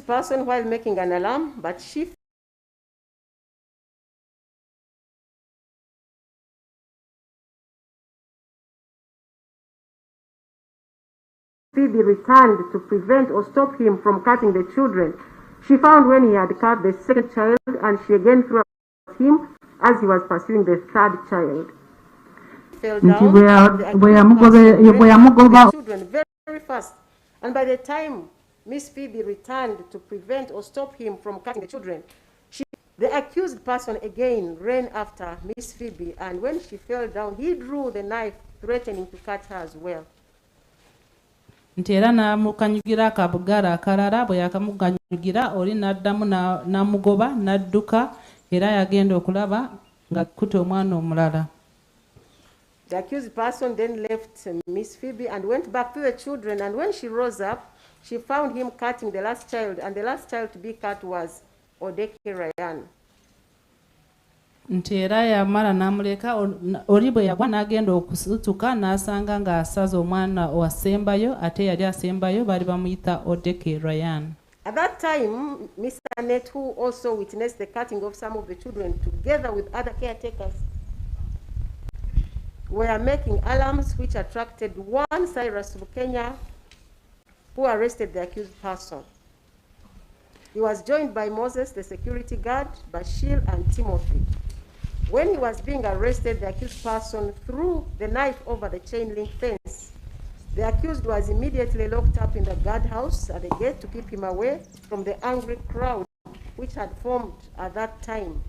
person while making an alarm, but she Phoebe returned to prevent or stop him from cutting the children. She found when he had cut the second child, and she again threw at him as he was pursuing the third child. Fell down. The children very fast, and by the time Miss Phoebe returned to prevent or stop him from cutting the children, the accused person again ran after Miss Phoebe, and when she fell down, he drew the knife, threatening to cut her as well. Nti era n'amukanyugira akabugara akalala bwe yakamuganyugira oli n'addamu n'amugoba n'adduka era yagenda okulaba ng'akutte omwana omulala. The accused person then left Miss Phoebe and went back to the children, and when she rose up, she found him cutting the last child, and the last child to be cut was Odeke Ryan. Nti era yamala n'amuleka oli bwe yagwa n'agenda okusituka n'asanga ng'asaza omwana owasembayo ate yali asembayo baali bamuyita Odeke Ryan. At that time, Miss Annette, who also witnessed the cutting of some of the children together with other caretakers, were making alarms which attracted one Cyrus of Kenya, who arrested the accused person. He was joined by Moses, the security guard, Bashir, and Timothy. When he was being arrested, the accused person threw the knife over the chain link fence. The accused was immediately locked up in the guardhouse at the gate to keep him away from the angry crowd which had formed at that time.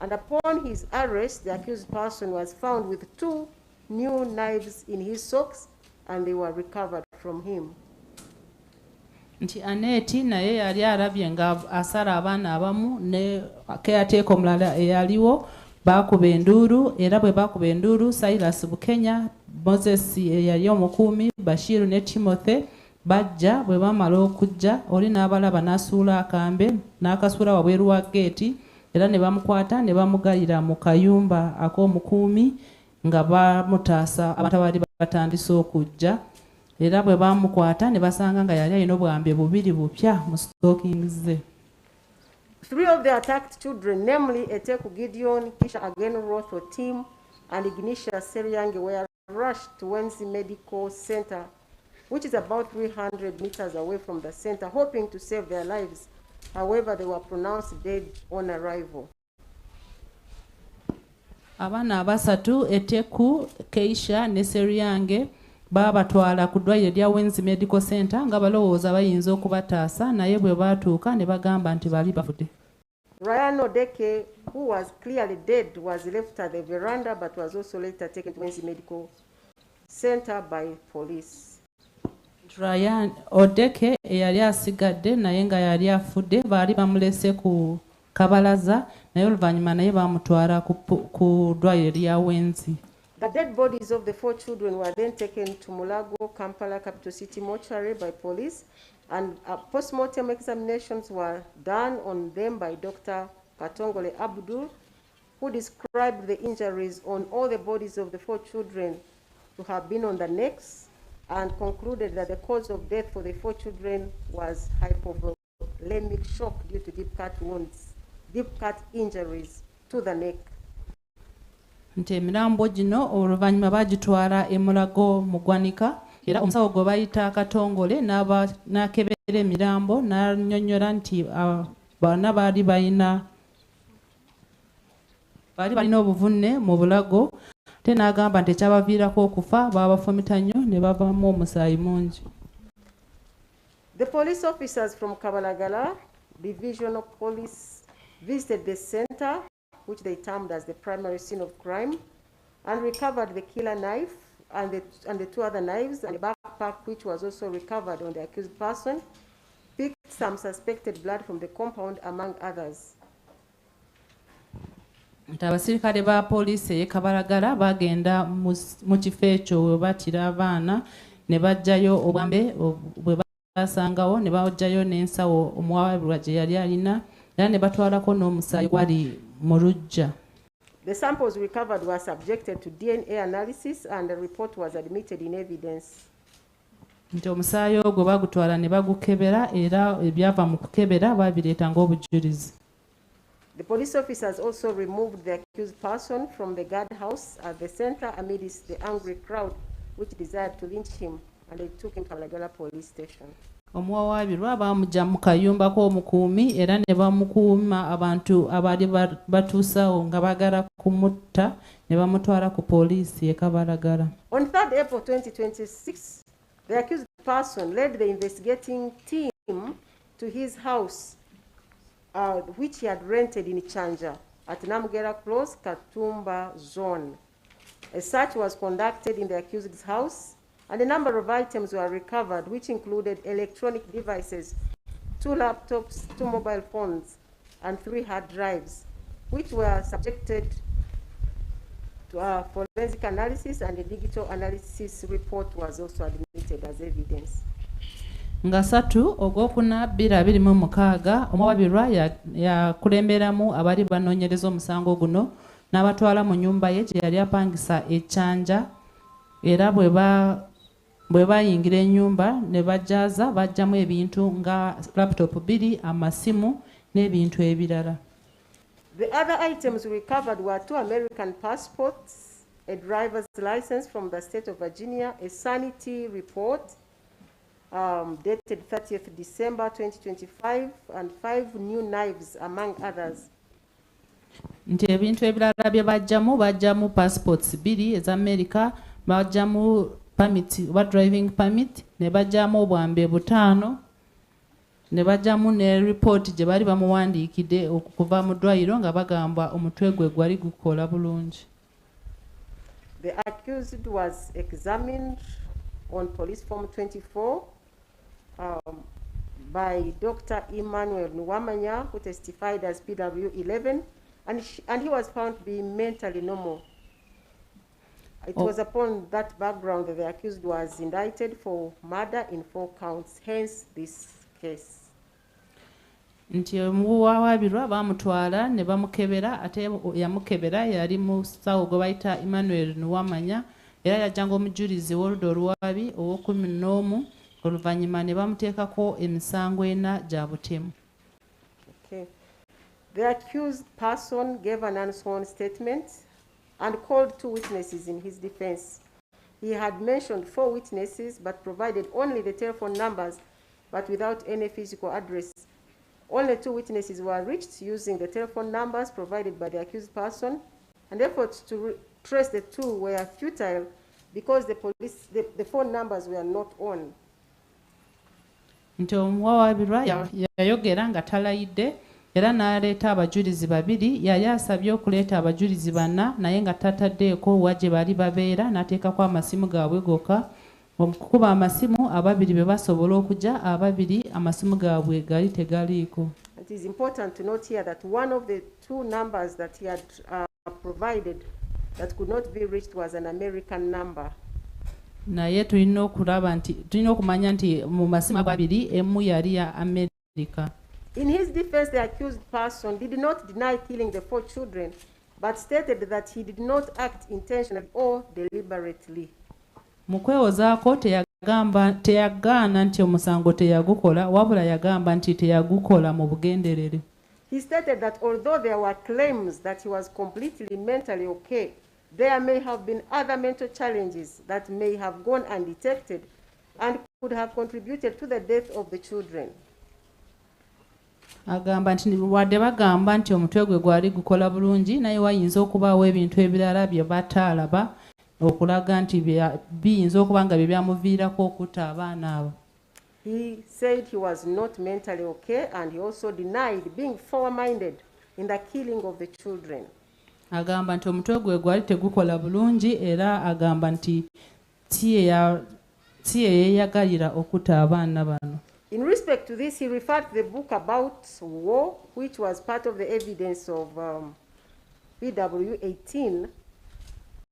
And upon his arrest, the accused person was found with 2 new knives in his socks, and they were recovered from him. Nti Annette naye yali alabye nga asala abaana abamu ne keyateeka omulala eyaliwo bakuba enduulu, era bwe bakuba enduulu Cyrus Bukenya, Moses yali omukuumi, Bashiru ne Timothy bajja. Bwe bamala okujja oli n'abalaba n'asuula akambe n'akasuula wabweru wa geeti, era ne bamukwata ne bamugalira mu kayumba ak'omukuumi nga bamutaasa abantu abaali batandise okujja. Era bwe bamukwata ne basanga nga yali alina obwambe bubiri bupya mu stockings ze. 3 of the attacked children, namely Eteku Gideon, Kisha Ageno Roth Otim, and Ignitia Seryange, were rushed to Wenzi Medical Center, which is about 300 meters away from the center, hoping to save their lives. However, they were pronounced dead on arrival. Abaana abasatu Eteku, Keisha ne Seryange babatwala ku ddwaliro lya Wenzi Medical Center nga balowooza bayinza okubataasa, naye bwe baatuuka ne bagamba nti bali bafudde. Ryan Odeke, who was clearly dead, was left at the veranda but was also later taken to Wenzi Medical Center by police. Ryan Odeke eyali asigadde naye nga yali afudde, baali bamulese ku kabalaza naye oluvannyuma naye bamutwala ku ddwaliro lya Wenzi. The dead bodies of the 4 children were then taken to Mulago, Kampala, capital city mortuary by police, and post-mortem examinations were done on them by Dr. Katongole Abdul, who described the injuries on all the bodies of the 4 children to have been on the necks, and concluded that the cause of death for the 4 children was hypovolemic shock due to deep cut injuries to the neck. Nti emirambo gino oluvannyuma bagitwala e Mulago mu ggwanika, era omusawo gwe bayita Katongole n'akebera emirambo n'annyonnyola nti bonna baali balina obuvunne mu bulago, ate n'agamba nti ekyabaviirako okufa baabafumita nnyo ne bavaamu omusaayi mungi. The police officers from Kabalagala Divisional Police visited the center, which they termed as the primary scene of crime, and recovered the killer knife and the 2 other knives and a backpack which was also recovered on the accused person, picked some suspected blood from the compound, among others. Abasirikale ba poliisi e Kabalagala bagenda mu kifo ekyo we batira abaana ne bajjayo obwambe bwe basangawo ne bajjayo n'ensawo omuwabulwa gye yali alina, era ne batwalako n'omusaayi gwali mu luggya. The samples recovered were subjected to DNA analysis and the report was admitted in evidence. nti omusaayi ogwo bagutwala ne bagukebera era ebyava mu kukebera babireeta ng'obujulizi. The police officers also removed the accused person from the guardhouse at the center amidst the angry crowd which desired to lynch him, and they took him to Kalagala police station. Omuwawaabirwa baamugya mu kayumba k'omukuumi era ne bamukuuma abantu abaali batuusawo nga baagala kumutta ne bamutwala ku poliisi e Kabalagala. On 3rd April 2026, the accused person led the investigating team to his house, which he had rented in Chanja at Namgera Close, Katumba Zone. A search was conducted in the accused's house, and a number of items were recovered, which included electronic devices, 2 laptops, 2 mobile phones, and 3 hard drives, which were subjected to forensic analysis, and a digital analysis report was also admitted as evidence. Nga 3 Ogwokuna 2026 omuwabirwa yakulemberamu abali banoonyereza omusango guno n'abatwala mu nnyumba ye gye yali apangisa e Chanja, era bwe bayingira ennyumba ne bajjaaza bajjamu ebintu nga laptop 2, amasimu n'ebintu ebirala. The other items recovered were 2 American passports, a driver's license from the state of Virginia, a sanity report dated 30th December 2025, and 5 new knives, among others. Nti ebintu ebirala bye bajjamu passports 2 eza America, bajjamu permit oba driving permit, ne bajjamu obwambe 5, ne bajjamu ne report gye bali bamuwandiikidde okuva mu ddwaliro nga bagamba omutwe gwe gwali gukola bulungi. The accused was examined on police form 24 by Dr. Emmanuel Nwamanya, who testified as PW11, and he was found to be mentally normal. It was upon that background that the accused was indicted for murder in 4 counts, hence this case. Nti omuwawaabirwa baamutwala ne bamukebera, ate yamukebera yali musawo gwe bayita Emmanuel Nwamanya, era yajjanga omujulizi w'oludda olwabi ow'okumi oluvannyuma ne bamuteekako emisango 4 gya butemu. Okay. The accused person gave an unsworn statement and called 2 witnesses in his defense. He had mentioned 4 witnesses but provided only the telephone numbers but without any physical address. Only 2 witnesses were reached using the telephone numbers provided by the accused person, and efforts to trace the 2 were futile because the phone numbers were not on. Nti omuwawaabirwa yayogera nga talayidde era n'aleeta abajulizi 2. Yali asabye okuleeta abajulizi 4 naye nga tataddeeko wa gye bali babeera, n'ateekako amasimu gaabwe gokka. Okukuba amasimu 2 be basobola okujja, 2 amasimu gaabwe gali tegaliiko. It is important to note here that one of the 2 numbers that he had provided that could not be reached was an American number. Naye tulina okumanya nti mu masimu 2 emu yali ya America. In his defense, the accused person did not deny killing the 4 children, but stated that he did not act intentionally or deliberately. Mu kwewozaako teyagaana nti omusango teyagukola, wabula yagamba nti teyagukola mu bugenderere. He stated that although there were claims that he was completely mentally okay, there may have been other mental challenges that may have gone undetected and could have contributed to the death of the children. Agamba nti wadde bagamba nti omutwe gwe gwali gukola bulungi, naye wayinza okubaawo ebintu ebirala bye bataalaba okulaga nti biyinza okuba nga bye byamuviirako okutta abaana abo. He said he was not mentally okay, and he also denied being foul-minded in the killing of the children. Agamba nti omutwe gwe gwali tegukola bulungi era agamba nti si yeeyagalira okutta abaana bano. In respect to this, he referred to the book about war, which was part of the evidence of PW18,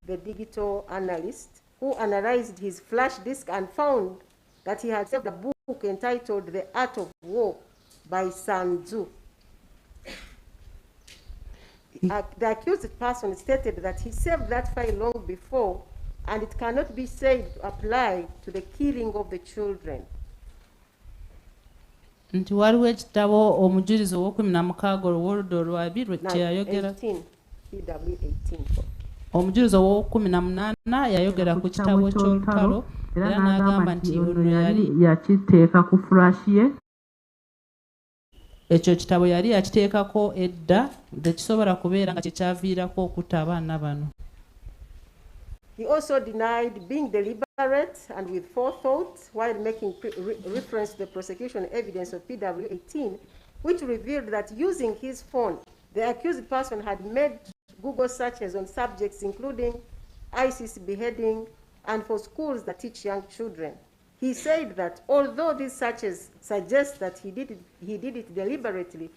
the digital analyst, who analyzed his flash disk and found that he had saved a book entitled The Art of War by Sun Tzu. The accused person stated that he saved that file long before and it cannot be said to apply to the killing of the children. Nti waliwo ekitabo omujulizi ow'okumi-na-mukaaga olw'oludda olwabiri kye yayogera. 18, PW 18. Omujulizi ow'okumi-na-munaana yayogera ku kitabo ky'olutalo era n'agamba nti ono yali yakiteeka ku fulashi ye. Ekyo kitabo yali yakiteekako edda tekisobola kubeera nga kyekyaviirako okutta abaana bano. He also denied being deliberate and with forethought while making reference to the prosecution evidence of PW 18, which revealed that using his phone, the accused person had made Google searches on subjects including ICC beheading and for schools that teach young children. He said that although these searches suggest that he did it deliberately,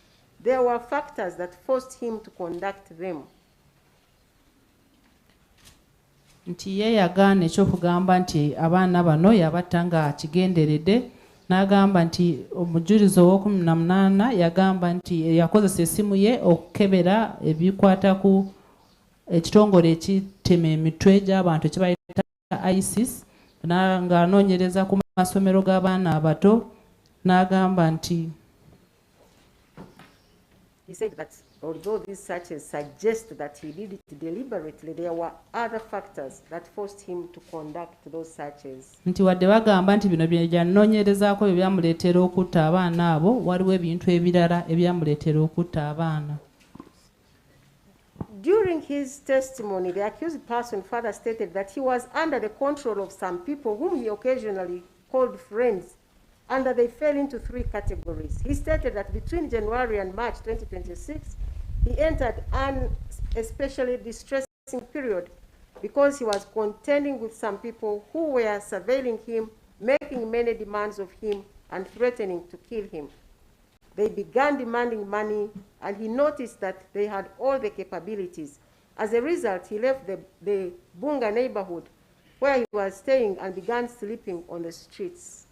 there were factors that forced him to conduct them. Nti ye yagaana ekyokugamba nti abaana bano yabatta nga kigenderedde, n'agamba nti omujulizi ow'okumi-na-munaana yagamba nti yakozesa essimu ye okukebera ebikwata ku ekitongole ekitema emitwe gy'abantu ekibayita ISIS ng'anoonyereza ku masomero g'abaana abato. N'agamba nti he said that although these searches suggest that he did it deliberately, there were other factors that forced him to conduct those searches. Nti wadde bagamba nti bino bye byanoonyerezaako bye byamuleetera okutta abaana abo, waliwo ebintu ebirala ebyamuleetera okutta abaana. During his testimony, the accused person further stated that he was under the control of some people whom he occasionally called friends, and that they fell into three categories. He stated that between January and March 2026, he entered an especially distressing period because he was contending with some people who were surveilling him, making many demands of him, and threatening to kill him. They began demanding money, and he noticed that they had all the capabilities. As a result, he left the Bunga neighborhood where he was staying and began sleeping on the streets.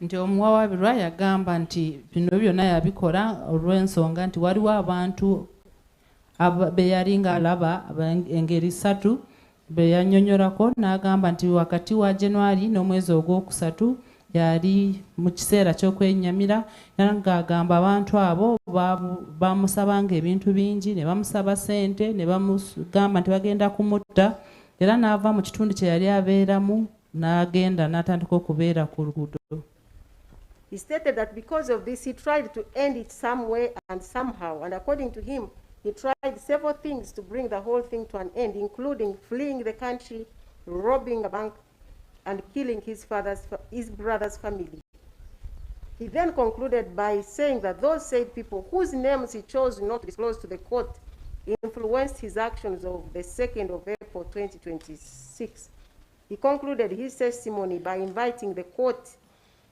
Nti omuwawaabirwa yagamba nti bino byonna yabikola olw'ensonga nti waliwo abantu be yali ng'alaba engeri ssatu be yannyonnyolako. N'agamba nti wakati wa January n'omwezi ogwokusatu yali mu kiseera ky'okwenyamira, era ng'agamba abantu abo bamusabanga ebintu bingi, ne bamusaba ssente, ne bamugamba nti bagenda kumutta, era n'ava mu kitundu kye yali abeeramu n'agenda n'atandika okubeera ku luguudo. He stated that because of this, he tried to end it some way and somehow. And according to him, he tried several things to bring the whole thing to an end, including fleeing the country, robbing a bank, and killing his brother's family. He then concluded by saying that those said people whose names he chose not to disclose to the court influenced his actions of the 2nd of April 2026. He concluded his testimony by inviting the court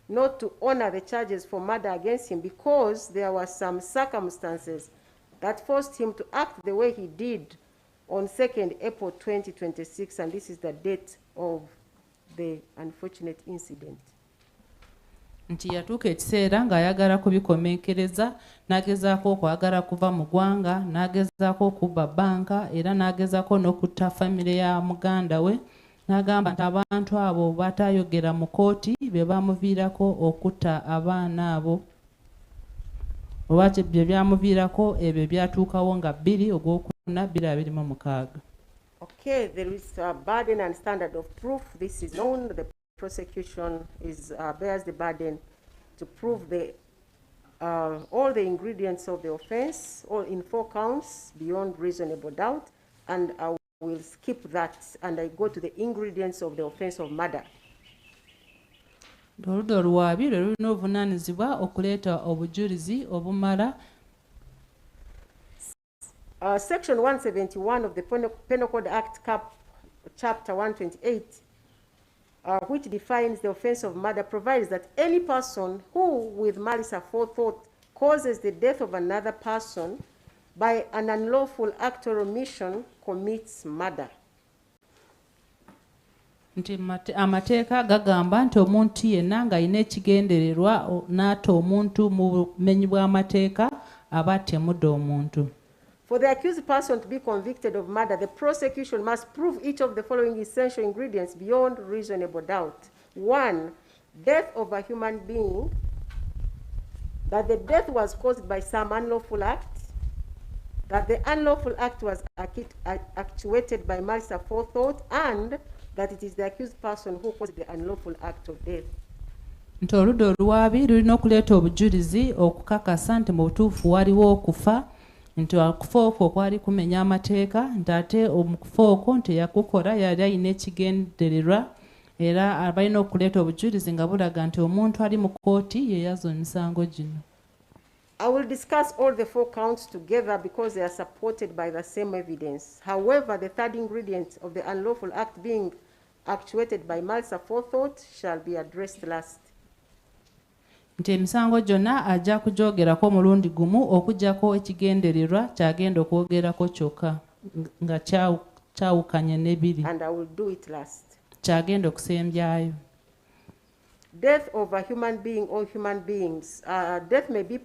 not to honor the charges for murder against him because there were some circumstances that forced him to act the way he did on 2nd April 2026, and this is the date of the unfortunate incident. Nti yatuuka ekiseera ng'ayagala kubikomekereza, n'agezaako okwagala kuva mu ggwanga, n'agezaako okubba bbanka, era n'agezaako n'okutta famire ya muganda we. N'agamba nti abantu abo batayogera mu kooti be bamuviirako okutta abaana abo. Olwaki bye byamuviirako ebyo byatuukawo nga 2 Ogwokuna 2026. Okay, there is a burden and standard of proof. This is known. The prosecution bears the burden to prove all the ingredients of the offense, all in 4 counts beyond reasonable doubt, and I will skip that and I go to the ingredients of the offense of murder. Oludda oluwaabi lwe lulina obuvunaanyizibwa okuleeta obujulizi obumala. Section 171 of the Penal Code Act, Chapter 128, which defines the offense of murder, provides that any person who, with malice aforethought, causes the death of another person by an unlawful act or omission commits murder. Nti amateeka gagamba nti omuntu yenna ng'alina ekigendererwa n'atta omuntu mu bumenyi bw'amateeka aba attemudde omuntu. For the accused person to be convicted of murder, the prosecution must prove each of the following essential ingredients beyond reasonable doubt. 1, death of a human being, that the death was caused by some unlawful act, that the unlawful act was actuated by malice aforethought, and that it is the accused person who caused the unlawful act of death. Nti oludda oluwaabi lulina okuleeta obujulizi okukakasa nti mu butuufu waliwo okufa, nti okufa okwo kwali kumenya amateeka, nti ate omukufa okwo nti yakukola yali alina ekigendererwa, era balina okuleeta obujulizi nga bulaga nti omuntu ali mu kkooti ye yazza emisango gino. I will discuss all the 4 counts together because they are supported by the same evidence. However, the third ingredient of the unlawful act being actuated by malice aforethought shall be addressed last. Nti emisango gyonna ajja kugyogerako omulundi gumu okuggyako ekigendererwa kyagenda okwogerako kyokka nga kyawukanye n'ebiri. And I will do it last. Kyagenda okusembyayo. Death of a human being or human beings. Death may be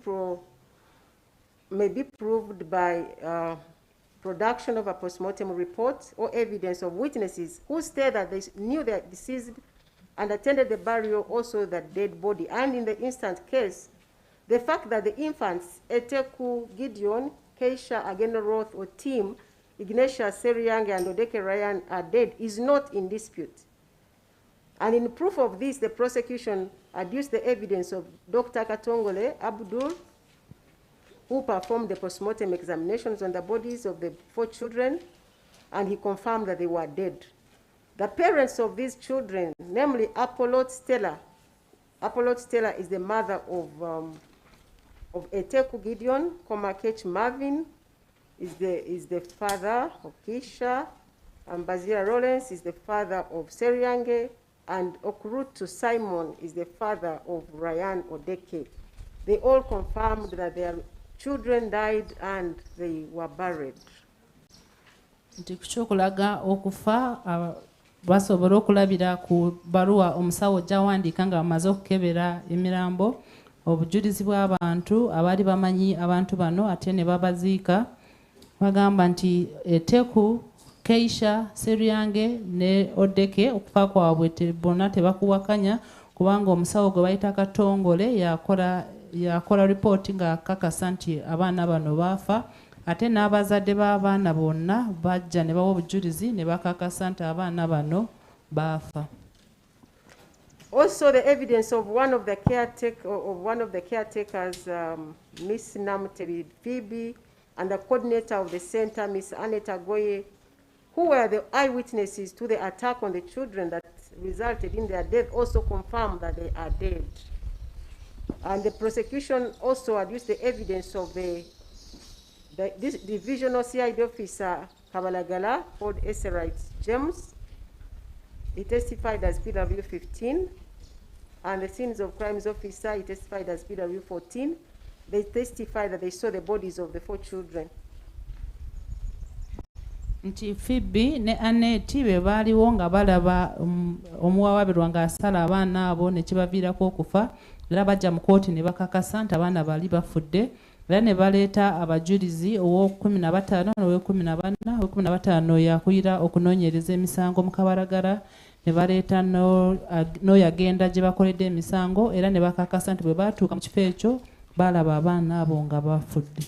proved by production of a postmortem report or evidence of witnesses who state that they knew the deceased and attended the burial, also the dead body. And in the instant case, the fact that the infants Eteku, Gideon, Keisha, Agenoroth, or Tim, Ignatius, Seriange, and Odeke Ryan are dead is not in dispute. And in proof of this, the prosecution adduced the evidence of Dr. Katongole Abdul, who performed the postmortem examinations on the bodies of the 4 children, and he confirmed that they were dead. The parents of these children, namely Apollo Stella is the mother of Eteku Gideon, Komakech Marvin is the father of Keisha, and Bazira Rollins is the father of Seriange, and Okurutu Simon is the father of Ryan Odeke. They all confirmed that their children died and they were buried. Nti kukyokulaga okufa basobola okulabira ku baruwa omusawo gy'awandiika nga bamaze okukebera emirambo, obujulizi bw'abantu abaali bamanyi abantu bano ate ne babaziika. Bagamba nti Eteku, Keisha, Seriange ne Odeke okufa kwabwe bonna tebakuwakanya, kubanga omusawo gwe bayita Katongole yakola ripooti nga akakasa nti abaana bano baafa, ate n'abazadde b'abaana bonna bajja ne bawa obujulizi ne bakakasa nti abaana bano baafa. Also, the evidence of one of the caretakers, Miss Namtebi Phoebe, and the coordinator of the center, Miss Aneta Goye, who were the eyewitnesses to the attack on the children that resulted in their death, also confirmed that they are dead. And the prosecution also adduced the evidence of this divisional CID officer, Kabalagala, called Esserite James. He testified as PW 15. And the scenes of crimes officer, he testified as PW 14. They testified that they saw the bodies of the 4 children. Nti Phoebe ne Annette be baaliwo nga balaba omuwawabirwa ng'asala abaana abo ne kibaviirako okufa, era bajja mu kkooti ne bakakasa nti abaana bali bafudde, era ne baleeta abajulizi ow'oku15 n'ow'oku14. Ow'oku15 yakulira okunoonyereza emisango mu Kabalagala, ne baleeta n'oyo agenda gye bakoledde emisango, era ne bakakasa nti bwe baatuuka mu kifo ekyo balaba abaana abo nga bafudde.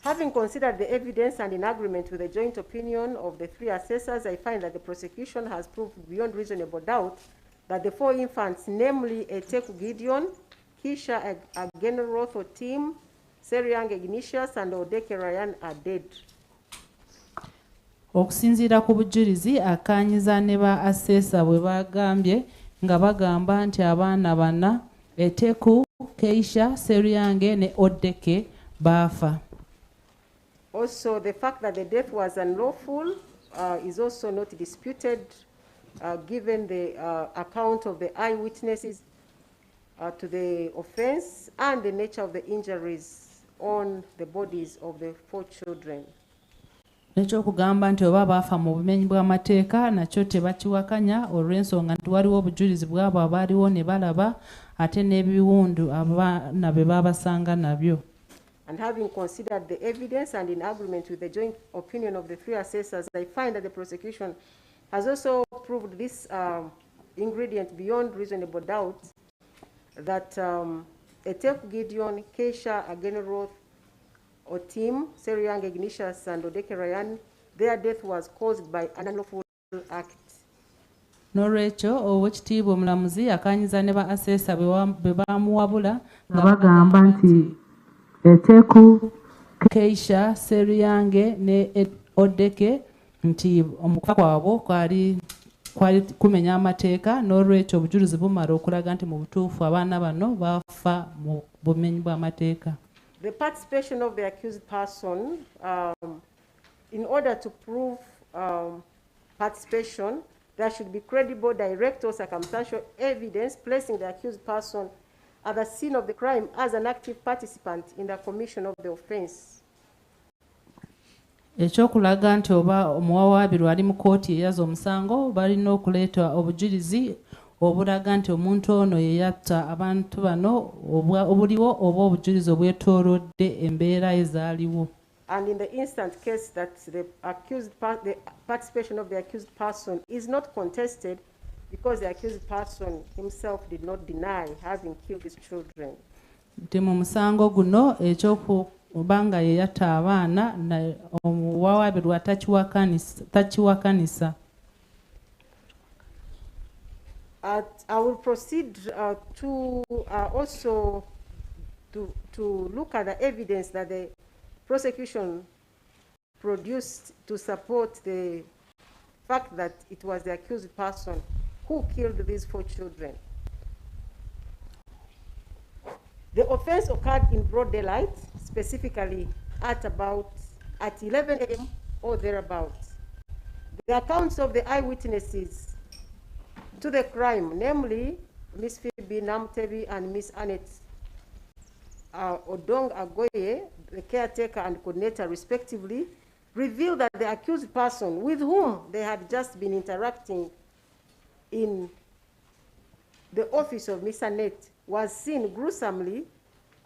Having considered the evidence and in agreement with the joint opinion of the 3 assessors, I find that the prosecution has proved beyond reasonable doubt that the 4 infants, namely Eteku Gideon, Keisha Agenoroth or Tim, Seriange Ignatius, and Odeke Ryan are dead. Okusinziira ku bujulizi akaanyiza ne ba assessor bwe bagambye nga bagamba nti abaana bana Eteku, Keisha, Seriange ne Odeke baafa. Also, the fact that the death was unlawful is also not disputed, given the account of the eyewitnesses to the offense and the nature of the injuries on the bodies of the 4 children. Nekyokugamba nti oba baafa mu bumenyi bw'amateeka nakyo tebakiwakanya olw'ensonga nti waliwo obujulizi bwabo abaaliwo ne balaba ate n'ebiwundu abaana be babasanga nabyo. And having considered the evidence and in agreement with the joint opinion of the three assessors, I find that the prosecution has also proved this ingredient beyond reasonable doubt, that Etep Gideon, Keisha Agenoroth, Otim, Seriang Ignatius, and Odeke Ryan, their death was caused by an unlawful act. N'olwekyo Oweekitiibwa Omulamuzi akanyiza ne ba assessor bwe baamuwabula nga bagamba nti Eteku, Keisha, Seriange ne Odeke nti okufa kwabwe kwali kumenya amateeka, n'olwekyo obujulizi bumala okulaga nti mu butuufu abaana bano baafa mu bumenyi bw'amateeka. The participation of the accused person, in order to prove participation, there should be credible, direct or circumstantial evidence placing the accused person at the scene of the crime as an active participant in the commission of the offense. Ekyokulaga nti oba omuwawaabirwa ali mu kkooti eyaza omusango balina okuleeta obujulizi obulaga nti omuntu ono ye yatta abantu bano obuliwo oba obujulizi obwetoolodde embeera ezaaliwo. And in the instant case that the participation of the accused person is not contested, because the accused person himself did not deny having killed his children. Nti mu musango guno ekyokubanga ye yatta abaana omuwawaabirwa takiwakanisa. I will proceed to also to look at the evidence that the prosecution produced to support the fact that it was the accused person who killed these 4 children. The offense occurred in broad daylight, specifically at 11 a.m. or thereabouts. The accounts of the eyewitnesses to the crime, namely Miss Phoebe Namtebi and Miss Annette Odong Agoye, the caretaker and coordinator respectively, revealed that the accused person with whom they had just been interacting in the office of Miss Annette was seen gruesomely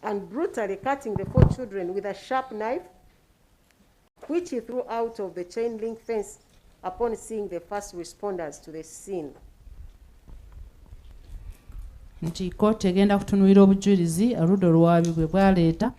and brutally cutting the 4 children with a sharp knife, which he threw out of the chain link fence upon seeing the first responders to the scene. Nti kkooti egenda kutunuulira obujulizi oludda olwabi bwe bwaleeta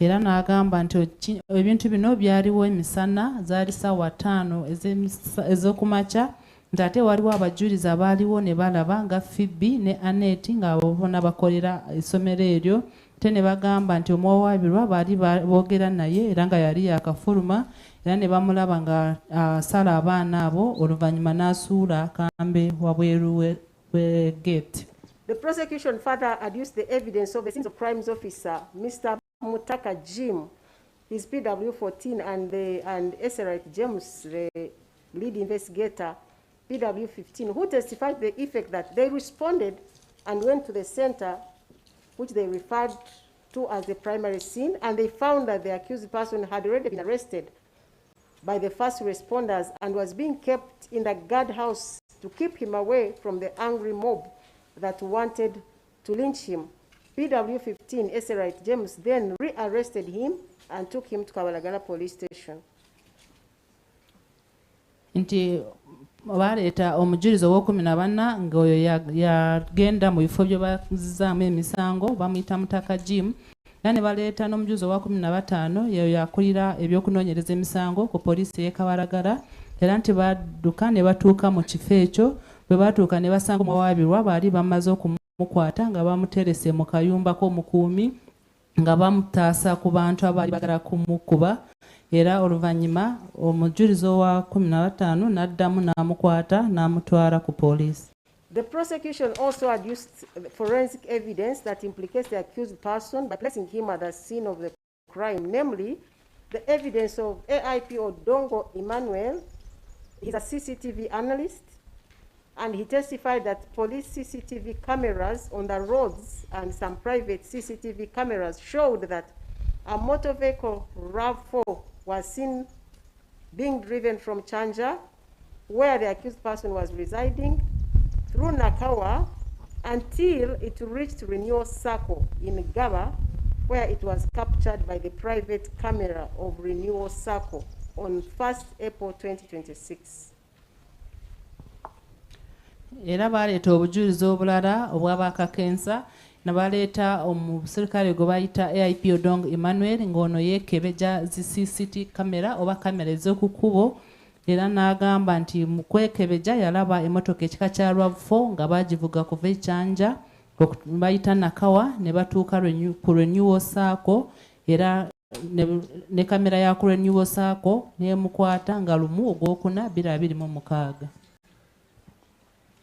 era n'agamba nti ebintu bino byaliwo emisana zaali ssaawa 5 ez'okumakya, nti ate waliwo abajulizi abaaliwo ne balaba nga Phoebe ne Annette nga abo bonna bakolera essomero eryo, te ne bagamba nti omuwawaabirwa baali boogera naye era nga yali yakafuluma, era ne bamulaba nga asala abaana abo oluvannyuma n'asuula akambe wabweru w'eggeeti. The prosecution further adduced the evidence of the scenes of crimes officer, Mr. Mutaka Jim, his PW14, and Esserite James, the lead investigator, PW15, who testified to the effect that they responded and went to the center, which they referred to as the primary scene, and they found that the accused person had already been arrested by the first responders and was being kept in the guardhouse to keep him away from the angry mob that wanted to lynch him. PW15 Esserite James then rearrested him and took him to Kabalagala police station. Nti baleeta omujulizi ow'okumi ng'oyo yagenda mu bifo bye bazizaamu emisango bamuyita Mutaka Jim, era ne baleeta n'omujulizi owa15 yeyo yakulira ebyokunoonyereza emisango ku poliisi y'e Kabalagala, era nti badduka ne batuuka mu kifo ekyo. Bwe batuuka ne basanga omuwawaabirwa baali bamaze okumukwata nga bamuterese mu kayumba k'omukuumi nga bamutaasa ku bantu abaali bagala kumukuba, era oluvannyuma omujulizi owa 15 n'addamu n'amukwata n'amutwala ku poliisi. The prosecution also adduced forensic evidence that implicates the accused person by placing him at the scene of the crime, namely the evidence of AIP Odongo Emmanuel. He's a CCTV analyst, and he testified that police CCTV cameras on the roads and some private CCTV cameras showed that a motor vehicle RAV4 was seen being driven from Chanja, where the accused person was residing, through Nakawa until it reached Renewal Circle in Gaba, where it was captured by the private camera of Renewal Circle on 1st April 2026. Era baleeta obujulizi obulala obw'abakakensa ne baleeta omusirikale gwe bayita AIP Odong Emmanuel ng'ono yeekebeja zi CCT kamera oba kamera ez'okukubo era n'agamba nti mu kwekebeja yalaba emmotoka ekika kya RAV4 nga baagivuga kuva ekyanja bayita Nakawa ne batuuka ku Renewal Circle era ne kamera ya ku Renewal Circle n'emukwata nga 1/4/2026.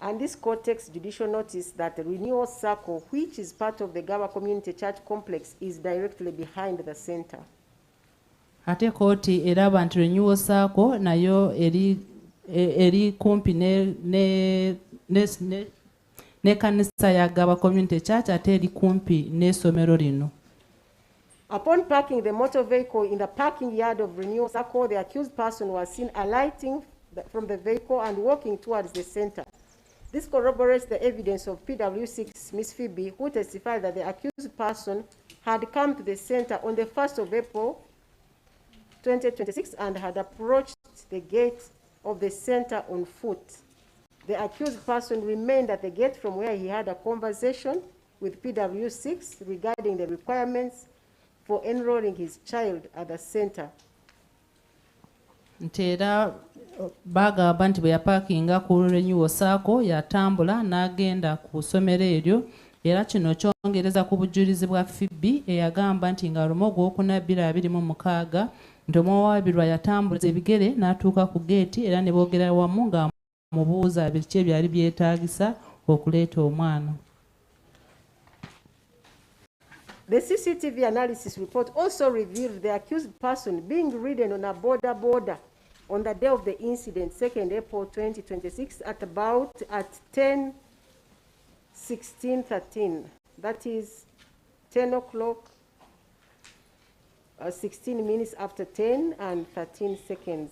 And this court takes judicial notice that the Renewal Circle, which is part of the Gaba Community Church Complex, is directly behind the center. Ate kooti eraba nti Renewal Circle nayo eri kumpi ne kanisa ya Gaba Community Church ate eri kumpi n'essomero lino. Upon parking the motor vehicle in the parking yard of Renewal Circle, the accused person was seen alighting from the vehicle and walking towards the center. This corroborates the evidence of PW6 Miss Phoebe, who testified that the accused person had come to the center on the 1st of April 2026 and had approached the gate of the center on foot. The accused person remained at the gate from where he had a conversation with PW6 regarding the requirements for enrolling his child at the center. Ntera bagamba nti bwe yapaakinga ku Renewal Circle yatambula n'agenda ku ssomero eryo era kino kyongereza ku bujulizi bwa Phoebe eyagamba nti nga 1/4/2026 nti omwawabirwa yatambuliza ebigere n'atuuka ku geeti era ne boogera wamu nga mubuuza biki ebyali byetaagisa okuleeta omwana. The CCTV analysis report also revealed the accused person being ridden on a border on the day of the incident, 2nd April 2026, at 10:16:13. That is 10 o'clock, 16 minutes after 10 and 13 seconds.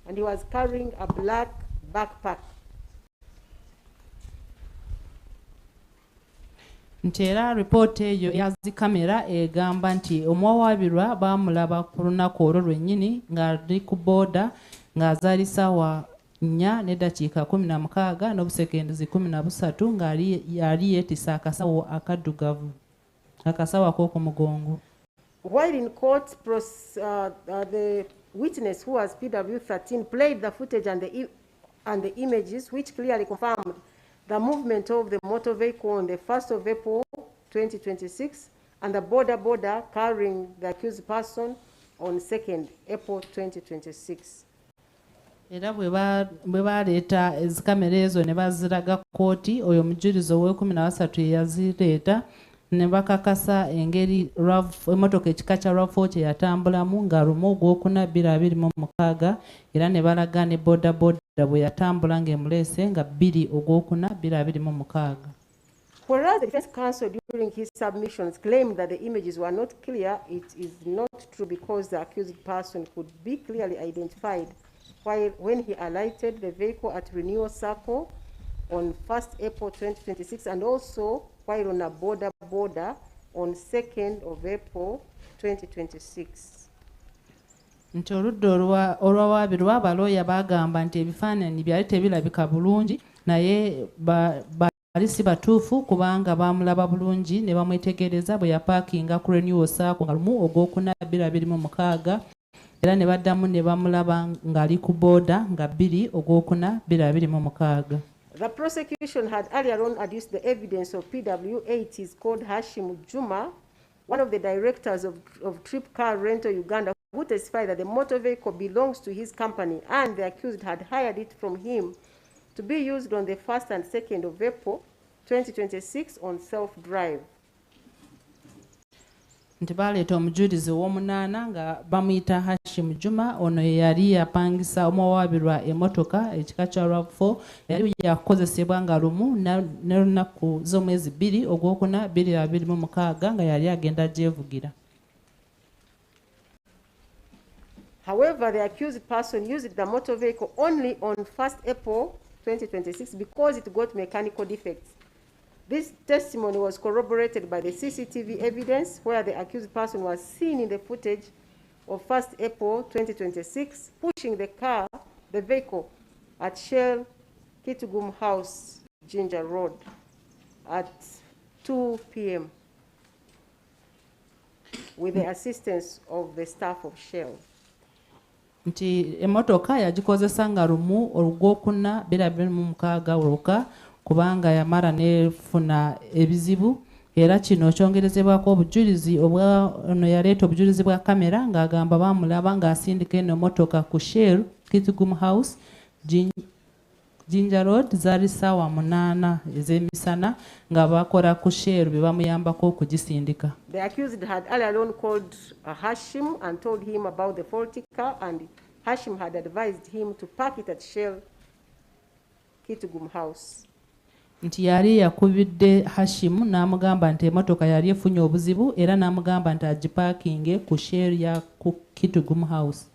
And he was carrying a black backpack. Ntera report eyo yazi kamera egamba nti omwawabirwa baamulaba ku lunaku olwo lwennyini ng'ali ku booda ng'azaali ssaawa 4:16 n'obusekenduzi 13 ng'ali yeetisse akasawo akaddugavu akasawo ak'oku mugongo. While in court, the witness, who was PW13, played the footage and the images which clearly confirmed the movement of the motor vehicle on the 1st of April 2026 and the border carrying the accused person on 2nd April 2026. Era bwe baleeta ezikamera ezo ne baziraga kooti oyo omujulizi ow'e13 eyazireeta ne bakakasa engeri emmotoka ekika kya RAV4 kye yatambulamu nga 1/4/2026 era ne balaga ne boda bwe yatambula ng'emuleese nga 2/4/2026. Whereas the defense counsel during his submissions claimed that the images were not clear, it is not true because the accused person could be clearly identified when he alighted the vehicle at Renewal Circle on 1st April 2026 and also while on a border on 2nd of April 2026. Nti oludda olwawabirwa abalooya bagamba nti ebifaananyi byali tebirabika bulungi naye bali si batuufu kubanga baamulaba bulungi ne bamwetegereza bwe yapaakinga ku Renewal Circle nga 1/4/2026 era ne baddamu ne bamulaba ng'ali ku booda nga 2/4/2026. The prosecution had earlier on adduced the evidence of PW8 is called Hashim Juma, one of the directors of Trip Car Rental Uganda, who testified that the motor vehicle belongs to his company and the accused had hired it from him to be used on the 1st and 2nd of April 2026 on self-drive. Nti baleeta omujulizi ow'omunaana nga bamuyita Hashim Juma ono yali yapangisa omwawabirwa emmotoka ekika kya RAV4 yali yakozesebwa nga lumu n'olunaku z'omwezi 2/4/2026 nga yali agenda gyevugira. However, the accused person used the motor vehicle only on 1st April 2026 because it got mechanical defects. This testimony was corroborated by the CCTV evidence where the accused person was seen in the footage of 1st April 2026 pushing the vehicle at Shell Kitugum House, Ginger Road at 2 p.m. with the assistance of the staff of Shell. Nti emotoka yagikozesa nga lumu olwokuna 2026 oluka kubanga yamara nefuna ebizibu era kino kyongerezebwako obujulizi obwa ono yaleeta obujulizi bwa kamera ng'agamba bamulaba ng'asindika eno emotoka ku Shell Kitugum House Ginger Road zaali ssaawa 8 ez'emisana nga bakola ku Shell bye bamuyambako okugisindika. The accused had earlier on called Hashim and told him about the faulty car, and Hashim had advised him to park it at Shell Kitugum House. Nti yali yakubidde Hashim n'amugamba nti emotoka yali efunye obuzibu era n'amugamba nti agiparkinge ku Shell ya ku Kitugum House.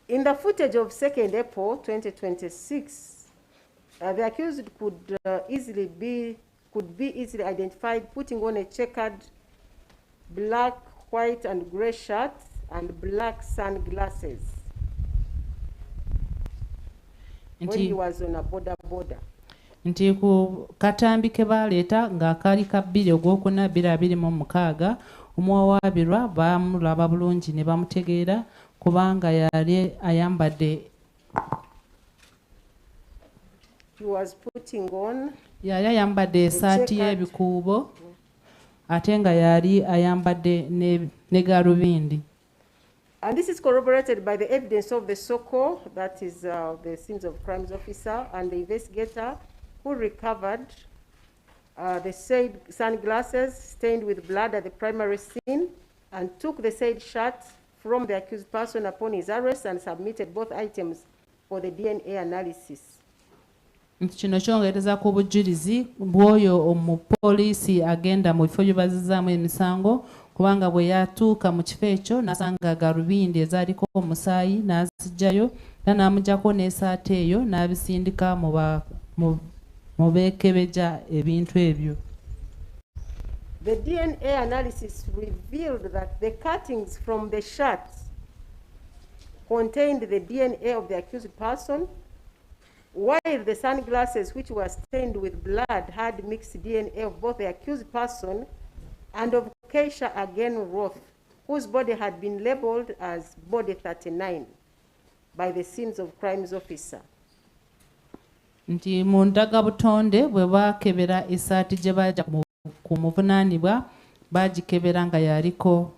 In the footage of 2nd April 2026, the accused could be easily identified putting on a checkered black, white, and grey shirt and black sunglasses when he was on a border. Nti ku katambi ke baleeta ng'akaali ka 2/2026 omuwawaabirwa baamulaba bulungi ne bamutegeera kubanga yali ayambadde esaati y'ebikuubo ate nga yali ayambadde ne galubindi. And this is corroborated by the evidence of the SOCO, that is the scenes of crimes officer, and the investigator who recovered the said sunglasses stained with blood at the primary scene and took the said shirt from the accused person upon his arrest and submitted both items for the DNA analysis. Kino kyongereza ku bujulizi bw'oyo omupoliisi agenda mu bifo by'obazizaamu emisango kubanga bwe yatuuka mu kifo ekyo n'asanga galubindi ezaaliko omusaayi n'azigyayo era n'amugyako n'esaati eyo n'abisindika mu beekebejja ebintu ebyo. The DNA analysis revealed that the cuttings from the shirt contained the DNA of the accused person, while the sunglasses, which were stained with blood, had mixed DNA of both the accused person and of Keisha again Roth, whose body had been labeled as body 39 by the scenes of crimes officer. Nti mu ndagabutonde bwe baakebera esaati gye bajja ku muvunaanibwa baagikebera nga yaliko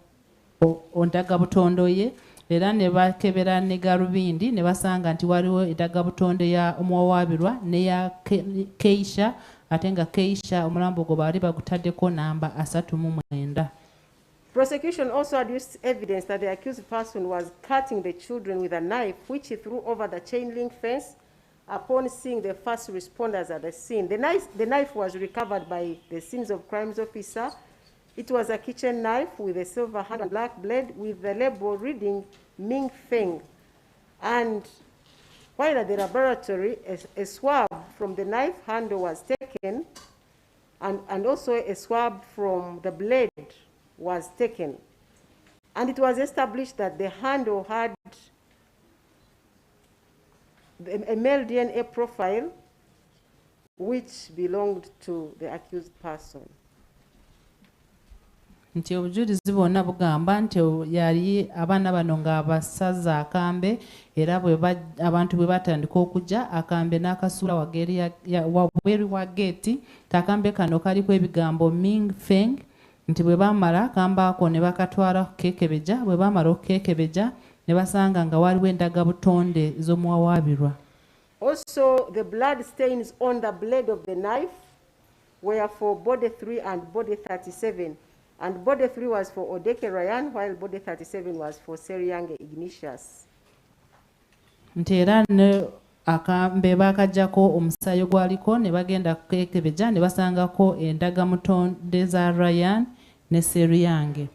ondagabutondo ye era ne bakebera ne galubindi ne basanga nti waliwo endagabutonde ya omuwawaabirwa neya Keisha ate nga Keisha omulambo gwe baali bagutaddeko namba 39. Prosecution also adduced evidence that the accused person was cutting the children with a knife, which he threw over the chain link fence upon seeing the first responders at the scene. The knife was recovered by the scenes of crimes officer. It was a kitchen knife with a silver hand and black blade with the label reading Ming Feng. And while at the laboratory, a swab from the knife handle was taken, and also a swab from the blade was taken. And it was established that the handle had a male DNA profile which belonged to the accused person. Nti obujulizi bwonna bugamba nti yali abaana bano ng'abasaza akambe era abantu bwe batandika okujja akambe n'akasuula wabweru wa geeti akambe kano kaliko ebigambo Ming Feng nti bwe baamala akambe ako ne bakatwala kukeekebeja bwe baamala okukeekebeja ne basanga nga waliwo endagabutonde z'omuwawaabirwa. Also, the blood stains on the blade of the knife were for body 3 and body 37. And body 3 was for Odeke Ryan, while body 37 was for Seriange Ignatius. Nti era ne akambe bakajjako omusaayi gwaliko ne bagenda kukeekebeja ne basangako endagamutonde za Ryan ne Seriange.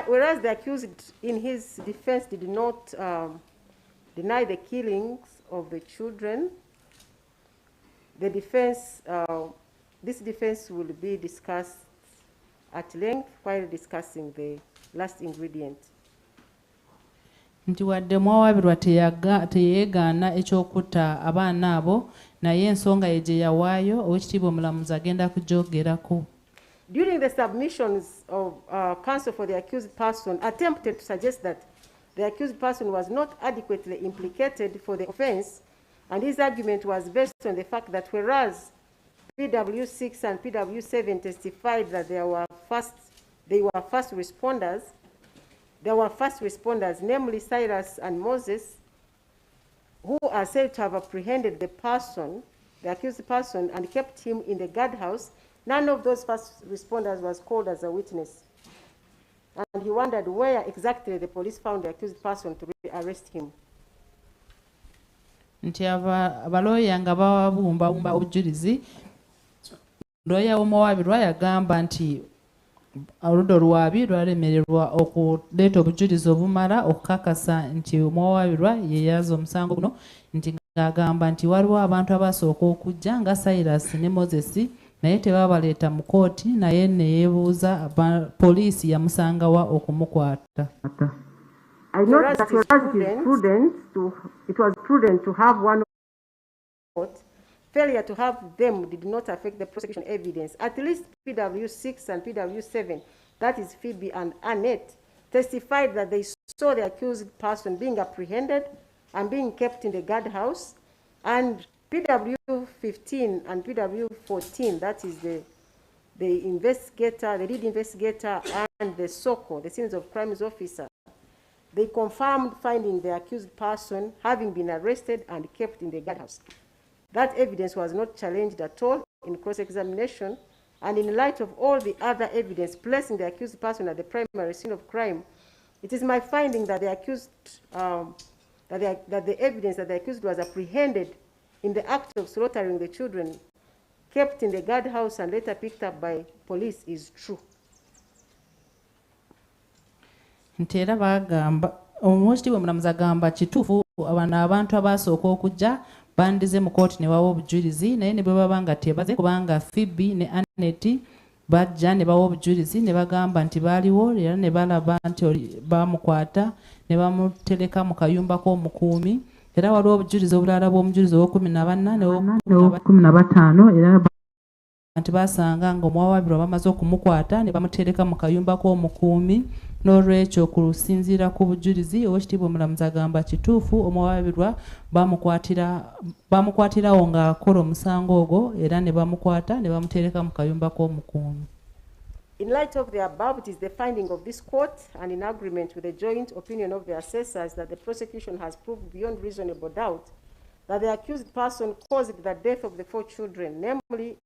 Whereas the accused in his defense did not deny the killings of the children, The defense, this defense will be discussed at length while discussing the last ingredient. Nti wadde mwawabirwa teyeegaana ekyokutta abaana abo naye ensonga ye gye yawaayo Oweekitiibwa Omulamuzi agenda kugyogerako. During the submissions of counsel for the accused person attempted to suggest that the accused person was not adequately implicated for the offense, and his argument was based on the fact that whereas PW6 and PW7 testified that they were first responders, namely Cyrus and Moses, who are said to have apprehended the person, the accused person, and kept him in the guardhouse. None of those first responders was called as a witness. And he wondered where exactly the police found the accused person to arrest him. Nti abaloya nga bawabumba obujulizi, looya w'omuwaabirwa yagamba nti oludda olwabi lwalemererwa okuleeta obujulizi obumala okukakasa nti omuwaabirwa ye yaza omusango guno, nti ng'agamba nti waliwo abantu abasooka okujja nga Cyrus ne Moses naye tebabaleeta mu kooti, naye ne yeebuuza poliisi yamusangawa okumukwata. I note that it was prudent to have one court. Failure to have them did not affect the prosecution evidence. At least PW6 and PW7, that is Phoebe and Annette, testified that they saw the accused person being apprehended and being kept in the guardhouse. And PW15 and PW14, that is the investigator, the lead investigator, and the SOCO, the Scenes of Crimes officer, they confirmed finding the accused person having been arrested and kept in the guardhouse. That evidence was not challenged at all in cross-examination, and in light of all the other evidence placing the accused person at the primary scene of crime, it is my finding that the accused, that the evidence that the accused was apprehended in the act of slaughtering the children, kept in the guardhouse and later picked up by police is true. Ntera bagamba Oweekitiibwa Omulamuzi agamba kituufu abano abantu abasooka okujja bandize mu kooti ne bawa obujulizi, naye ne bwe baba nga tebaze kubanga Phoebe ne Annette bajja ne bawa obujulizi ne bagamba nti baaliwo era ne balaba nti bamukwata ne bamutereka mu kayumba k'omukuumi, era waliwo obujulizi obulala bw'omujulizi ow'okumi na bataano era nti basanga nga omuwawaabirwa bamaze okumukwata ne bamutereka mu kayumba k'omukuumi. N'olwekyo kusinziira ku bujulizi Oweekitiibwa Omulamuzi agamba kituufu omuwawaabirwa bamukwatirawo ng'akola omusango ogwo era ne bamukwata ne bamutereka mu kayumba k'omukuumi. In light of the above, it is the finding of this court and in agreement with the joint opinion of the assessors that the prosecution has proved beyond reasonable doubt that the accused person caused the death of the 4 children, namely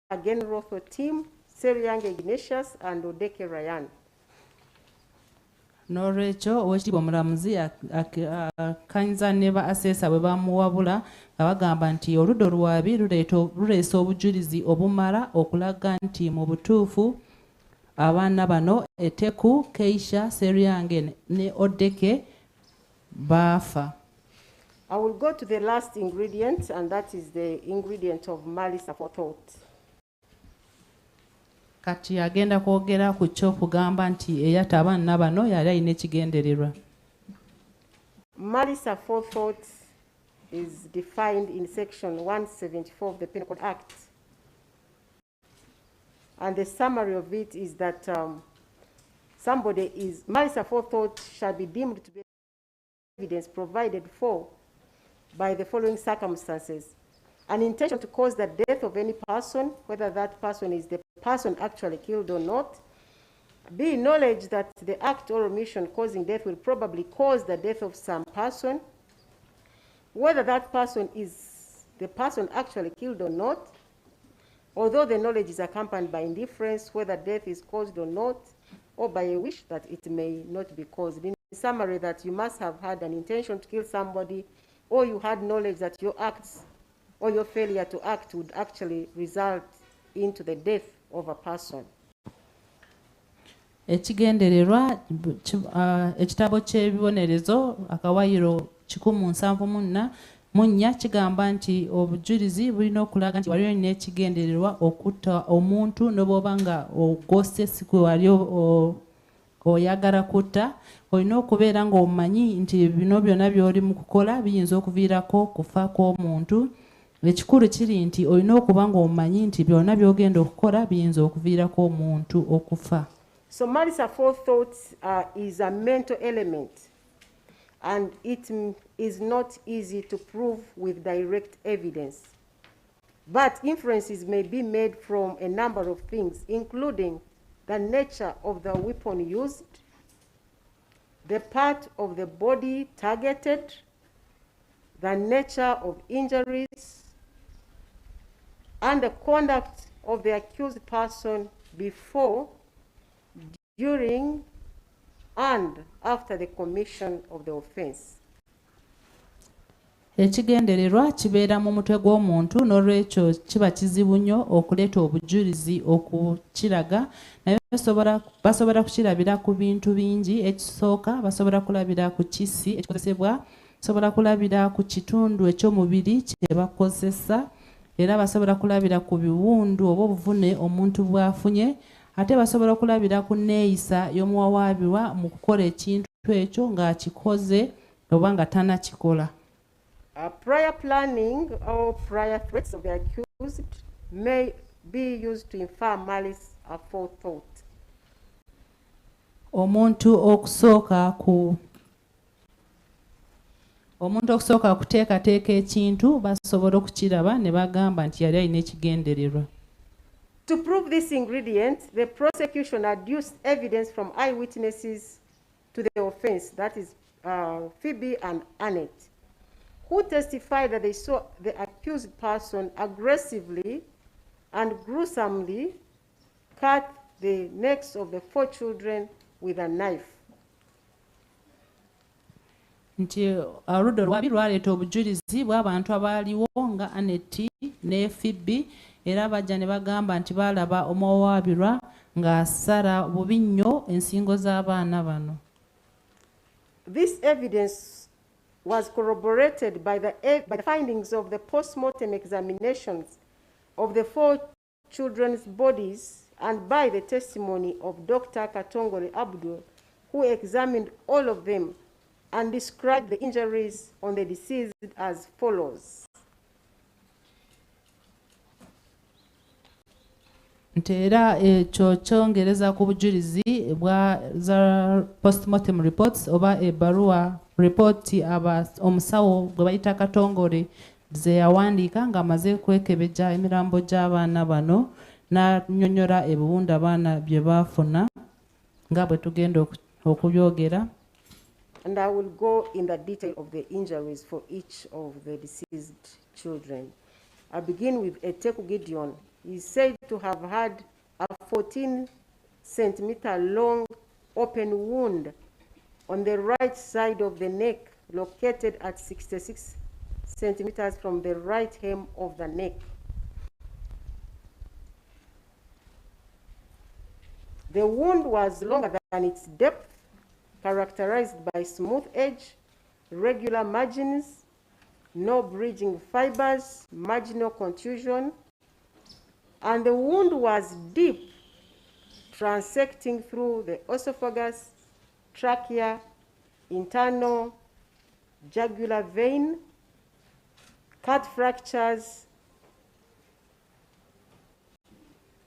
Again Rotho Tim, Seryange Ignatius, and Odeke Ryan. N'olwekyo Oweekitiibwa Omulamuzi akkanyiza ne ba assessor bwe bamuwabula nga bagamba nti oludda olwabi luleese obujulizi obumala okulaga nti mu butuufu abaana bano Eteku, Keisha, Seryange ne Odeke baafa. I will go to the last ingredient, and that is the ingredient of malice aforethought. Kati agenda kwogera ku ky'okugamba nti eyatta abaana bano yali alina ekigendererwa. Malice aforethought is defined in section 174 of the Penal Code Act. And the summary of it is that malice aforethought shall be deemed to be evidence provided for by the following circumstances: an intention to cause the death of any person, whether that person is the person actually killed or not. B, knowledge that the act or omission causing death will probably cause the death of some person, whether that person is the person actually killed or not, although the knowledge is accompanied by indifference, whether death is caused or not, or by a wish that it may not be caused. In summary, that you must have had an intention to kill somebody, or you had knowledge that your acts or your failure to act would actually result into the death of a person. Ekigendererwa ekitabo ky'ebibonerezo akawayiro 174 Munnya kigamba nti obujulizi bulina okulaga nti waliwo n'ekigendererwa okutta omuntu n'oba nga ogosse si gwe wali oyagala kutta, olina okubeera ng'omanyi nti bino byonna by'oli mu kukola biyinza okuviirako kufa kw'omuntu. Ekikulu kiri nti olina okuba ng'omanyi nti byonna by'ogenda okukola biyinza okuviirako omuntu okufa. So malice aforethought is a mental element, and it is not easy to prove with direct evidence. But inferences may be made from a number of things, including the nature of the weapon used, the part of the body targeted, the nature of injuries, and the conduct of the accused person before, during, and after the commission of the offense. Ekigendererwa kibeera mu mutwe gw'omuntu, n'olwekyo kiba kizibu nnyo okuleeta obujulizi okukiraga, naye basobola kukirabira ku bintu bingi. Ekisooka basobola kulabira ku kisi ekikozesebwa, basobola kulabira ku kitundu eky'omubiri kye bakozesa, era basobola kulabira ku biwundu oba obuvune omuntu bw'afunye, ate basobola kulabira ku neeyisa y'omuwawaabirwa mu kukola ekintu ekyo ng'akikoze oba nga tannakikola. Prior planning or prior threats of the accused may be used to infer malice aforethought. Omuntu okusooka kuteekateeka ekintu basobola okukiraba ne bagamba nti yali alina ekigendererwa. To prove this ingredient, the prosecution adduced evidence from eyewitnesses to the offense, that is Phoebe and Annette, who testified that they saw the accused person aggressively and gruesomely cut the necks of the 4 children with a knife. Nti oludda olwabiri lwaleeta obujulizi bw'abantu abaaliwo nga Annette ne Phoebe, era bajja ne bagamba nti baalaba omuwawaabirwa ng'asala bubi nnyo ensingo z'abaana bano. This evidence was corroborated by the findings of the post-mortem examinations of the 4 children's bodies and by the testimony of Dr. Katongole Abdul, who examined all of them and described the injuries on the deceased as follows. Era ekyo kyongereza ku bujulizi bwa za postmortem reports oba ebbaluwa report omusawo gwe bayita Katongole ze yawandiika ng'amaze kwekebejja emirambo gy'abaana bano n'annyonnyola ebiwundu abaana bye baafuna nga bwe tugenda okubyogera. And I will go in the detail of the injuries for each of the deceased children. I begin with Eteku Gideon. He is said to have had a 14-centimeter long open wound on the right side of the neck, located at 66 centimeters from the right hem of the neck. The wound was longer than its depth, characterized by smooth edge, regular margins, no bridging fibers, marginal contusion, and the wound was deep, transecting through the esophagus, trachea, internal jugular vein, cut fractures,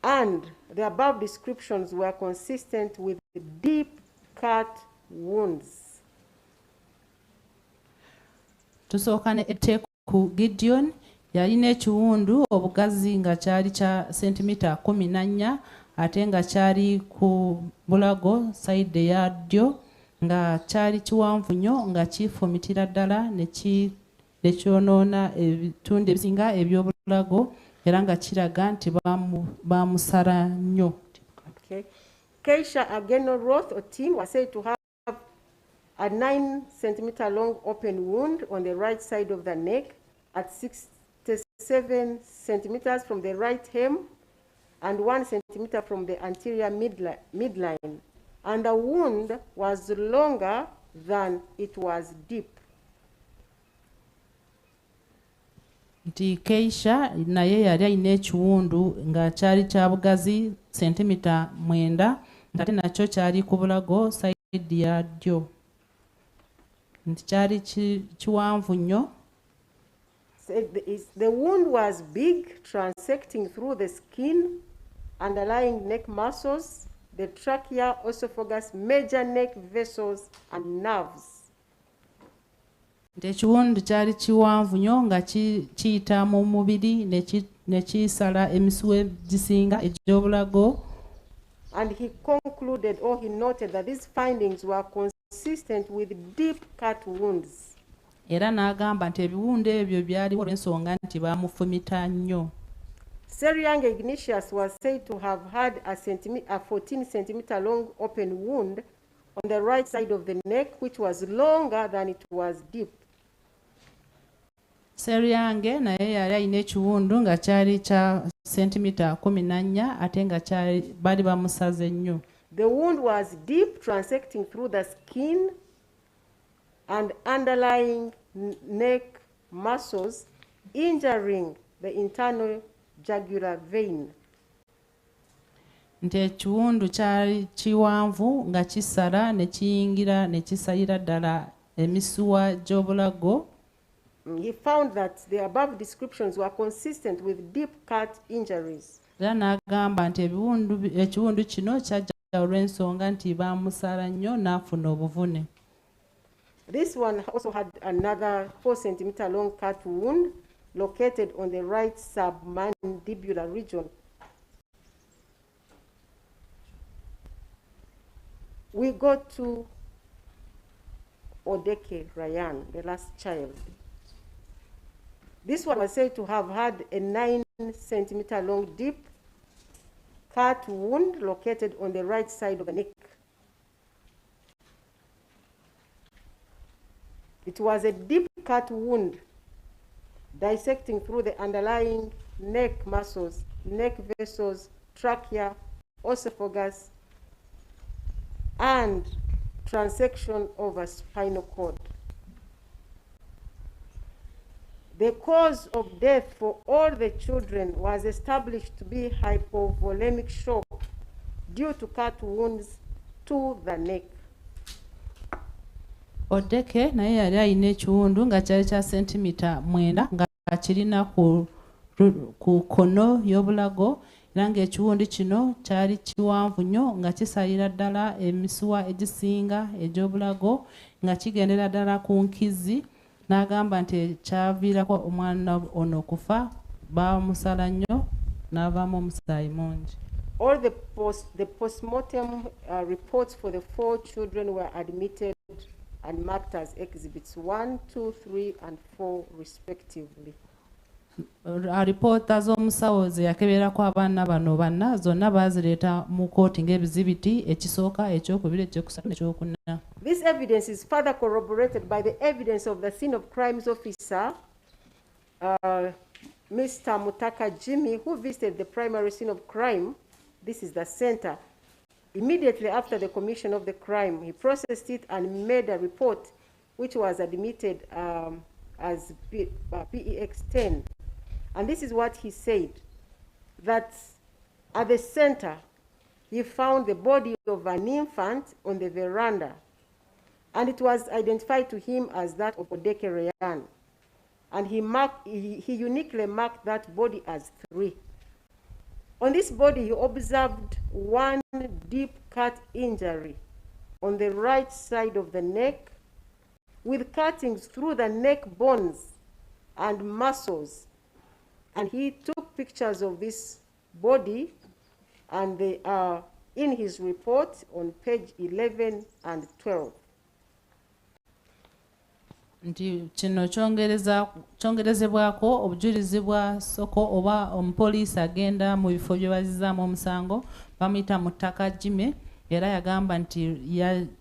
and the above descriptions were consistent with deep cut wounds. Tusooka ne Eteku Gideon yalina ekiwundu obugazi nga kyali kya sentimita 14 ate nga kyali ku bulago side ya ddyo nga kyali kiwanvu nnyo nga kifumitira ddala ne kyonoona ebitundu ebisinga eby'obulago era nga kiraga nti baamusala nnyo. Keisha Ageno Roth Otim was said to have a 9-centimeter long open wound on the right side of the neck at 67 centimeters from the right hem and 1 centimeter from the anterior midline. And the wound was longer than it was deep. nti Keisha naye yali alina ekiwundu nga kyali kya bugazi sentimita 9 ate nakyo kyali ku bulago sayidi ya ddyo nti kyali kiwanvu nnyo. The wound was big, transecting through the skin, underlying neck muscles, the trachea, esophagus, major neck vessels, and nerves. Nti ekiwundu kyali kiwanvu nnyo nga kiyita mu mubiri ne kisala emisuwa egisinga egy'obulago. And he concluded, or he noted, that these findings were consistent with deep cut wounds. Era n'agamba nti ebiwundu ebyo byaliwo olw'ensonga nti baamufumita nnyo. Seryange Ignatius was said to have had a 14 centimeter long open wound on the right side of the neck, which was longer than it was deep. Seryange naye yali alina ekiwundu nga kyali kya sentimita 14 ate nga bali bamusaze nnyo. The wound was deep, transecting through the skin and underlying neck muscles, injuring the internal jugular vein. Nti ekiwundu kyali kiwanvu nga kisala ne kiyingira ne kisayira ddala emisuwa gy'obulago. He found that the above descriptions were consistent with deep cut injuries. Era n'agamba nti ekiwundu kino kyajja olw'ensonga nti baamusala nnyo n'afuna obuvune. This one also had another 4 centimeter long cut wound located on the right submandibular region. We go to Odeke Ryan, the last child. This one was said to have had a 9 centimeter long deep cut wound located on the right side of the neck. It was a deep cut wound dissecting through the underlying neck muscles, neck vessels, trachea, esophagus, and transection of a spinal cord. The cause of death for all the children was established to be hypovolemic shock due to cut wounds to the neck. Odeke naye yali alina ekiwundu nga kyali kya sentimita 9 nga kirina ku kono y'obulago era ng'ekiwundu kino kyali kiwanvu nnyo nga kisalira ddala emisuwa egisinga egy'obulago nga kigendera ddala ku nkizi. N'agamba nti kyaviirako omwana ono okufa, baamusala nnyo n'avaamu omusaayi mungi. All the postmortem reports for the 4 children were admitted and marked as exhibits 1, 2, 3, and 4 respectively. Alipoota z'omusawo ze yakeberako abaana bano banna zonna baazireeta mu kooti ng'ebizibiti ekisooka, ekyokubiri, ekyokusatu n'ekyokuna. This evidence is further corroborated by the evidence of the scene of crimes officer, Mr. Mutaka Jimmy, who visited the primary scene of crime. This is the center. Immediately after the commission of the crime, he processed it and made a report which was admitted as PEX 10. And this is what he said, that at the center, he found the body of an infant on the veranda, and it was identified to him as that of Odeke Ryan. And he uniquely marked that body as 3. On this body, he observed 1 deep cut injury on the right side of the neck, with cuttings through the neck bones and muscles. And he took pictures of this body, and they are in his report on page 11 and 12. Nti kino kyongerezebwako obujulizi bwa soko oba omupoliisi agenda mu bifo bye bazizaamu omusango bamuyita Mutaka Jimmy, era yagamba nti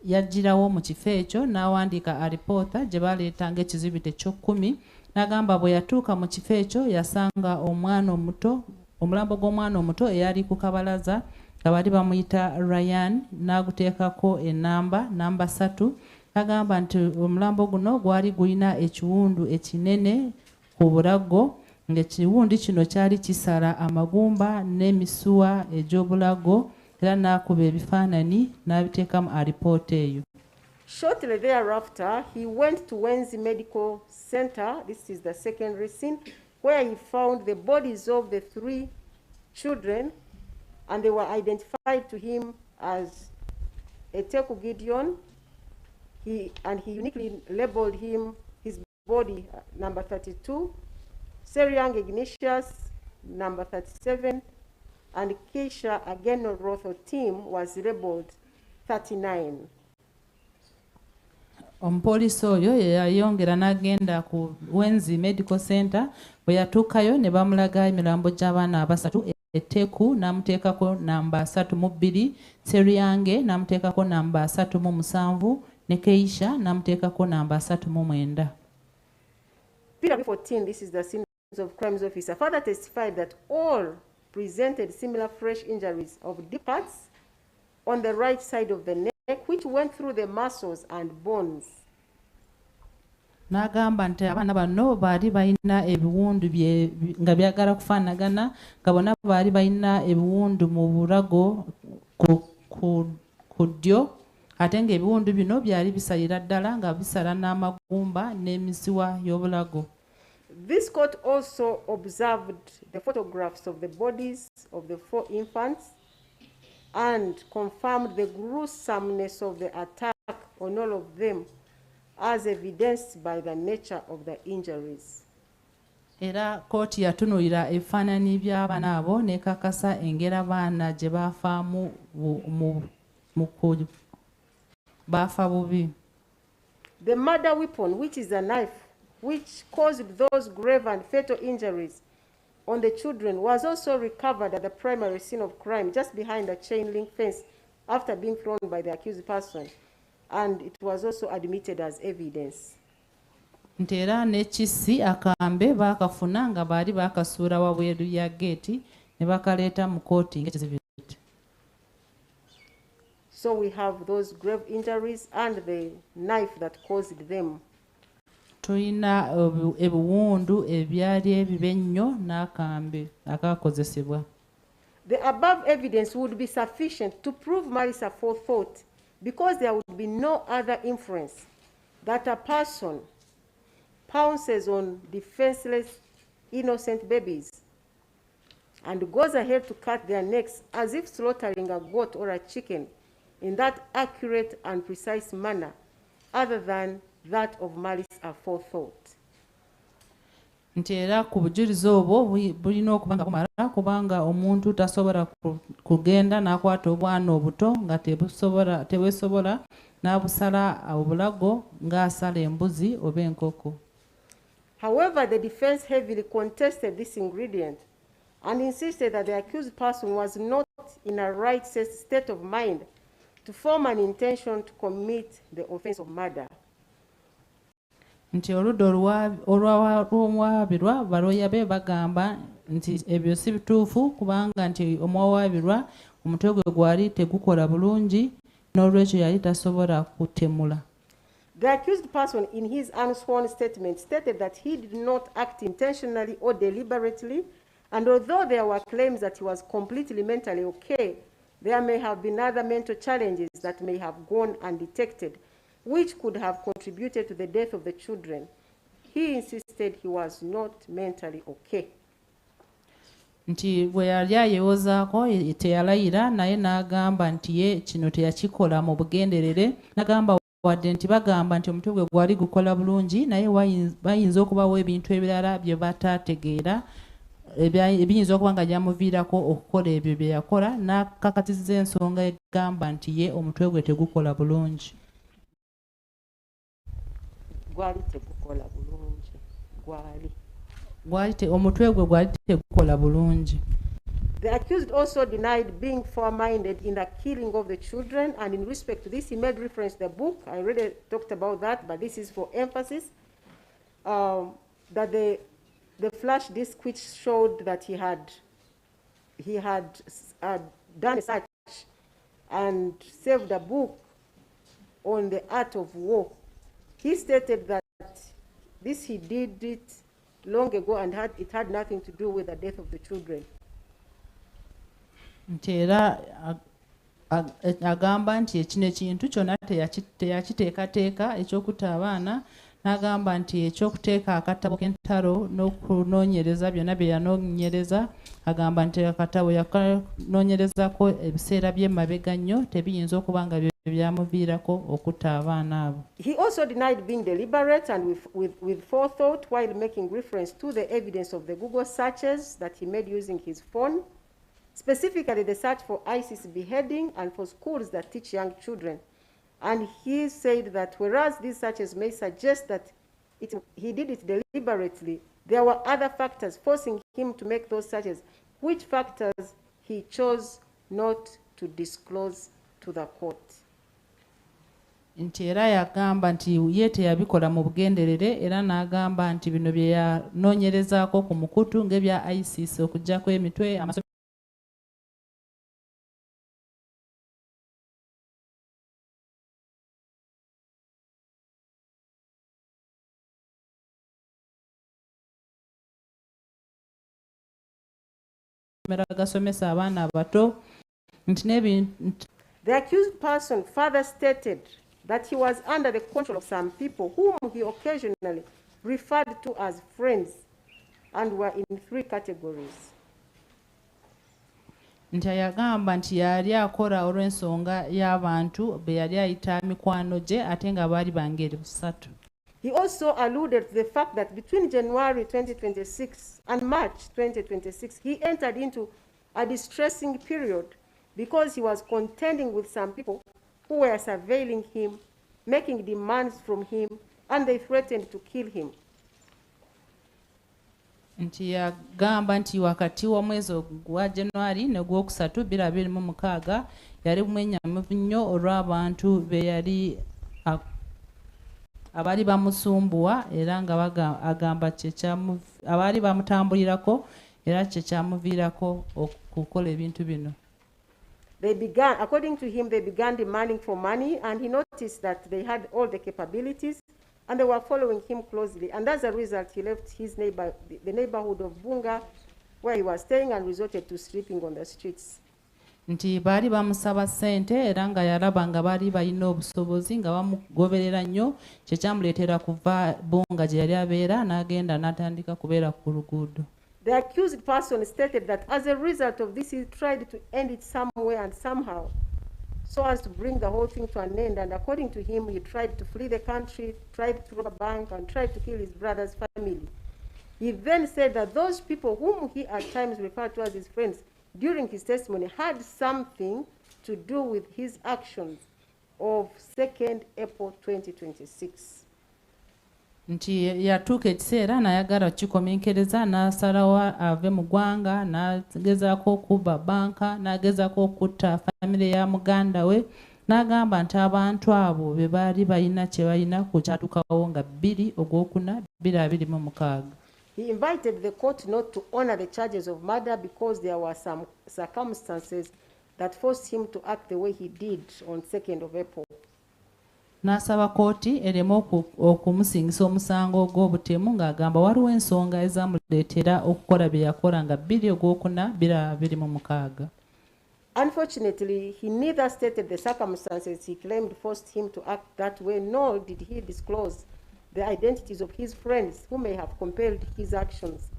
yajjirawo mu kifo ekyo n'awandiika alipoota gye baleeta ng'ekizibiti ekyo10. N'agamba bwe yatuuka mu kifo ekyo yasanga omwana omuto, omulambo gw'omwana omuto eyali ku kabalaza nga bali bamuyita Ryan, n'aguteekako namba 3. Agamba nti omulambo guno gwali gulina ekiwundu ekinene ku bulago ng'ekiwundi kino kyali kisala amagumba n'emisuwa egy'obulago era n'akuba ebifaananyi n'abiteekamu alipoota eyo. Shortly thereafter, he went to Wenzi Medical Center, this is the secondary scene, where he found the bodies of the 3 children, and they were identified to him as Eteku Gideon. He uniquely labeled his body number 32, Seriang Ignatius number 37, and Keisha Ageno Rotho team was labeled 39. Omupoliisi oyo yayongera n'agenda ku Wenzi Medical Center, bwe yatuukayo ne bamulaga emirambo gy'abaana abasatu, Eteku n'amuteekako namba 32, Seryange n'amuteekako namba 37, ne Keisha n'amuteekako namba 39. Paragraph 14, this is the scene of crimes officer, further testified that all presented similar fresh injuries of deep cuts on the right side of the neck, which went through the muscles and bones. N'agamba nti abaana bano baali balina ebiwundu nga byagala kufaanagana, nga bonna baali balina ebiwundu mu bulago ku ddyo, ate ng'ebiwundu bino byali bisalira ddala nga bisala n'amagumba n'emisiwa y'obulago. This court also observed the photographs of the bodies of the 4 infants and confirmed the gruesomeness of the attack on all of them, as evidenced by the nature of the injuries. Era kooti yatunuulira ebifaananyi by'abaana abo n'ekakasa engeri abaana gye baafaamu baafa bubi. The murder weapon, which is a knife, which caused those grave and fatal injuries on the children, was also recovered at the primary scene of crime, just behind the chain link fence, after being thrown by the accused person, and it was also admitted as evidence. Nti era n'ekisi akambe baakafuna nga baali baakasuula wabweru ya geeti ne bakaleeta mu kooti ng'ekizibu. So we have those grave injuries and the knife that caused them. Tulina ebiwundu ebyali ebibe ennyo n'akambe akaakozesebwa. The above evidence would be sufficient to prove malice aforethought, because there would be no other inference that a person pounces on defenseless, innocent babies and goes ahead to cut their necks as if slaughtering a goat or a chicken in that accurate and precise manner, other than that of malice aforethought. Nti era ku bujulizi obwo bulina okuba nga bumala, kubanga omuntu tasobola kugenda n'akwata obwana obuto nga tebwesobola n'abusala obulago ng'asala embuzi oba enkoko. However, the defense heavily contested this ingredient and insisted that the accused person was not in a right state of mind to form an intention to commit the offense of murder. Nti oludda olw'omuwawaabirwa balooya be bagamba nti ebyo si bituufu, kubanga nti omuwawaabirwa omutwe gwe gwali tegukola bulungi, n'olwekyo yali tasobola kutemula. The accused person in his unsworn statement stated that he did not act intentionally or deliberately, and although there were claims that he was completely mentally okay, there may have been other mental challenges that may have gone undetected, which could have contributed to the death of the children. He insisted he was not mentally okay. Nti bwe yali ayewozaako teyalayira, naye n'agamba nti ye kino teyakikola mu bugenderere, n'agamba wadde nti bagamba nti omutwe gwe gwali gukola bulungi, naye bayinza okubawo ebintu ebirala bye bataategeera ebiyinza okuba nga byamuviirako okukola ebyo bye yakola, n'akakatiza ensonga egamba nti ye omutwe gwe tegukola bulungi. Gwali tegukola bulungi. Omutwe gwe gwali tegukola bulungi. The accused also denied being four-minded in the killing of the children, and in respect to this, he made reference to the book. I already talked about that, but this is for emphasis, that the flash disk which showed that he had done a search and saved a book on the art of war. He stated that this he did it long ago and it had nothing to do with the death of the children. Agamba nti ekino ekintu kyonna teyakiteekateeka ekyokutta abaana, n'agamba nti ekyokuteeka akatabo k'entalo n'okunoonyereza byonna bye yanoonyereza, agamba nti akatabo yakanoonyerezako ebiseera by'emabega nnyo tebiyinza okuba nga bye byamuviirako okutta abaana abo. He also denied being deliberate and with forethought while making reference to the evidence of the Google searches that he made using his phone, specifically the search for ISIS beheading and for schools that teach young children. And he said that whereas these searches may suggest that he did it deliberately, there were other factors forcing him to make those searches, which factors he chose not to disclose to the court. Nti era yagamba nti ye teyabikola mu bugenderere, era n'agamba nti bino bye yanoonyerezaako ku mukutu ng'ebya ISIS okuggyako emitwe gasomesa abaana abato. The accused person further stated that he was under the control of some people whom he occasionally referred to as friends and were in 3 categories. Nti yagamba nti yali akola olw'ensonga y'abantu be yali ayita mikwano gye ate nga baali bangeri busatu. He also alluded to the fact that between January 2026 and March 2026, he entered into a distressing period because he was contending with some people who were surveilling him, making demands from him, and they threatened to kill him. Nti yagamba nti wakati wa mwezi gwa Januari n'ogwokusatu 2026 yali mwenyamuvu nnyo olw'abantu be yali abali bamusumbuwa era nga agamba abali bamutambulirako era kyekyamuviirako okukola ebintu bino. According to him, they began demanding for money, and he noticed that they had all the capabilities and they were following him closely. And as a result, he left the neighborhood of Bunga, where he was staying, and resorted to sleeping on the streets. Nti baali bamusaba ssente era nga yalaba nga baali balina obusobozi nga bamugoberera nnyo, kyekyamuleetera kuva Bunga gye yali abeera n'agenda n'atandika kubeera ku luguudo. The accused person stated that as a result of this, he tried to end it somewhere and somehow, so as to bring the whole thing to an end. And according to him, he tried to flee the country, tried to rob a bank, and tried to kill his brother's family. He then said that those people whom he at times referred to as his friends during his testimony had something to do with his actions of 2nd April 2026. Nti yatuuka ekiseera n'ayagala kikomenkereza n'asalawo ave mu ggwanga n'agezaako okubba banka n'agezaako okutta famire ya muganda we n'agamba nti abantu abo be baali balina kye balina ku kyatuukawo nga 2/4/2026. He invited the court not to honor the charges of murder because there were some circumstances that forced him to act the way he did on 2nd of April. N'asaba kooti ereme okumusingisa omusango gw'obutemu ng'agamba waliwo ensonga ezamuleetera okukola bye yakola nga 2/4/2026. Unfortunately, he neither stated the circumstances he claimed forced him to act that way, nor did he disclose the identities of his friends who may have compelled his actions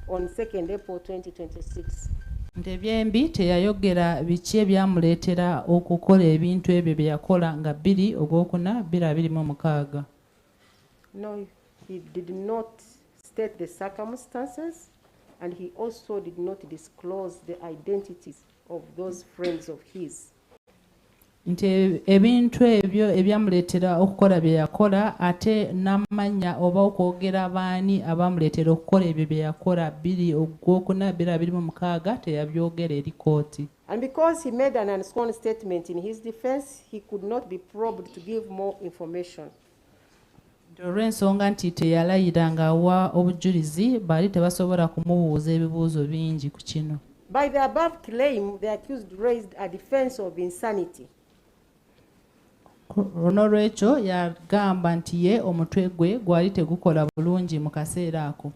on 2nd April 2026. Ntebyembi teyayogera biki ebyamuleetera okukola ebintu ebyo bye yakola nga 2/4/2026. No, he did not state the circumstances, and he also did not disclose the identities of those friends of his. Nti ebintu ebyo ebyamuleetera okukola bye yakola ate n'amanya oba okwogera baani abamuleetera okukola ebyo bye yakola 2/4/2026 teyabyogera eri kooti. And because he made an unsworn statement in his defense, he could not be probed to give more information. Olw'ensonga nti teyalayira ng'awa obujulizi baali tebasobola kumubuuza ebibuuzo bingi ku kino. By the above claim, the accused raised a defense of insanity. N'olwekyo yagamba nti ye omutwe gwe gwali tegukola bulungi mu kaseera ako.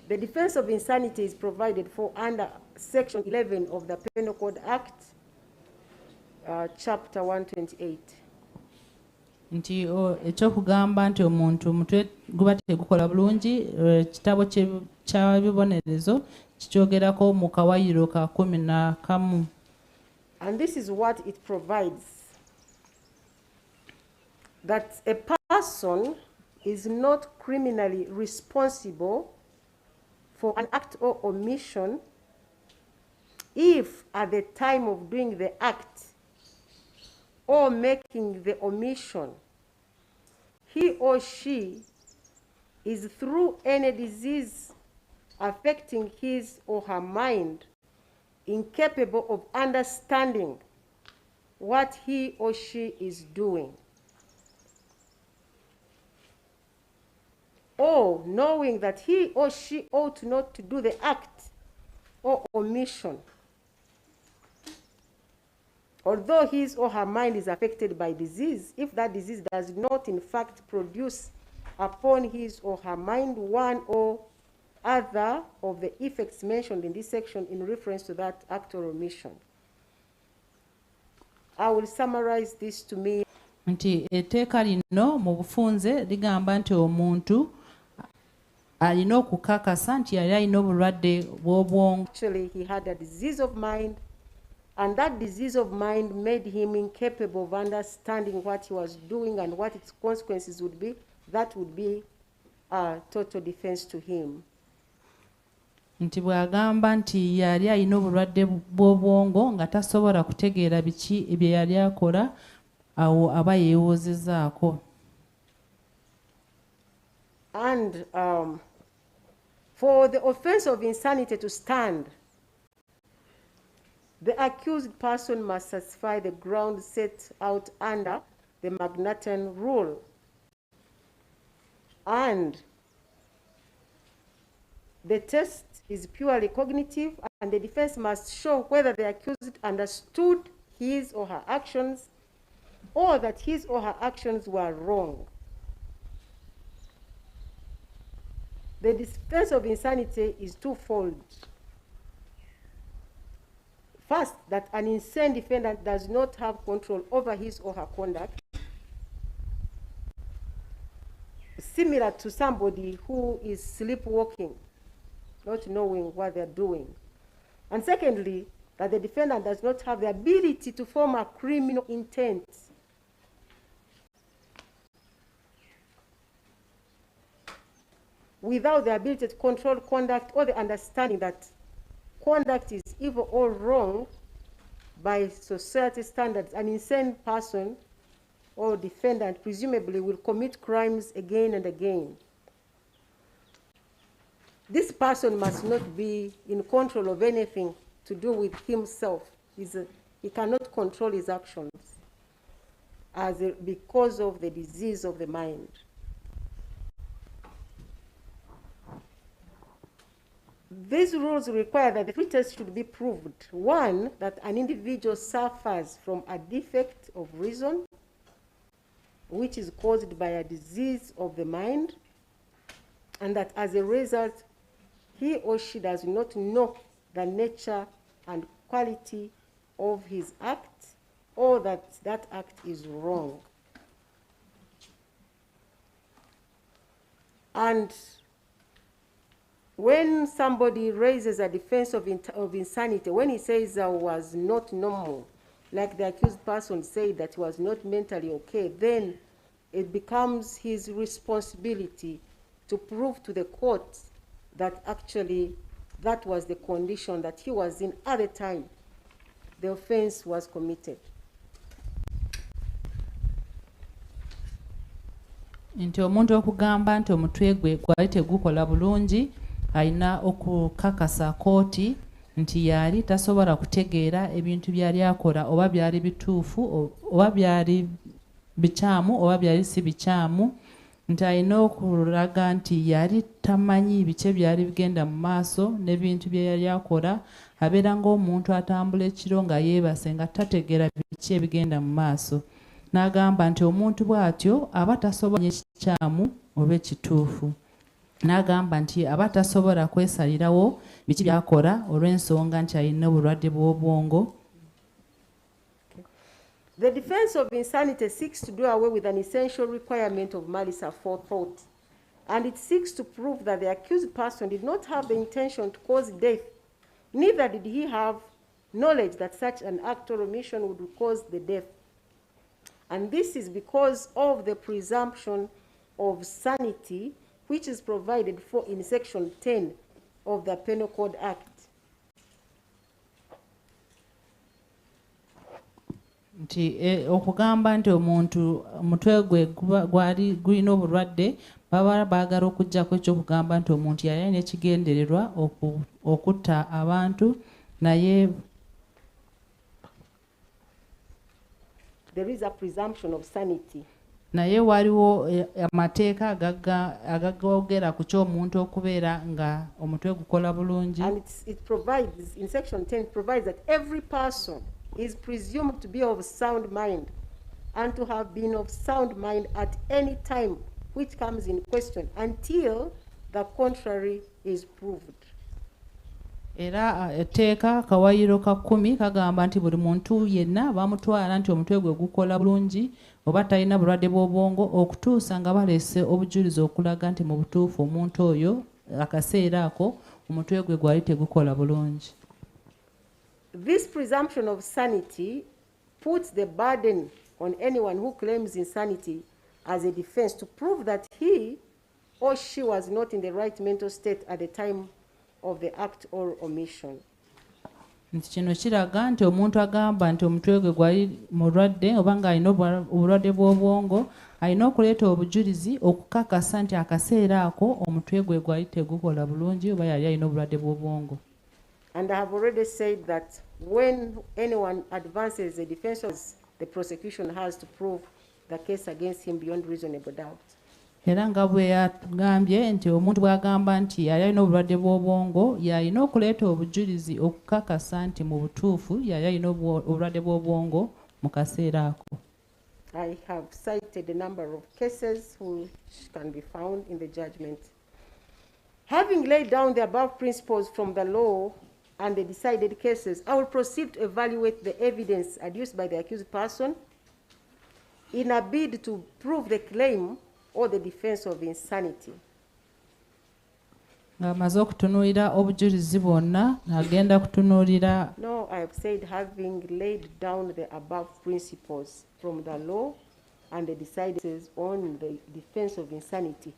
The defense of insanity is provided for under Section 11 of the Penal Code Act, Chapter 128. Nti ekyokugamba nti omuntu omutwe guba tegukola bulungi ekitabo kya bibonerezo kikyogerako mu kawayiro ka 11. And this is what it provides, that a person is not criminally responsible for an act or omission if at the time of doing the act or making the omission, he or she is through any disease affecting his or her mind incapable of understanding what he or she is doing, or knowing that he or she ought not to do the act or omission, although his or her mind is affected by disease, if that disease does not in fact produce upon his or her mind one or other of the effects mentioned in this section in reference to that act or omission. I will summarize this to me. Nti etteeka lino mu bufunze ligamba nti omuntu alina okukakasa nti yali alina obulwadde bw'obwongo. Actually, he had a disease of mind, and that disease of mind made him incapable of understanding what he was doing and what its consequences would be. That would be a total defense to him. Nti bw'agamba nti yali alina obulwadde bw'obwongo nga tasobola kutegeera biki bye yali akola, awo aba yeewozezaako. And for the offense of insanity to stand, the accused person must satisfy the ground set out under the Magnaten Rule. And the test is purely cognitive, and the defense must show whether the accused understood his or her actions or that his or her actions were wrong. The defense of insanity is twofold. First, that an insane defendant does not have control over his or her conduct, similar to somebody who is sleepwalking, not knowing what they're doing. And secondly, that the defendant does not have the ability to form a criminal intent. Without the ability to control conduct or the understanding that conduct is evil or wrong by society standards, an insane person or defendant presumably will commit crimes again and again. This person must not be in control of anything to do with himself. He cannot control his actions because of the disease of the mind. These rules require that the three tests should be proved. One, that an individual suffers from a defect of reason, which is caused by a disease of the mind, and that as a result, he or she does not know the nature and quality of his act, or that that act is wrong. And when somebody raises a defense of insanity, when he says that was not normal, like the accused person said that he was not mentally okay, then it becomes his responsibility to prove to the court that actually that was the condition that he was in at the time the offense was committed. Nti omuntu okugamba nti omutwe gwe gwali tegukola bulungi alina okukakasa kooti nti yali tasobola kutegeera ebintu byali akola oba byali bituufu oba byali bikyamu oba byali si bikyamu, nti alina okulaga nti yali tamanyi biki byali bigenda mu maaso n'ebintu bye yali akola. Abeera ng'omuntu atambula ekiro nga yeebase nga tategeera biki ebigenda mu maaso. N'agamba nti omuntu bw'atyo aba tasobola ekikyamu oba ekituufu. n'agamba nti abatasobola kwesalirawo biki byakola olw'ensonga nti alina obulwadde bw'obwongo. The defense of insanity seeks to do away with an essential requirement of malice aforethought, and it seeks to prove that the accused person did not have the intention to cause death, neither did he have knowledge that such an act or omission would cause the death. And this is because of the presumption of sanity, which is provided for in Section 10 of the Penal Code Act. Nti okugamba nti omuntu omutwe gwe gwali gulina obulwadde baba baagala okuggyako ekyokugamba nti omuntu yalina ekigendererwa okutta abantu naye there is a presumption of sanity. Naye waliwo amateeka agagogera ku ky'omuntu okubeera nga omutwe gukola bulungi. And it provides, in Section 10, it provides that every person is presumed to be of sound mind and to have been of sound mind at any time which comes in question until the contrary is proved. Era etteeka kawayiro ka 10 kagamba nti buli muntu yenna bamutwala nti omutwe gwe gukola bulungi oba talina bulwadde bw'obwongo okutuusa nga baleese obujulizi okulaga nti mu butuufu omuntu oyo akaseera ako omutwe gwe gwali tegukola bulungi. This presumption of sanity puts the burden on anyone who claims insanity as a defense to prove that he or she was not in the right mental state at the time of the act or omission. Nti kino kiraga nti omuntu agamba nti omutwe gwe gwali mulwadde oba ng'alina obulwadde bw'obwongo alina okuleeta obujulizi okukakasa nti akaseera ako omutwe gwe gwali tegukola bulungi oba yali alina obulwadde bw'obwongo. And I have already said that when anyone advances a defense, the prosecution has to prove the case against him beyond reasonable doubt. Era nga bwe yagambye nti omuntu bw'agamba nti yali alina obulwadde bw'obwongo yalina okuleeta obujulizi okukakasa nti mu butuufu yali alina obulwadde bw'obwongo mu kaseera ako. I have cited a number of cases which can be found in the judgment. Having laid down the above principles from the law and the decided cases, I will proceed to evaluate the evidence adduced by the accused person in a bid to prove the claim or the defense of insanity. Ng'amaze okutunuulira obujulizi bwonna agenda kutunuulira. No, I have said having laid down the above principles from the law and the decided cases on the defense of insanity.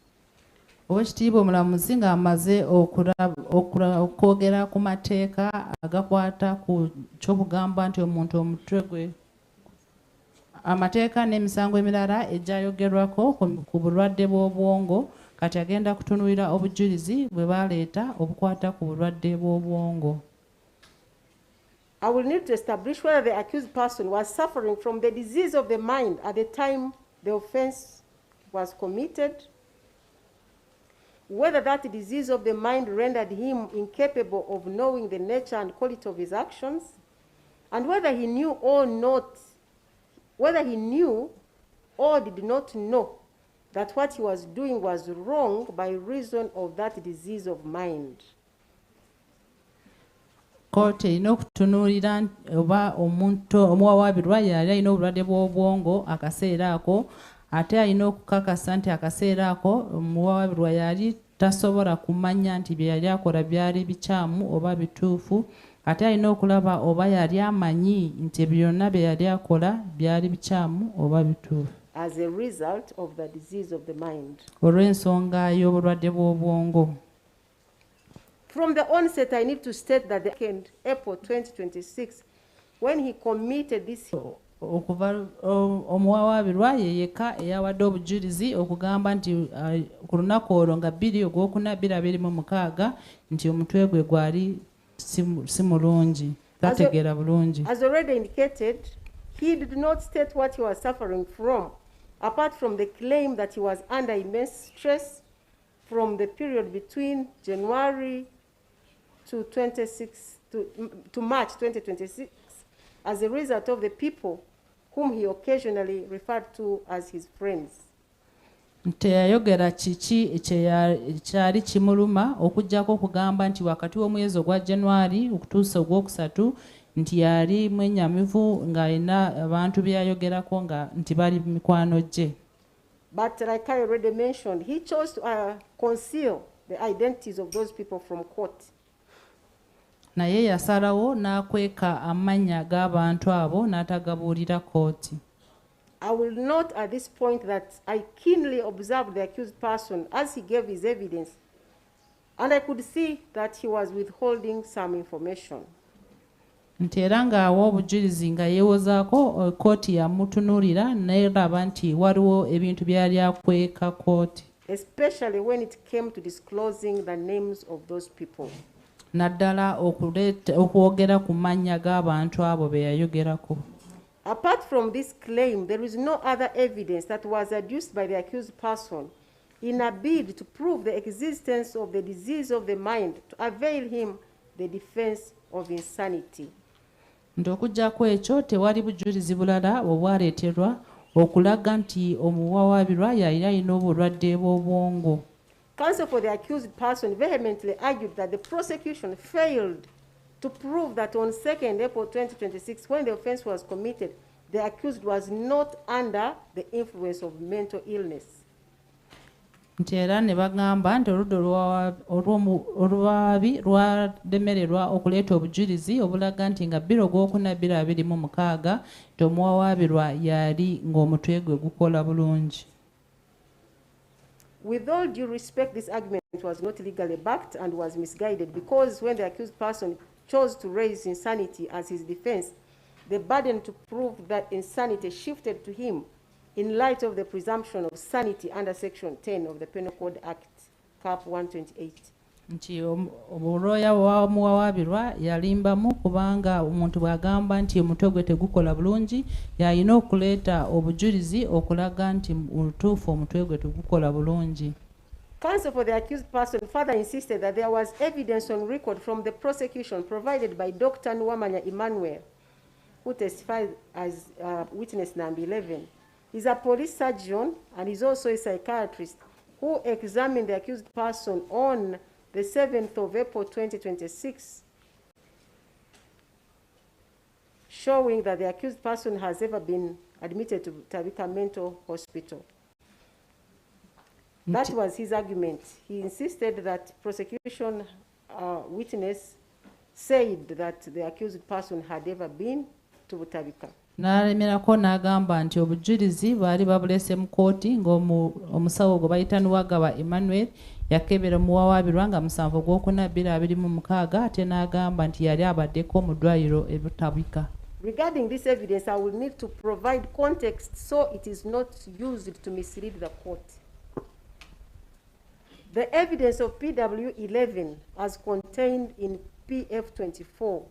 Oweekitiibwa omulamuzi ng'amaze okwogera ku mateeka agakwata ku ky'okugamba nti omuntu omutwe gwe amateeka n'emisango emirala egyayogerwako ku bulwadde bw'obwongo kati agenda kutunuulira obujulizi bwe baleeta obukwata ku bulwadde bw'obwongo. I will need to establish whether the accused person was suffering from the disease of the mind at the time the offense was committed, whether that disease of the mind rendered him incapable of knowing the nature and quality of his actions, and whether he knew or did not know that what he was doing was wrong by reason of that disease of mind. Kkooti erina okutunuulira oba omuntu omuwawaabirwa yali alina obulwadde bw'obwongo akaseera ako ate alina okukakasa nti akaseera ako omuwawaabirwa yali tasobola kumanya nti bye yali akola byali bikyamu oba bituufu ate alina okulaba oba yali amanyi nti byonna bye yali akola byali bikyamu oba bituufu. As a result of the disease of the mind. Olw'ensonga y'obulwadde bw'obwongo. From the onset, I need to state that the 2nd April 2026, when he committed this. Okuva omuwawaabirwa ye yekka eyawadde obujulizi okugamba nti ku lunaku olwo nga 2/2026 nti omutwe gwe gwali si mulungi tategeera bulungi. As already indicated, he did not state what he was suffering from, apart from the claim that he was under immense stress from the period between January to March 2026 as a result of the people whom he occasionally referred to as his friends. Teyayogera kiki ekyali kimuluma okuggyako okugamba nti wakati w'omwezi ogwa January okutuusa ogwokusatu nti yali mwenyamivu ng'alina abantu bye yayogerako nga nti bali mikwano gye. But like I already mentioned, he chose to conceal the identities of those people from court. Naye yasalawo n'akweka amannya g'abantu abo n'atagabuulira kooti. I will note at this point that I keenly observed the accused person as he gave his evidence, and I could see that he was withholding some information. Nti era ng'awa obujulizi nga yeewozaako kooti yamutunuulira n'eraba nti waliwo ebintu byali akweka kooti. Especially when it came to disclosing the names of those people. Naddala okwogera ku mannya g'abantu abo be yayogerako. Apart from this claim, there is no other evidence that was adduced by the accused person in a bid to prove the existence of the disease of the mind to avail him the defense of insanity. Nti okuggyako ekyo tewali bujulizi bulala obwaleeterwa okulaga nti omuwawaabirwa yali alina obulwadde bw'obwongo. Counsel for the accused person vehemently argued that the prosecution failed to prove that on 2nd April 2026, when the offense was committed, the accused was not under the influence of mental illness. Nti era ne bagamba nti oludda olw'abi lwalemererwa okuleeta obujulizi obulaga nti nga 2/2026 nti omuwawaabirwa yali ng'omutwe gwe gukola bulungi. With all due respect, this argument was not legally backed and was misguided because when the accused person chose to raise insanity as his defense, the burden to prove that insanity shifted to him in light of the presumption of sanity under Section 10 of the Penal Code Act, Cap 128. Nti olwoya wa muwawaabirwa yalimbamu kubanga omuntu bw'agamba nti omutwe gwe tegukola bulungi yalina okuleeta obujulizi okulaga nti otuufu omutwe gwe tegukola bulungi. Counsel for the accused person further insisted that there was evidence on record from the prosecution provided by Dr. Nwamanya Emmanuel, who testified as witness number 11. He's a police surgeon and he's also a psychiatrist who examined the accused person on the 7th of April 2026, showing that the accused person has ever been admitted to Tabika Mental Hospital. That was his argument. He insisted that prosecution witness said that the accused person had ever been to Tabika. N'alemerako n'agamba nti obujulizi baali babulese mu kooti ng'omusawo gwe bayita Nwagaba Emmanuel yakebera omuwawaabirwa nga 7/4/2026 ate n'agamba nti yali abaddeko mu ddwaliro e Tabika. Regarding this evidence, I will need to provide context so it is not used to mislead the court. The evidence of PW11 as contained in PF24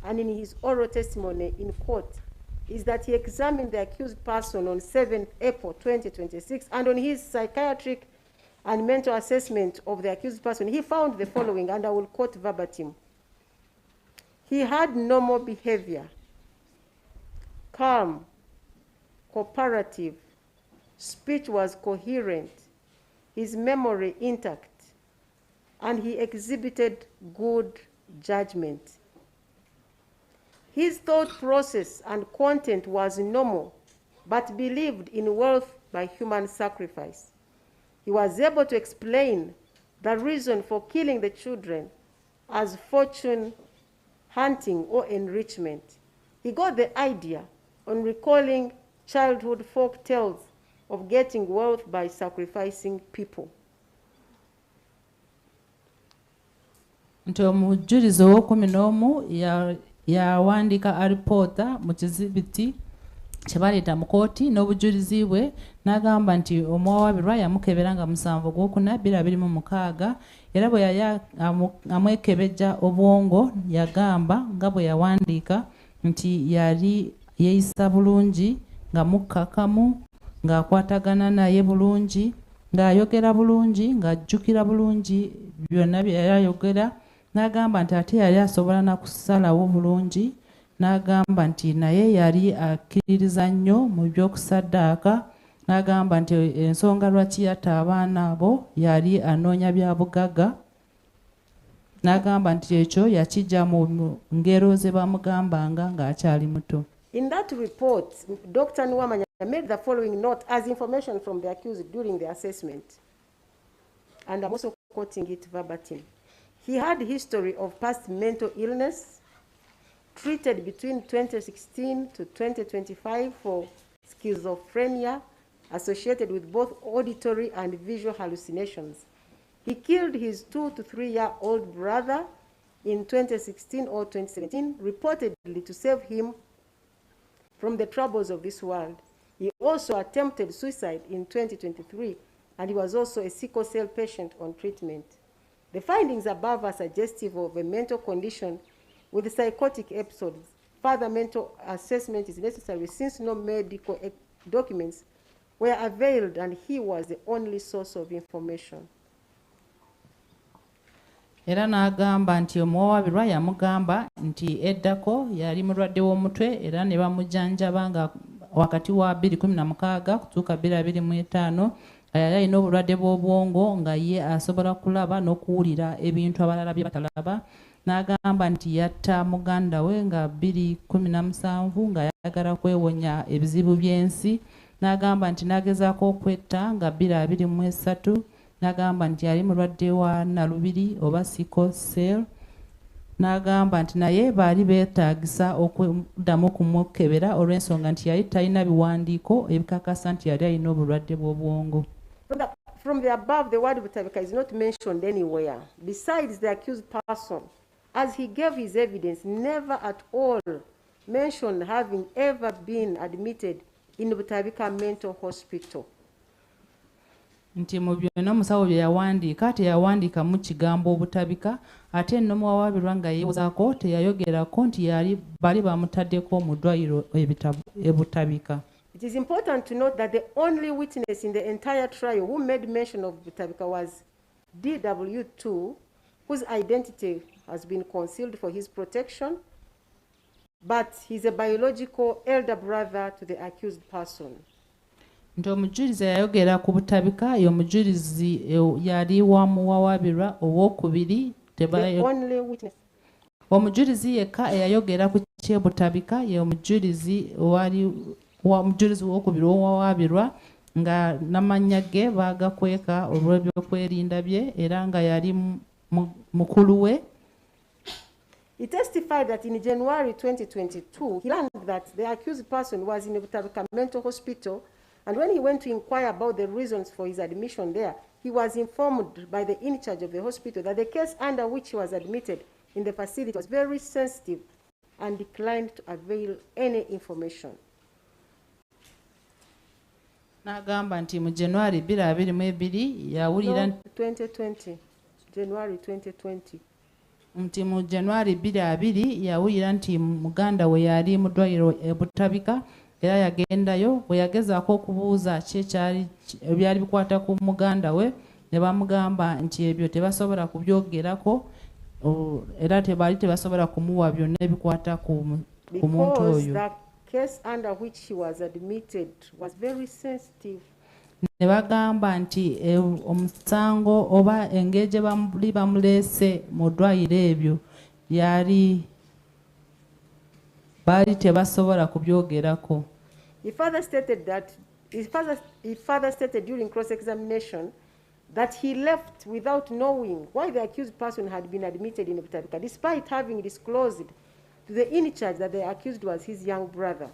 and in his oral testimony in court is that he examined the accused person on 7th April 2026, and on his psychiatric and mental assessment of the accused person, he found the following, and I will quote verbatim. He had normal behavior, calm, cooperative, speech was coherent, his memory intact, and he exhibited good judgment. His thought process and content was normal, but believed in wealth by human sacrifice. He was able to explain the reason for killing the children as fortune hunting or enrichment. He got the idea on recalling childhood folk tales of getting wealth by sacrificing people. Nti omujulizi ow'okumi yawandiika alipoota mu kizibiti kye baleeta mu kooti n'obujulizi bwe n'agamba nti omuwawaabirwa yamukebera nga 7/4/2026 era bwe yali amwekebejja obwongo yagamba nga bwe yawandiika nti yali yeeyisa bulungi nga mukkakamu ng'akwatagana naye bulungi ng'ayogera bulungi ng'ajjukira bulungi byonna bye yali ayogera. N'agamba nti ate yali asobola nakusalawo bulungi, n'agamba nti naye yali akkiririza nnyo mu by'okusaddaaka N'agamba nti ensonga lwaki yatta abaana abo yali anoonya bya bugagga. N'agamba nti ekyo yakijja mu ngero ze bamugambanga ng'akyali muto. In that report, Dr. Nwamanya made the following note as information from the accused during the assessment. And I'm also quoting it verbatim. He had a history of past mental illness, treated between 2016 to 2025 for schizophrenia associated with both auditory and visual hallucinations. He killed his 2 to 3-year-old brother in 2016 or 2017, reportedly to save him from the troubles of this world. He also attempted suicide in 2023, and he was also a sickle cell patient on treatment. The findings above are suggestive of a mental condition with psychotic episodes. Further mental assessment is necessary since no medical documents were availed and he was the only source of information. Era n'agamba nti omuwawaabirwa yamugamba nti eddako yali mulwadde w'omutwe era ne bamujjanjaba nga wakati wa 2016 kutuuka 2025 yali alina obulwadde bw'obwongo nga ye asobola kulaba n'okuwulira ebintu abalala bye batalaba. N'agamba nti yatta muganda we nga 2017 ng'ayagala kwewonya ebizibu by'ensi. N'agamba nti n'agezaako okwetta nga 2023. N'agamba nti yali mulwadde wa nalubiri oba sickle cell. N'agamba nti naye baali beetaagisa okuddamu okumukebera olw'ensonga nti yali talina biwandiiko ebikakasa nti yali alina obulwadde bw'obwongo. From the above, the word Butabika is not mentioned anywhere besides the accused person, as he gave his evidence, never at all mentioned having ever been admitted in Butabika Mental Hospital. Nti mu byonna omusawo bye yawandiika teyawandiikamu kigambo obutabika, ate nno muwawaabirwa nga yeewozaako teyayogerako nti bali bamutaddeko mu ddwaliro ebutabika. It is important to note that the only witness in the entire trial who made mention of Butabika was DW2, whose identity has been concealed for his protection, but he's a biological elder brother to the accused person. Nti omujulizi yayogera ku butabika ye omujulizi yali wa muwawaabirwa ow'okubiri. Omujulizi yekka eyayogera ku kyebutabika ye omujulizi w'okubiri w'owawaabirwa nga n'amannya ge baagakweka olw'ebyokwerinda bye era nga yali mukulu we. He testified that in January 2022, he learned that the accused person was in the Butabika Mental Hospital, and when he went to inquire about the reasons for his admission there, he was informed by the in-charge of the hospital that the case under which he was admitted in the facility was very sensitive and declined to avail any information. N'agamba nti mu January 2022 yawulira 2020, January 2020. Nti mu January 2022 yawulira nti muganda we yali mu ddwaliro ebutabika era yagendayo. Bwe yagezaako okubuuza ebyali bikwata ku muganda we ne bamugamba nti ebyo tebasobola kubyogerako era tebaali tebasobola kumuwa byonna ebikwata ku muntu oyo. The case under which he was admitted was very sensitive. Ne bagamba nti omusango oba engeri gye bali bamuleese mu ddwaliro ebyo baali tebasobola kubyogerako. He further stated during cross-examination that he left without knowing why the accused person had been admitted in Butabika, despite having disclosed to the in-charge that the accused was his young brother.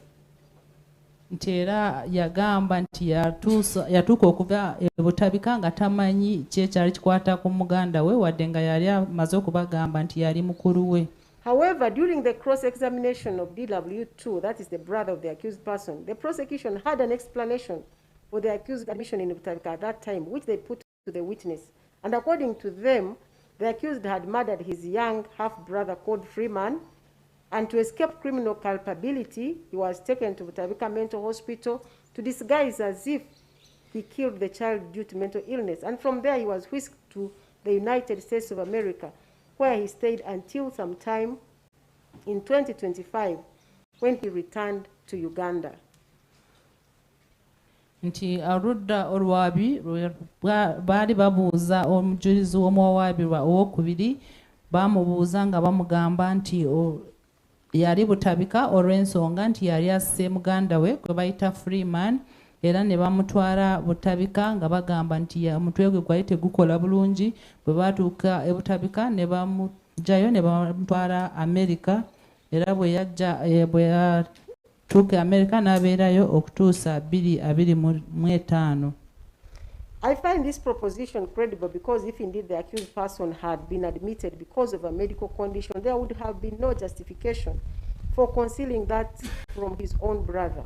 Nti era yagamba nti yatuuka okuva ebutabika nga tamanyi kyekyali kikwata ku muganda we wadde nga yali amaze okubagamba nti yali mukulu we. However, during the cross-examination of DW2, that is the brother of the accused person, the prosecution had an explanation for the accused admission in Butabika at that time, which they put to the witness. And according to them, the accused had murdered his young half-brother called Freeman, and to escape criminal culpability, he was taken to Butabika Mental Hospital to disguise as if he killed the child due to mental illness. And from there, he was whisked to the United States of America, where he stayed until sometime in 2025, when he returned to Uganda. nti arudda olwabi baali babuuza omujulizi w'omuwawaabirwa owokubiri bamubuuza nga bamugamba nti yali butabika olw'ensonga nti yali asse muganda we gwe bayita Freeman era ne bamutwala butabika nga bagamba nti omutwe gwe gwali tegukola bulungi. Bwe baatuuka ebutabika ne bamugjayo ne bamutwala America era bwe yatuuka America n'abeerayo okutuusa 2025. I find this proposition credible because if indeed the accused person had been admitted because of a medical condition, there would have been no justification for concealing that from his own brother.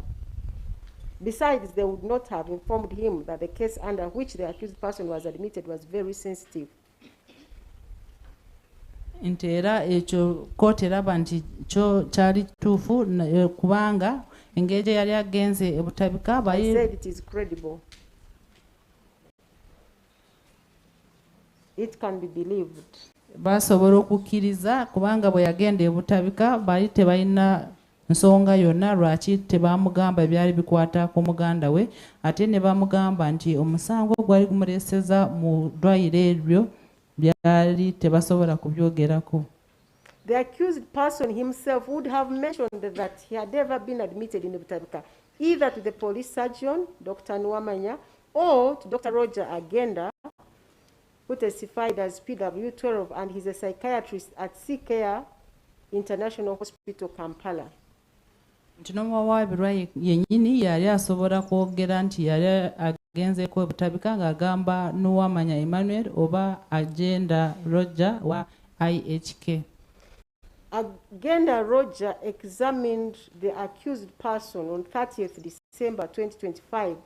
Besides, they would not have informed him that the case under which the accused person was admitted was very sensitive. Nti era ekyo kkooti eraba nti kyo kyali kituufu kubanga engeri yali agenze ebutabika I said it is credible. It can be believed. Basobola okukkiriza kubanga bwe yagenda ebutabika baali tebalina nsonga yonna lwaki tebamugamba ebyali bikwata ku muganda we ate ne bamugamba nti omusango gwali gumuleeseza mu ddwaliro eryo byali tebasobola kubyogerako. The accused person himself would have mentioned that he had ever been admitted in Butabika, either to the police surgeon, Dr. Nwamanya, or to Dr. Roger Agenda, who testified as PW12 and he's a psychiatrist at CCare International Hospital, Kampala. Nti n'omuwawaabirwa yennyini yali asobola kwogera nti yali agenzeeko ebutabika ng'agamba Nwamanya Emmanuel oba Agenda Roger wa IHK. Agenda Roger examined the accused person on 30th December 2025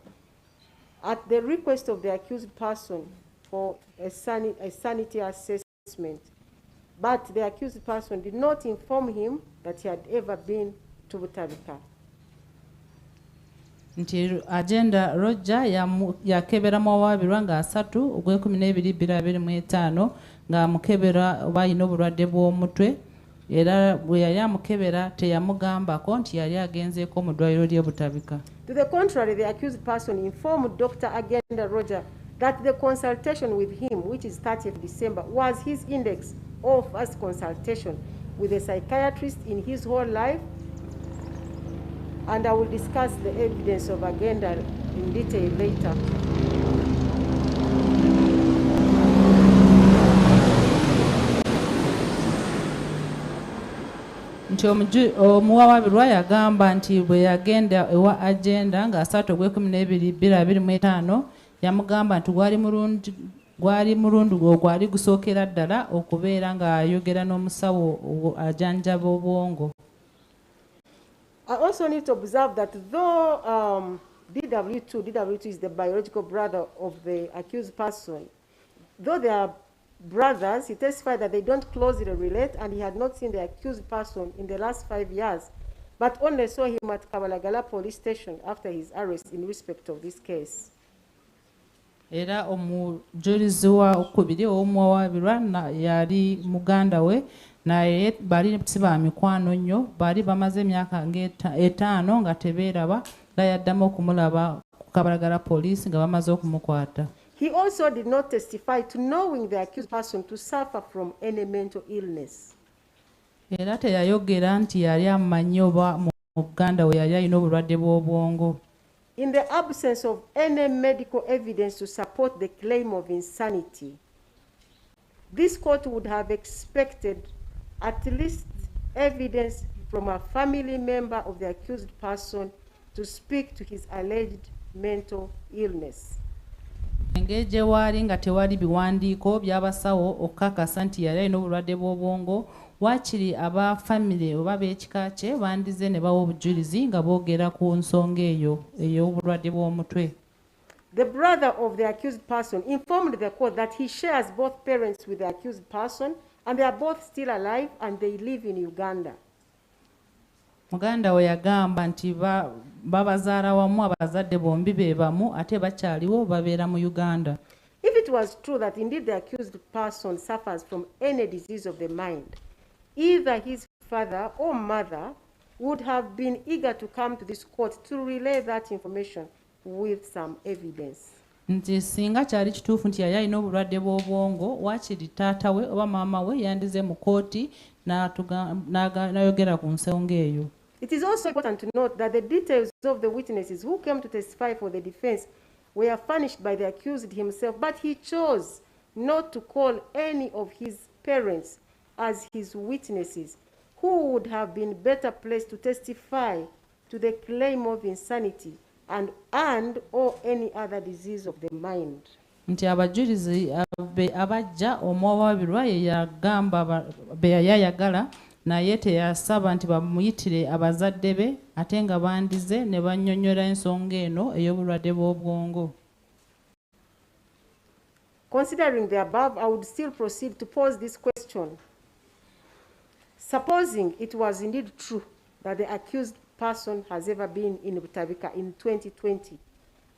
at the request of the accused person for a sanity assessment, but the accused person did not inform him that he had ever been to Butabika. Nti Agenda Roger yakebera muwawaabirwa nga 3/12/2025 ng'amukebera oba alina obulwadde bw'omutwe era bwe yali amukebera teyamugambako nti yali agenzeeko mu ddwaliro ly'e Butabika. To the contrary, the accused person informed Dr. Agenda Roger that the consultation with him, which is 30th December, was his index of first consultation with a psychiatrist in his whole life, and I will discuss the evidence of Agenda in detail later. Nti omuwawaabirwa yagamba nti bwe yagenda ewa Agenda nga 3/12/2025 yamugamba nti gwali mulundu gwali gusookera ddala okubeera ng'ayogera n'omusawo ajanjaba obwongo. I also need to observe that though DW2 is the biological brother of the accused person, though they are brothers, he testified that they don't closely relate and he had not seen the accused person in the last 5 years, but only saw him at Kabalagala police station after his arrest in respect of this case. Era omujulizi wa okubiri ow'omuwawaabirwa yali muganda we naye bali si ba mikwano nnyo, bali bamaze emyaka ng'etaano nga tebeeraba nga yaddamu okumulaba ku Kabalagala police nga bamaze okumukwata. He also did not testify to knowing the accused person to suffer from any mental illness. Era teyayogera nti yali amanyi oba muganda we yali alina obulwadde bw'obwongo. In the absence of any medical evidence to support the claim of insanity, this court would have expected at least evidence from a family member of the accused person to speak to his alleged mental illness. Engeri gye waali nga tewali biwandiiko by'abasawo okukakasa nti yali alina obulwadde bw'obwongo, waakiri aba famire oba b'ekika kye bandize ne bawa obujulizi nga boogera ku nsonga eyo ey'obulwadde bw'omutwe. The brother of the accused person informed the court that he shares both parents with the accused person and they are both still alive and they live in Uganda. Muganda we yagamba nti babazaala wamu abazadde bombi be bamu ate bakyaliwo babeera mu Uganda. If it was true that indeed the accused person suffers from any disease of the mind, either his father or mother would have been eager to come to this court to relay that information with some evidence. Nti singa kyali kituufu nti yali alina obulwadde bw'obwongo waakiri taata we oba maama we yandize mu kkooti n'ayogera ku nsonga eyo. It is also important to note that the details of the witnesses who came to testify for the defense were furnished by the accused himself, but he chose not to call any of his parents as his witnesses, who would have been better placed to testify to the claim of insanity and or any other disease of the mind. Nti abajulizi abajja omwawabirwa ye yagamba be yayagala naye teyasaba nti bamuyitire abazadde be ate nga bandize ne bannyonnyola ensonga eno ey'obulwadde bw'obwongo. Considering the above, I would still proceed to pose this question. Supposing it was indeed true that the accused person has ever been in Butabika in 2020,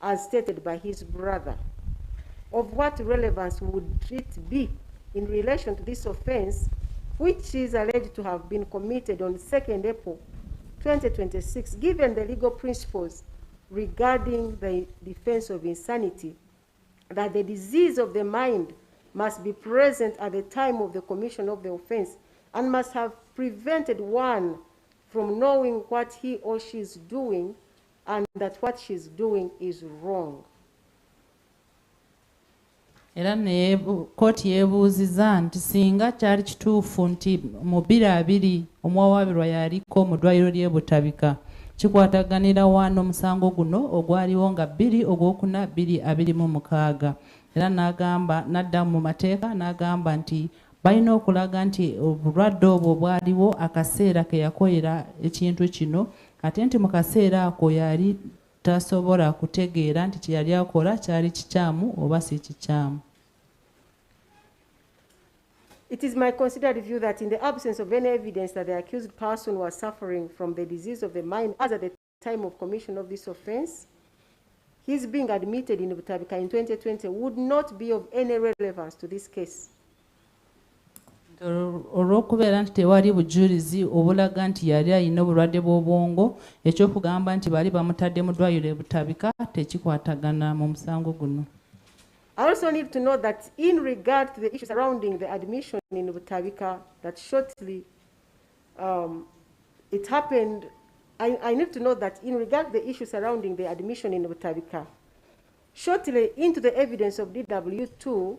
as stated by his brother, of what relevance would it be in relation to this offense, which is alleged to have been committed on 2nd April 2026, given the legal principles regarding the defense of insanity, that the disease of the mind must be present at the time of the commission of the offense and must have prevented one from knowing what he or she is doing and that what she's doing is wrong. Era ne kkooti yeebuuziza nti singa kyali kituufu nti mu 2020 omwawabirwa yaliko mu ddwaliro ly'e Butabika kikwataganira wano omusango guno ogwaliwo nga 2/4/2026. Era n'agamba n'adda mu mateeka n'agamba nti balina okulaga nti obulwadde obwo bwaliwo akaseera ke yakolera ekintu kino ate nti mu kaseera ako yali tasobola kutegeera nti kye yali akola kyali kikyamu oba si kikyamu. It is my considered view that in the absence of any evidence that the accused person was suffering from the disease of the mind as at the time of commission of this offense, his being admitted in Butabika in 2020 would not be of any relevance to this case. Olw'okubeera nti tewali bujulizi obulaga nti yali alina obulwadde bw'obwongo ekyokugamba nti bali bamutadde mu ddwaliro e Butabika tekikwatagana mu musango guno. I also need to note that in regard to the issue surrounding the admission in Butabika, that shortly it happened, I need to note that in regard to the issue surrounding the admission in Butabika, shortly into the evidence of DW2,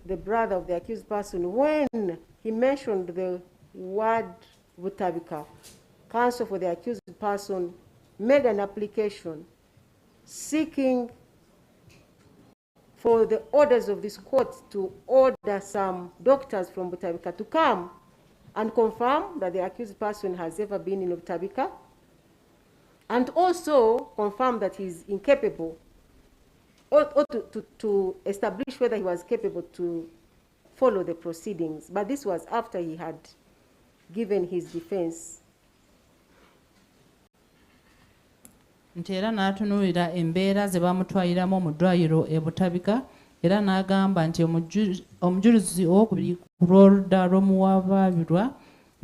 the brother of the accused person, when he mentioned the word Butabika, counsel for the accused person made an application seeking for the orders of this court to order some doctors from Butabika to come and confirm that the accused person has ever been in Butabika, and also confirm that he is incapable, or to establish whether he was capable to follow the proceedings. But this was after he had given his defense. Nti era n'atunuulira embeera ze bamutwaliramu mu ddwaliro e Butabika era n'agamba nti omujulizi owokubiri ku lw'oludda lw'omuwabirwa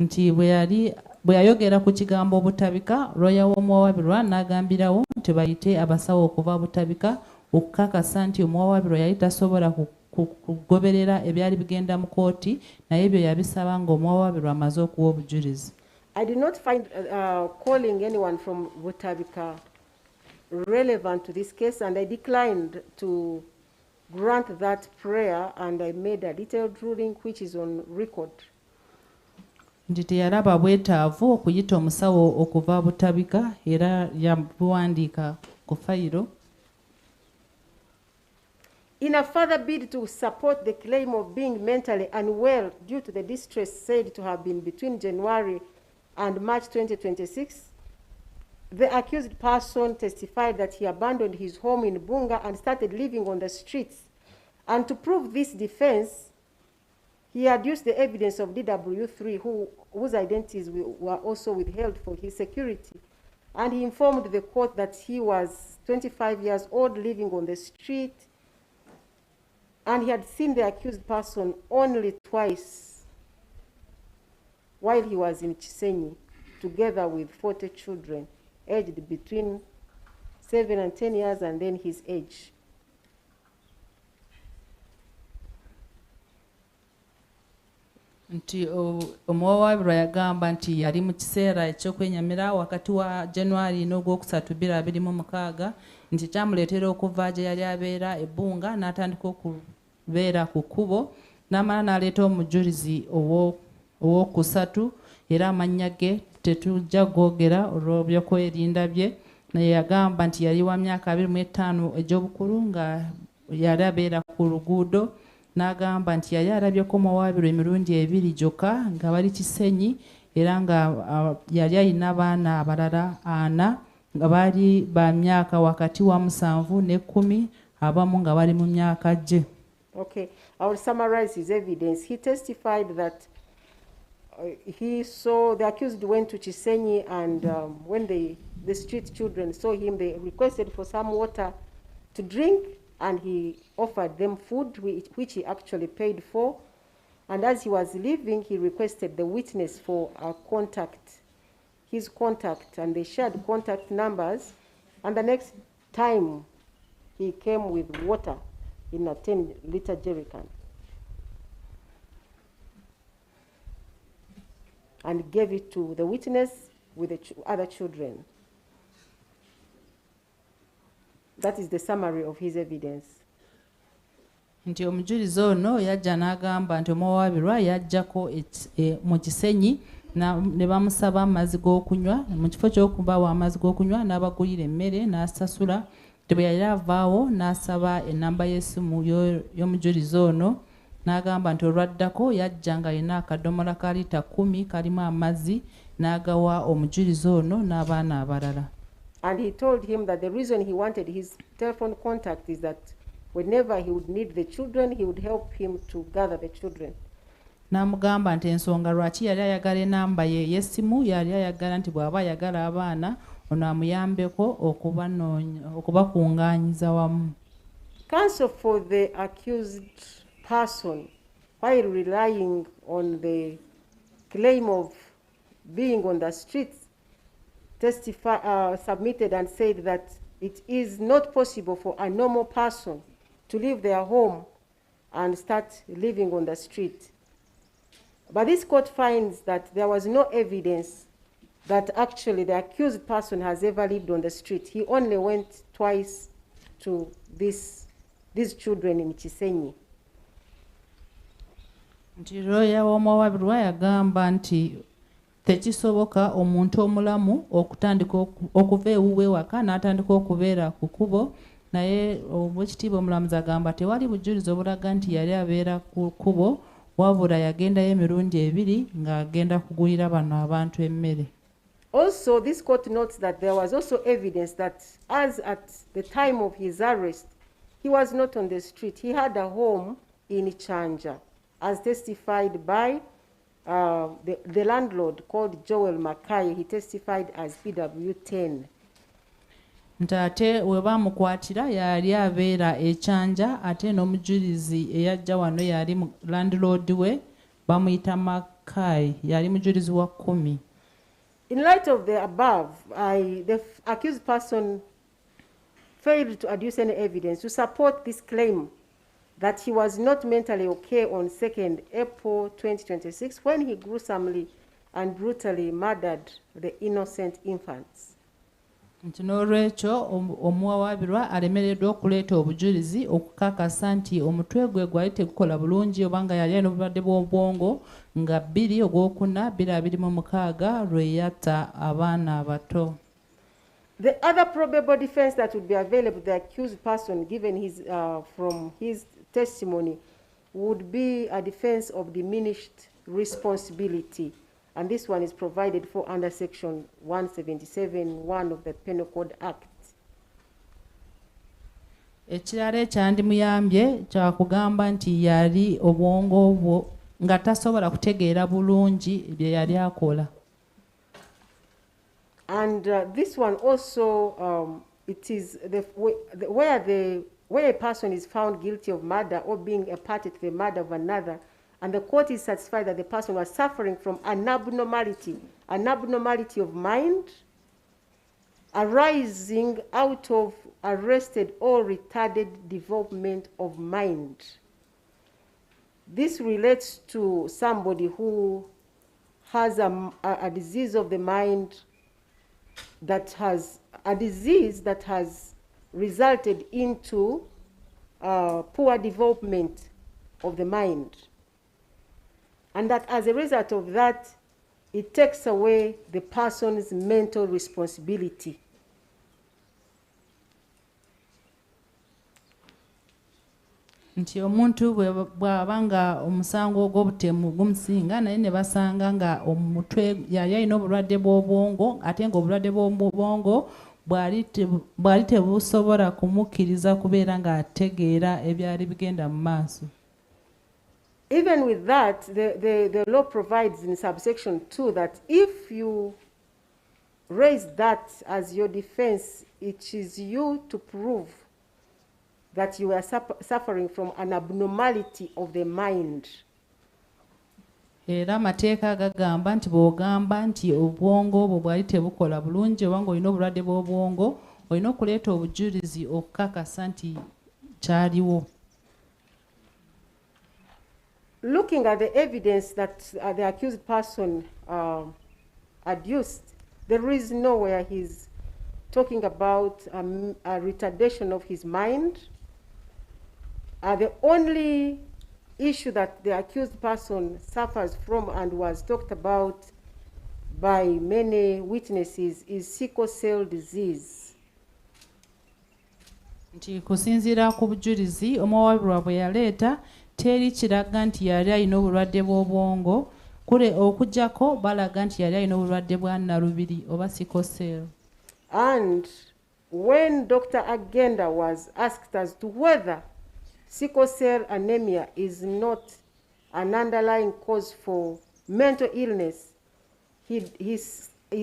nti bwe yayogera ku kigambo Butabika, looya w'omuwabirwa n'agambirawo nti bayite abasawo okuva Butabika okukakasa nti omuwabirwa yali tasobola kugoberera ebyali bigenda mu kkooti naye ebyo yabisaba ng'omuwabirwa amaze okuwa obujulizi. I did not find calling anyone from Butabika relevant to this case, and I declined to grant that prayer, and I made a detailed ruling which is on record. Nti teyalaba bwetaavu okuyita omusawo okuva Butabika era yabuwandiika ku fayiro. In a further bid to support the claim of being mentally unwell due to the distress said to have been between January and March 2026, the accused person testified that he abandoned his home in Bunga and started living on the streets. And to prove this defense, he adduced the evidence of DW3, whose identities were also withheld for his security. And he informed the court that he was 25 years old, living on the street, and he had seen the accused person only twice while he was in Chisenyi, together with 40 children aged between 7 and 10 years, and then his age. Nti omuwawaabirwa yagamba nti yali mu kiseera eky'okwenyamira wakati wa January n'ogwokusatu 2026 nti kyamuleetera okuva gye yali abeera ebbunga n'atandika okubeera ku kkubo n'amala n'aleeta omujulizi ow'okusatu era amannya ge tetujja googera olw'ebyokwerinda bye naye yagamba nti yali wa myaka 25 egy'obukulu nga yali abeera ku luguudo n'agamba nti yali alabyeko omuwawaabirwa emirundi 2 gyokka nga bali Kisenyi era nga yali alina abaana abalala 4 nga baali ba myaka wakati wa 7 ne 10 abamu nga bali mu myaka gye. Okay, I will summarize his evidence. He testified that he saw the accused went to Kisenyi, and when the street children saw him, they requested for some water to drink, and he offered them food, which he actually paid for. And as he was leaving, he requested the witness for his contact, and they shared contact numbers. And the next time, he came with water in a 10-liter jerrycan and gave it to the witness with the other children. That is the summary of his evidence. Nti omujulizi ono yajja n'agamba nti omuwawaabirwa yajjako mu Kisenyi ne bamusaba amazzi g'okunywa mu kifo ky'okubawa amazzi g'okunywa n'abagulira emmere n'asasula. Bwe yali avaawo n'asaba ennamba y'essimu y'omujulizi ono n'agamba nti olwaddako yajja nga alina akadomola ka lita 10 kalimu amazzi n'agawa omujulizi ono n'abaana abalala. And he told him that the reason he wanted his telephone contact is that whenever he would need the children, he would help him to gather the children. N'amugamba nti ensonga lwaki yali ayagala enamba ye y'essimu yali ayagala nti bw'aba ayagala abaana ono amuyambeko okubakungaanyiza wamu. Counsel for the accused person, while relying on the claim of being on the streets, submitted and said that it is not possible for a normal person to leave their home and start living on the street. But this court finds that there was no evidence that actually the accused person has ever lived on the street. He only went twice to these children in Kisenyi. Nti lawyer w'omuwawaabirwa yagamba nti tekisoboka omuntu omulamu okutandika okuva ewuwe waka n'atandika okubeera ku kkubo, naye Oweekitiibwa omulamuzi agamba tewali bujulizi obulaga nti yali abeera ku kkubo wabula yagendayo emirundi 2 ng'agenda kugulira bano abantu emmere. Also, this court notes that there was also evidence that as at the time of his arrest, he was not on the street. He had a home in Chanja, as testified by the landlord called Joel Mackay. He testified as PW10. Nti ate we bamukwatira yali abeera Ekyanja, ate n'omujulizi eyajja wano yali landlord we bamuyita Mackay, yali mujulizi wa 10. In light of the above, the accused person failed to adduce any evidence to support this claim that he was not mentally okay on 2nd April 2026 when he gruesomely and brutally murdered the innocent infants. Nti n'olwekyo omuwawaabirwa alemereddwa okuleeta obujulizi okukakasa nti omutwe gwe gwali tegukola bulungi oba nga yali alina obulwadde bw'obwongo nga 2 Ogwokuna 2026 lwe yatta abaana abato. The other probable defense that would be available to the accused person given from his testimony would be a defense of diminished responsibility. And this one is provided for under Section 177(1) of the Penal Code Act. Ekirala ekyandimuyambye kyakugamba nti yali obwongo bwo nga tasobola kutegeera bulungi bye yali akola. And this one also, it is where a person is found guilty of murder or being a party to the murder of another, and the court is satisfied that the person was suffering from an abnormality of mind, arising out of arrested or retarded development of mind. This relates to somebody who has a disease of the mind that has a disease that has resulted into poor development of the mind. And that as a result of that, it takes away the person's mental responsibility. Nti omuntu bw'aba nga omusango ogw'obutemu gumusinga naye ne basanga nga omutwe yali alina obulwadde bw'obwongo ate ng'obulwadde bw'obwongo bwali tebusobola kumukkiriza kubeera ng'ategeera ebyali bigenda mu maaso. Even with that, the law provides in subsection 2 that if you raise that as your defense, it is you to prove that you are suffering from an abnormality of the mind. Era amateeka gagamba nti bw'ogamba nti obwongo obwo bwali tebukola bulungi oba ng'olina obulwadde bw'obwongo olina okuleeta obujulizi okukakasa nti kyaliwo. Looking at the evidence that the accused person adduced, there is nowhere he's talking about a retardation of his mind. The only issue that the accused person suffers from and was talked about by many witnesses is sickle cell disease. Nti kusinziira ku bujulizi omuwabulwa bwe yaleeta teri kiraga nti yali alina obulwadde bw'obwongo kule okujjako balaga nti yali alina obulwadde bwa nnalubiri oba sickle cell. And when Dr. Agenda was asked as to whether sickle cell anemia is not an underlying cause for mental illness, he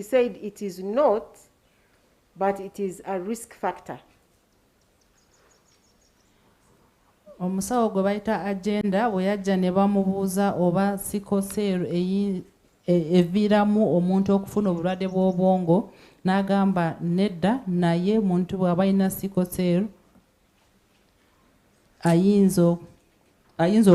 said it is not, but it is a risk factor. Omusawo gwe bayita Agenda bwe yajja ne bamubuuza oba sickle cell eviiramu omuntu okufuna obulwadde bw'obwongo n'agamba nedda, naye muntu bw'aba alina sickle cell ayinza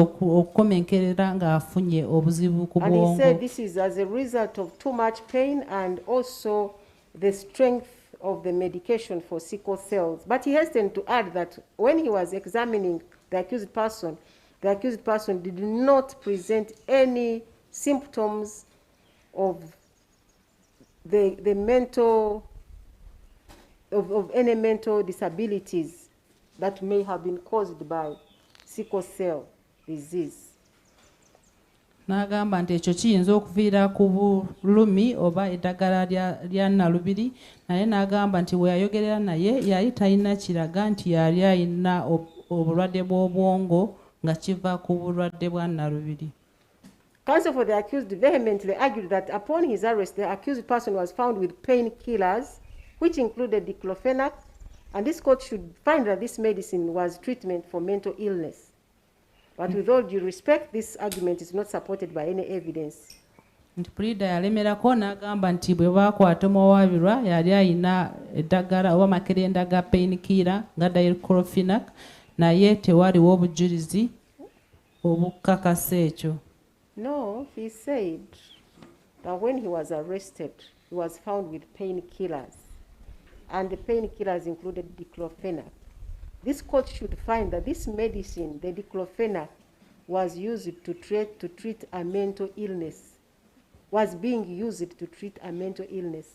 okukomenkerera ng'afunye obuzibu ku bwongo. And he said this is as a result of too much pain and also the strength of the medication for sickle cells. But he hastened to add that when he was examining the accused person did not present any symptoms of the mental of any mental disabilities that may have been caused by sickle cell disease. N'agamba nti ekyo kiyinza okuviira ku bulumi oba eddagala lya nnalubiri, naye n'agamba nti we yayogerera naye yali talina kiraga nti yali alina obulwadde bw'obwongo nga kiva ku bulwadde bwa nnalubiri. Counsel for the accused vehemently argued that upon his arrest, the accused person was found with painkillers, which included diclofenac, and this court should find that this medicine was treatment for mental illness. But with all due respect, this argument is not supported by any evidence. Nti Pulida yalemerako n'agamba nti bwe baakwata omuwabirwa yali alina eddagala oba makerenda ga painkiller nga diclofenac, naye tewaliwo obujulizi obukakasa ekyo. No, he said that when he was arrested, he was found with painkillers, and the painkillers included diclofenac. This court should find that this medicine, the diclofenac, was used to treat a mental illness, was being used to treat a mental illness.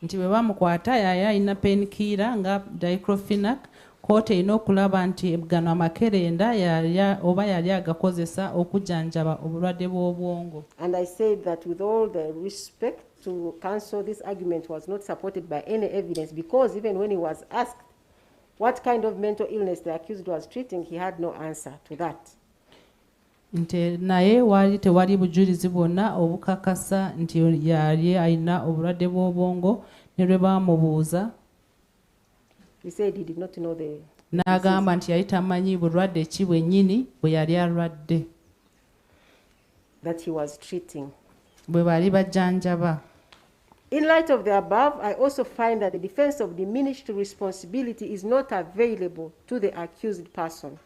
Nti bwe bamukwata yali alina painkiller nga diclofenac, kooti erina okulaba nti gano amakerenda oba yali agakozesa okujjanjaba obulwadde bw'obwongo. And I said that with all the respect to counsel, this argument was not supported by any evidence, because even when he was asked what kind of mental illness the accused was treating, he had no answer to that. Nti naye wali tewali bujulizi bwonna obukakasa nti yali alina obulwadde bw'obwongo, ne lwe baamubuuza he said he did not know the n'agamba nti yali tamanyi bulwadde ki bwennyini bwe yali alwadde that he was treating. Bwe bali bajjanjaba. In light of the above, I also find that the defense of diminished responsibility is not available to the accused person.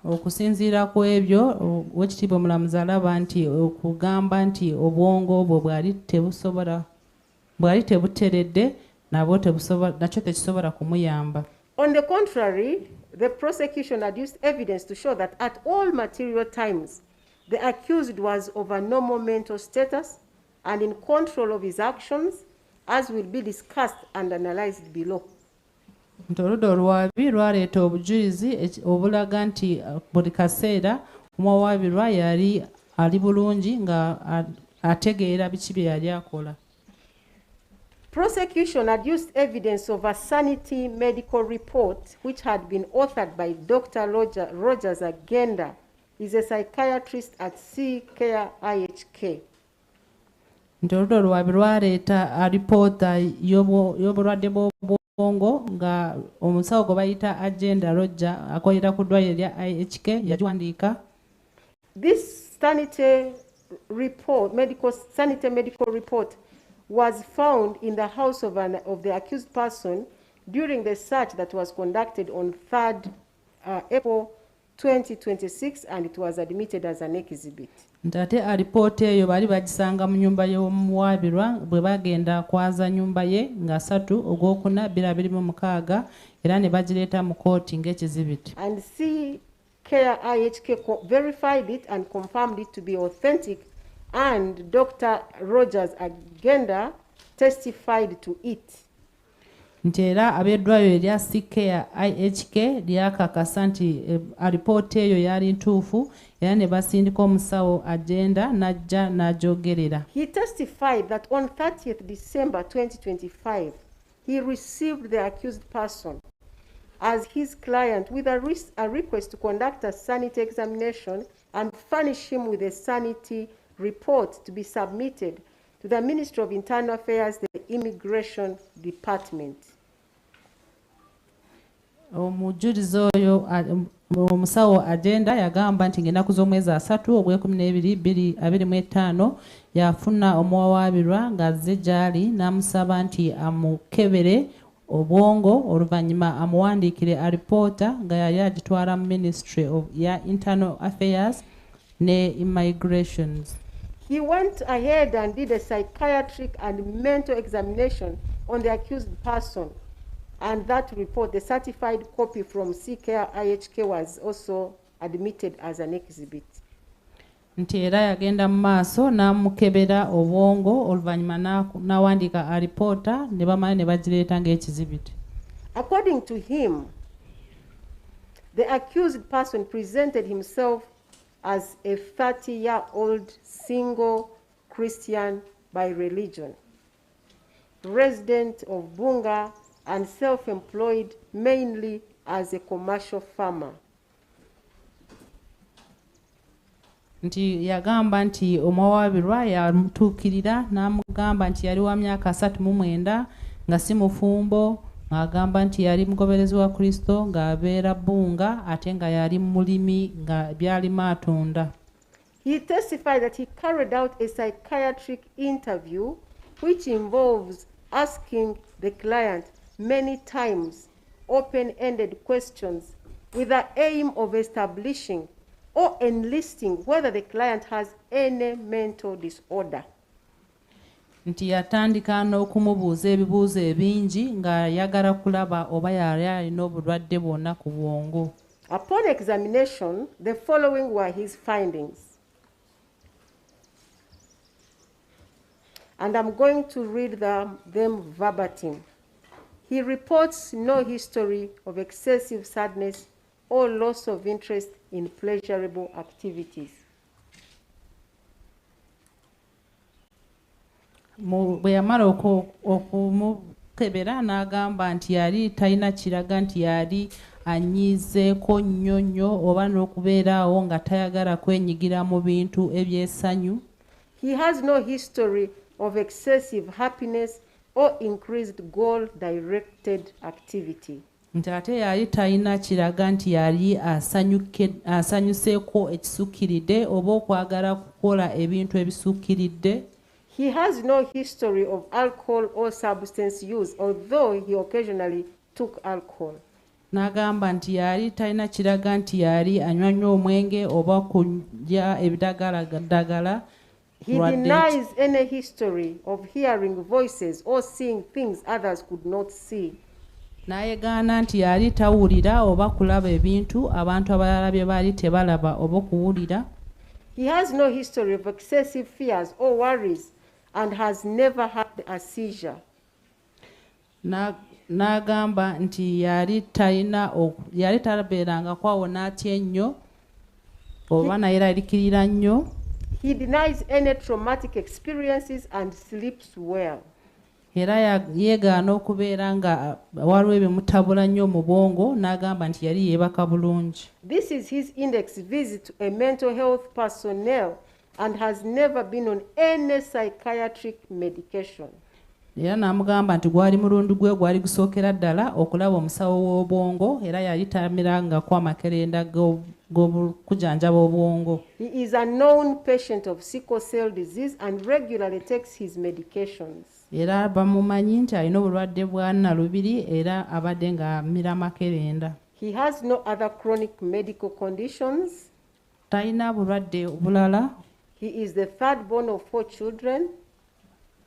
Okusinziira ku ebyo Oweekitiibwa Omulamuzi alaba nti okugamba nti obwongo obwo bwali tebuteredde nakyo tekisobola kumuyamba. On the contrary, the prosecution adduced evidence to show that at all material times the accused was of a normal mental status and in control of his actions, as will be discussed and analyzed below. Oludda olwabi lwaleeta obujulizi obulaga nti buli kaseera omuwawaabirwa yali ali bulungi nga ategeera biki bye yali akola. Prosecution adduced evidence of a sanity medical report which had been authored by Dr. Rogers Agenda. He's a psychiatrist at C-Care IHK. Oludda olwabi lwaleeta alipoota y'obulwadde bw'obwongo nga omusawo gwe bayita Agenda Roger akolera ku ddwaliro lya IHK yagiwandiika. This sanity medical report was found in the house of the accused person during the search that was conducted on 3rd April 2026, and it was admitted as an exhibit. Ntate alipoota eyo bali bagisanga mu nnyumba y'omuwaabirwa bwe bagenda kwaza nnyumba ye nga 3 Ogwokuna 2026 era ne bagireeta mu kooti ng'ekizibiti. And C-Care IHK verified it and confirmed it to be authentic, and Dr. Rogers Agenda testified to it. Nti era ab'eddwaliro erya C-Care IHK lyakakasa nti alipoota eyo yali ntuufu era ne basindika omusawo Agenda n'ajja n'agyogerera. He testified that on 30th December 2025 he received the accused person as his client with a request to conduct a sanity examination and furnish him with a sanity report to be submitted to the Ministry of Internal Affairs, the Immigration Department. Omujulizi oyo omusawo Agenda yagamba nti ng'ennaku z'omwezi 3 Ogw'ekumi yafuna omuwawaabirwa ng'azze gy'ali n'amusaba nti amukebere obwongo oluvannyuma amuwandiikire alipoota nga yali agitwala mu Ministry of Internal Affairs ne Immigrations. He went ahead and did a psychiatric and mental examination on the accused person, and that report, the certified copy from C-Care IHK, was also admitted as an exhibit. Nti era yagenda mu maaso n'amukebera obwongo oluvannyuma n'awandiika alipoota ne bamala ne bagireeta ng'ekizibiti. According to him, the accused person presented himself as a 30-year-old single Christian by religion, resident of Bunga and self-employed mainly as a commercial farmer. Nti yagamba nti omuwawaabirwa yamutuukirira n'amugamba nti yali wa myaka 39 nga si mufumbo, ng'agamba nti yali mugoberezi wa Kristo ng'abeera Bunga ate nga yali mulimi nga byalima atunda. He testified that he carried out a psychiatric interview which involves asking the client many times open-ended questions with the aim of establishing or enlisting whether the client has any mental disorder. Nti yatandika n'okumubuuza ebibuuzo ebingi nga yagala kulaba oba yali alina obulwadde bwonna ku bwongo. Upon examination, the following were his findings. And I'm going to read them verbatim. He reports no history of excessive sadness or loss of interest in pleasurable activities. Bwe yamala okumukebera n'agamba nti yali talina kiraga nti yali anyiizeeko nnyo oba n'okubeeraawo nga tayagala kwenyigira mu bintu eby'essanyu. He has no history of excessive happiness or increased goal-directed activity. Nti ate yali talina kiraga nti yali asanyuseeko ekisukkiridde oba okwagala kukola ebintu ebisukkiridde. He has no history of alcohol or substance use, although he occasionally took alcohol. N'agamba nti yali talina kiraga nti yali anywa nnyo omwenge oba kulya ebidagala. He denies any history of hearing voices or seeing things others could not see. N'ayegaana nti yali tawulira oba kulaba ebintu abantu abalala bye baali tebalaba oba okuwulira. He has no history of excessive fears or worries and has never had a seizure. N'agamba nti yali talabeeranga kwawo n'atya ennyo oba naye eraliikirira nnyo. He denies any traumatic experiences and sleeps well. Era yeegaana okubeera nga waliwo ebimutabula nnyo mu bwongo n'agamba nti yali yeebaka bulungi. This is his index visit to a mental health personnel and has never been on any psychiatric medication. Era n'amugamba nti gwali mulundi gwe gwali gusookera ddala okulaba omusawo w'obwongo era yali tamirangako amakerenda g'okujanjaba obwongo. He is a known patient of sickle cell disease and regularly takes his medications. Era bamumanyi nti alina obulwadde bwa nnalubiri era abadde ng'amira makerenda. He has no other chronic medical conditions. Talina bulwadde bulala. He is the third born of 4 children.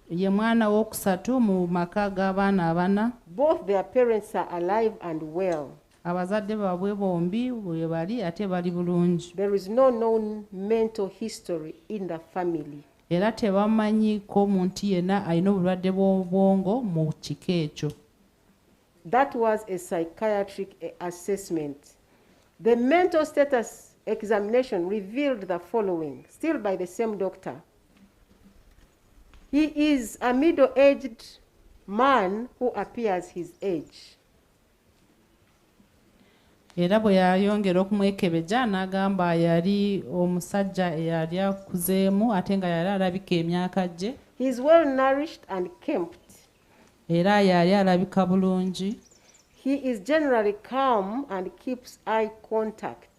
Ye mwana w'okusatu mu maka g'abaana abana. Both their parents are alive and well. Abazadde baabwe bombi bwe bali ate bali bulungi. There is no known mental history in the family. Era tebamanyiko muntu yenna alina obulwadde bw'obwongo mu kika ekyo. That was a psychiatric assessment. The mental status examination revealed the following, still by the same doctor. He is a middle-aged man who appears his age. Era bwe yayongera okumwekebeja n'agamba yali omusajja eyali akuzeemu ate nga yali alabika emyaka gye. He is well nourished and kempt. Era yali alabika bulungi. He is generally calm and keeps eye contact.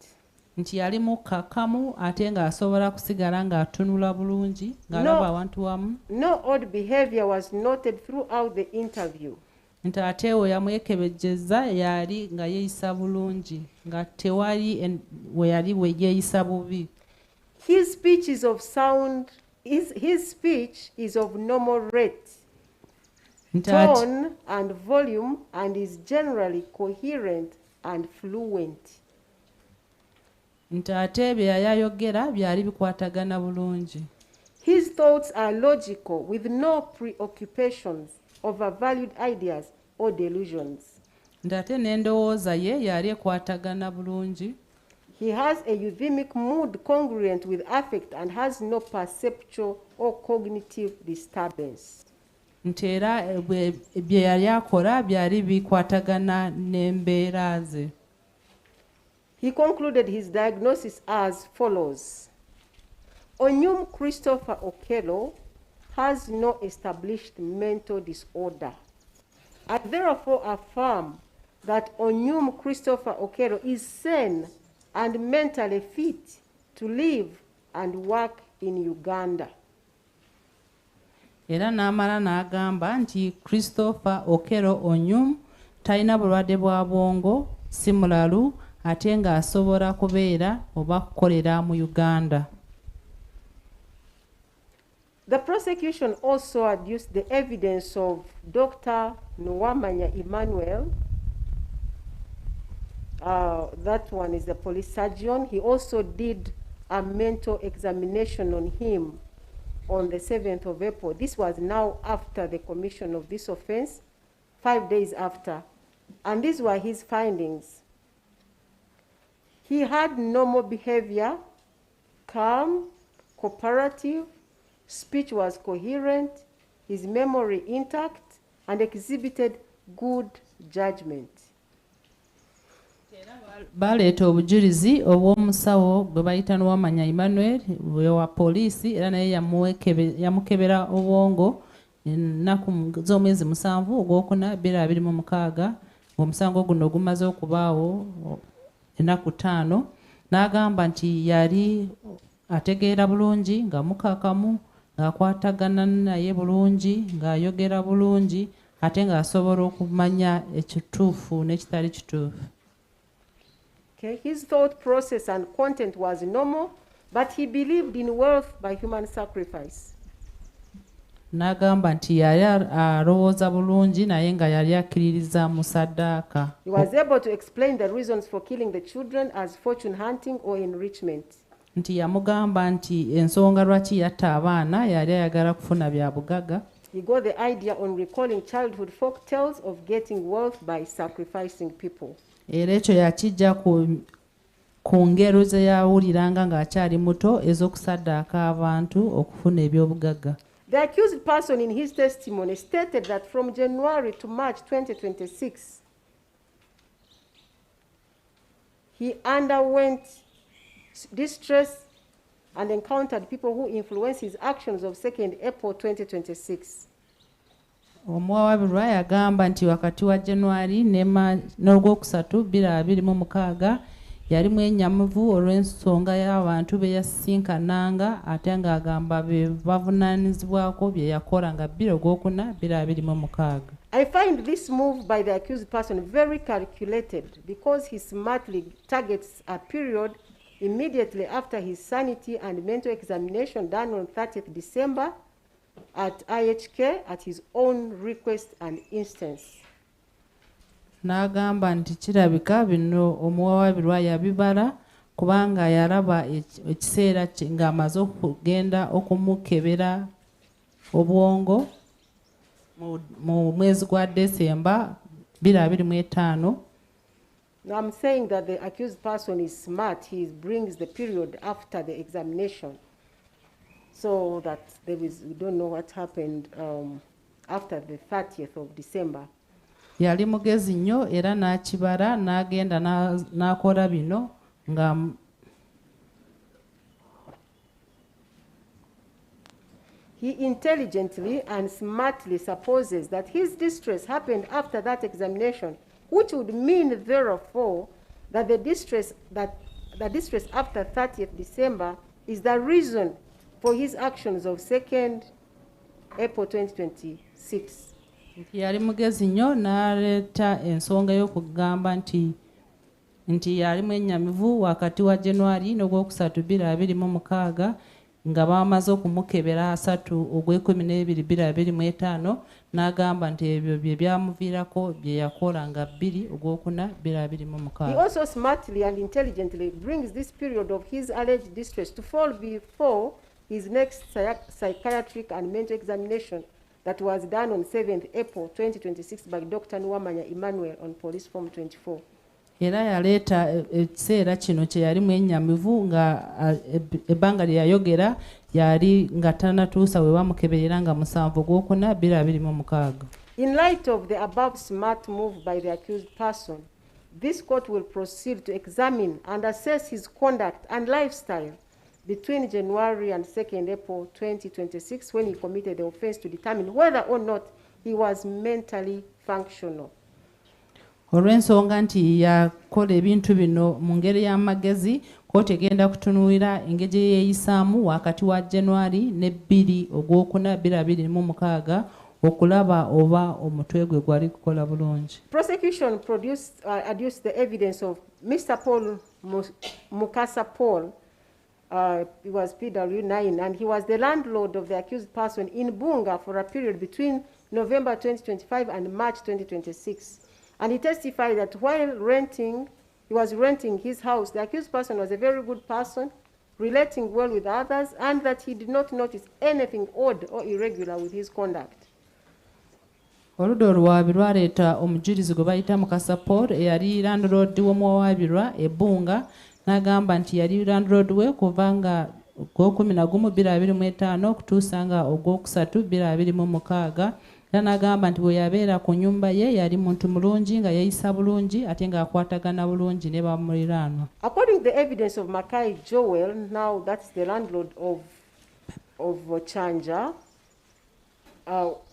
Nti yali mukkakkamu ate ng'asobola kusigala ng'atunula bulungi ng'alaba abantu wamu. No odd behavior was noted throughout the interview. Nti ate we yamwekebejjeza yali nga yeeyisa bulungi nga tewali we yali we yeeyisa bubi. His speech is of sound. His speech is of normal rate, tone and volume, and is generally coherent and fluent. Nti ate bye yayogera byali bikwatagana bulungi. His thoughts are logical with no preoccupations, overvalued ideas or delusions. Nti ate n'endowooza ye yali ekwatagana bulungi. He has a euthymic mood congruent with affect and has no perceptual or cognitive disturbance. Nti era bye yali akola byali bikwatagana n'embeera ze. He concluded his diagnosis as follows. Onyum Christopher Okello has no established mental disorder. I therefore affirm that Onyum Christopher Okello is sane and mentally fit to live and work in Uganda. Era n'amala n'agamba nti Christopher Okello Onyum talina bulwadde bwa bwongo, si mulalu ate ng'asobola kubeera oba kukolera mu Uganda. The prosecution also adduced the evidence of Dr. Nwamanya Emmanuel. That one is the police surgeon. He also did a mental examination on him on the 7th of April. This was now after the commission of this offense, 5 days after. And these were his findings. He had normal behavior, calm, cooperative, speech was coherent, his memory intact, and exhibited good judgment. Baleeta obujulizi obw'omusawo gwe bayita Nwamanya Emmanuel wa poliisi era naye yamukebera obwongo ennaku z'omwezi 7 ogwokuna 2026 ng'omusango guno gumaze okubaawo ennaku 5 n'agamba nti yali ategeera bulungi nga mukakamu ng'akwatagana naye bulungi, ng'ayogera bulungi, ate ng'asobola okumanya ekituufu n'ekitali kituufu. Okay, his thought process and content was normal, but he believed in wealth by human sacrifice. N'agamba nti yali alowooza bulungi naye nga yali akkiririza mu ssaddaaka. He was able to explain the reasons for killing the children as fortune hunting or enrichment. Nti yamugamba nti ensonga lwaki yatta abaana yali ayagala kufuna bya bugagga. He got the idea on recalling childhood folk tales of getting wealth by sacrificing people. Era ekyo yakijja ku ngero ze yawuliranga ng'akyali muto ez'okusaddaaka abantu okufuna ebyobugagga. The accused person in his testimony stated that from January to March 2026, he underwent distress and encountered people who influenced his actions of 2nd April 2026. Omuwawaabirwa yagamba nti wakati wa January n'ogwokusatu 2026 yalimu ennyamivu olw'ensonga y'abantu be yasinkananga ate ng'agamba be bavunaanyizibwako bye yakola nga 2/4/2026. I find this move by the accused person very calculated because he smartly targets a period immediately after his sanity and mental examination done on 30th December at IHK at his own request and instance. N'agamba nti kirabika bino omuwawaabirwa yabibala kubanga yalaba ekiseera ng'amaze okugenda okumukebera obwongo mu mwezi gwa Desemba 2025. Now I'm saying that the accused person is smart. He brings the period after the examination so that we don't know what happened after the 30th of December. Yali mugezi nnyo era n'akibala n'agenda n'akola bino nga he intelligently and smartly supposes that his distress happened after that examination, which would mean therefore that the distress after 30th December is the reason for his actions of 2nd April 2026. Yali mugezi nnyo n'aleeta ensonga y'okugamba nti yalimu ennyamivu wakati wa January n'ogwokusatu 2026 nga bamaze okumukebera 3/12/2025 n'agamba nti ebyo bye byamuviirako bye yakola nga 2/4/2026. He also smartly and intelligently brings this period of his alleged distress to fall before his next psychiatric and mental examination that was done on 7th April 2026 by Dr. Nwamanya Emmanuel on Police Form 24. Era yaleeta ekiseera kino kye yalimu ennyamivu nga ebbanga lye yayogera yali nga tannatuusa we bamukeberera nga 7/4/2026. In light of the above smart move by the accused person, this court will proceed to examine and assess his conduct and lifestyle between January and 2nd April 2026 when he committed the offense to determine whether or not he was mentally functional. Olw'ensonga nti yakola ebintu bino mu ngeri y'amagezi, kkooti egenda kutunuulira engeri gye yeeyisaamu wakati wa January ne 2/4/2026 okulaba oba omutwe gwe gwali kukola bulungi. Prosecution adduced the evidence of Mr. Paul Mukasa Paul. He was PW9 and he was the landlord of the accused person in Bunga for a period between November 2025 and March 2026. And he testified that while he was renting his house, the accused person was a very good person, relating well with others, and that he did not notice anything odd or irregular with his conduct. Oludda oluwaabirwa aleeta omujulizi gwe bayita Mukasa Paul eyali landlord w'omuwawaabirwa e Bunga n'agamba nti yali landlord we kuva nga Ogw'okuminnagumu 2025 okutuusa nga Ogwokusatu 2026. Era n'agamba nti bwe yabeera ku nnyumba ye yali muntu mulungi nga yeeyisa bulungi ate ng'akwatagana bulungi ne bamuliraanwa. According to the evidence of Makai Joel, now that's the landlord of Chanja,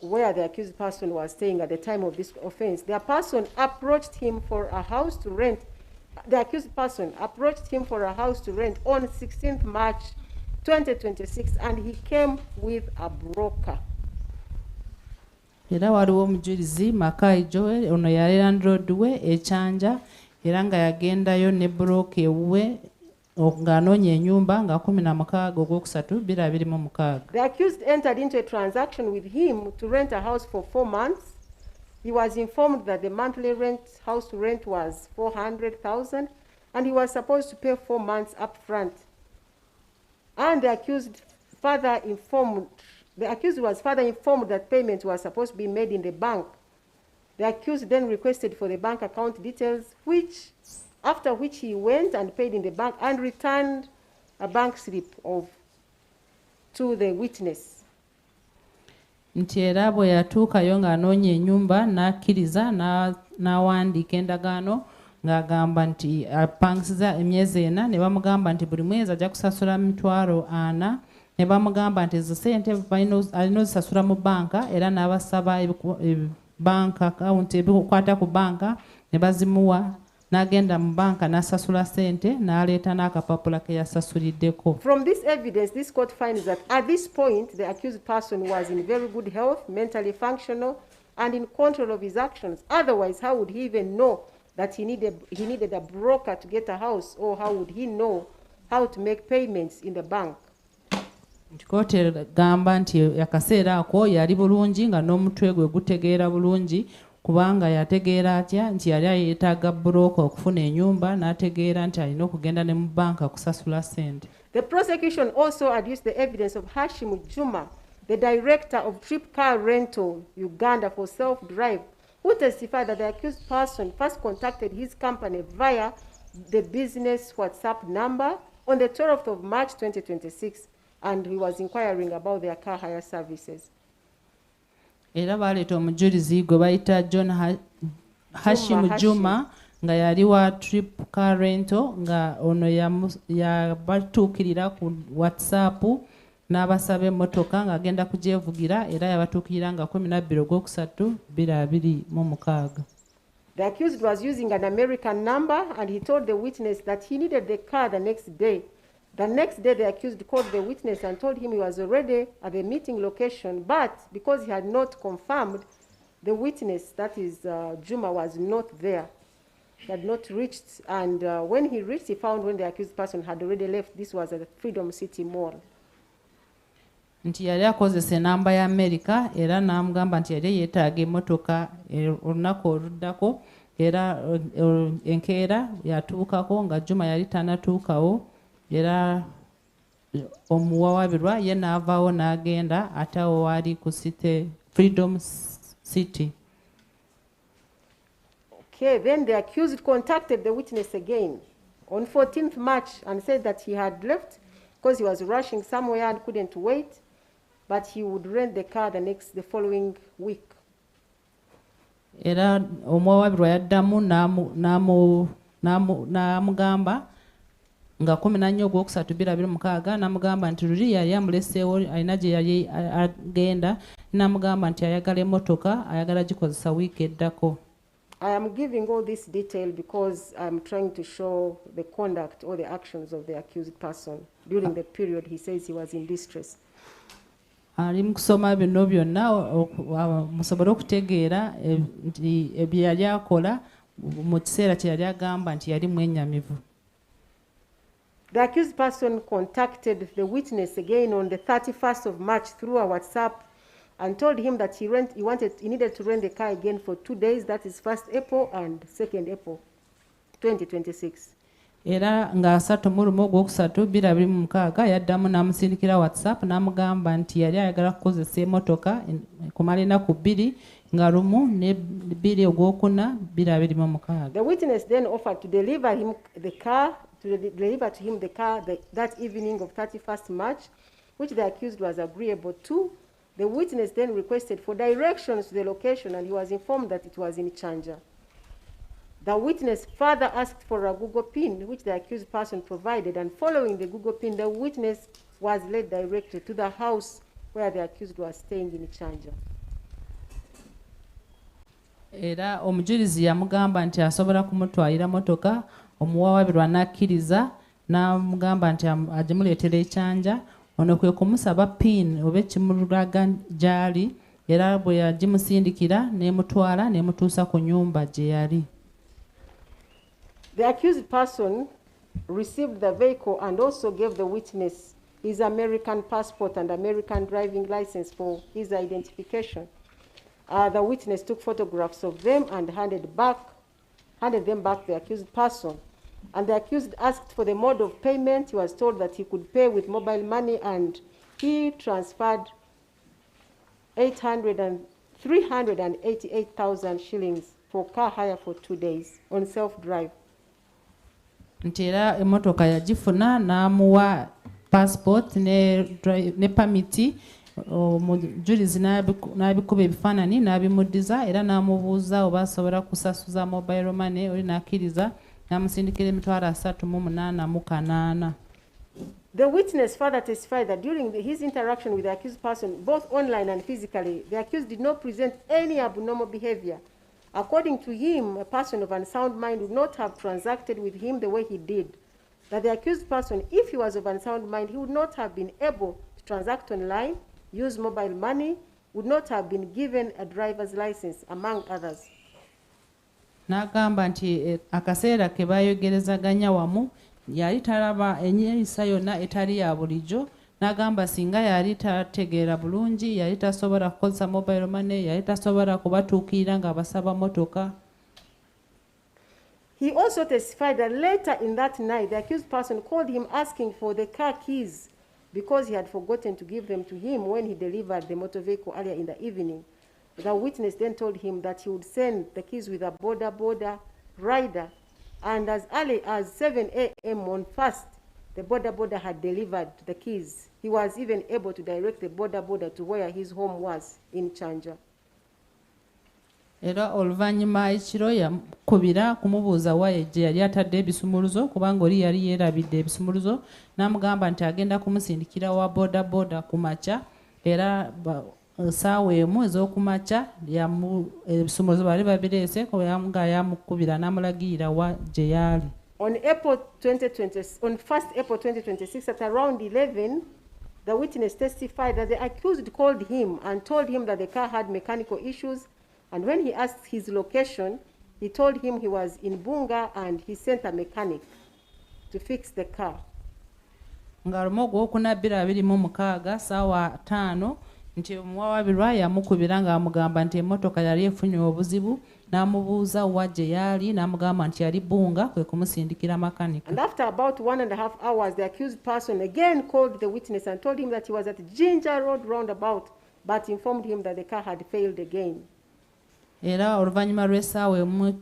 where the accused person was staying at the time of this offense, the person approached him for a house to rent. The accused person approached him for a house to rent on 16th March 2026, and he came with a broker. Era waliwo omujulizi Makai Joel ono yali landlord we Ekyanja era nga yagendayo ne broker ewuwe ng'anoonya ennyumba nga 16/3/2026. The accused entered into a transaction with him to rent a house for 4 months. He was informed that the monthly house rent was 400,000, and he was supposed to pay 4 months up front. And the accused was further informed that payment was supposed to be made in the bank. The accused then requested for the bank account details, after which he went and paid in the bank and returned a bank slip to the witness. Nti era bwe yatuukayo ng'anoonya ennyumba n'akkiriza n'awandiika endagaano ng'agamba nti apangisiza emyezi 4 ne bamugamba nti buli mwezi ajja kusasula 40,000 ne bamugamba nti ezo ssente alina ozisasula mu banka era n'abasaba banka account ebikwata ku banka ne bazimuwa n'agenda mu banka n'asasula ssente n'aleeta n'akapapula ke yasasuliddeko. From this evidence, this court finds that at this point the accused person was in very good health, mentally functional, and in control of his actions. Otherwise, how would he even know that he needed a broker to get a house, or how would he know how to make payments in the bank? Kkooti egamba nti akaseera ako yali bulungi nga n'omutwe gwe gutegeera bulungi kubanga yategeera atya nti yali yeetaaga bbulooka okufuna ennyumba n'ategeera nti alina okugenda ne mu banka kusasula ssente. The prosecution also adduced the evidence of Hashim Juma, the director of Trip Car Rental Uganda for self-drive, who testified that the accused person first contacted his company via the business WhatsApp number on the 12th of March 2026, and he was inquiring about their car hire services. Era baleeta omujulizi gwe bayita John Hashim Juma nga yali wa Trip Car Rental nga ono yabatuukirira ku WhatsApp n'abasaba emmotoka ng'agenda kugyevugira era yabatuukirira nga 12/3/2026. The accused was using an American number, and he told the witness that he needed the car the next day. The next day, the accused called the witness and told him he was already at the meeting location, but because he had not confirmed, the witness, that is Juma, was not there. He had not reached, and when he reached, he found when the accused person had already left. This was at the Freedom City Mall. Nti yali akozesa enamba ya America era n'amugamba nti yali yeetaaga emmotoka olunaku oluddako era enkeera yatuukako nga Juma yali tannatuukawo era omuwawabirwa ye n'avaawo n'agenda ate awo waali ku Freedom City. Okay, then the accused contacted the witness again on 14th March and said that he had left because he was rushing somewhere and couldn't wait, but he would rent the car the following week. Era omuwawabirwa yaddamu n'amugamba nga 14/3/2026 n'amugamba nti luli yali amuleseewo alina gye yali agenda n'amugamba nti ayagala emmotoka ayagala gikozesa wiiki eddako. I am giving all this detail because I'm trying to show the conduct or the actions of the accused person during the period he says he was in distress. Ali mu kusoma bino byonna musobole okutegeera nti bye yali akola mu kiseera kye yali agamba nti yali mwenyamivu. The accused person contacted the witness again on the 31st of March through a WhatsApp and told him that he needed to rent the car again for 2 days, that is 1st April and 2nd April 2026. Era nga 3/3/2026 yaddamu n'amusindikira WhatsApp n'amugamba nti yali ayagala kukozesa emmotoka kumala ennaku 2 nga 1 ne 2 Ogwokuna 2026. The witness then offered to deliver to him the car that evening of 31st March, which the accused was agreeable to. The witness then requested for directions to the location, and he was informed that it was in Chanja. The witness further asked for a Google PIN, which the accused person provided, and following the Google PIN, the witness was led directly to the house where the accused was staying in Chanja. Era omujulizi yamugamba nti asobola kumutwalira motoka, omuwawabirwa n'akkiriza n'amugamba nti agimuleetera ekyanja. ono kwe kumusaba pin oba ekimulaga gyali era bwe yagimusindikira n'emutwala n'emutuusa ku nnyumba gye yali. The accused person received the vehicle and also gave the witness his American passport and American driving license for his identification. The witness took photographs of them and handed them back to the accused person. And the accused asked for the mode of payment. He was told that he could pay with mobile money, and he transferred 388,000 shillings for car hire for 2 days on self-drive. Nti era emmotoka yagifuna n'amuwa passport ne pamiti, omujulizi n'abikuba ebifaananyi n'abimuddiza era n'amubuuza oba asobola kusasuza mobile money, oli n'akkiriza n'amusindikira emitwalo 38,800. The witness further testified that during his interaction with the accused person, both online and physically, the accused did not present any abnormal behavior. According to him, a person of unsound mind would not have transacted with him the way he did. That the accused person, if he was of unsound mind, he would not have been able to transact online, use mobile money, would not have been given a driver's license, among others. N'agamba nti akaseera ke bayogerezaganya wamu yali talaba ennyisa yonna etali ya bulijjo. N'agamba singa yali tategeera bulungi, yali tasobola kukozesa mobile money, yali tasobola kubatuukirira ng'abasaba motoka. He also testified that later in that night, the accused person called him asking for the car keys because he had forgotten to give them to him when he delivered the motor vehicle earlier in the evening. The witness then told him that he would send the keys with a border rider, and as early as 7 a.m. on 1st, the border had delivered the keys. He was even able to direct the border to where his home was in Chanja. Era oluvannyuma ekiro yakubira kumubuuza wa gye yali atadde ebisumuluzo kubanga oli yali yeerabidde ebisumuluzo, n'amugamba nti agenda kumusindikira wa boda ku makya, era ssaawa emu ez'okumakya ebisumuluzo bali babireese nga yamukubira n'amulagirira wa gye yaali. On 1st April 2026 at around 11, the witness testified that the accused called him and told him that the car had mechanical issues, and when he asked his location, he told him he was in Bunga and he sent a mechanic to fix the car. Nga lumu ogwokuna 2026 ssaawa 5 nti omuwawabirwa yamukubira ng'amugamba nti emmotoka yali efunye obuzibu, n'amubuuza wa gye yaali, n'amugamba nti yali Bunga, kwe kumusindikira makanika. And after about 1.5 hours, the accused person again called the witness and told him that he was at Ginger Road roundabout, but informed him that the car had failed again. Era oluvannyuma lw'essaawa mu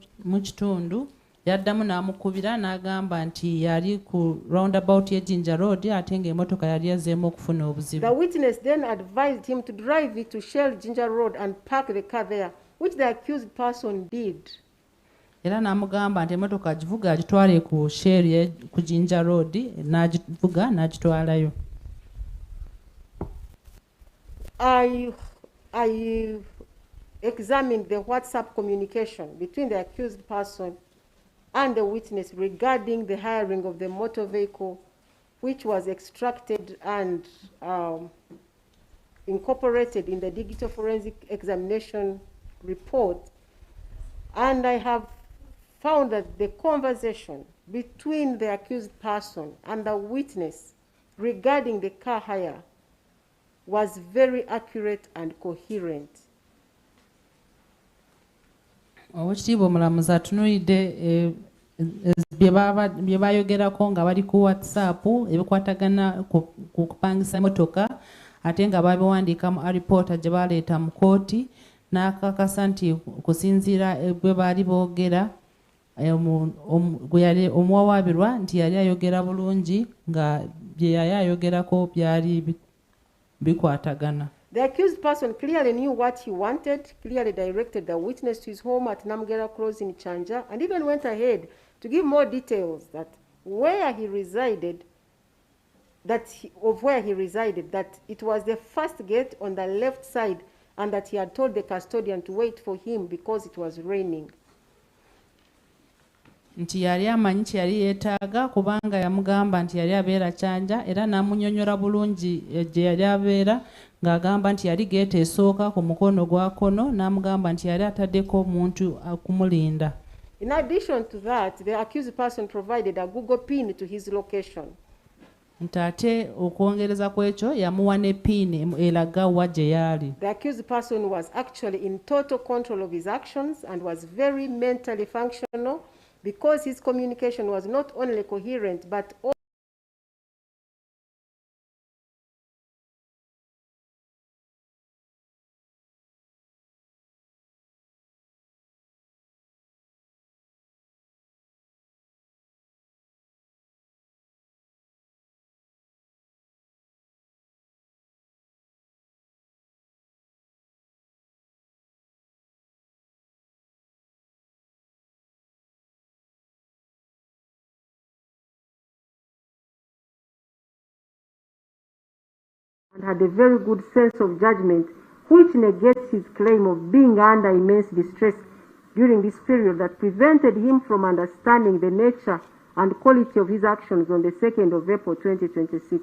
kitundu yaddamu n'amukubira n'agamba nti yali ku roundabout ye Ginger Road ate ng'emmotoka yali yazzeemu okufuna obuzibu. The witness then advised him to drive it to Shell Ginger Road and park the car there, which the accused person did. Era n'amugamba nti emmotoka agivuga agitwale ku Shell ku Ginger Road, n'agivuga n'agitwalayo. I examined the WhatsApp communication between the accused person and the witness regarding the hiring of the motor vehicle, which was extracted and incorporated in the digital forensic examination report. And I have found that the conversation between the accused person and the witness regarding the car hire was very accurate and coherent. Oweekitiibwa omulamuzi atunuulidde bye baayogerako nga bali ku WhatsApp ebikwatagana ku kupangisa emmotoka ate nga babiwandiika mu alipoota gye baleeta mu kkooti, n'akakasa nti okusinziira bwe baali boogera omuwawaabirwa nti yali ayogera bulungi nga bye yali ayogerako byali bikwatagana. The accused person clearly knew what he wanted, clearly directed the witness to his home at Namgera Close in Chanja, and even went ahead to give more details that where he resided, that it was the first gate on the left side, and that he had told the custodian to wait for him because it was raining. nti yali amanyi kyeyali yeetaaga kubanga yamugamba nti yali abeera kyanja era n'amunnyonnyola bulungi gye yali abeera ng'agamba nti yali geeta esooka ku mukono gwa kkono n'amugamba nti yali ataddeko omuntu akumulinda. In addition to that, the accused person provided a Google pin to his location. Nti ate okwongereza ku ekyo yamuwa ne piini eraga wa gye yaali. The accused person was actually in total control of his actions and was very mentally functional because his communication was not only coherent but also and had a very good sense of judgment, which negates his claim of being under immense distress during this period that prevented him from understanding the nature and quality of his actions on the 2nd of April 2026.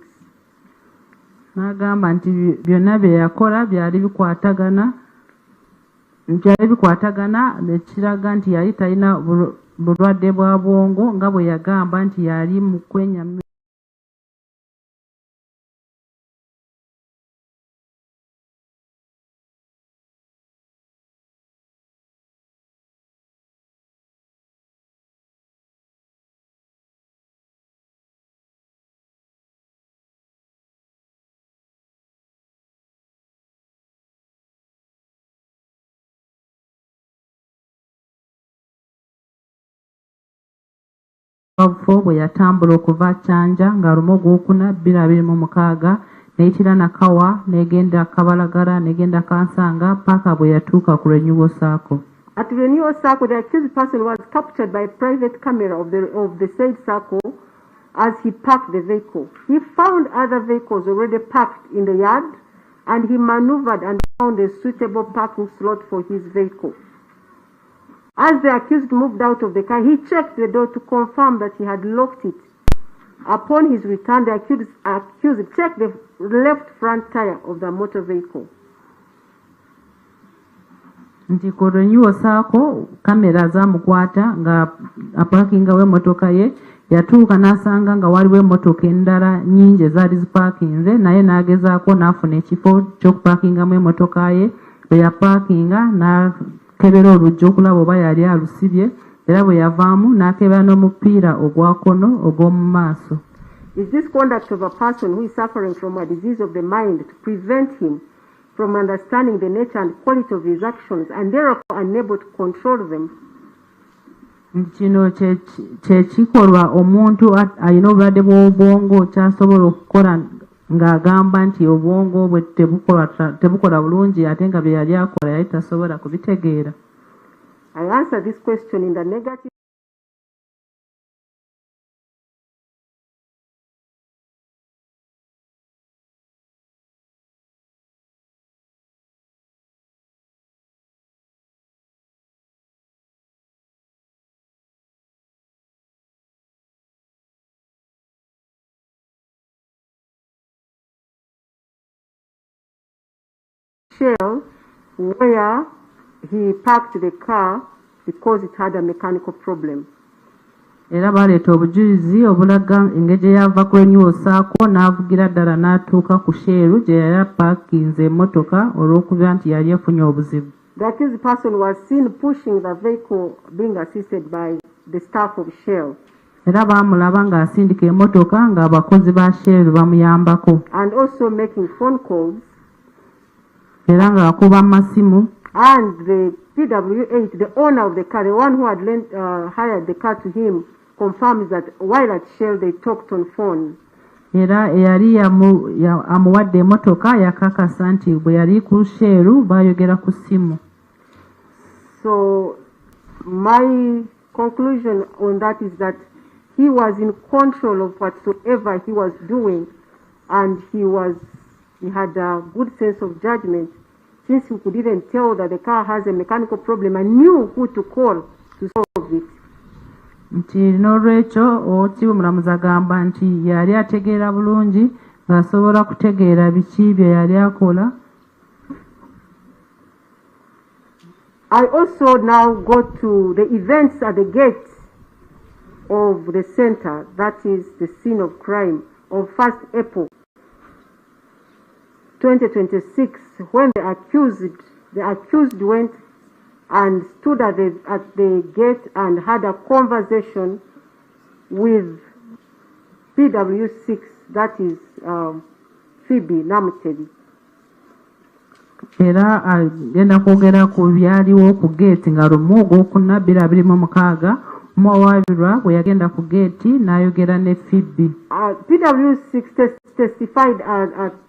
N'agamba nti byonna bye yakola byali bikwatagana nekiraga nti yali talina bulwadde bwa bwongo nga bwe yagamba nti yali mu kwenyamira. Bwe bwe yatambula okuva Kyanja nga lumu Ogwokuna 2026 n'eyitira Nakawa n'egenda Kabalagala n'egenda Kansanga paka bwe yatuuka ku Renewal Circle. At Renewal Circle, the accused person was captured by a private camera of the said circle as he parked the vehicle. He found other vehicles already parked in the yard and he maneuvered and found a suitable parking slot for his vehicle. As the accused moved out of the car, he checked the door to confirm that he had locked it. Upon his return, the accused checked the left front tire of the motor vehicle. Nti ku Renewal Circle kamera zaamukwata nga aparkinga w'emmotoka ye, yatuuka n'asanga nga waliwo emmotoka endala nnyingi ezaali zipaakinze, naye n'agezaako n'afuna ekifo ky'okupakingamu emmotoka ye. Bwe yapakinga n'akebera oluggi okulaba oba yali alusibye, era bwe yavaamu n'akebera n'omupiira ogwa kkono ogw'omu maaso. Is this conduct of a person who is suffering from a disease of the mind to prevent him from understanding the nature and quality of his actions and therefore unable to control them? Kino kyekikolwa omuntu alina obulwadde bw'obwongo ky'asobola okukola ng'agamba nti obwongo bwe tebukola bulungi ate nga bye yali akola yali tasobola kubitegeera. I answer this question in the negative. Shell where he parked the car because it had a mechanical problem. Era baleeta obujulizi obulaga engeri gye yava ku Renewal Circle n'avugira ddala n'atuuka ku Shell gye yali apaakinze emmotoka olw'okuba nti yali efunye obuzibu. The accused person was seen pushing the vehicle being assisted by the staff of Shell. Era baamulaba ng'asindika emmotoka ng'abakozi ba Shell bamuyambako. And also making phone calls. Era ng'akuba masimu. And the PW8, the owner of the car, the one who had hired the car to him, confirms that while at Shell they talked on phone. Era eyali amuwadde emmotoka yakakasa nti bwe yali ku Shell baayogera ku ssimu. So my conclusion on that is that he was in control of whatsoever he was doing, and he had a good sense of judgment, since he could even tell that the car has a mechanical problem and knew who to call to solve it. nti n'olwekyo oweekitiibwa omulamuzi agamba nti yali ategeera bulungi ng'asobola kutegeera biki bye yali akola. I also now go to the events at the gate of the center, that is the scene of crime, of 1st April 2026, when the accused went and stood at the gate and had a conversation with PW6, that is Phoebe Namuteri. Era agenda kwogera ku byaliwo ku geeti nga lumu ogwokuna 2026 omuwawaabirwa bwe yagenda ku geeti n'ayogera ne Phoebe. PW6 testified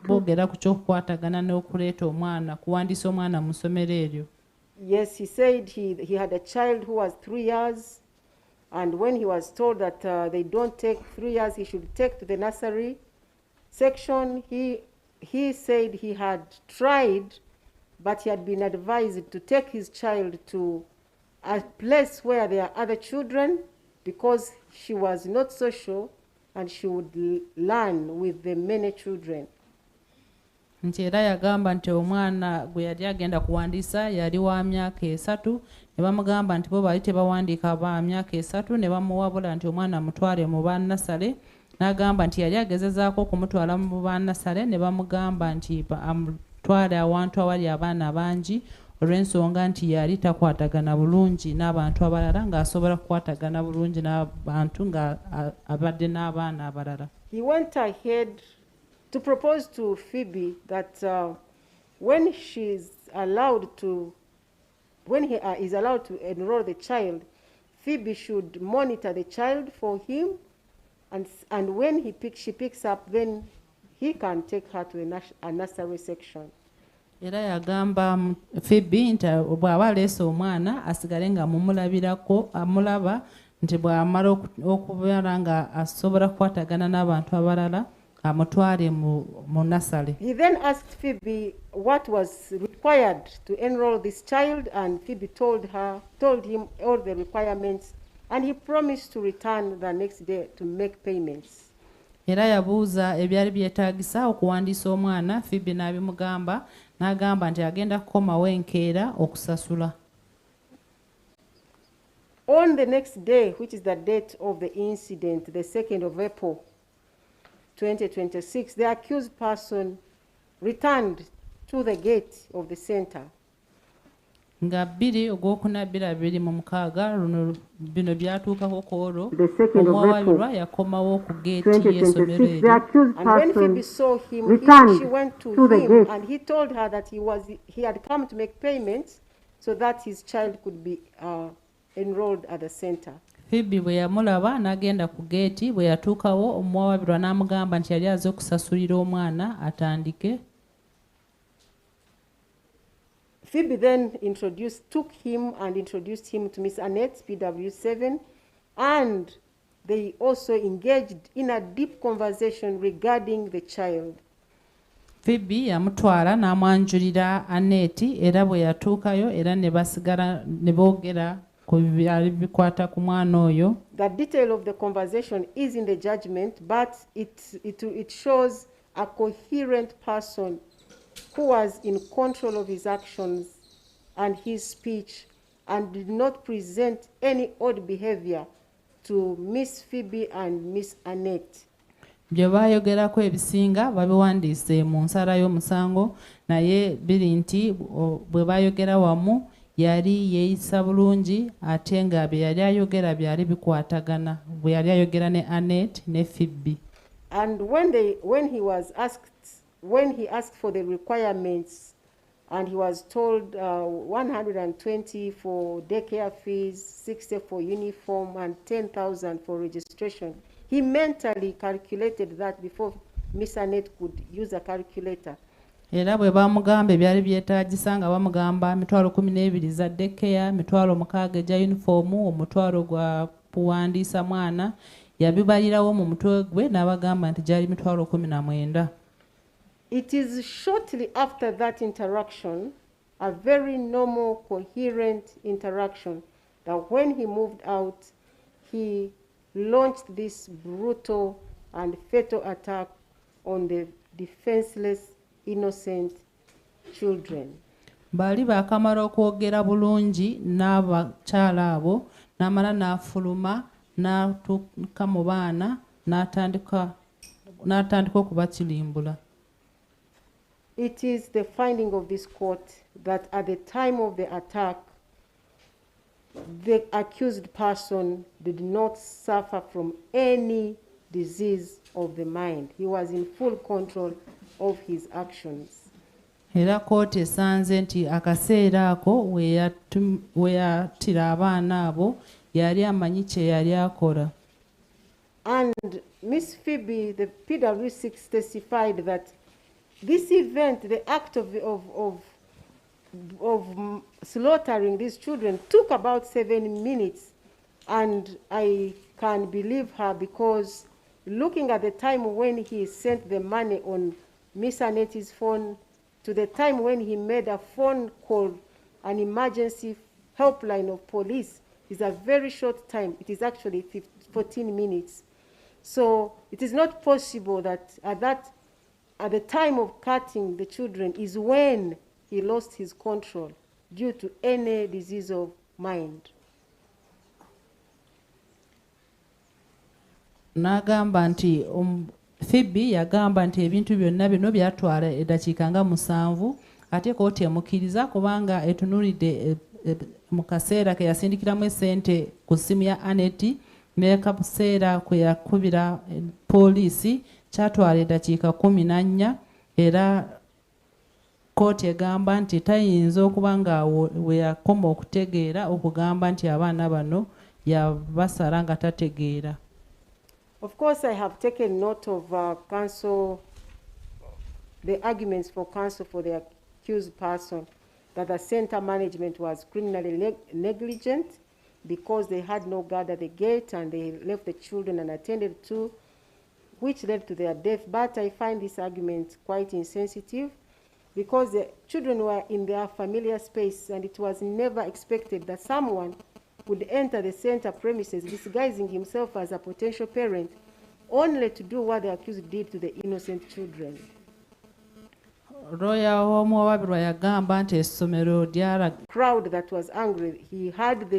boogera ku ky'okukwatagana n'okuleeta omwana kuwandiisa omwana mu ssomero eryo. Yes, he said he had a child who was 3 years, and when he was told that they don't take 3 years, he should take to the nursery section, he said he had tried, but he had been advised to take his child to a place where there are other children because she was not social and she would learn with the many children. Nti era yagamba nti omwana gwe yali agenda kuwandiisa yali wa myaka 3 ne bamugamba nti bo bali tebawandiika ba myaka 3 ne bamuwabula nti omwana mutwale mu bannasale. N'agamba nti yali agezezaako okumutwala mu bannasale ne bamugamba nti amutwale awantu awali abaana bangi olw'ensonga nti yali takwatagana bulungi n'abantu abalala ng'asobola kukwatagana bulungi n'abantu nga abadde n'abaana abalala. He went ahead to propose to Phoebe that when he is allowed to enroll the child, Phoebe should monitor the child for him, and when she picks up, then he can take her to a nursery section. Era yagamba Phoebe nti bw'aba aleese omwana asigale nga mumulabirako amulaba nti bw'amala okubeera nga asobola kukwatagana n'abantu abalala amutwale mu nursery. He then asked Phoebe what was required to enroll this child, and Phoebe told him all the requirements, and he promised to return the next day to make payments. Era yabuuza ebyali byetaagisa okuwandiisa omwana. Phoebe n'abimugamba n'agamba nti agenda kukomawo enkeera okusasula. On the next day, which is the date of the incident, the 2nd of April 2026, the accused person returned to the gate of the center. Nga 2/2026 luno bino byatuukako ku olwo omuwawaabirwa yakomawo ku geeti y'essomero eryo. And when Phoebe saw him, she went to him and he told her that he had come to make payments so that his child could be enrolled at the center. Phoebe bwe yamulaba n'agenda ku geeti. Bwe yatuukawo omuwawaabirwa n'amugamba nti yali aze okusasulira omwana atandike. Phoebe then took him and introduced him to Miss Annette, PW7, and they also engaged in a deep conversation regarding the child. Phoebe yamutwala n'amwanjulira Annette, era bwe yatuukayo era ne basigala ne boogera ku byali bikwata ku mwana oyo. The detail of the conversation is in the judgment, but it shows a coherent person who was in control of his actions and his speech and did not present any odd behavior to Miss Phoebe and Miss Annette. Bye baayogerako ebisinga babiwandiise mu nsala y'omusango, naye biri nti bwe baayogera wamu yali yeeyisa bulungi ate nga bye yali ayogera byali bikwatagana bwe yali ayogera ne Annette ne Phoebe. And when he asked for the requirements, and he was told 120 for daycare fees, 60 for uniform, and 10,000 for registration, he mentally calculated that before Miss Annette could use a calculator. Era bwe bamugamba ebyali byetaagisa nga bamugamba 12,000 za daycare, 6,000 egya uniform, omutwalo gwa kuwandiisa mwana, yabibalirawo mu mutwe gwe n'abagamba nti gyali 19,000. It is shortly after that interaction, a very normal, coherent interaction, that when he moved out, he launched this brutal and fatal attack on the defenseless, innocent children. Bali bakamala okwogera bulungi n'abakyala abo n'amala n'afuluma n'atuuka mu baana n'atandika okubakirimbula. It is the finding of this court that at the time of the attack, the accused person did not suffer from any disease of the mind. He was in full control of his actions. Era kooti esanze nti akaseera ako we yattira abaana abo yali amanyi kye yali akola. And Miss Phoebe, the PW6, testified that this event, the act of slaughtering these children, took about 7 minutes. And I can believe her, because looking at the time when he sent the money on Miss Annette's phone to the time when he made a phone call, an emergency helpline of police, is a very short time. It is actually 14 minutes. So it is not possible that at the time of cutting the children is when he lost his control due to any disease of mind. N'agamba nti Phoebe yagamba nti ebintu byonna bino byatwala eddakiika nga 7, ate kooti emukkiriza kubanga etunuulidde mu kaseera ke yasindikiramu essente ku ssimu ya Annette ne kaseera kwe yakubira poliisi kyatwala eddakiika 14, era kooti egamba nti tayinza okuba nga we yakoma okutegeera okugamba nti abaana bano yabasala nga tategeera. Of course, I have taken note of the arguments for counsel for the accused person, that the center management was criminally negligent because they had no guard at the gate and they left the children unattended to, which led to their death. But I find this argument quite insensitive, because the children were in their familiar space, and it was never expected that someone would enter the center premises disguising himself as a potential parent only to do what the accused did to the innocent children. Lawyer w'omuwabirwa yagamba nti essomero lyala Crowd that was angry, he had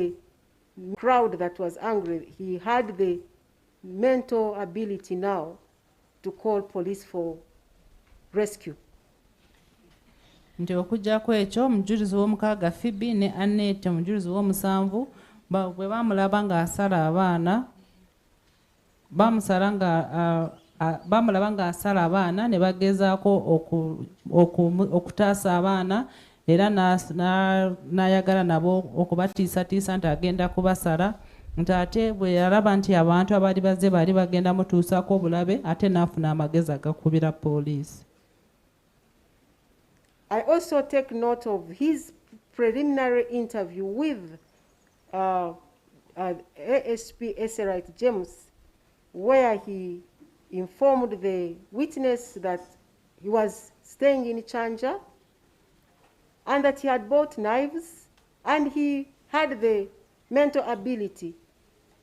the mental ability now to call police for rescue. Nti okujjako ekyo omujulizi w'omukaaga Phoebe ne Annette omujulizi w'omusanvu bwe bamulaba ng'asala abaana bamulaba ng'asala abaana ne bagezaako okutaasa abaana, era n'ayagala nabo okubatiisatiisa nti agenda kubasala, nti ate bwe yalaba nti abantu abaali bazze baali bagenda mutuusaako obulabe, ate n'afuna amagezi agakubira poliisi. I also take note of his preliminary interview with ASP Eserite James, where he informed the witness that he was staying in Chanja and that he had bought knives, and he had the mental ability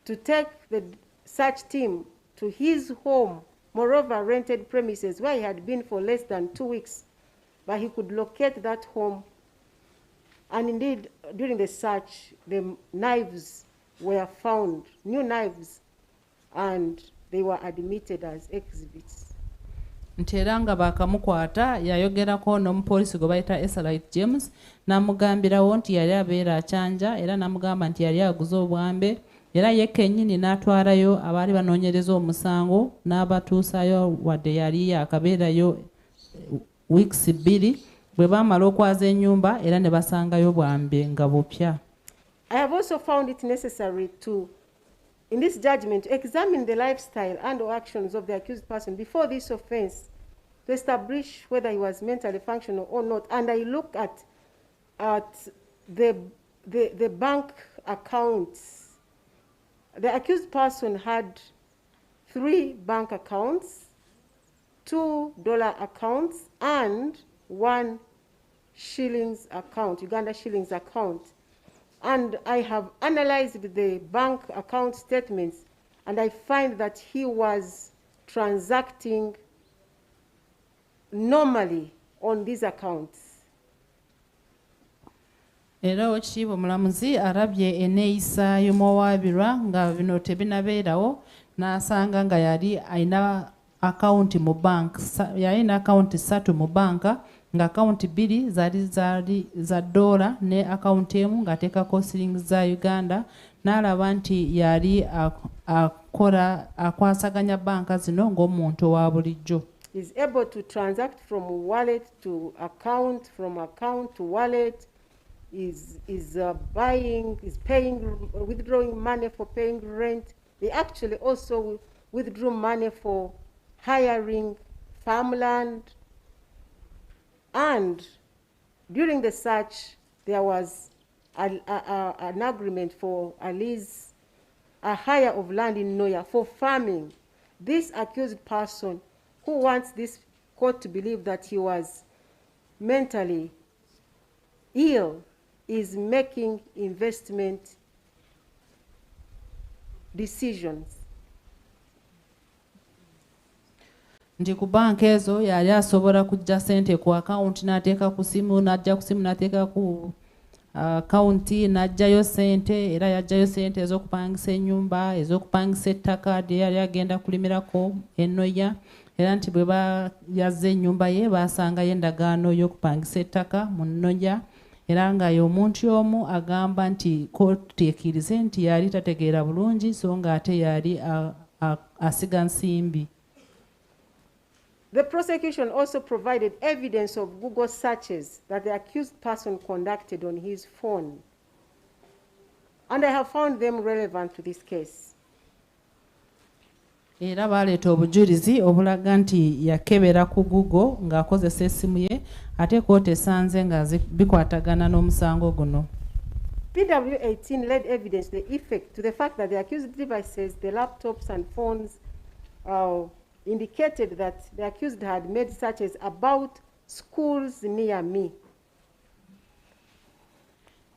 to take the search team to his home, moreover rented premises, where he had been for less than 2 weeks. But he could locate that home, and indeed, during the search, the knives were found, new knives, and they were admitted as exhibits. Nti era nga bakamukwata yayogerako n'omupoliisi gwe bayita Eserite James n'amugambirawo nti yali abeera akyanja, era n'amugamba nti yali aguze obwambe, era ye kennyini n'atwalayo abaali banoonyereza omusango n'abatuusayo wadde yali akabeerayo weeks 2 bwe baamala okwaza ennyumba era ne basangayo bwambe nga bupya. I have also found it necessary to, in this judgment, to examine the lifestyle and or actions of the accused person before this offense to establish whether he was mentally functional or not. And I look at the bank accounts. The accused person had 3 bank accounts, $2 accounts, and 1 shillings account, Uganda shillings account. And I have analyzed the bank account statements, and I find that he was transacting normally on these accounts. Era Oweekitiibwa Omulamuzi arabye enneeyisa y'omuwawaabirwa nga bino tebinabeerawo n'asanga nga yali alina akawunti mu bank, yalina akawunti 3 mu banka nga akawunti 2 zaali za dola ne akawunti emu ng'ateekako siringi za Uganda, n'alaba nti yali akwasaganya banka zino ng'omuntu owa bulijjo. Is able to transact from wallet to account, from account to wallet, is withdrawing money for paying rent. They actually also withdrew money for hiring farmland. And during the search, there was an agreement for a hire of land in Noya for farming. This accused person, who wants this court to believe that he was mentally ill, is making investment decisions. Nti ku banka ezo yali asobola kujja sente ku akawunti n'ateeka ku simu, n'ajja ku simu n'ateeka ku akawunti n'ajjayo sente, era yajjayo sente ez'okupangisa ennyumba, ez'okupangisa ettaka lye yali agenda kulimirako ennoya, era nti bwe yazza ennyumba ye baasangayo endagaano y'okupangisa ettaka mu nnoya, era nga y'omuntu omu agamba nti kkooti ekkirize nti yali tategeera bulungi so ng'ate yali asiga nsimbi. The prosecution also provided evidence of Google searches that the accused person conducted on his phone, and I have found them relevant to this case. Era baleeta obujulizi obulaga nti yakebera ku Google ng'akozesa essimu ye ate kkooti esanze nga bikwatagana n'omusango guno. PW18 led evidence the effect to the fact that the accused devices, the laptops and phones, indicated that the accused had made searches about schools near me.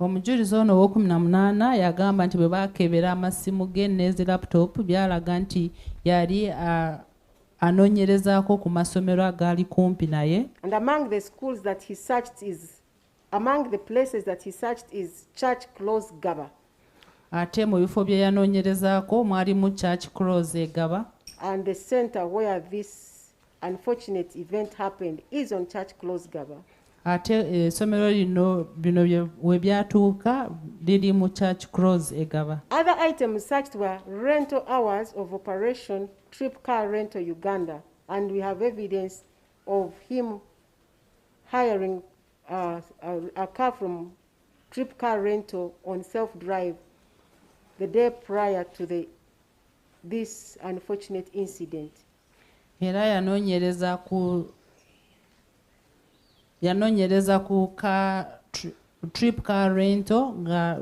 Omujulizi ono ow'okuminamunaana yagamba nti bwe baakebera amasimu ge n'ezi laptop byalaga nti yali anoonyerezaako ku masomero agaali kumpi naye. And among the schools that he searched among the places that he searched is Church Close Gaba. Ate mu bifo bye yanoonyerezaako mwalimu Church Close Gaba. And the center where this unfortunate event happened is on Church Close Gaba. Ate essomero lino bino we byatuuka liri mu Church Close Egaba. Other items searched were rental hours of operation Trip Car Rental Uganda, and we have evidence of him hiring a car from Trip Car Rental on self-drive the day prior to this unfortunate incident. Era yanoonyereza ku Trip Car Rental nga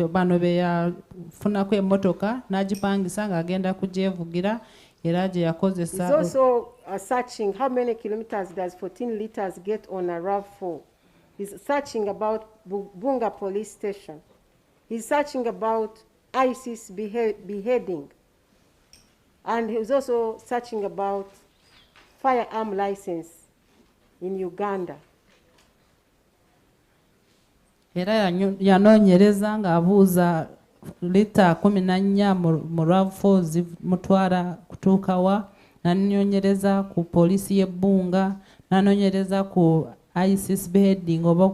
bano be yafunako emmotoka n'agipangisa ng'agenda kugyevugira era gye yakozesa. He's also searching how many kilometers does 14 liters get on a RAV4. He's searching about Bunga police station. He's searching about ISIS beheading. And he was also searching about firearm license in Uganda. Era yanoonyereza ng'abuuza lita 14 mu RAV4 zimutwala kutuuka wa, n'anoonyereza ku poliisi y'ebbunga, n'anoonyereza ku ISIS beheading oba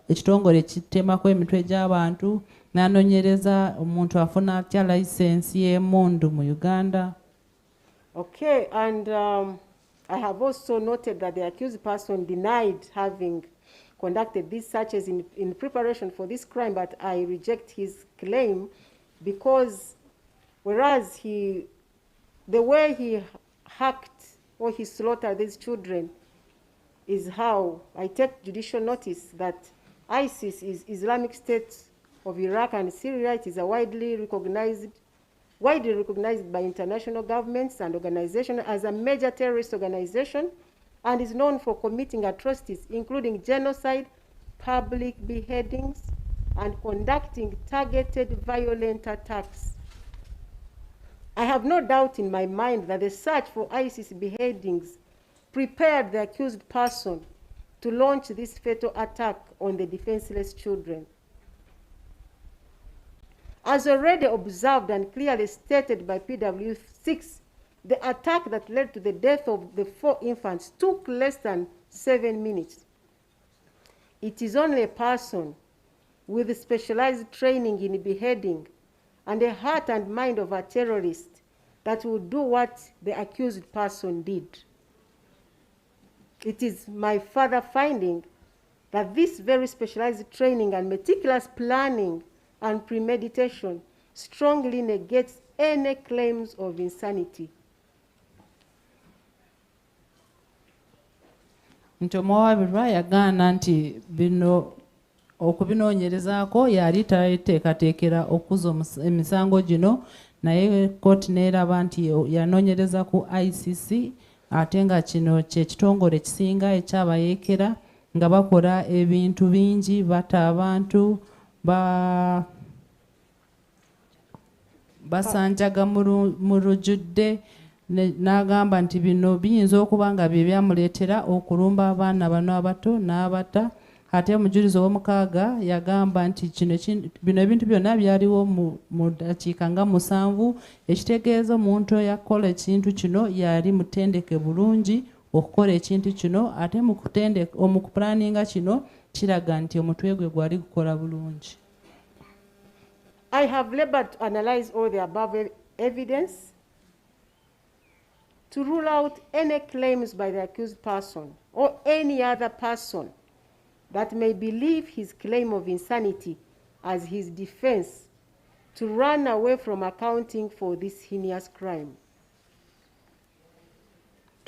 ekitongole ekittemako emitwe gy'abantu, n'anoonyereza omuntu afuna atya license y'emmundu mu Uganda. Okay, and I have also noted that the accused person denied having conducted these searches in preparation for this crime, but I reject his claim because whereas the way he hacked or he slaughtered these children is how I take judicial notice that ISIS is Islamic State of Iraq and Syria. It is a widely recognized by international governments and organizations as a major terrorist organization, and is known for committing atrocities including genocide, public beheadings, and conducting targeted violent attacks. I have no doubt in my mind that the search for ISIS beheadings prepared the accused person to launch this fatal attack on the defenseless children. As already observed and clearly stated by PW6, the attack that led to the death of the 4 infants took less than 7 minutes. It is only a person with specialized training in beheading and the heart and mind of a terrorist that will do what the accused person did. It is my further finding that this very specialized training and meticulous planning and premeditation strongly negates any claims of insanity. Nti omuwawaabirwa yagaana nti bino okubinoonyerezaako yali tateekateekera okuzza emisango gino, naye kkooti n'eraba nti yanoonyereza ku ICC ate nga kino kyekitongole ekisinga ekyabayeekera nga bakola ebintu bingi, batta abantu, basanjaga mu lujjudde, n'agamba nti bino biyinza okuba nga bye byamuleetera okulumba abaana bano abato n'abatta. Ate omujulizi ow'omukaaga yagamba nti bino ebintu byonna byaliwo mu ddakiika nga 7, ekitegeeza omuntu eyakola ekintu kino yali mutendeke bulungi okukola ekintu kino, ate mu kupulaninga kino kiraga nti omutwe gwe gwali gukola bulungi. I have labored to analyze all the above evidence to rule out any claims by the accused person or any other person that may believe his claim of insanity as his defense to run away from accounting for this heinous crime.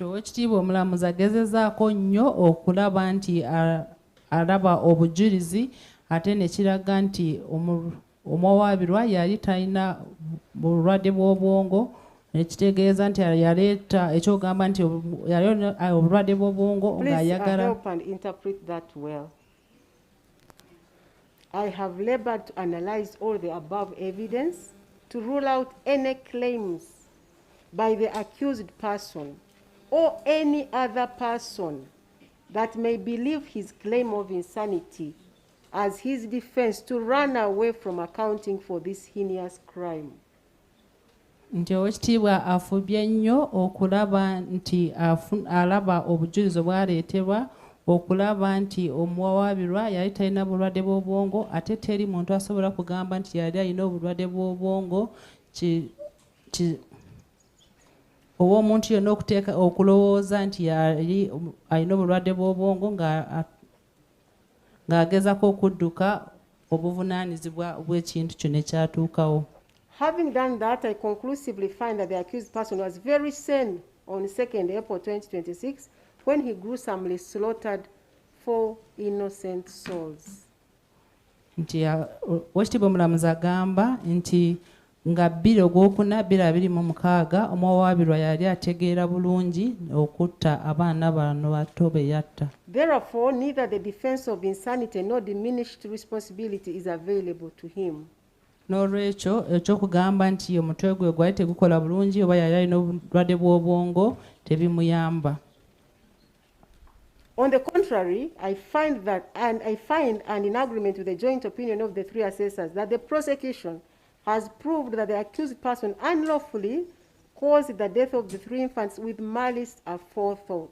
Oweekitiibwa omulamuzi agezezaako nnyo okulaba nti alaba obujulizi ate ne kiraga nti omuwawaabirwa yali talina bulwadde bw'obwongo, ekitegeeza nti yaleeta ekyogamba nti yali obulwadde bw'obwongo ng'ayagala. Please help and interpret that well. I have labored to analyze all the above evidence to rule out any claims by the accused person or any other person that may believe his claim of insanity as his defense to run away from accounting for this heinous crime. Nti oweekitiibwa afubye nnyo okulaba nti alaba obujulizi obwaleetebwa okulaba nti omuwawaabirwa yali talina bulwadde bw'obwongo, ate teri muntu asobola kugamba nti yali alina obulwadde bw'obwongo. Oba omuntu yonna okulowooza nti yali alina obulwadde bw'obwongo ng'agezako okudduka obuvunaanyizibwa bw'ekintu kino ekyatuukawo. Having done that, I conclusively find that the accused person was very sane on 2nd April 2026 when he gruesomely slaughtered 4 innocent souls. Nti oweekitiibwa omulamuzi agamba nti nga 2/4/2026 omuwawaabirwa yali ategeera bulungi okutta abaana bano bato be yatta. Therefore, neither the defense of insanity nor diminished responsibility is available to him. N'olwekyo ekyokugamba nti omutwe gwe gwali tegukola bulungi oba yali alina obulwadde bw'obwongo tebimuyamba. On the contrary, I find and in agreement with the joint opinion of the 3 assessors that the prosecution has proved that the accused person unlawfully caused the death of the 3 infants with malice aforethought.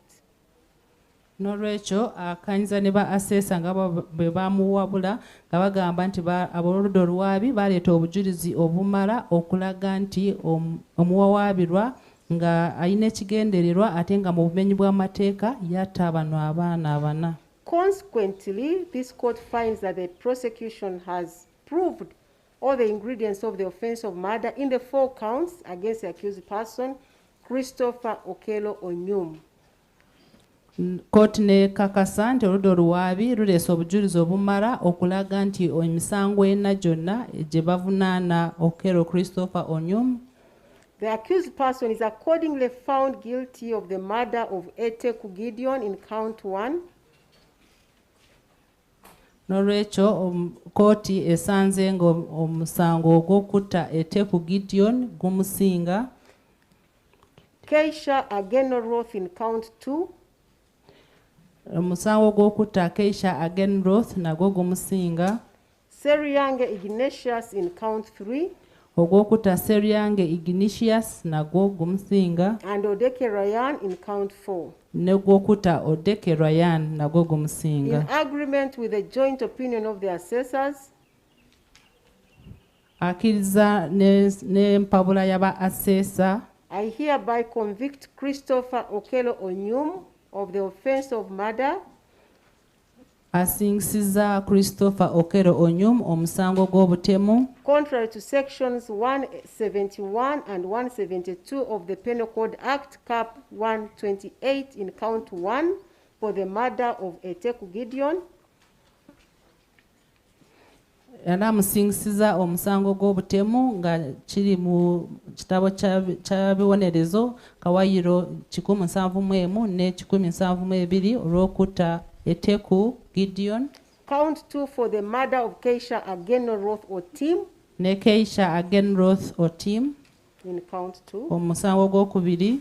N'olwekyo akanyiza ne ba assessor nga bwe bamuwabula nga bagamba nti aboludde olwabi baleeta obujulizi obumala okulaga nti omuwawaabirwa nga alina ekigendererwa ate nga mu bumenyi bw'amateeka yatta bano abaana 4. Consequently, this court finds that the prosecution has proved all the ingredients of the offense of murder in the 4 counts against the accused person, Christopher Okello Onyum. Kkooti n'ekakasa nti oludda oluwaabi luleese obujulizi obumala okulaga nti emisango ena gyonna gye bavunaana Okello Christopher Onyum. The accused person is accordingly found guilty of the murder of Eteku Gideon in count 1. N'olwekyo kkooti esanze ng'omusango ogw'okutta Eteku Gideon gumusinga. Keisha Agenoroth in count 2. Omusango gw'okutta Keisha Agenroth nagwo gumusinga. Seryange Ignatius in count 3. Ogw'okutta Seryange Ignatius nagwo gumusinga. And Odeke Ryan in count 4. N'ogw'okutta Odeke Ryan nagwo gumusinga. In agreement with the joint opinion of the assessors, akkiriza n'empabula y'aba assessor. I hereby convict Christopher Okello Onyum of the offense of murder. Asingisiza Christopher Okello Onyum omusango gw'obutemu. Contrary to sections 171 and 172 of the Penal Code Act, Cap 128 in count 1 for the murder of Eteku Gideon. Era amusingisiza omusango gw'obutemu nga kiri mu kitabo ky'ebibonerezo Kawayiro 171 ne 172 olw'okutta Eteku Gideon. Count 2 for the murder of Keisha Agenoroth Otim. Ne Keisha Agenroth Otim. In count 2. Omusango gw'okubiri.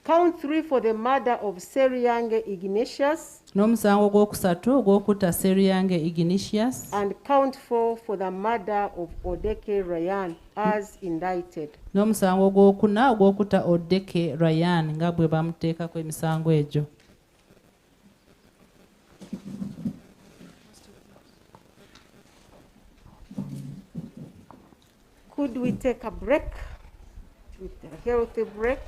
Count 3 for the murder of Seryange Ignatius. N'omusango gw'okusatu ogw'okutta Seryange Ignatius. And count 4 for the murder of Odeke Ryan as indicted. N'omusango gw'okuna ogw'okutta Odeke Ryan nga bwe bamuteekako emisango egyo. Could we take a break? A healthy break?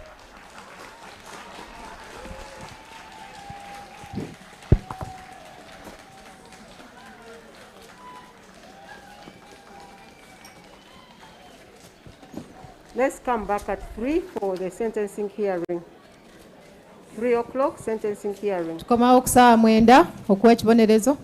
Let's come back at 3 for the sentencing hearing. 3 o'clock sentencing hearing. Tukomawo ku ssaawa 9 okuwa ekibonerezo.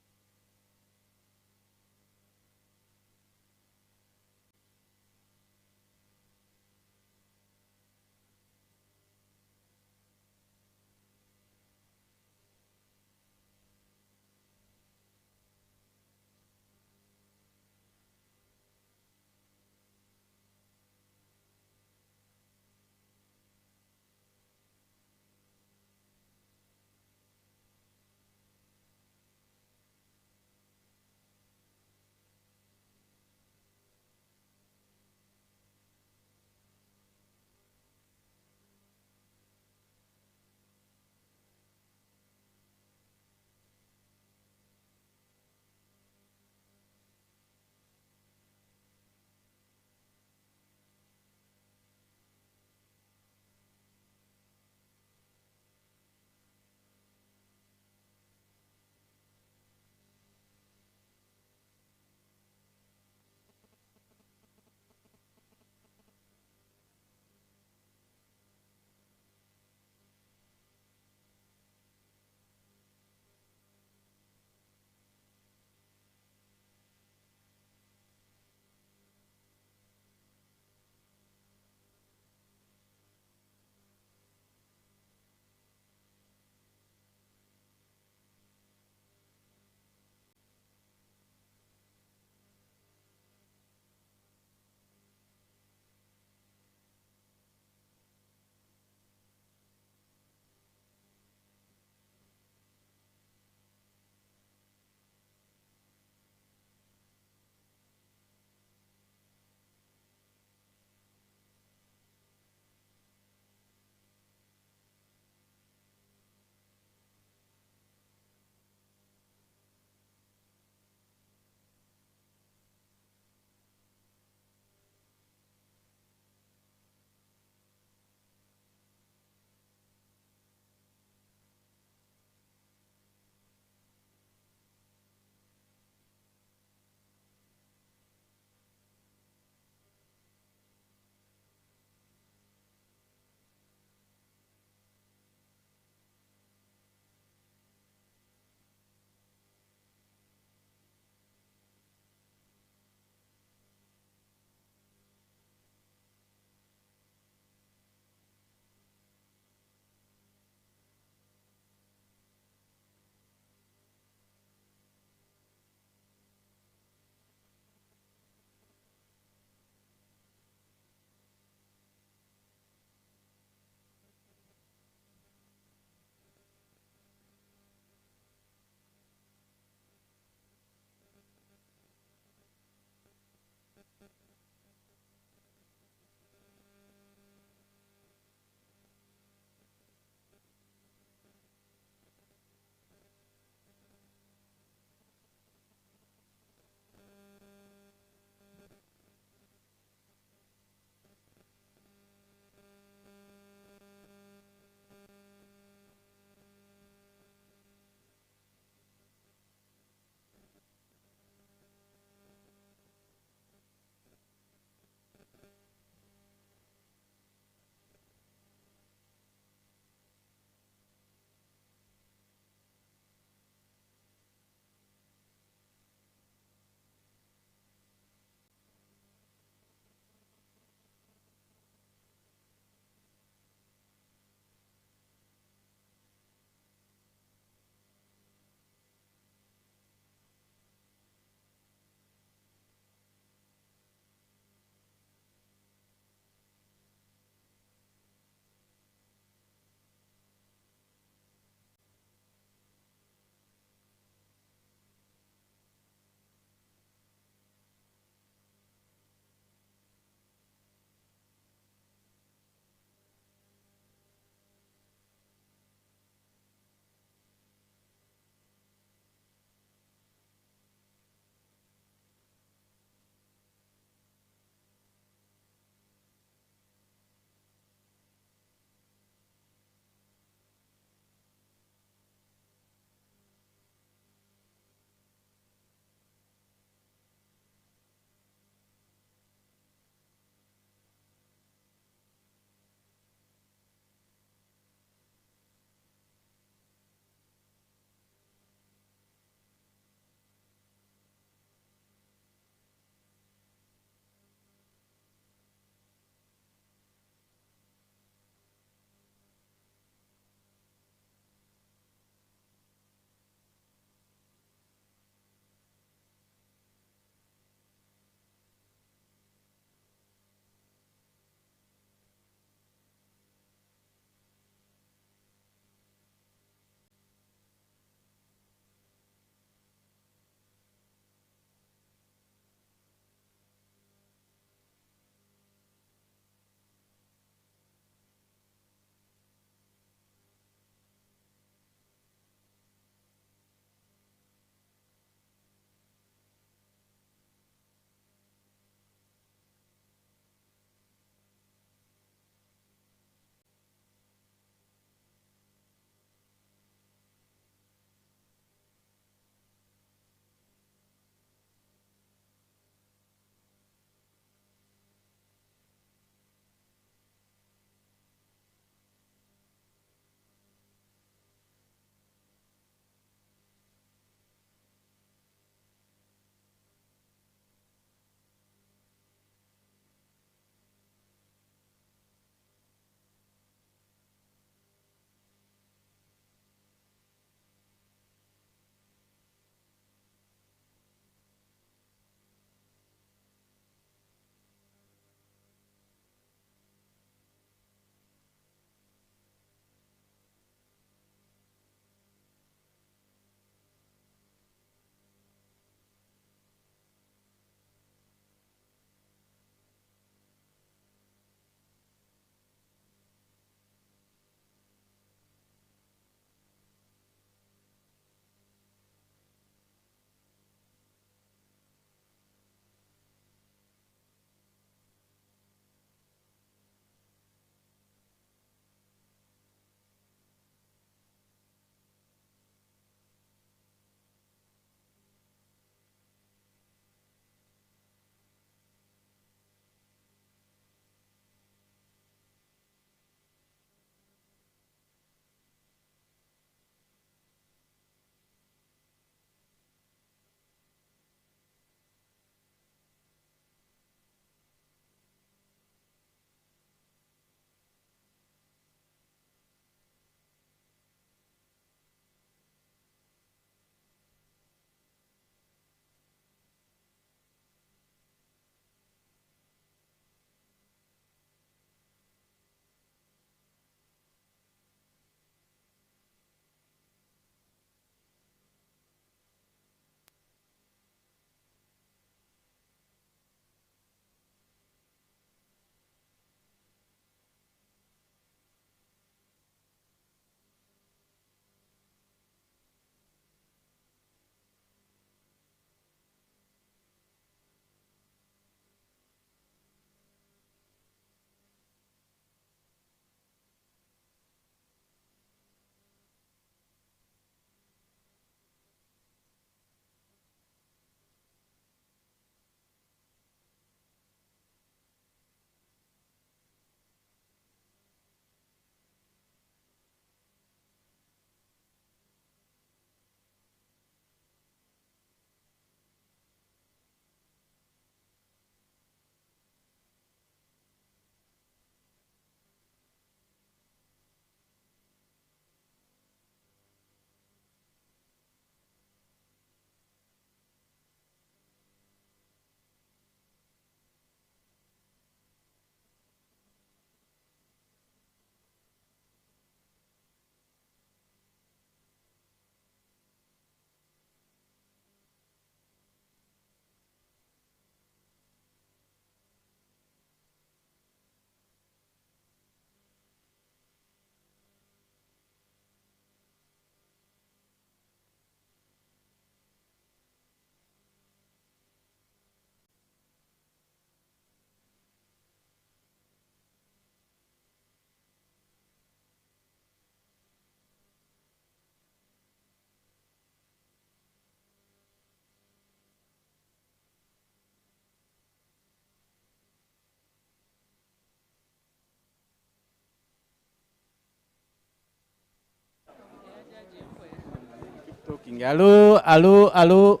talking. Hello, hello, hello.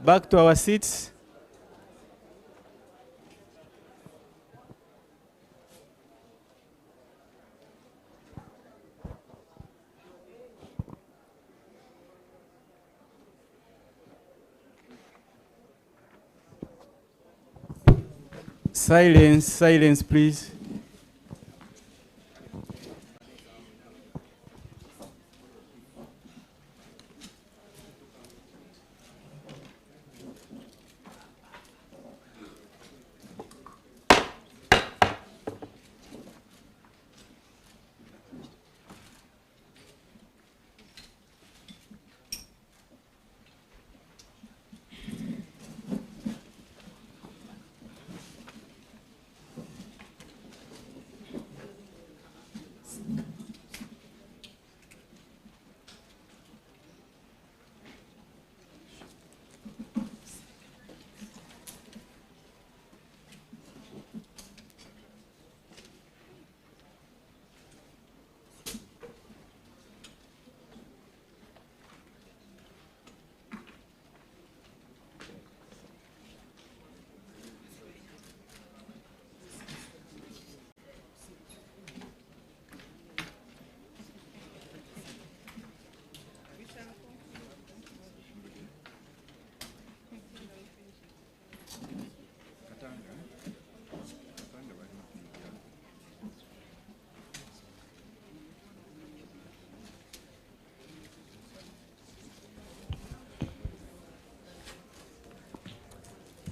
Back to our seats. Silence, silence, please.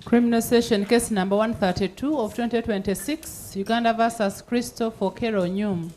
Criminal Session Case number 132 of 2026, Uganda versus Christopher Okero Nyum.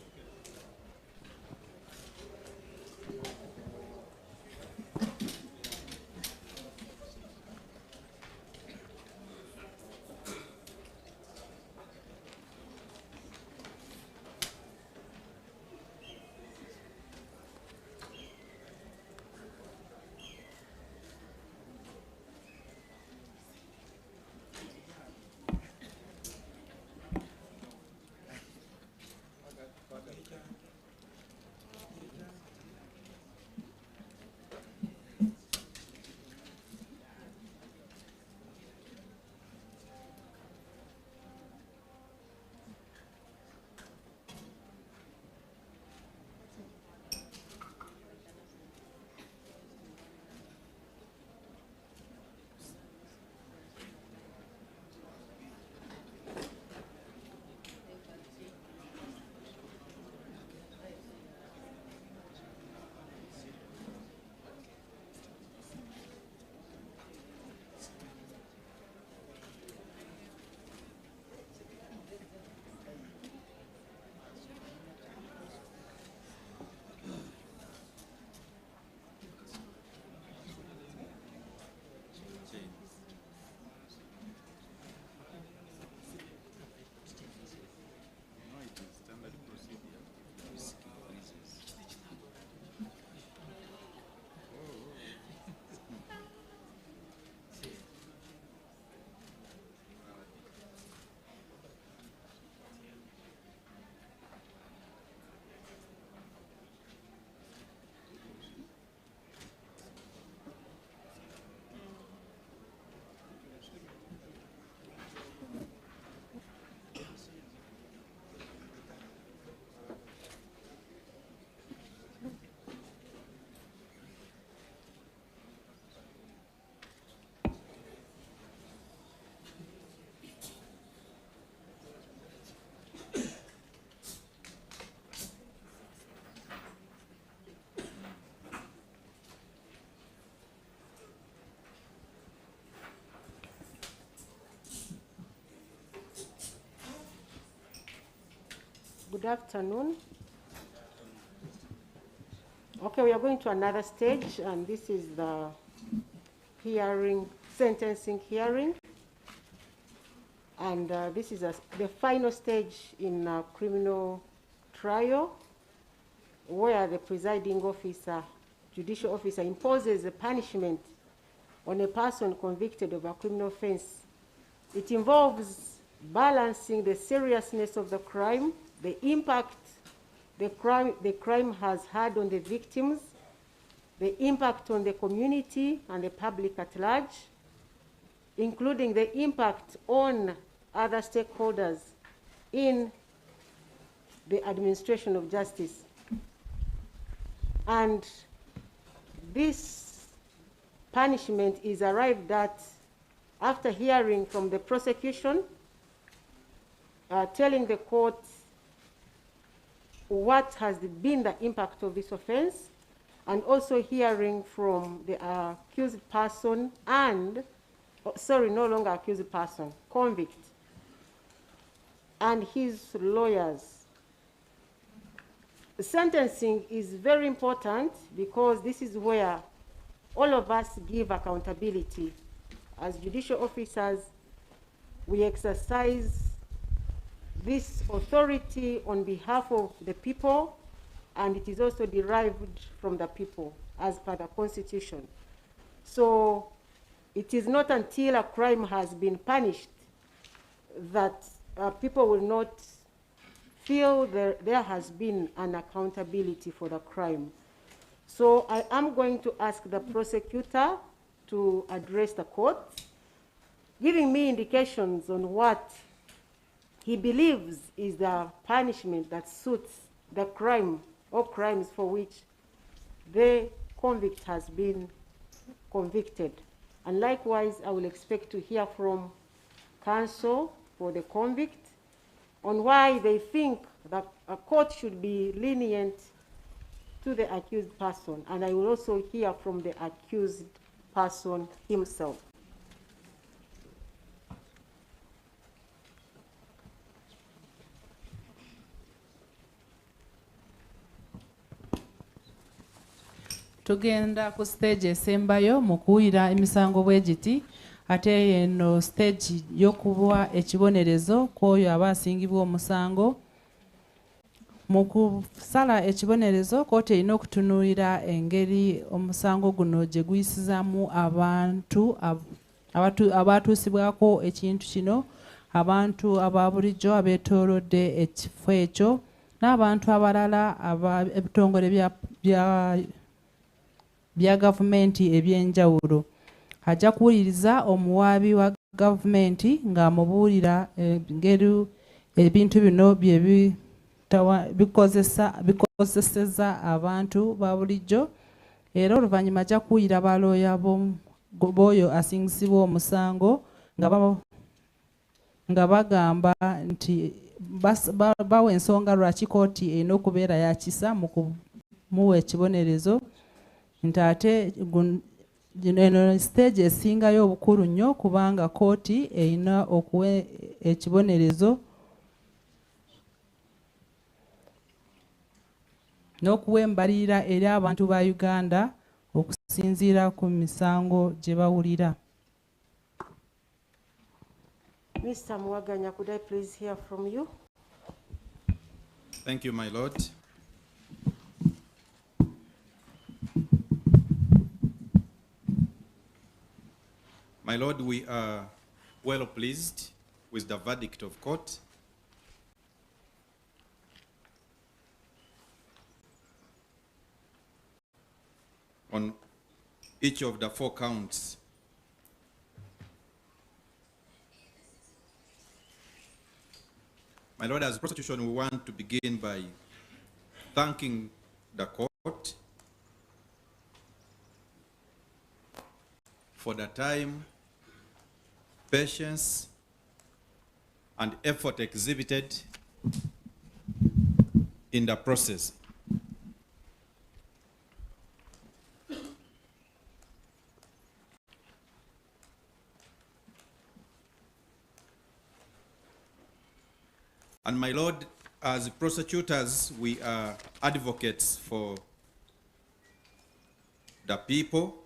Good afternoon. Okay, we are going to another stage, and this is the sentencing hearing. And this is the final stage in a criminal trial where the presiding officer, judicial officer, imposes a punishment on a person convicted of a criminal offense. It involves balancing the seriousness of the crime, the impact the crime has had on the victims, the impact on the community and the public at large, including the impact on other stakeholders in the administration of justice. And this punishment is arrived at after hearing from the prosecution, telling the court what has been the impact of this offense, and also hearing from the accused person and, no longer accused person, convict, and his lawyers. The sentencing is very important because this is where all of us give accountability. As judicial officers, we exercise this authority on behalf of the people, and it is also derived from the people as per the Constitution. So it is not until a crime has been punished that people will not feel there has been an accountability for the crime. So I am going to ask the prosecutor to address the court, giving me indications on what he believes is the punishment that suits the crime or crimes for which the convict has been convicted. And likewise, I will expect to hear from counsel for the convict on why they think that a court should be lenient to the accused person. And I will also hear from the accused person himself. Tugenda ku stage esembayo mu kuwulira emisango bwe giti, ate eno stage y'okuwa ekibonerezo kw'oyo aba asingibwa omusango. Mu kusala ekibonerezo kkooti erina okutunuulira engeri omusango guno gye guyisizaamu abantu abaatuusibwako ekintu kino, abantu aba bulijjo abeetoolodde ekifo ekyo, n'abantu abalala ebitongole bya gavumenti eby'enjawulo. Ajja kuwuliriza omuwaabi wa gavumenti ng'amubuulira engeri ebintu bino bye bikozeseza abantu ba bulijjo, era oluvannyuma ajja kuwulira balooya b'oyo asingisibwa omusango nga bagamba nti bawa ensonga lwaki kkooti erina okubeera yakisa mu kumuwa ekibonerezo, nti ate eno stage esingayo obukulu nnyo kubanga kkooti erina okuwa ekibonerezo n'okuwa embalirira eri abantu ba Uganda okusinziira ku misango gye bawulira. Mr. Mwaganya, could I please hear from you? Thank you, my Lord. My Lord, we are well pleased with the verdict of court. On each of the 4 counts. My Lord, as prosecution, we want to begin by thanking the court for the time, patience, and effort exhibited in the process. And my Lord, as prosecutors, we are advocates for the people.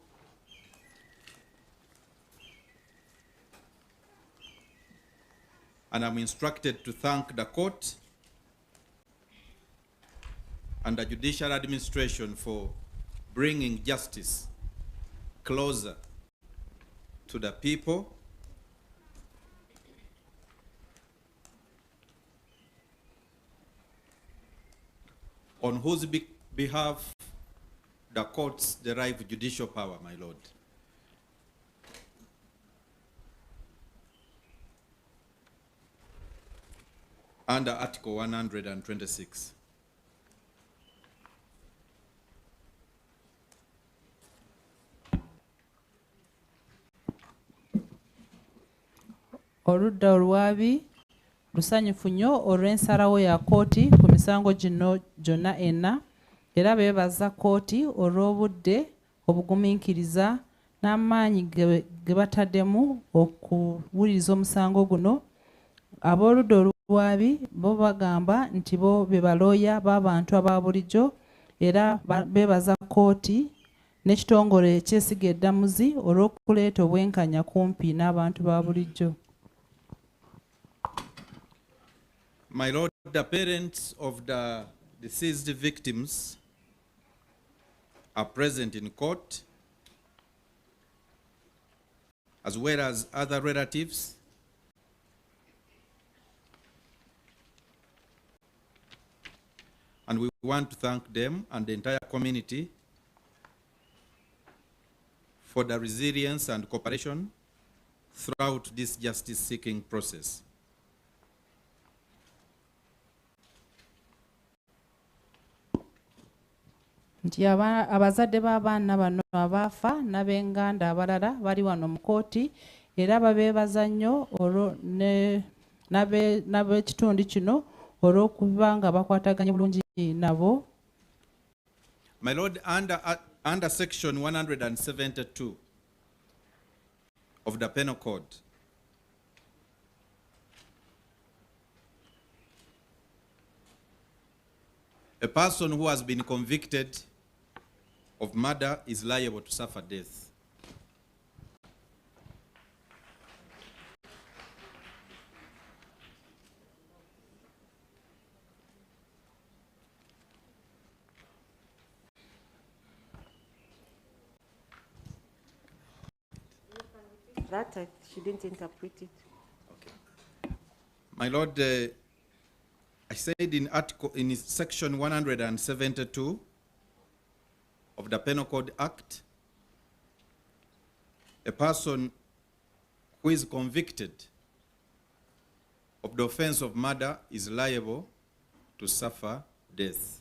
And I'm instructed to thank the court and the judicial administration for bringing justice closer to the people, on whose behalf the courts derive judicial power, my Lord. Under Article 126. Oludda olwabi lusanyufu nnyo olw'ensalawo ya kkooti ku misango gino gyonna enna era beebaza kkooti olw'obudde obugumiikiriza n'amaanyi ge bataddemu okuwuliriza omusango guno. Ab'oludda olwabi bo bagamba nti bo be balooya b'abantu aba bulijjo era beebaza kkooti n'ekitongole ekyesiga eddamuzi olw'okuleeta obwenkanya kumpi n'abantu ba bulijjo. My Lord, the parents of the deceased victims are present in court, as well as other relatives. And we want to thank them and the entire community for the resilience and cooperation throughout this justice-seeking process. Nti abazadde b'abaana bano abaafa n'ab'enganda abalala bali wano mu kkooti era babeebaza nnyo n'ab'ekitundu kino olw'okuba nga bakwataganye bulungi nabo. My Lord, under section 172 of the Penal Code, a person who has been convicted of murder is liable to suffer death. That she didn't interpret it. Okay. My Lord, I said in section 172 of the Penal Code Act, a person who is convicted of the offense of murder is liable to suffer death.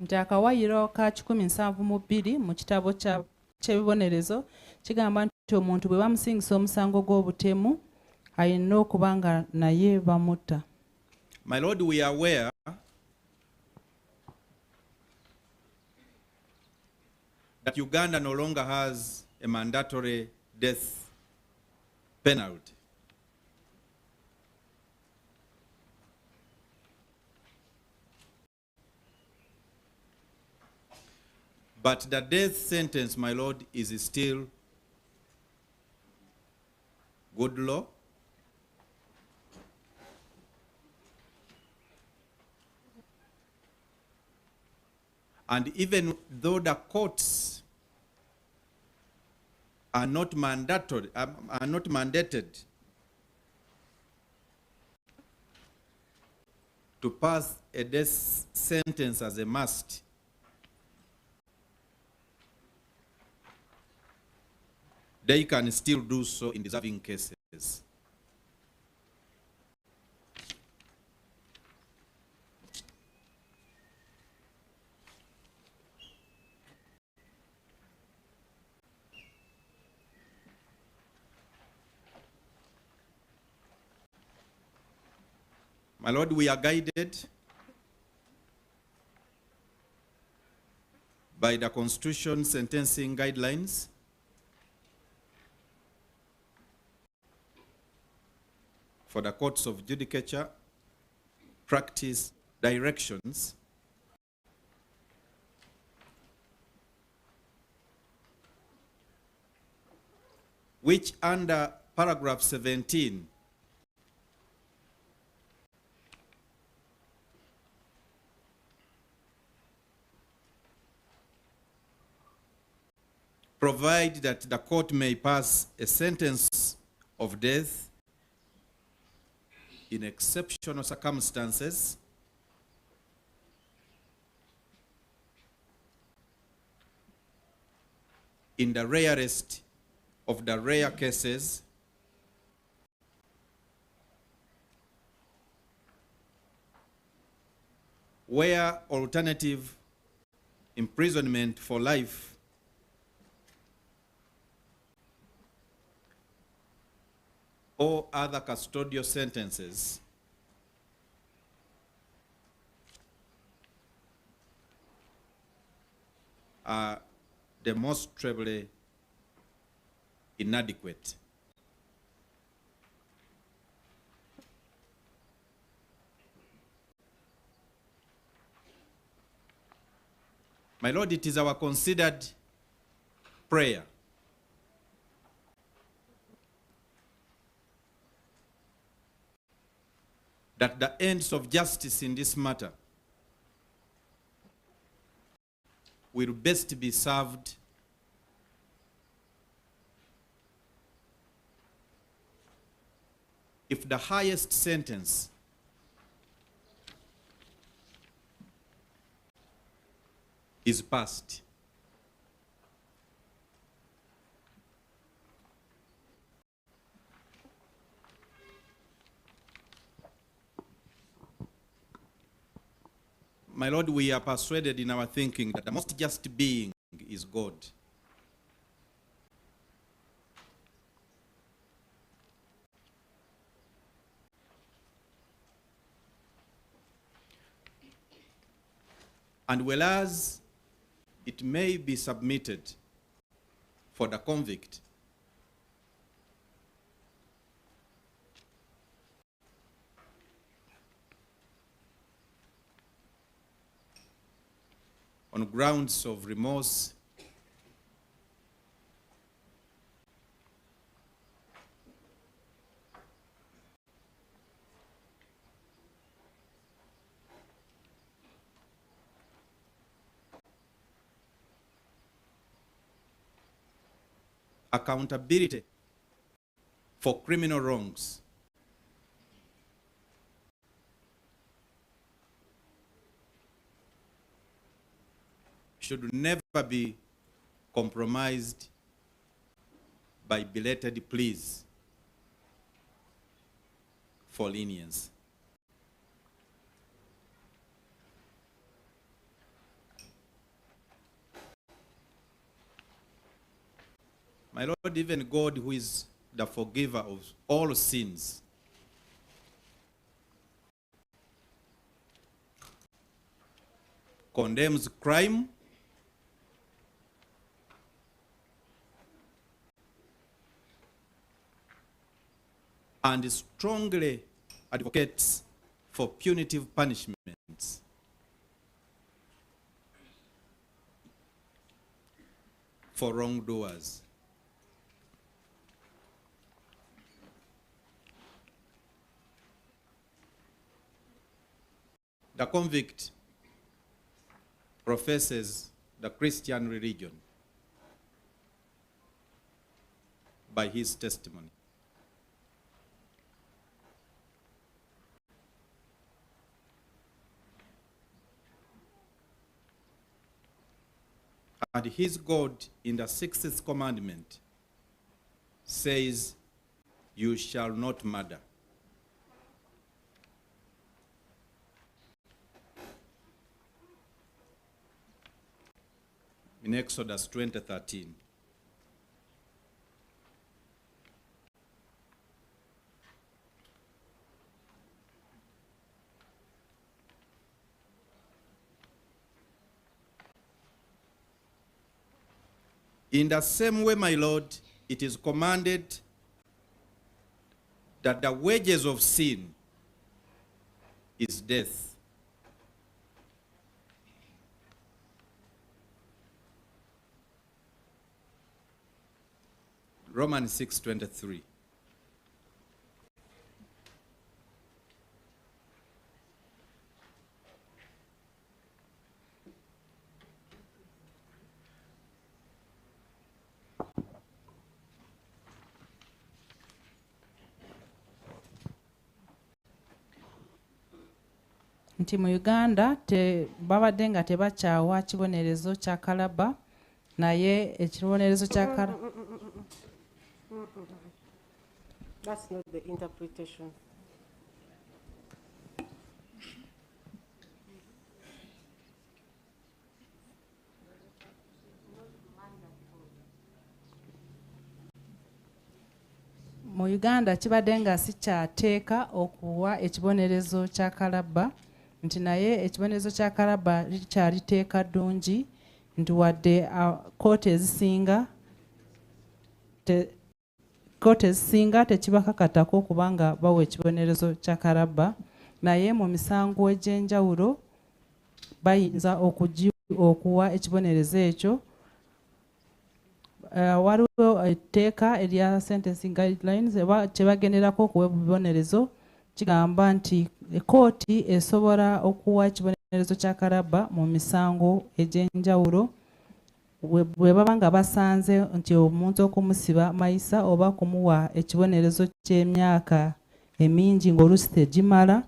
Nti akawayiro ka 172 mu kitabo ky'ebibonerezo kigamba nti omuntu bwe bamusingisa omusango gw'obutemu alina okuba nga naye bamutta. My Lord, we are aware that Uganda no longer has a mandatory death penalty. But the death sentence, my Lord, is still good law. And even though the courts are not mandatory, are not mandated to pass a death sentence as a must, they can still do so in deserving cases. My Lord, we are guided by the Constitution sentencing guidelines for the courts of judicature practice directions which under paragraph 17 provide that the court may pass a sentence of death in exceptional circumstances in the rarest of the rare cases, where alternative imprisonment for life or other custodial sentences are demonstrably inadequate. My Lord, it is our considered prayer that the ends of justice in this matter will best be served if the highest sentence is passed. My Lord, we are persuaded in our thinking that the most just being is God. And whereas it may be submitted for the convict on grounds of remorse, accountability for criminal wrongs should never be compromised by belated pleas for lenience. My Lord, even God, who is the forgiver of all sins, condemns crime and strongly advocates for punitive punishments for wrongdoers. The convict professes the Christian religion by his testimony. And his God in the 6th commandment says, "You shall not murder." In Exodus 20:13. In the same way, my Lord, it is commanded that the wages of sin is death. Romans 6:23. Nti mu Uganda babadde nga tebakyawa kibonerezo kya kalaba naye ekibonerezo kya That's not the interpretation. mu Uganda kibadde nga si kyateeka okuwa ekibonerezo kya kalabba nti naye ekibonerezo kya kalabba likyaliteeka ddungi nti wadde kkooti ezisinga tekibakakatako kubanga bawa ekibonerezo kya kalabba naye mu misango egy'enjawulo bayinza okuwa ekibonerezo ekyo. Waliwo etteeka erya sentencing guidelines kyebagenderako okuwa ebibonerezo kigamba nti ekkooti esobola okuwa ekibonerezo kya kalabba mu misango egy'enjawulo bwe baba nga basanze nti omuntu okumusiba mayisa oba kumuwa ekibonerezo ky'emyaka emingi ng'oluusi tegimala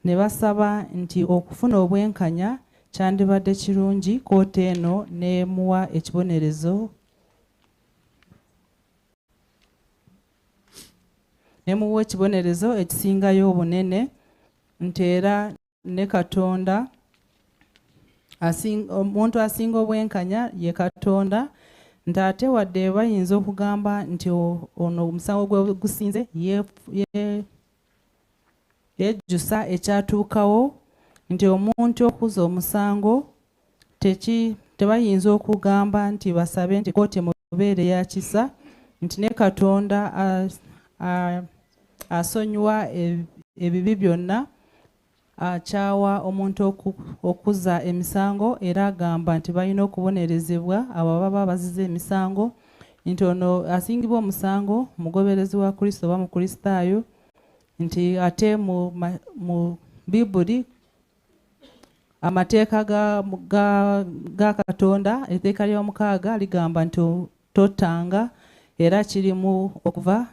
ne basaba nti okufuna obwenkanya kyandibadde kirungi kkooti eno n'emuwa ekibonerezo nemuwa ekibonerezo ekisingayo obunene nti era ne Katonda omuntu asinga obwenkanya ye Katonda nti ate wadde bayinza okugamba nti ono omusango gwe gusinze yejjusa ekyatuukawo nti omuntu okuza omusango tebayinza okugamba nti basabe nti kkooti emubeere ya kisa nti ne Katonda asonyiwa ebibi byonna akyawa omuntu okuza emisango era agamba nti balina okubonerezebwa abo baba bazize emisango nti ono asingibwa omusango mugoberezi wa Kristo oba mukristaayo nti ate mu Bibuli amateeka ga Katonda etteeka ly'omukaaga ligamba nti totanga era kirimu okuva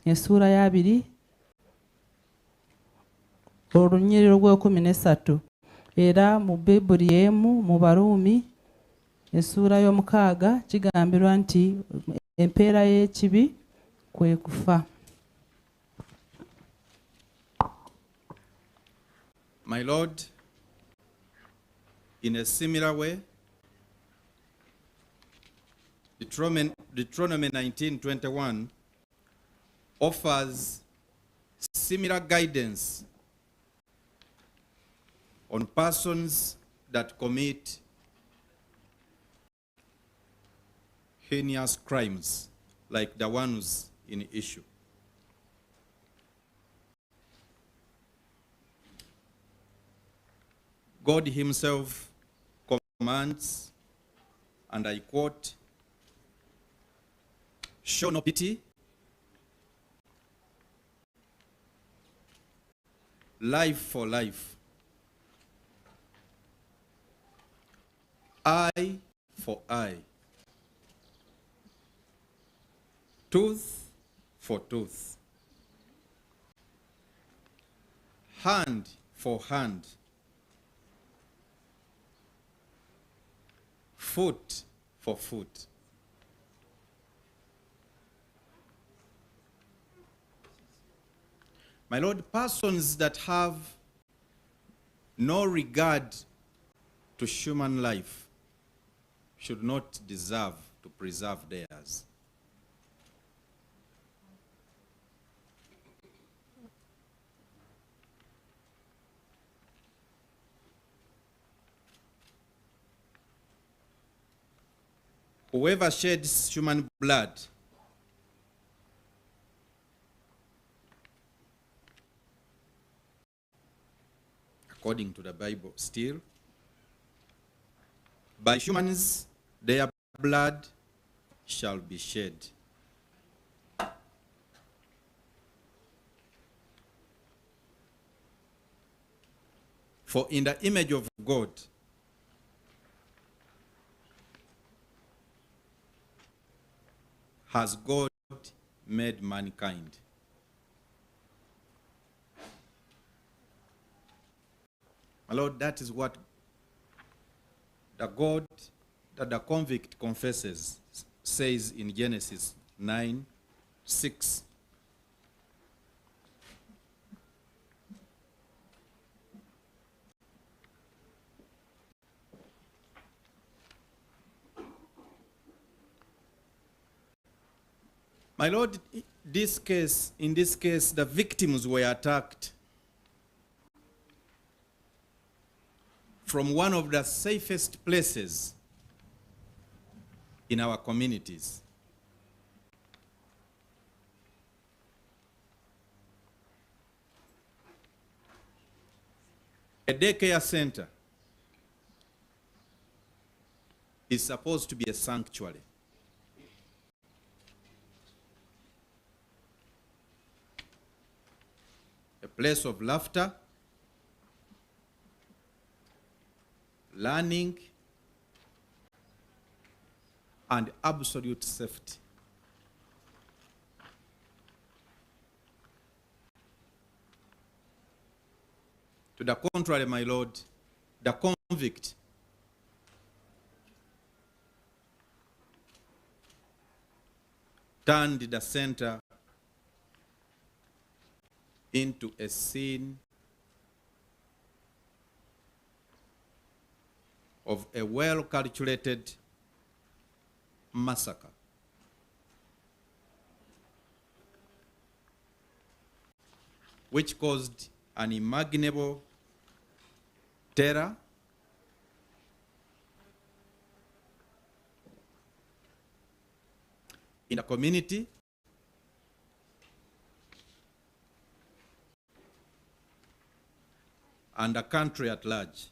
essuula ya 2 olunyiriro lw'e13 era mu Bibuli emu mu Baruumi essuula y'omukaaga kigambirwa nti empeera y'ekibi kwe kufa. My Lord, in a similar way, Deuteronomy 19:21 offers similar guidance on persons that commit heinous crimes like the ones in issue. God himself commands, and I quote, "Show no pity, life for life, eye for eye, tooth for tooth, hand for hand, foot for foot." My Lord, persons that have no regard to human life should not deserve to preserve theirs. Whoever sheds human blood according to the Bible still, by humans their blood shall be shed. For in the image of God, has God made mankind. My Lord, that is what the God that the convict confesses, says in Genesis 9:6. My Lord, in this case, the victims were attacked from one of the safest places in our communities. A daycare center is supposed to be a sanctuary. A place of laughter, learning, and absolute safety. To the contrary, my Lord, the convict turned the center into a scene of a well-calculated massacre. Which caused unimaginable terror in the community and the country at large.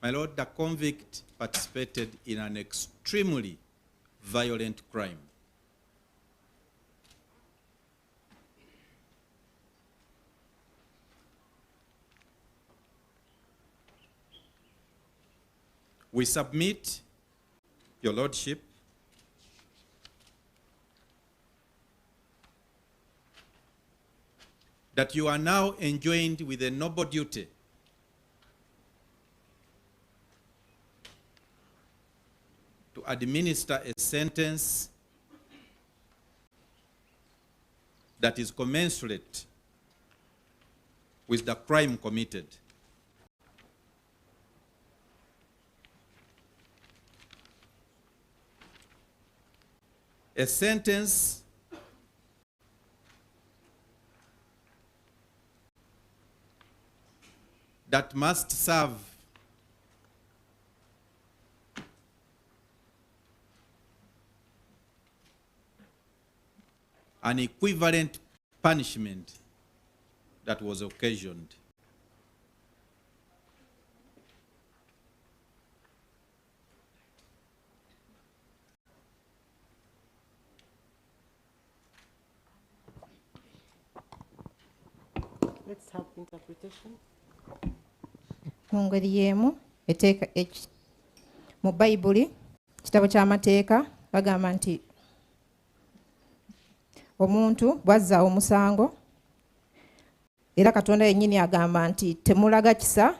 My Lord, the convict participated in an extremely violent crime. We submit, Your Lordship, that you are now enjoined with a noble duty to administer a sentence that is commensurate with the crime committed. A sentence that must serve an equivalent punishment that was occasioned. Let's have interpretation. Mu ngeri y'emu mu Bayibuli kitabo ky'amateeka bagamba nti omuntu bw'azza omusango era Katonda yennyini agamba nti temulaga kisa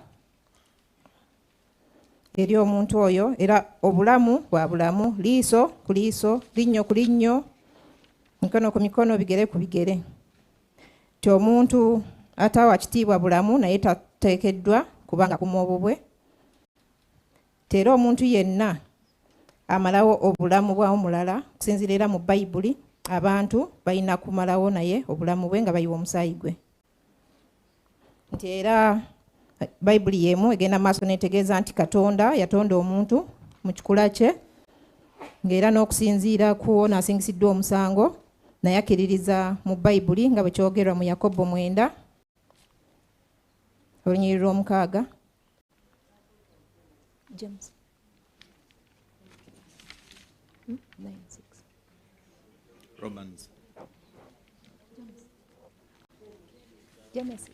eri omuntu oyo era obulamu bwa bulamu, liiso ku liiso, linnyo ku linnyo, mikono ku mikono, bigere ku bigere. Ti omuntu atawa kitiibwa bulamu naye tateekeddwa kubanga kuma obubwe. Tera omuntu yenna amalawo obulamu bwa omulala kusinziira era mu Bayibuli abantu balina kumalawo naye obulamu bwe nga bayiwa omusaayi gwe. Nti era Bayibuli yemu egenda maaso netegeeza nti Katonda yatonda omuntu mu kikula kye ng'era n'okusinziira ku ono asingisiddwa omusango naye akkiririza mu Bayibuli nga bwe kyogerwa mu Yakobo 9 olunyiriri 6. James 9:6. Romans. James.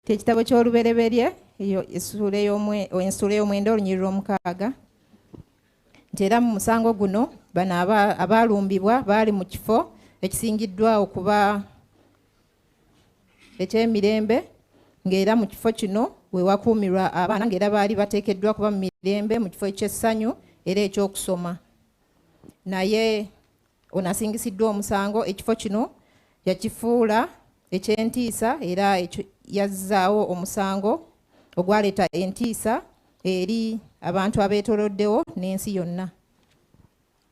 Ekitabo ky'olubereberye eyo ensuula y'omwenda olunyiriri 6. Nti era mu musango guno bano abaalumbibwa baali mu kifo ekisingiddwa okuba eky'emirembe ng'era mu kifo kino we wakuumirwa abaana ng'era baali bateekeddwa kuba mu mirembe mu kifo eky'essanyu era eky'okusoma. Naye ono asingisiddwa omusango ekifo kino yakifuula eky'entiisa era yazzaawo omusango ogwaleeta entiisa eri abantu abeetooloddewo n'ensi yonna.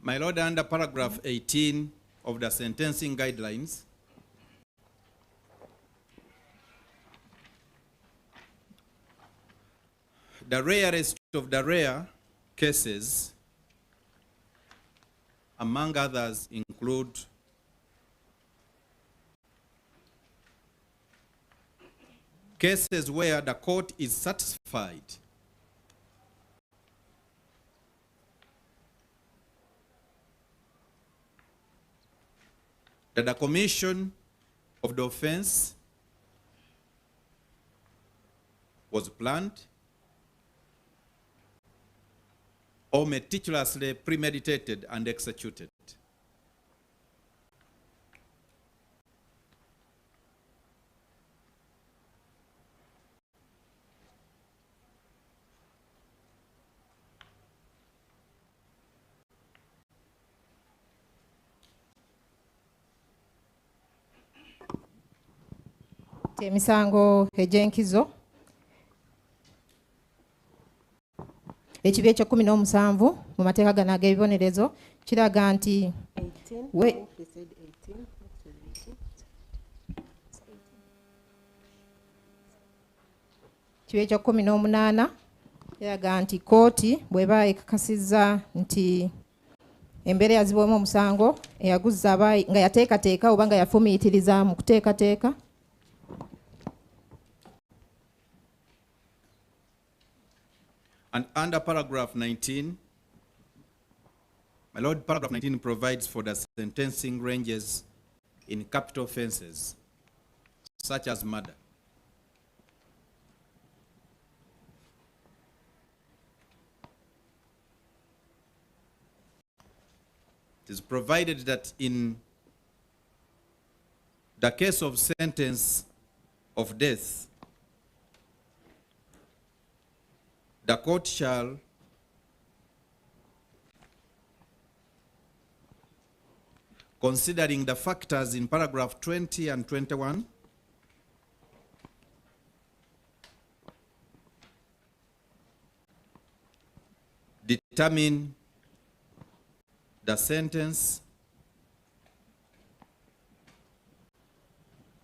My Lord, under paragraph 18 of the sentencing guidelines, the rarest of the rare cases, among others, include cases where the court is satisfied that the commission of the offense was planned or meticulously premeditated and executed. Emisango egy'enkizo ekibi ekyo-17 mu mateeka gano ag'ebibonerezo kiraga nti kibi ekyo-18 kiraga nti kooti bw'eba ekakasizza nti embeera yazibwemu omusango eyaguzza nga yateekateeka oba nga yafumiitiriza mu kuteekateeka. And under paragraph 19, my Lord, paragraph 19 provides for the sentencing ranges in capital offenses, such as murder. It is provided that in the case of sentence of death, the court shall considering the factors in paragraph 20 and 21, determine the sentence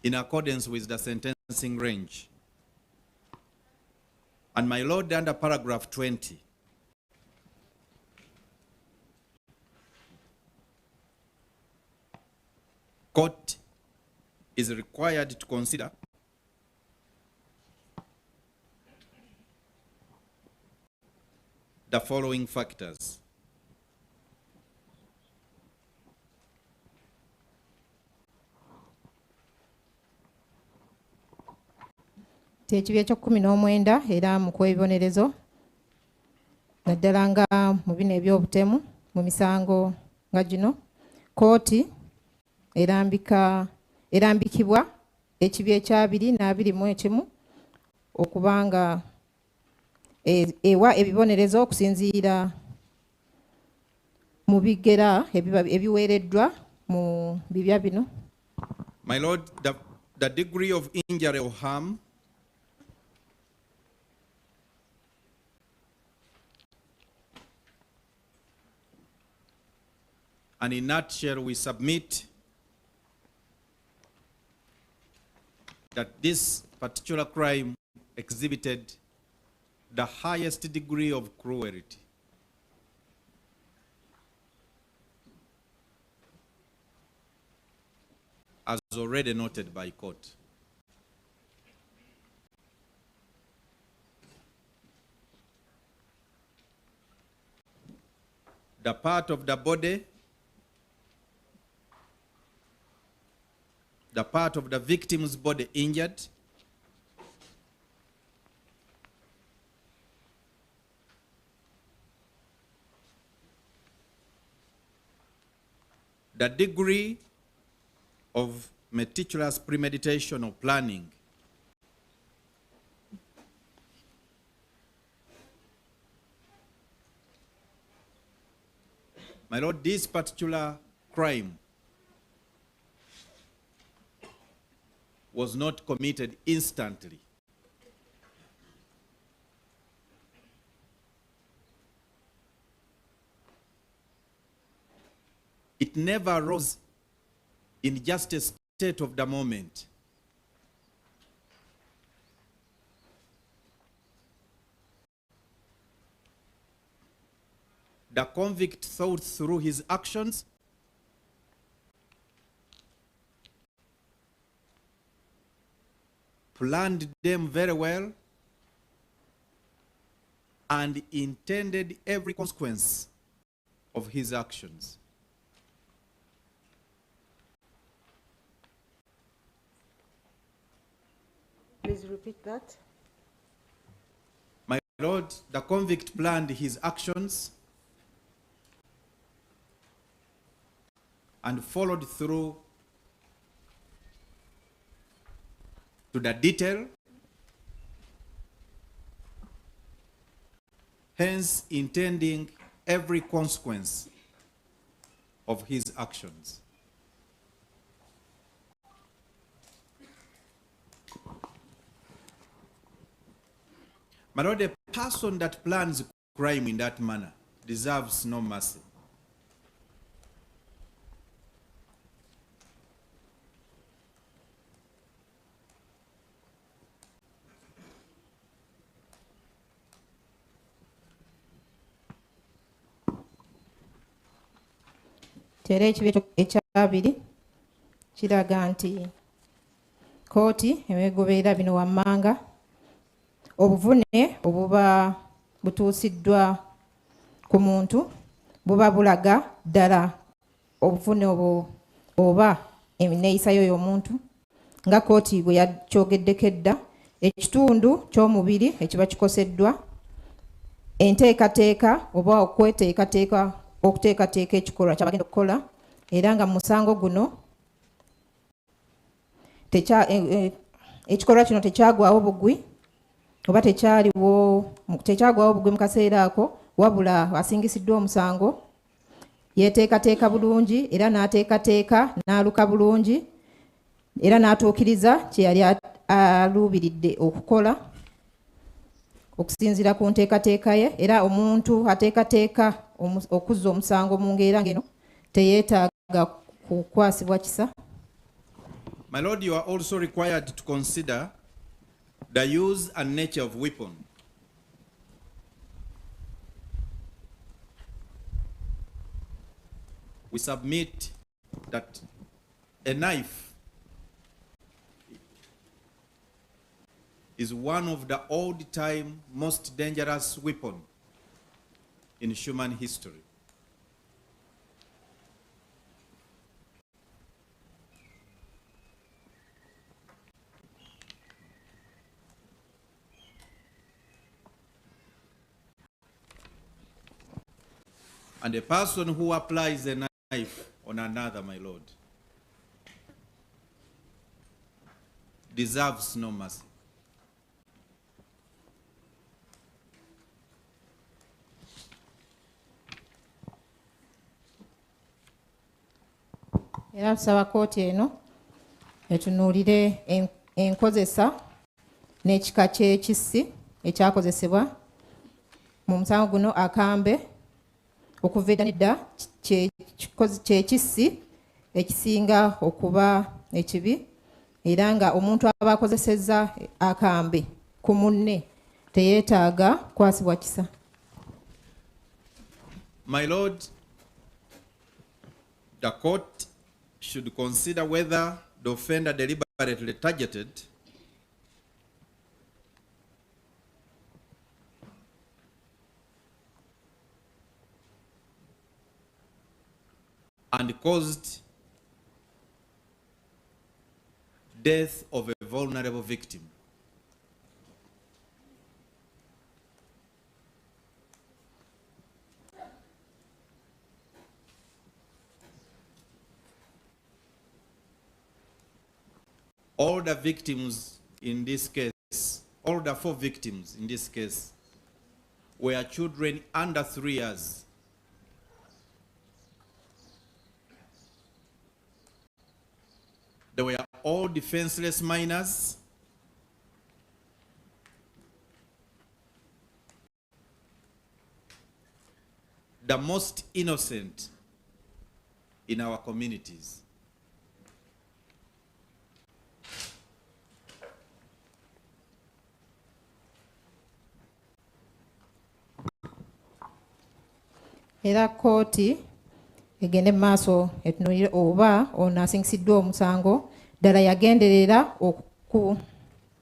in accordance with the sentencing range. And my Lord, under paragraph 20, court is required to consider the following factors. Ekibi ekyo-19 era mu kwebibonerezo naddala nga mu bino eby'obutemu mu misango nga gino kooti erambikibwa ekibi ekya-221 okubanga ewa ebibonerezo okusinziira mu bigera ebiweereddwa mu bibya bino. My Lord, the degree of injury or harm and in a nutshell, we submit that this particular crime exhibited the highest degree of cruelty. As already noted by court. The part of the body, the part of the victim's body injured, the degree of meticulous premeditation or planning My Lord, this particular crime was not committed instantly. It never arose in just a state of the moment. The convict thought through his actions, planned them very well, and intended every consequence of his actions. Please repeat that. My Lord, the convict planned his actions and followed through to the detail, hence intending every consequence of his actions. My Lord, a person that plans crime in that manner deserves no mercy. Era ekibiina ekyabiri kiraga nti kkooti ewegoberera bino wammanga obuvune obuba butuusiddwa ku muntu buba bulaga ddala obuvune oba eneeyisa y'omuntu nga kkooti bwe yakyogeddeko edda ekitundu ky'omubiri ekiba kikoseddwa enteekateeka oba okuteekateeka ekikolwa ky'abagenda okukola era nga mu musango guno ekikolwa kino tekyagwawo bugwi oba tekyagwawo bugwi mu kaseera ako wabula asingisiddwa omusango yeeteekateeka bulungi era n'ateekateeka n'aluka bulungi era n'atuukiriza kye yali aluubiridde okukola okusinziira ku nteekateeka ye era omuntu ateekateeka okuzza omusango mu ngeera ngeno teyeetaaga kukwasibwa kisa. My Lord, you are also required to consider the use and nature of weapon. We submit that a knife is one of the old-time most dangerous weapons in human history. And a person who applies a knife on another, my Lord, deserves no mercy. Era tusaba kkooti eno etunuulire enkozesa n'ekika ky'ekissi ekyakozesebwa mu musango guno akambe okuva edda nedda kyekissi ekisinga okuba ekibi era nga omuntu aba akozesezza akambe ku munne teyeetaaga kwasibwa kisa. My Lord, the court should consider whether the offender deliberately targeted and caused death of a vulnerable victim. All the victims in this case, all the 4 victims in this case, were children under 3 years. They were all defenseless minors. The most innocent in our communities. Era kkooti egende mu maaso etunuulire oba ono asingisiddwa omusango ddala yagenderera okukosa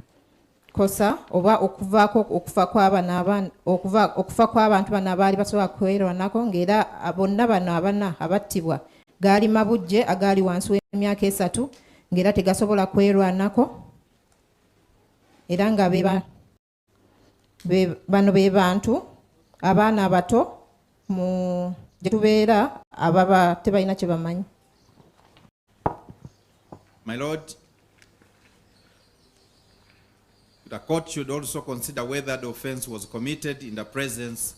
oba okuvaako okufa kw'abantu bano abaali basobola kwerwanako, ng'era bonna bano abana abattibwa gaali mabujje agaali wansi w'emyaka 3 ng'era tegasobola kwerwanako, era nga bano be bantu abaana abato mu gye tubeera ababa tebalina kye bamanyi. My Lord, the court should also consider whether the offense was committed in the presence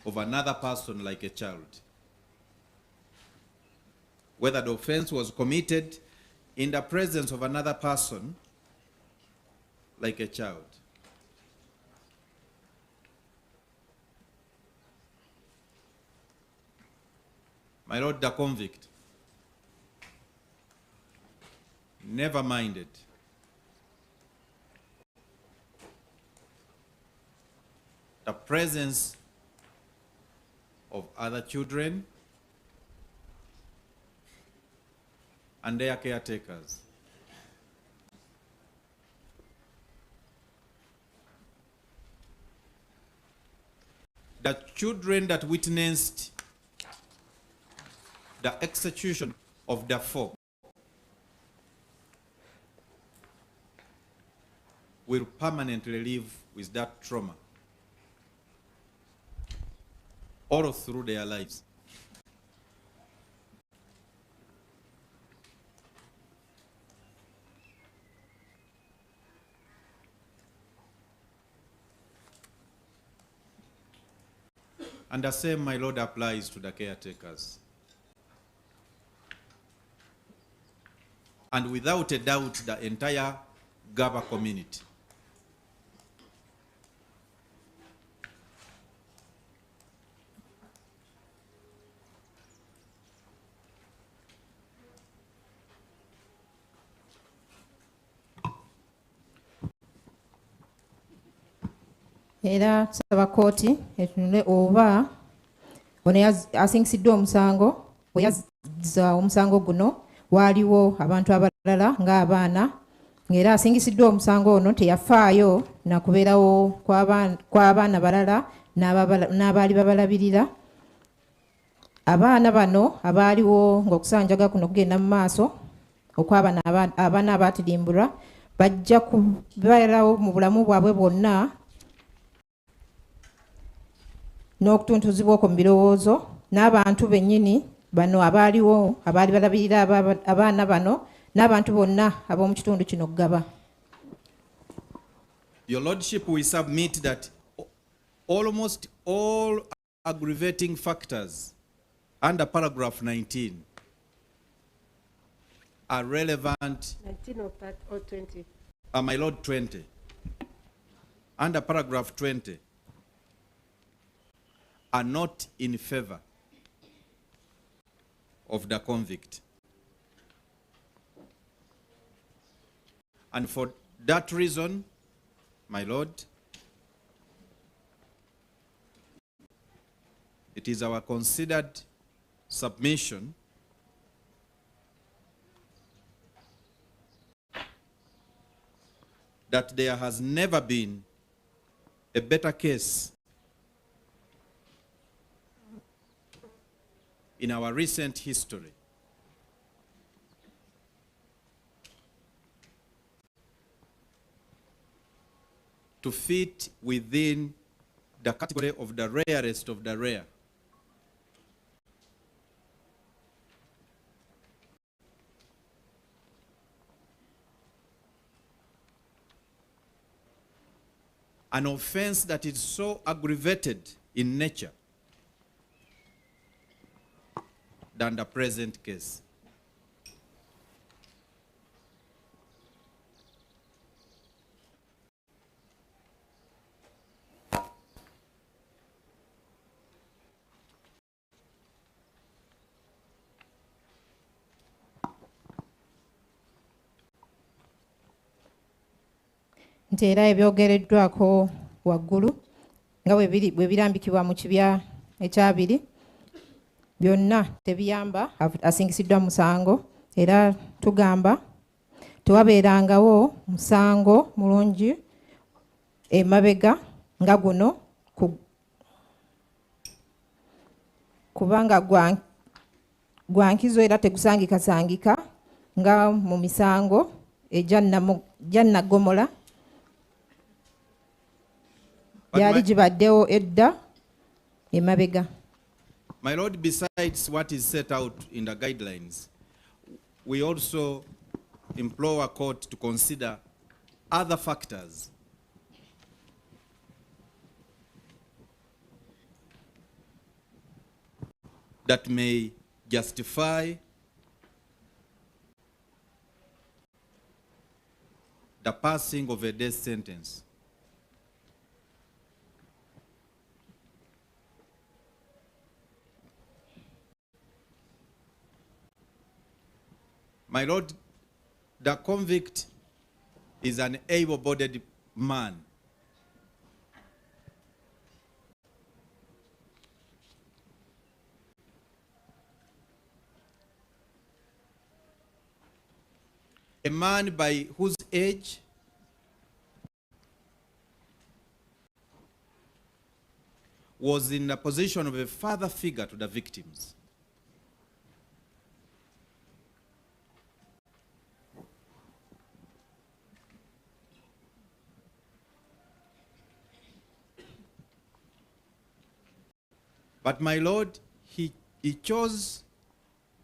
of another person like a child. Whether the offense was committed in the presence of another person like a child. My Lord, the convict never minded the presence of other children and their caretakers. The children that witnessed the execution of the 4 will permanently live with that trauma all through their lives. And the same, my Lord, applies to the caretakers. And without a doubt, the entire Gaba community. Era tusaba kkooti etunule oba ono asingisiddwa omusango oyazza omusango guno waaliwo abantu abalala ng'abaana, ng'era asingisiddwa omusango ono teyafaayo na kubeerawo kw'abaana balala n'abaali babalabirira. Abaana bano abaaliwo ng'okusanjaga kuno kugenda mu maaso okw'abaana abaatirimbulwa bajja kubeerawo mu bulamu bwabwe bwonna n'okutuntuzibwa okwo mu birowoozo n'abantu bennyini bano abaaliwo abaali balabirira abaana bano n'abantu bonna ab'omu kitundu kino Gaba. Your Lordship, we submit that almost all aggravating factors under paragraph 19 are relevant. 19 or 20? My Lord, 20. Under paragraph 20 are not in favor of the convict. And for that reason, my Lord, it is our considered submission that there has never been a better case in our recent history to fit within the category of the rarest of the rare. An offense that is so aggravated in nature than the present case. nti era ebyogereddwako waggulu nga bwe birambikibwa mu kibya ekyabiri byonna tebiyamba asingisiddwa musango, era tugamba tewabeerangawo musango mulungi emabega nga guno kubanga gwa nkizo era tegusangikasangika nga mu misango egya Nnagomola yali gibaddewo edda emabega. My Lord, besides what is set out in the guidelines, we also implore our court to consider other factors that may justify the passing of a death sentence. My Lord, the convict is an able-bodied man. A man by whose age was in the position of a father figure to the victims. But my Lord, he chose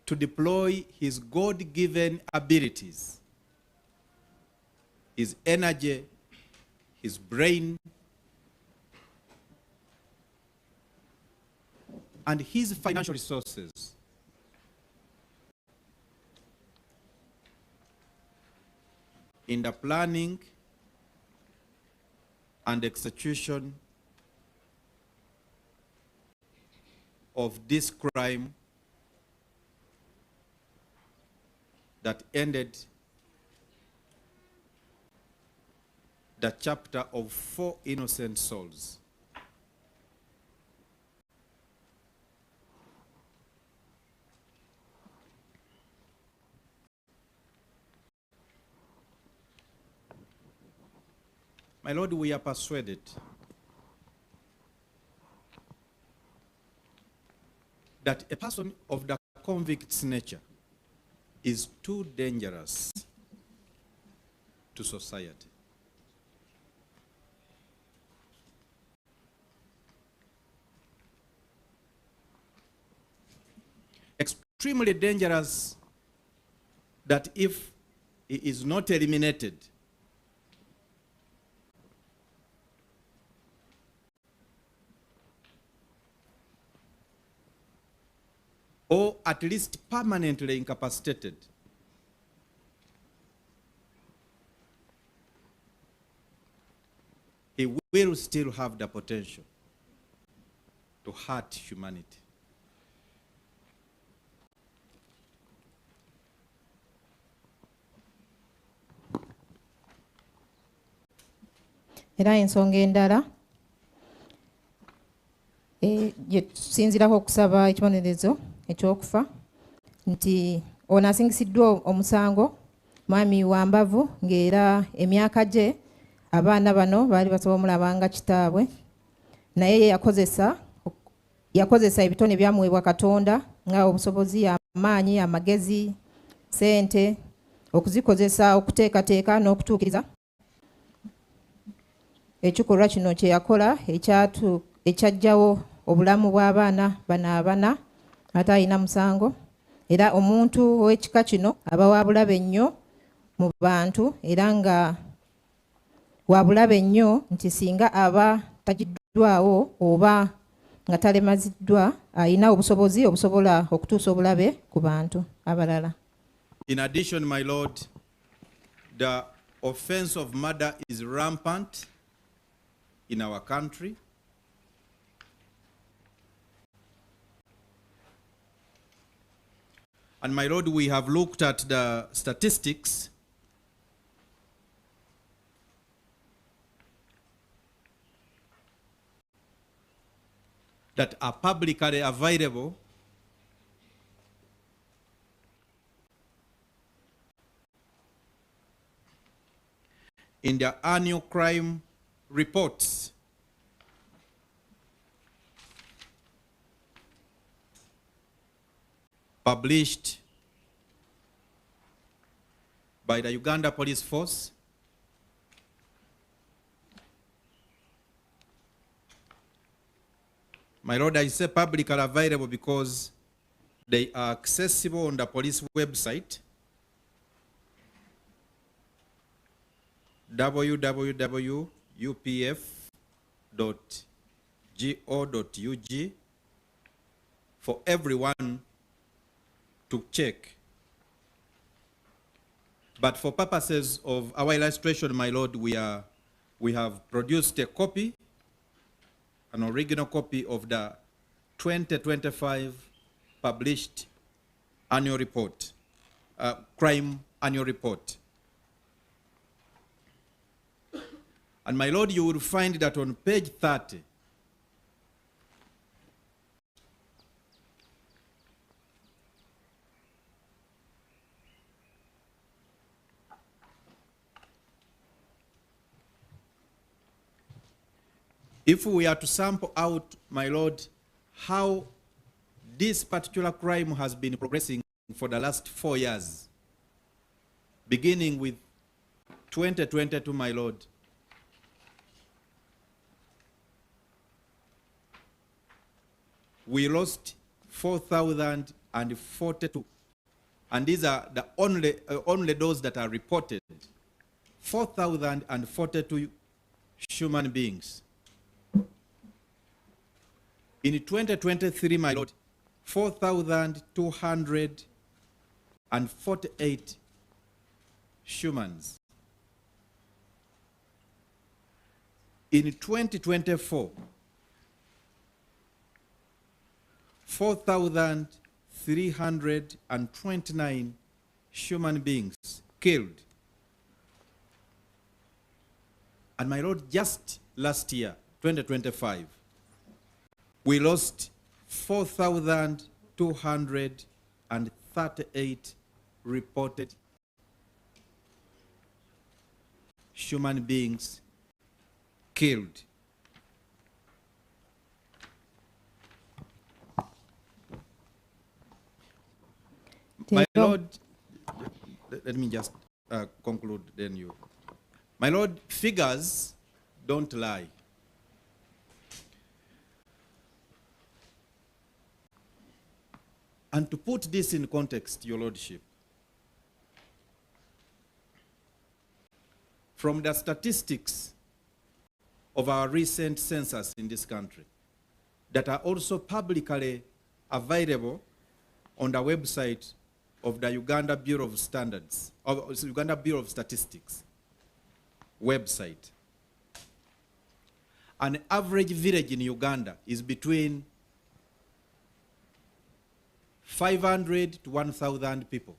to deploy his God-given abilities, his energy, his brain, and his financial resources in the planning and execution of this crime that ended the chapter of 4 innocent souls. My Lord, we are persuaded that a person of the convict's nature is too dangerous to society. Extremely dangerous that if he is not eliminated, or at least permanently incapacitated, he will still have the potential to hurt humanity. Era ensonga endala gye tusinzirako okusaba ekibonerezo ekyokufa nti ono asingisiddwa omusango mwami wa Mbavu ng'era emyaka gye abaana bano baali basobola omulabanga kitaabwe naye yakozesa ebitone byamuweebwa Katonda nga obusobozi, amaanyi, amagezi, sente okuzikozesa okuteekateeka n'okutuukiriza ekikolwa kino kye yakola ekyajjawo obulamu bw'abaana bano abana ate alina musango. Era omuntu ow'ekika kino aba wabulabe nnyo mu bantu era nga wabulabe nnyo nti singa aba tagiddwawo oba nga talemaziddwa alina obusobozi obusobola okutuusa obulabe ku bantu abalala. In addition, my Lord, the offense of murder is rampant in our country. And my Lord, we have looked at the statistics that are publicly available in their annual crime reports. Published by the Uganda Police Force, my lord, I say publicly available because they are accessible on the police website, www.upf.go.ug, for everyone to check. But for purposes of our illustration, my lord, we have produced a copy, an original copy of the 2025 published annual report, crime annual report. And my lord, you will find that on page 30, if we are to sample out, my lord, how this particular crime has been progressing for the last 4 years, beginning with 2022, my lord, we lost 4,042. And these are the only those that are reported. 4,042 human beings. In 2023, my lord, 4,248 humans. In 2024, 4,329 human beings killed. And my lord, just last year, 2025, we lost 4,238 reported human beings killed. My lord, let me just conclude, then you. My lord, figures don't lie. And to put this in context, your lordship, from the statistics of our recent census in this country that are also publicly available on the website of the Uganda Bureau of Standards, of Uganda Bureau of Statistics website, an average village in Uganda is between 500 to 1,000 people.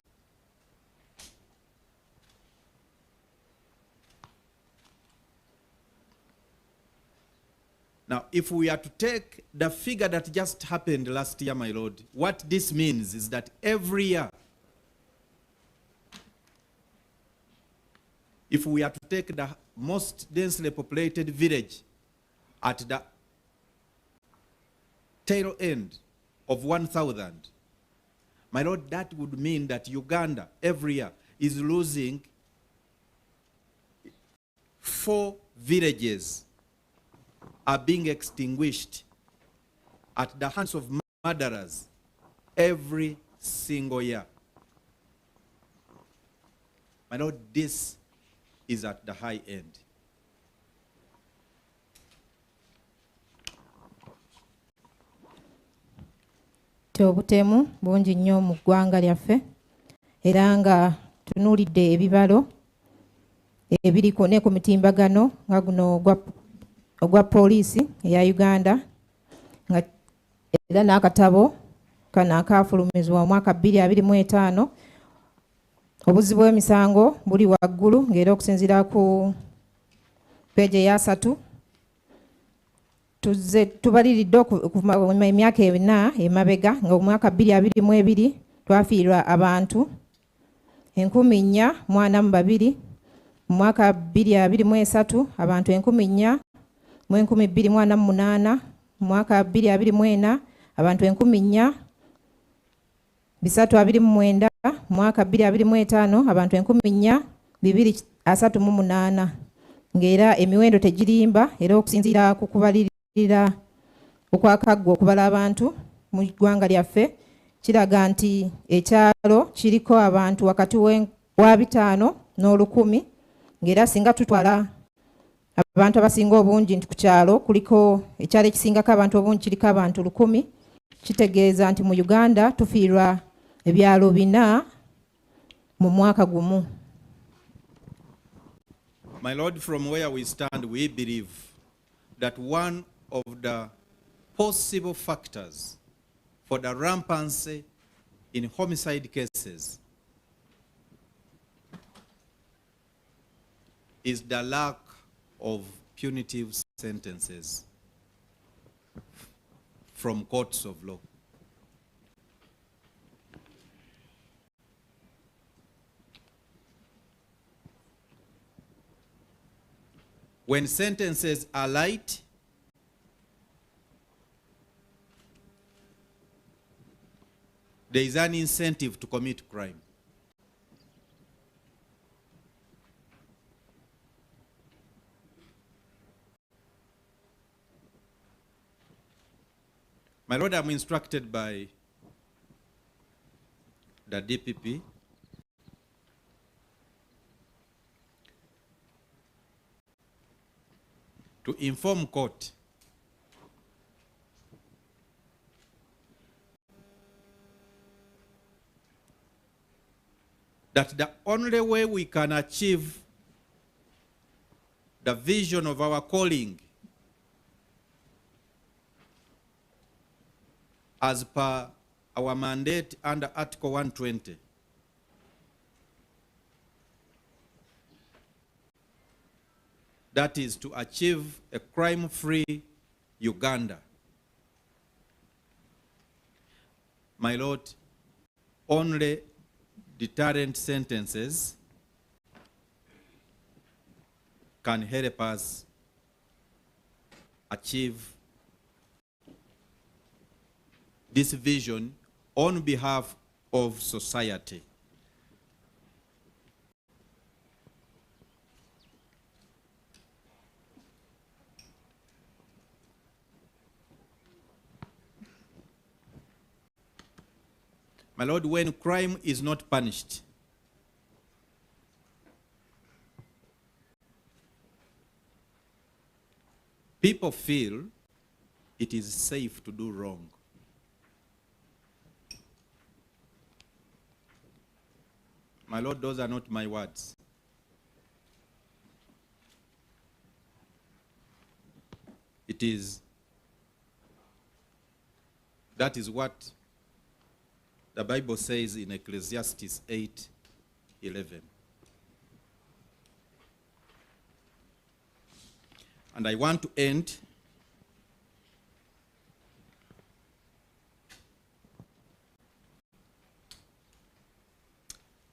Now, if we are to take the figure that just happened last year, my lord, what this means is that every year, if we are to take the most densely populated village at the tail end of 1,000, my lord, that would mean that Uganda every year is losing 4 villages are being extinguished at the hands of murderers every single year. My lord, this is at the high end. Obutemu bungi nnyo mu ggwanga lyaffe era nga tunuulidde ebibalo ebiriko ne ku mitimbagano nga guno ogwa poliisi eya Uganda nga era n'akatabo kano akaafulumizibwa mu mwaka 2025 obuzibu bw'emisango buli waggulu ng'era okusinziira ku peegi eya 3 tubaliridde okuva emyaka ena emabega nga omwaka 2022 twafiirwa abantu 4,442, mu mwaka 2023 abantu 4,248, mu mwaka 2024 abantu 4,329, mu mwaka 2025 abantu 4,238, ng'era emiwendo tegirimba era okusinziira ku kubalirira okwakaggwa okubala abantu mu ggwanga lyaffe kiraga nti ekyalo kiriko abantu wakati wa 500 n'olukumi, ng'era singa tutwala abantu abasinga obungi nti ku kyalo kuliko ekyalo ekisingako abantu obungi kiriko abantu 1,000, kitegeeza nti mu Uganda tufiirwa ebyalo 4 mu mwaka gumu. My Lord, from where we stand, we believe that one of the possible factors for the rampancy in homicide cases is the lack of punitive sentences from courts of law. When sentences are light, there is an incentive to commit crime. My Lord, I'm instructed by the DPP to inform court that the only way we can achieve the vision of our calling as per our mandate under Article 120 that is to achieve a crime-free Uganda. My Lord, only deterrent sentences can help us achieve this vision on behalf of society. My Lord, when crime is not punished, people feel it is safe to do wrong. My Lord, those are not my words. That is what the Bible says in Ecclesiastes 8:11. And I want to end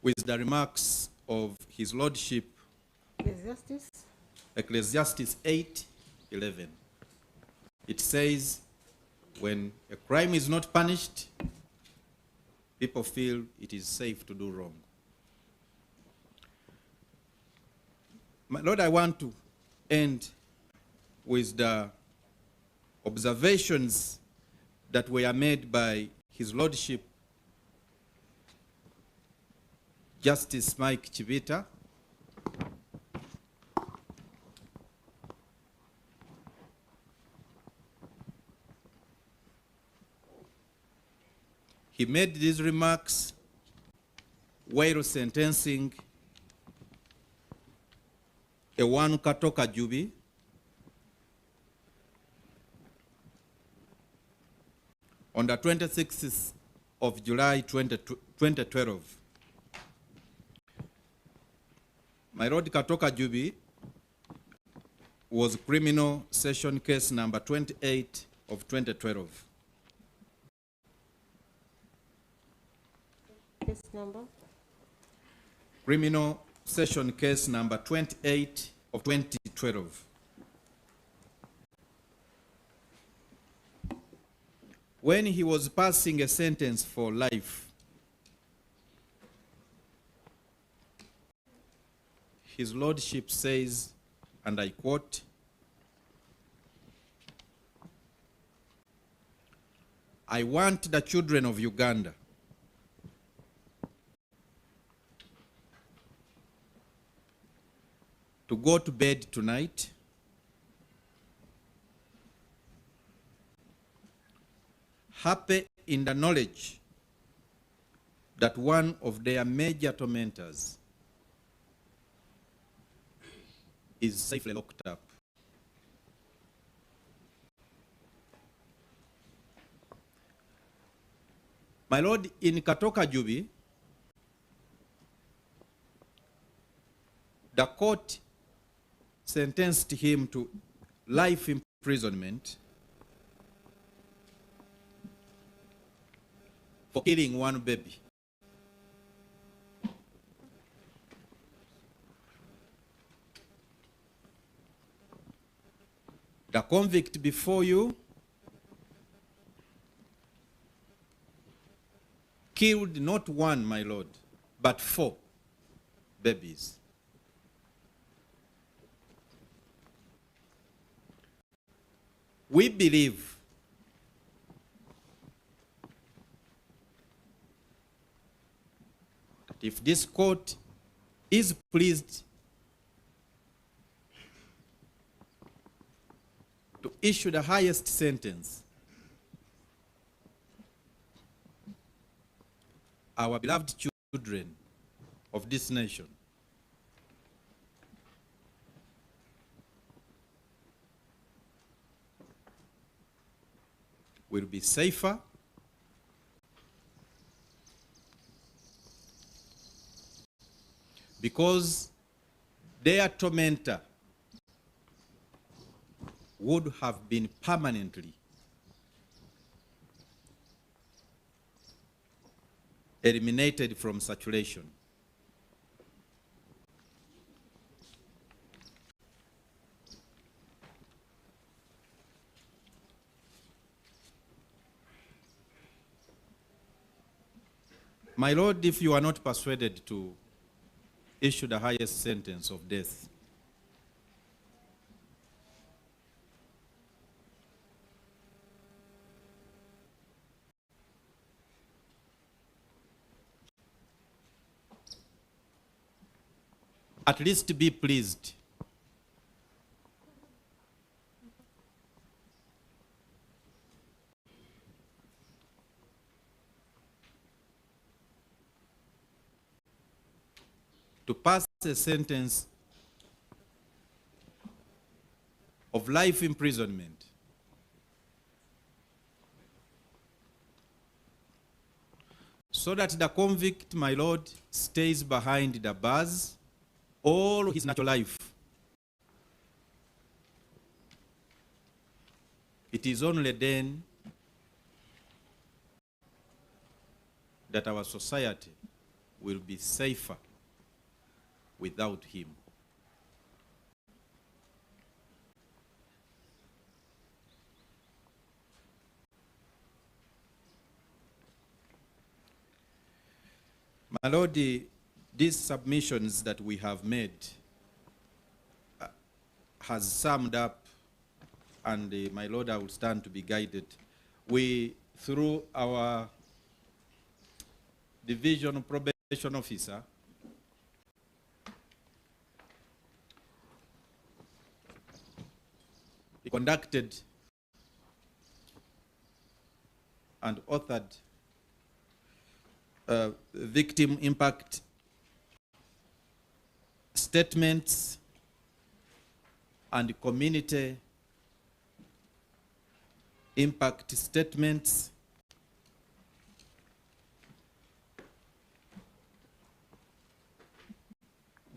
with the remarks of His Lordship, Ecclesiastes 8:11. It says, when a crime is not punished, people feel it is safe to do wrong. My Lord, I want to end with the observations that were made by His Lordship, Justice Mike Chibita, he made these remarks while sentencing Ewan Katoka Jubi on the 26th of July 2012. My Lord, Katoka Jubi was criminal session case number 28 of 2012. Case number? Criminal session case number 28 of 2012. When he was passing a sentence for life, His Lordship says, and I quote, "I want the children of Uganda to go to bed tonight happy in the knowledge that one of their major tormentors is safely locked up." My Lord, in Katoka Jubi, the court sentenced him to life imprisonment for killing one baby. The convict before you killed not one, my Lord, but 4 babies. We believe that if this court is pleased to issue the highest sentence, our beloved children of this nation will be safer, because their tormentor would have been permanently eliminated from circulation. My Lord, if you are not persuaded to issue the highest sentence of death, at least be pleased to pass a sentence of life imprisonment so that the convict, my Lord, stays behind the bars all his natural life. It is only then that our society will be safer without him. My Lord, these submissions that we have made has summed up, and my Lord, I will stand to be guided. We, through our division probation officer, he conducted and authored victim impact statements and community impact statements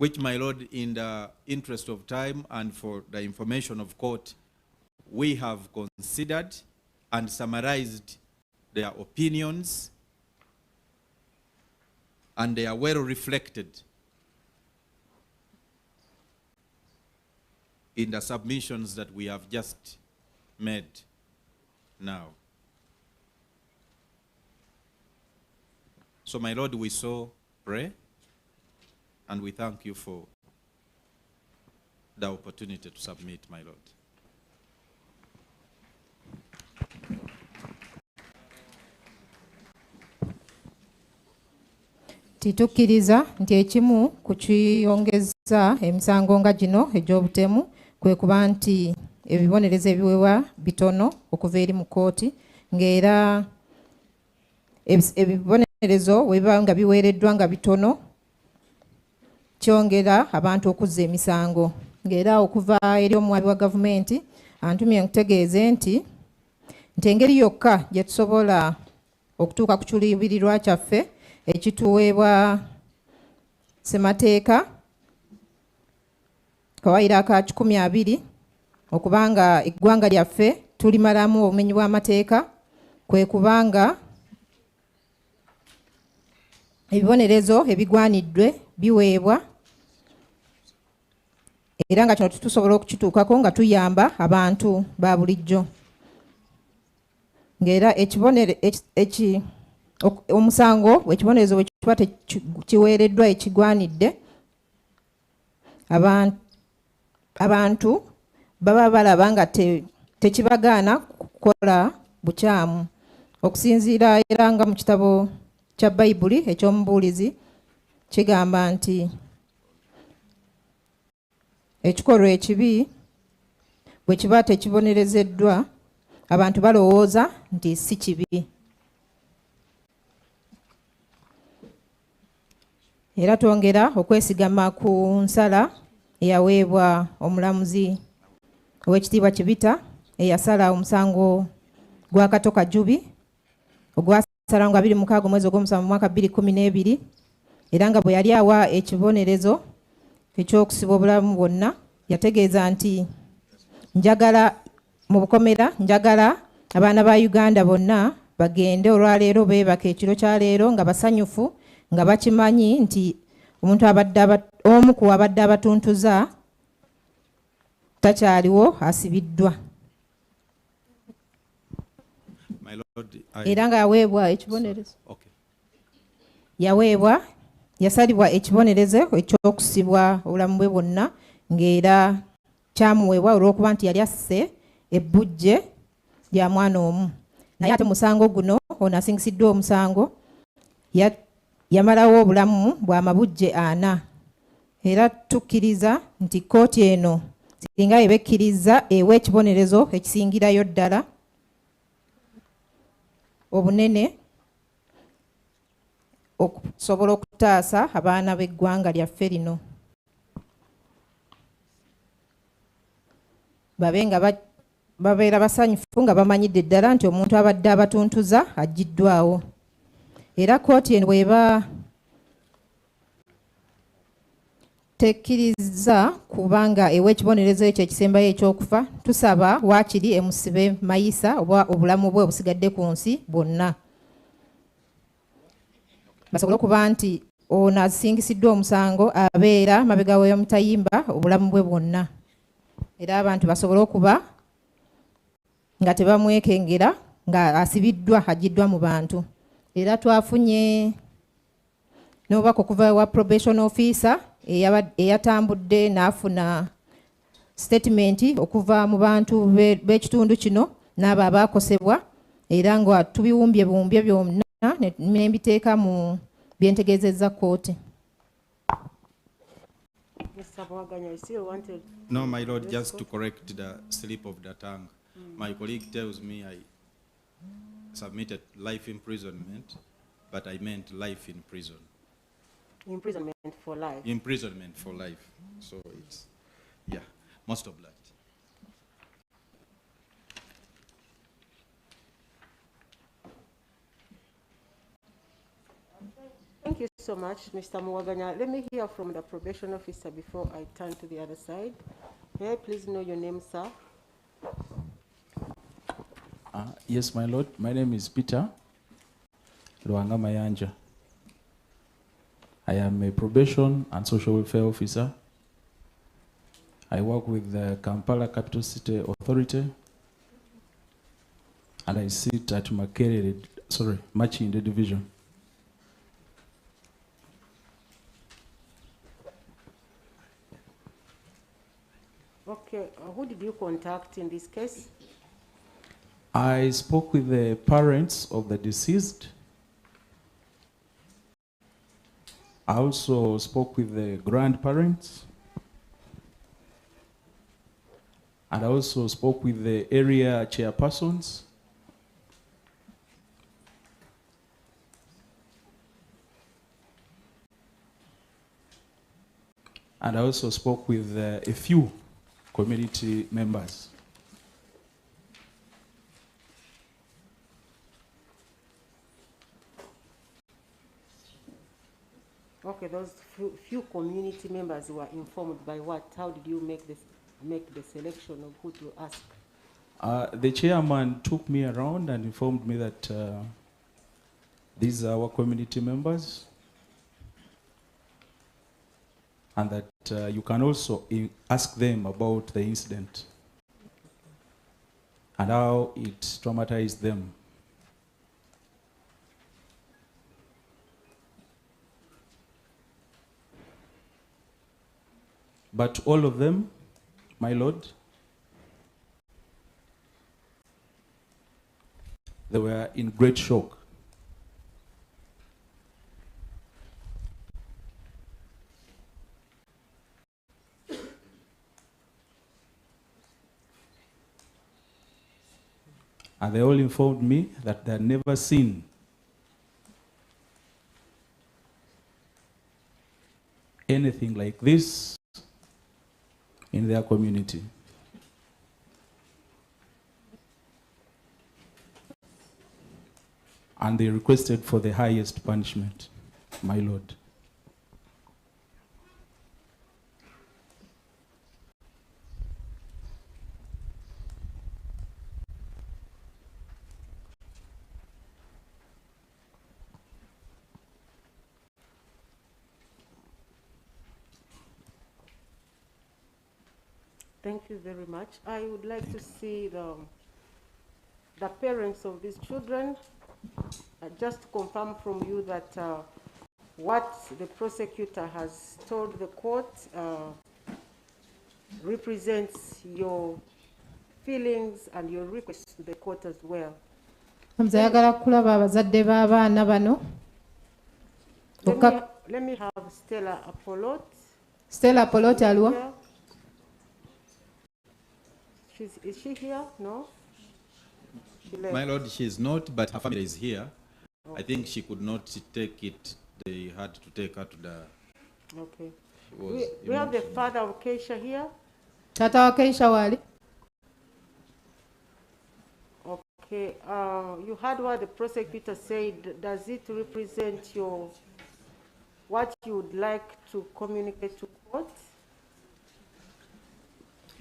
which, my Lord, in the interest of time and for the information of court, we have considered and summarized their opinions, and they are well reflected in the submissions that we have just made now. So, my Lord, we so pray, and we thank you for the opportunity to submit, my Lord. Titukkiriza nti ekimu ku kiyongeza emisango nga gino egy'obutemu kwe kuba nti ebibonerezo ebiweebwa bitono okuva eri mu kkooti, ng'era ebibonerezo bwe biba nga biweereddwa nga bitono kyongera abantu okuzza emisango. Ng'era okuva eri omuwaabi wa gavumenti antumye nkutegeeze nti engeri yokka gye tusobola okutuuka ku kiruubirirwa kyaffe ekituweebwa ssemateeka kawaayiro aka 20 okubanga eggwanga lyaffe tulimalamu obumenyi bw'amateeka kwe kubanga ebibonerezo ebigwaniddwe biweebwa, era nga kino tusobola okukituukako nga tuyamba abantu ba bulijjo. Ng'era omusango ekibonerezo bwe kiba kiweereddwa ekigwanidde, abantu baba balaba nga tekibagaana kukola bukyamu, okusinziira era nga mu kitabo kya Bayibuli eky'omubuulizi kigamba nti ekikolwa ekibi bwe kiba tekibonerezeddwa abantu balowooza nti si kibi. Era twongera okwesigama ku nsala eyaweebwa omulamuzi ow'ekitiibwa Kibita eyasala omusango gwa Katoka Jubi ogwasala nga 26 mwezi ogw'omusanvu mwaka 2012, era nga bwe yali awa ekibonerezo eky'okusiba obulamu bwonna yategeeza nti njagala mu bukomera, njagala abaana ba Uganda bonna bagende olwaleero beebaka ekiro kya leero nga basanyufu, nga bakimanyi nti omu ku abadde abatuntuza takyaliwo, asibiddwa. Era nga yaweebwa ekibonerezo, yasalibwa ekibonerezo eky'okusibwa obulamu bwe bwonna, ng'era kyamuweebwa olw'okuba nti yali asse ebbujje lya mwana omu. Naye ate musango guno ono asingisiddwa omusango yamalawo obulamu bwa mabujje 4. Era tukkiriza nti kkooti eno singa ebekkiriza ewa ekibonerezo ekisingirayo ddala obunene okusobola okutaasa abaana b'eggwanga lyaffe lino, babe nga babeera basanyufu nga bamanyidde ddala nti omuntu abadde abatuntuza aggiddwawo. Era kkooti eno bw'eba tekkiriza kubanga ewa ekibonerezo ekyo ekisembayo ekyokufa, tusaba waakiri emusibe mayisa oba obulamu bwe obusigadde ku nsi bwonna, basobole okuba nti ono asingisiddwa omusango abeera mabega w'omutayimba obulamu bwe bwonna, era abantu basobole okuba nga tebamwekengera nga asibiddwa aggiddwa mu bantu. Era twafunye n'obubaka okuva wa probation officer eyatambudde n'afuna statement okuva mu bantu b'ekitundu kino n'abo abaakosebwa, era nga tubiwumbye byonna ne mbiteeka mu byentegeezezza kkooti. No, my Lord, just to correct the slip of the tongue. My colleague tells me I submitted life imprisonment, but I meant life in prison. Imprisonment for life. Imprisonment for life. So it's, yeah, most of that. Thank you so much, Mr. Muwaganya. Let me hear from the probation officer before I turn to the other side. May I please know your name, sir? Yes, my lord. My name is Peter Luanga Mayanja. I am a probation and social welfare officer. I work with the Kampala Capital City Authority, and I sit at Machinde Division. Okay, who did you contact in this case? I spoke with the parents of the deceased. I also spoke with the grandparents. And I also spoke with the area chairpersons. And I also spoke with a few community members. Okay, those few community members were informed by what? How did you make the selection of who to ask? The chairman took me around and informed me that these are our community members, and that you can also ask them about the incident and how it traumatized them. But all of them, my lord, they were in great shock. And they all informed me that they had never seen anything like this in their community. And they requested for the highest punishment, my lord. Thank you very much. I would like to see the parents of these children. Just to confirm from you that what the prosecutor has told the court represents your feelings and your requests to the court as well. Nzayagala kulaba abazadde b'abaana bano. Let me have Stella Apolot. Stella Apolot aliwa? Is she here? No? My lord, she is not, but her family is here. Okay. I think she could not take it. They had to take her to the... Okay. We have the father of Keisha here. Tata wa Keisha wali? Okay. You heard what the prosecutor said. Does it represent what you would like to communicate to court?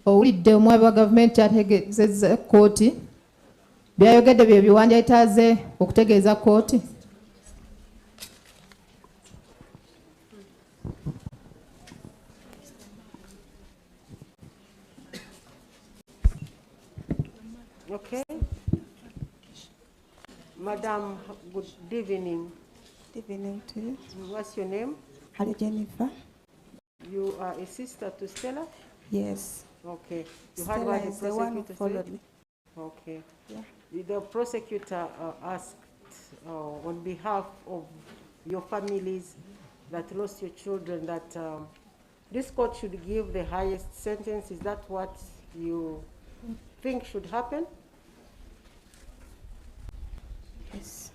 Owulidde omwami wa gavumenti ategeezezza kkooti byayogedde bye biwanja etaaze okutegeeza kkooti. Okay. Madam, good evening. Good evening to you. What's your name? Hello, Jennifer. You are a sister to Stella? Yes. Okay. You Stella heard what the is the one who prosecutor followed said? me. Okay. Yeah. The prosecutor asked on behalf of your families that lost your children that this court should give the highest sentence. Is that what you think should happen? Yes.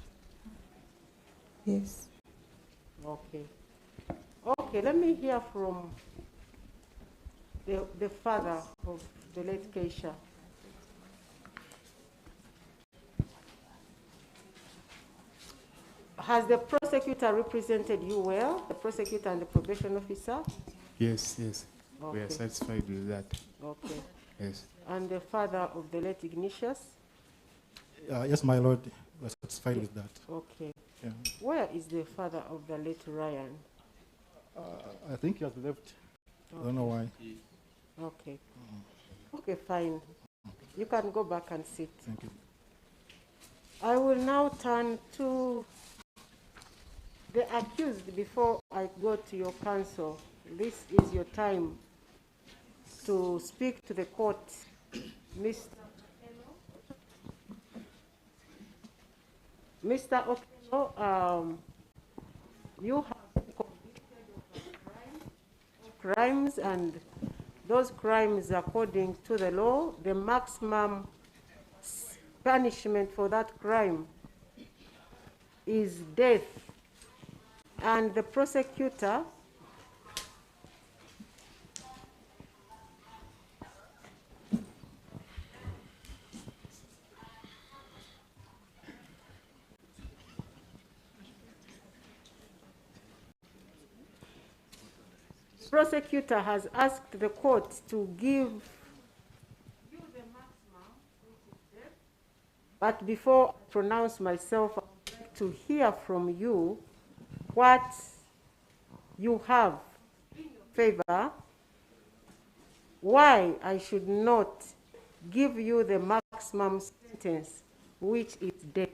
Yes. Okay. Okay, let me hear from the father of the late Keisha. Has the prosecutor represented you well, the prosecutor and the probation officer? Yes, yes. We are Okay. satisfied with that. Okay. Yes. And the father of the late Ignatius? Yes, my lord, we're satisfied with that. Okay. Yeah. Where is the father of the late Ryan? I think he has left. I don't know why. Okay. Okay, fine. You can go back and sit. Thank you. I will now turn to the accused before I go to your counsel. This is your time to speak to the court. Mr. Okelo, you have been convicted of crimes, and those crimes, according to the law, the maximum punishment for that crime is death. And the prosecutor has asked the court to give you the maximum, which is death. But before I pronounce myself, I would like to hear from you what you have in your favor, why I should not give you the maximum sentence, which is death.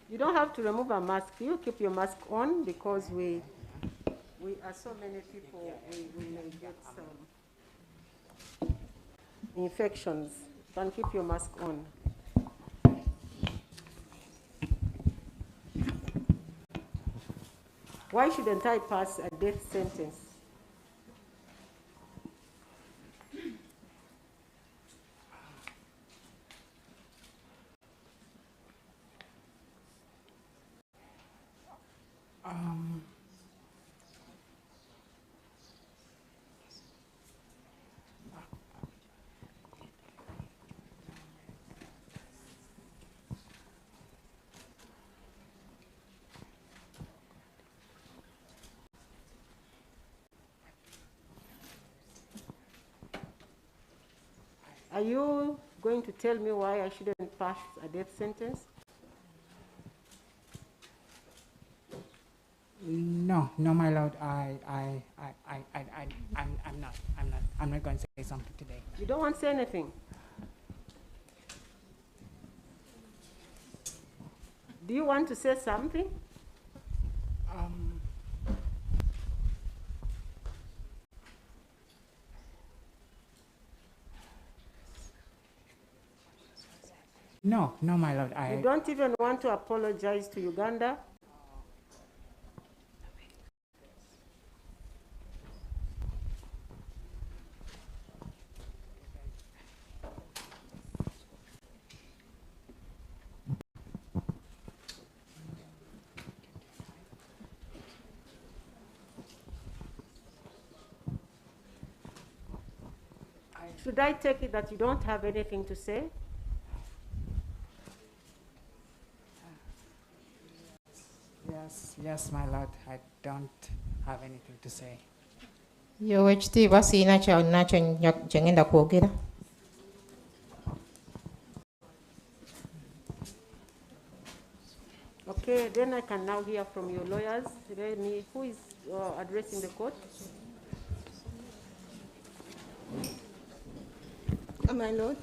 You don't have to remove a mask. You keep your mask on because we are so many people, we may get some infections. You can keep your mask on. Why shouldn't I pass a death sentence? Are you going to tell me why I shouldn't pass a death sentence? No, my lord. I'm not going to say something today. You don't want to say anything? Do you want to say something? No, my lord. You don't even want to apologize to Uganda? Should I take it that you don't have anything to say? Yes, my lord. I don't have anything to say. Yo ekitiibwa siina kyonna kye ngenda kwogera. Okay, then I can now hear from your lawyers. Who is addressing the court? My lord.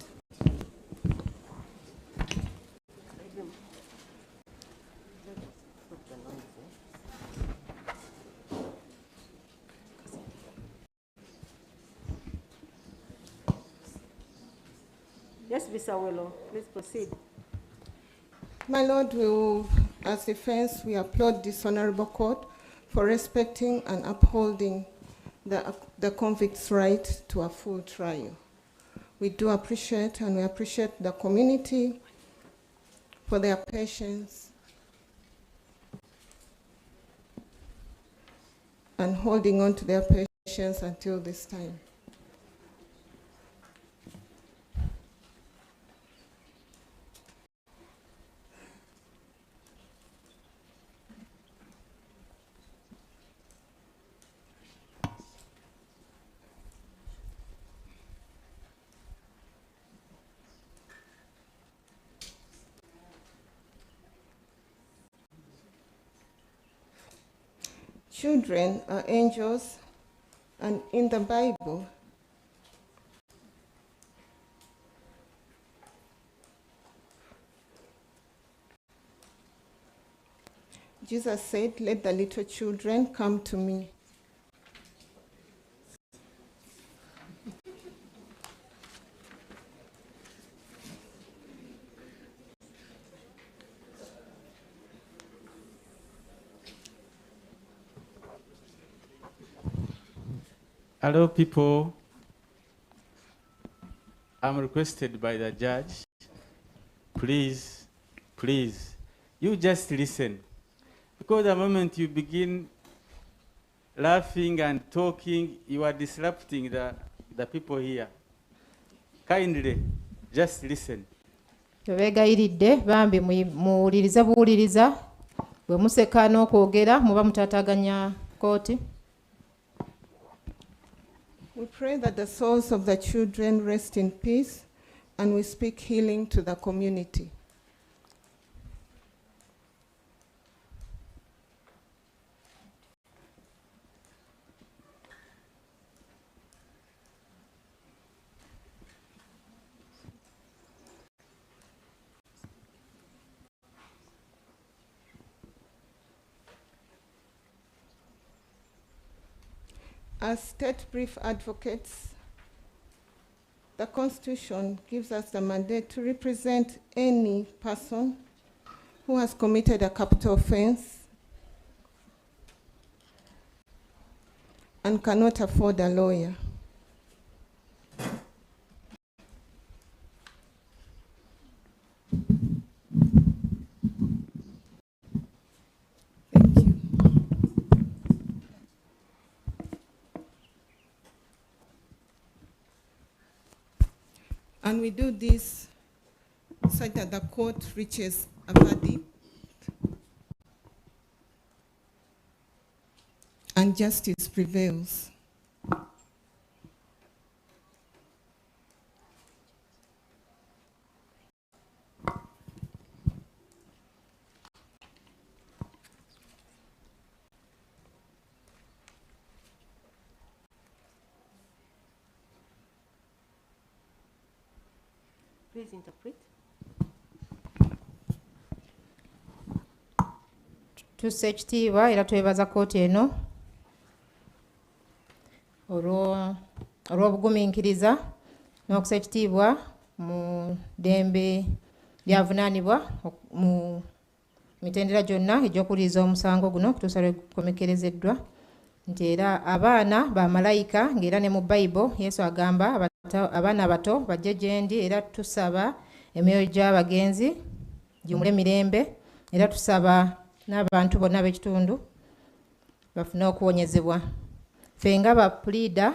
Yes, Mr. Awelo, please proceed. My lord, we will, as defense, we applaud this honorable court for respecting and upholding the convict's right to a full trial. We do appreciate, and we appreciate the community for their patience and holding on to their patience until this time. Children are angels, and in the Bible, Jesus said, "Let the little children come to me." Hello, people. I'm requested by the judge. Please, you just listen. Because the moment you begin laughing and talking, you are disrupting the people here. Kindly, just listen. Beegayiridde bambi muwuliriza buwuliriza bwe museka n'okwogera muba mutaataganya kkooti. We pray that the souls of the children rest in peace, and we speak healing to the community. As state brief advocates, the Constitution gives us the mandate to represent any person who has committed a capital offense and cannot afford a lawyer. Thank you. And we do this such that the court reaches a verdict and justice prevails. Please interpret. Tussa ekitiibwa era twebaza kkooti eno olw'obugumiikiriza n'okussa ekitiibwa mu ddembe lyavunaanibwa mu mitendera gyonna egy'okuwuliriza omusango guno okutuusa lwe gukomekkerezeddwa, nti era abaana ba malayika ng'era ne mu Bayibuli Yesu agamba abaana abato bajje gye ndi, era tusaba emyoyo gy'abagenzi giwummule emirembe, era tusaba n'abantu bonna b'ekitundu bafune okuwonyezebwa. Ffe nga bapulida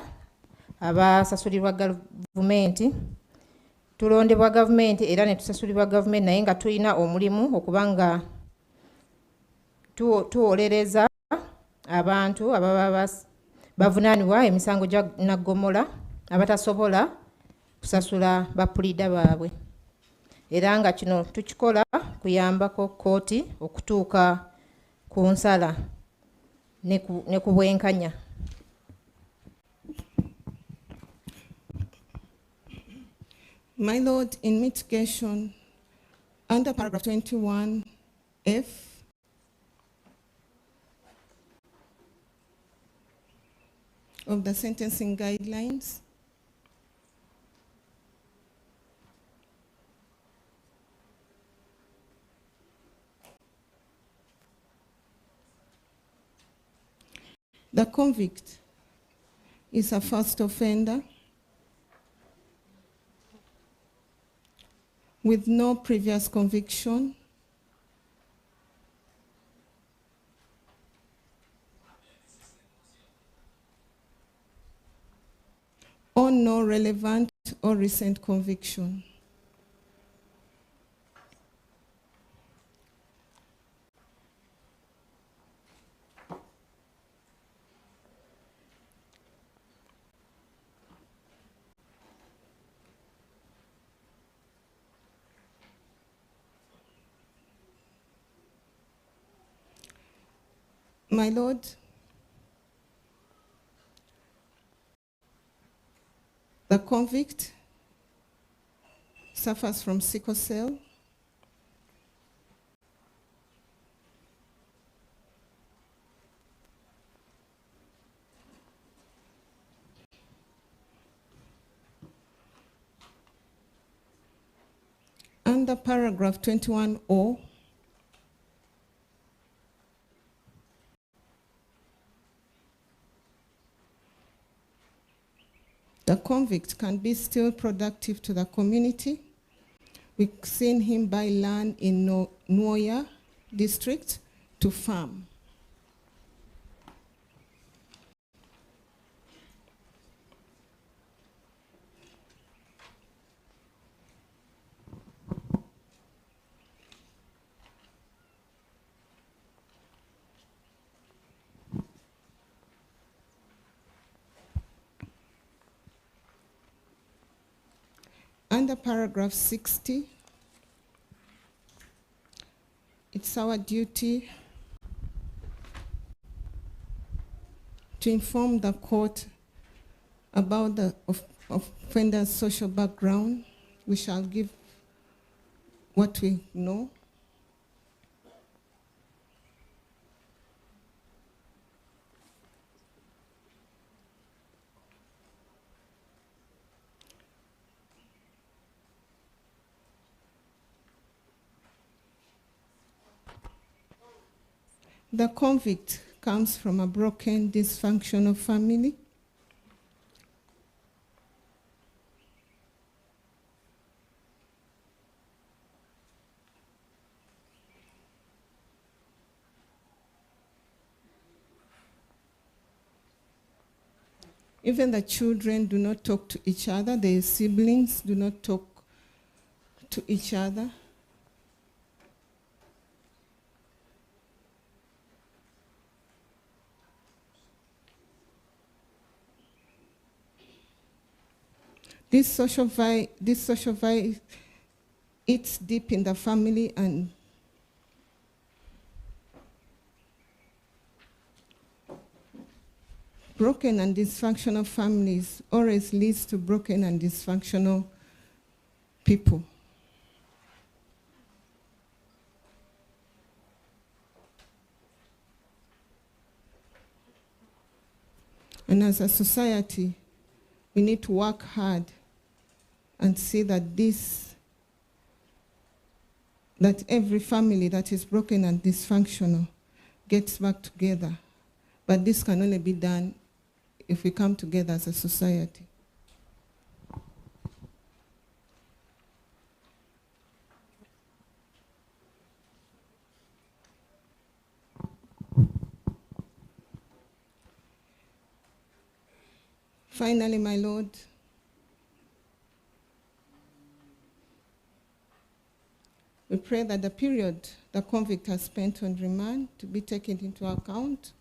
abasasulirwa gavumenti, tulondebwa gavumenti era ne tusasulirwa gavumenti, naye nga tulina omulimu okuba nga tuwolereza abantu ababa bavunaanibwa emisango gya naggomola abatasobola kusasula bapulida baabwe, era nga kino tukikola kuyambako kkooti okutuuka ku nsala ne ku bwenkanya. My Lord, in mitigation, under paragraph 21F, of the sentencing guidelines, the convict is a first offender with no previous conviction, relevant or recent conviction. My Lord, the convict suffers from sickle cell. Under paragraph 21(o), the convict can be still productive to the community. We've seen him buy land in Nuoya district to farm. Under paragraph 60, it's our duty to inform the court about the offender's social background. We shall give what we know. The convict comes from a broken, dysfunctional family. Even the children do not talk to each other. Their siblings do not talk to each other. This social vibe eats deep in the family, and broken and dysfunctional families always leads to broken and dysfunctional people. And as a society, we need to work hard and see that that every family that is broken and dysfunctional gets back together. But this can only be done if we come together as a society. Finally, my Lord, we pray that the period the convict has spent on remand to be taken into account.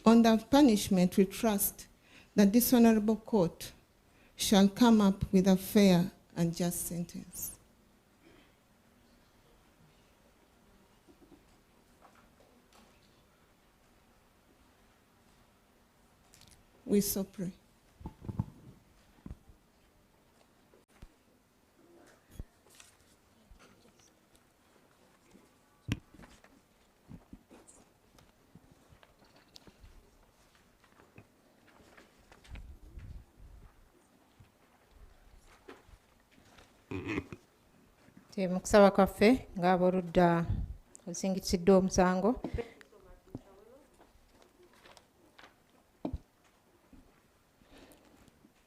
On the punishment, we trust that this honorable court shall come up with a fair and just sentence. We so pray. Mu kusaba kwaffe ng'abooludda osingisiddwa omusango.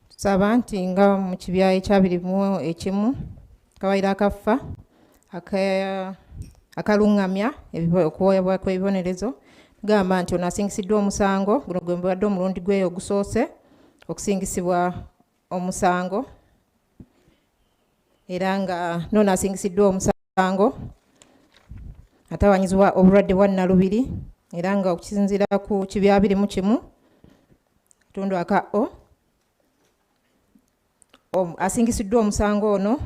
Tusaba nti nga mu kibya ekya 21 kawaire akafa akalungamya okuweebwa kw'ebibonerezo gamba nti ono asingisiddwa omusango guno gwe mbadde omulundi gwe ogusoose okusingisibwa omusango era nga nono asingisiddwa omusango atawanyizibwa obulwadde bwa nnalubiri era nga okusinziira ku kibya 21 kitundu aka O asingisiddwa omusango ono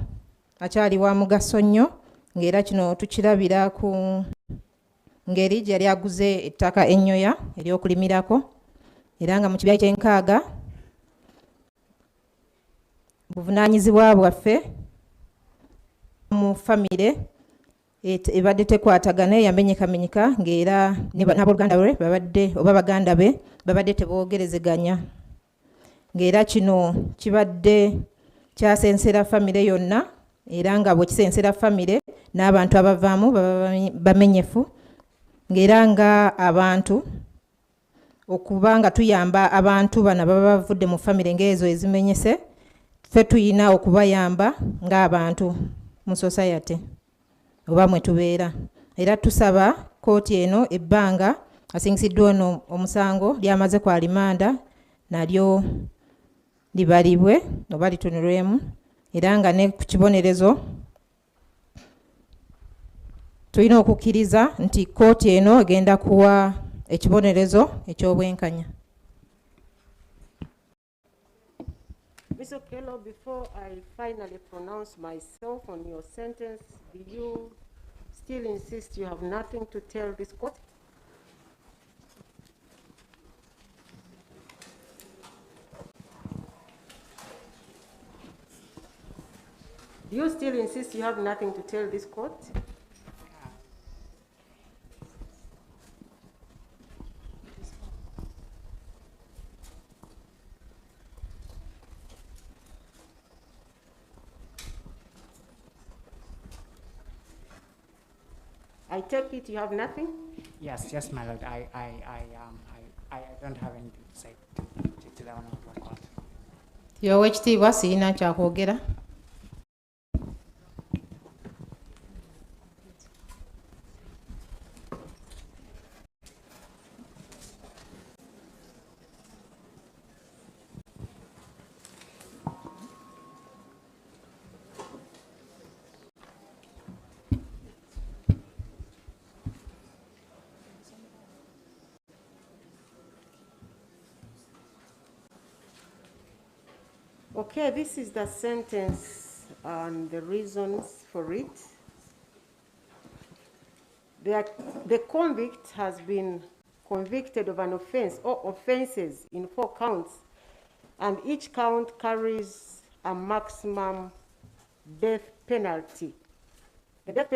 akyali wa mugaso nnyo ng'era kino tukirabira ku ngeri gye yali aguze ettaka ennyoya ery'okulimirako era nga mu kibya ekyenkaaga buvunaanyizibwa bwaffe mu famire ebadde tekwatagana yamenyekamenyeka ng'era n'abooluganda lwe babadde oba baganda be babadde teboogerezeganya ng'era kino kibadde kyasensera famire yonna era nga bwekisensera famire n'abantu abavaamu baba bamenyefu ng'era nga abantu okuba nga tuyamba abantu bano baba bavudde mu famire ng'ezo ezimenyese ffe tuyina okubayamba ng'abantu mu society oba mwe tubeera era tusaba kkooti eno ebbanga asingisiddwa ono omusango lyamaze kwa limanda nalyo libalibwe oba litunulwemu era nga ne ku kibonerezo tulina okukkiriza nti kkooti eno egenda kuwa ekibonerezo eky'obwenkanya. Ms. Okello, before I finally pronounce myself on your sentence, do you still insist you have nothing to tell this court? Do you still insist you have nothing to tell this court? I take it you have nothing? Yes, yes, my lord. I don't have anything to say to the honorable court. Y'owekitiibwa sirina kyakwogera. Okay, this is the sentence and the reasons for it. The convict has been convicted of an offense or offenses in 4 counts, and each count carries a maximum death penalty. The death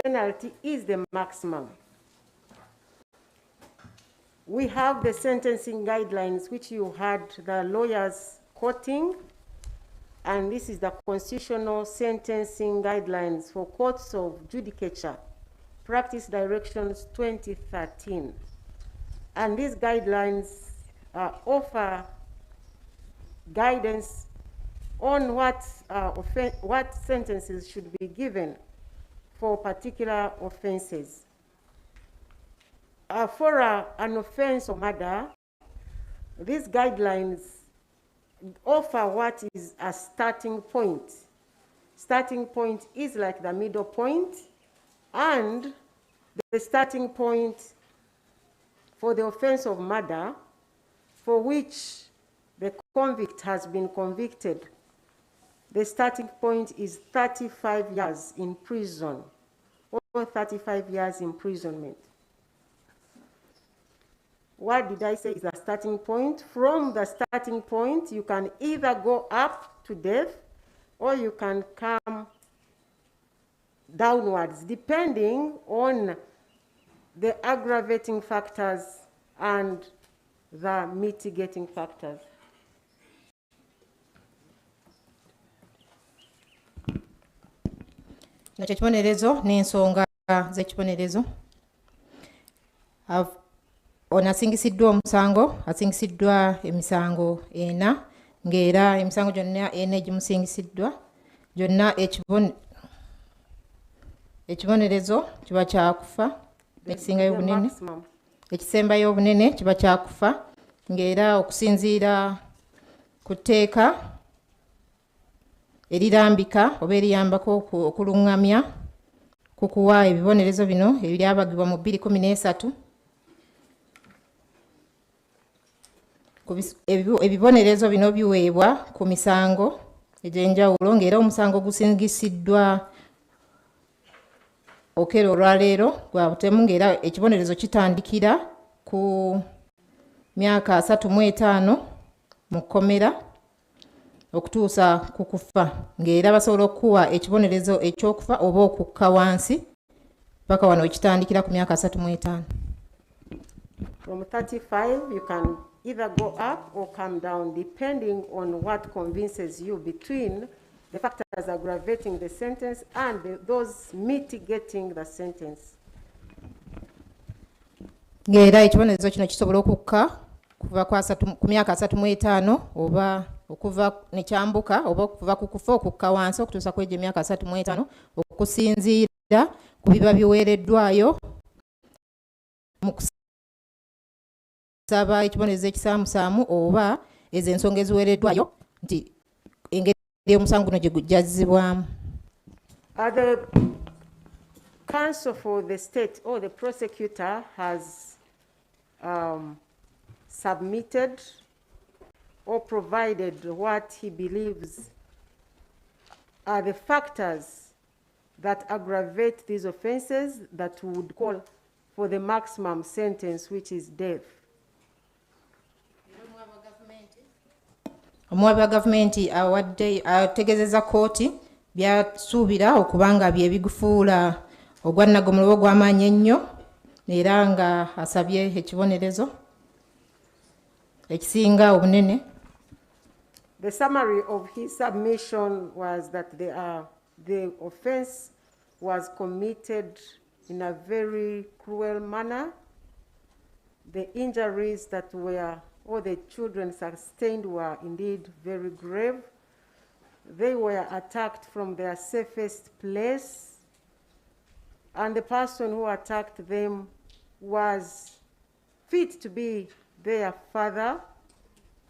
penalty is the maximum. We have the sentencing guidelines, which you had the lawyers quoting, and this is the constitutional sentencing guidelines for courts of judicature, practice directions 2013. And these guidelines offer guidance on what sentences should be given for particular offenses. For an offense of murder, these guidelines offer what is a starting point. Starting point is like the middle point, and the starting point for the offense of murder for which the convict has been convicted, the starting point is 35 years in prison or 35 years imprisonment. What did I say is the starting point? From the starting point, you can either go up to death or you can come downwards, depending on the aggravating factors and the mitigating factors. Nakyo kibonerezo n'ensonga z'ekibonerezo ono asingisiddwa omusango, asingisiddwa emisango 4, ng'era emisango gyonna 4 egimusingisiddwa gyonna ekibonerezo kiba kyakufa, ekisingayo obunene, ekisembayo obunene kiba kyakufa, ng'era okusinziira ku tteeka erirambika oba eriyambako okuluŋŋamya kukuwa ebibonerezo bino ebyabagibwa mu 2013. Ebibonerezo bino biweebwa ku misango egy'enjawulo, ng'era omusango gusingisiddwa okero olwaleero gwa butemu, ng'era ekibonerezo kitandikira ku myaka 35 mu kkomera okutuusa ku kufa, ng'era basobola okuwa ekibonerezo ekyokufa oba okukka wansi paka wano ekitandikira ku myaka 35. From 35, you can either go up or come down depending on what convinces you between the factors aggravating the sentence and those mitigating the sentence. Ng'era ekibonerezo kino kisobola okukka kuva ku myaka 35 oba okuva nekyambuka oba okuva ku kufa okukka wansi okutuusa ku emyaka 35 okusinziira ku biba biweereddwayo mu kusaba ekibonerezo ekisaamusaamu oba ezo ensonga eziweereddwayo nti engeri omusango guno gye gujjazzibwamu. The counsel for the state or the prosecutor has submitted or provided what he believes are the factors that aggravate these offenses that would call for the maximum sentence, which is death. Omuwabi wa gavumenti ategeezezza kkooti byasuubira okubanga bye bigufuula ogwannagomulobo gw'amaanyi ennyo, era nga asabye ekibonerezo ekisinga obunene. The summary of his submission was that the offense was committed in a very cruel manner. The injuries that all the children sustained were indeed very grave. They were attacked from their safest place, and the person who attacked them was fit to be their father,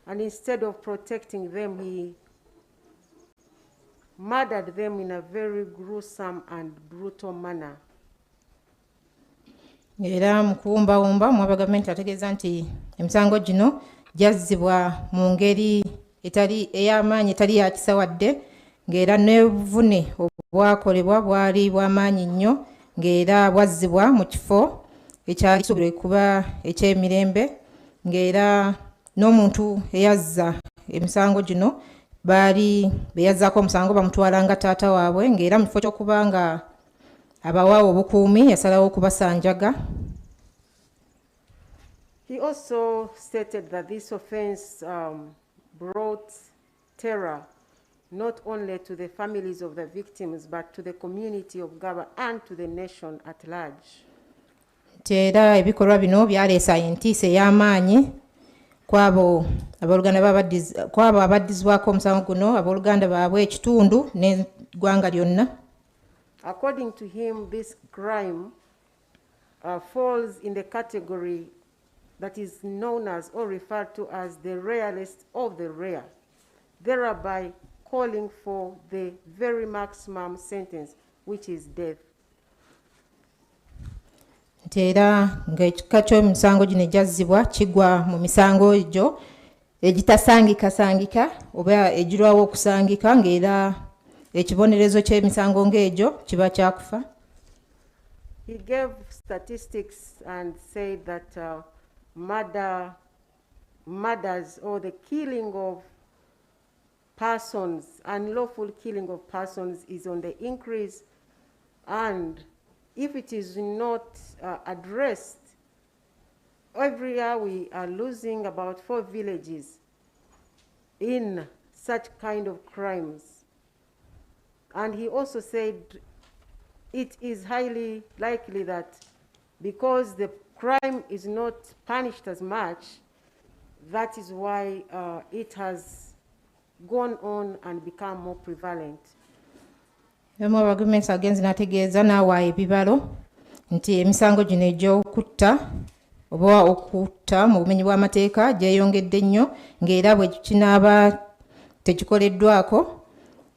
and instead of protecting them, he murdered them in a very gruesome and brutal manner. Era mu kuwumbawumba omuwabi wa gavumenti ategeeza nti emisango gino gyazzibwa mu ngeri ey'amaanyi etali ya kisa wadde, ng'era n'obuvune obwakolebwa bwali bw'amaanyi nnyo, ng'era bwazzibwa mu kifo ekyali kisuubirwa kuba eky'emirembe, ng'era n'omuntu eyazza emisango gino beyazzaako omusango bamutwala nga taata waabwe, ng'era mu kifo ky'okuba nga abawaawo obukuumi yasalawo okubasanjaga. He also stated that this offense brought terror not only to the families of the victims but to the community of Gaba and to the nation at large. Era ebikolwa bino byaleesa entiisa ey'amaanyi kwabo abaddizibwako omusango guno, abooluganda baabwe, ekitundu n'eggwanga lyonna. According to him, this crime falls in the category that is known as or referred to as the rarest of the rare, thereby calling for the very maximum sentence, which is death. Era ng'ekika ky'emisango gino egyazzibwa kigwa mu misango egyo egitasangika oba egirwawo okusangika, ng'era ekibonerezo ky'emisango ng'egyo kiba kyakufa. He gave statistics and said that murders or the killing of persons, unlawful killing of persons, is on the increase, and if it is not addressed, every year we are losing about 4 villages in such kind of crimes. And he also said it is highly likely that because the crime is not punished as much, that is why it has gone on and become more prevalent. Emu arguments against nategeeza n'awaayo ebibalo nti emisango gino egy'okutta oba okutta mu bumenyi bw'amateeka gyeyongedde nnyo, ng'era bwe kinaaba tekikoleddwako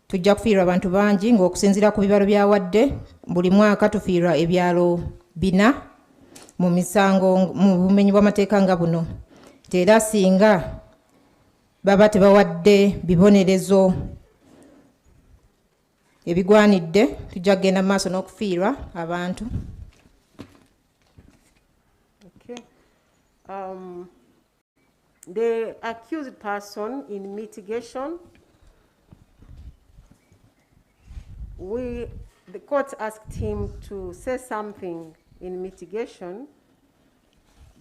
tujja kufiirwa abantu bangi, ng'okusinziira ku bibalo byawadde buli mwaka tufiirwa ebyalo 4 mu misango mu bumenyi bw'amateeka nga buno. Era singa baba tebawadde bibonerezo ebigwanidde tujja kugenda maaso n'okufiirwa abantu. Okay. The accused person in mitigation, the court asked him to say something in mitigation,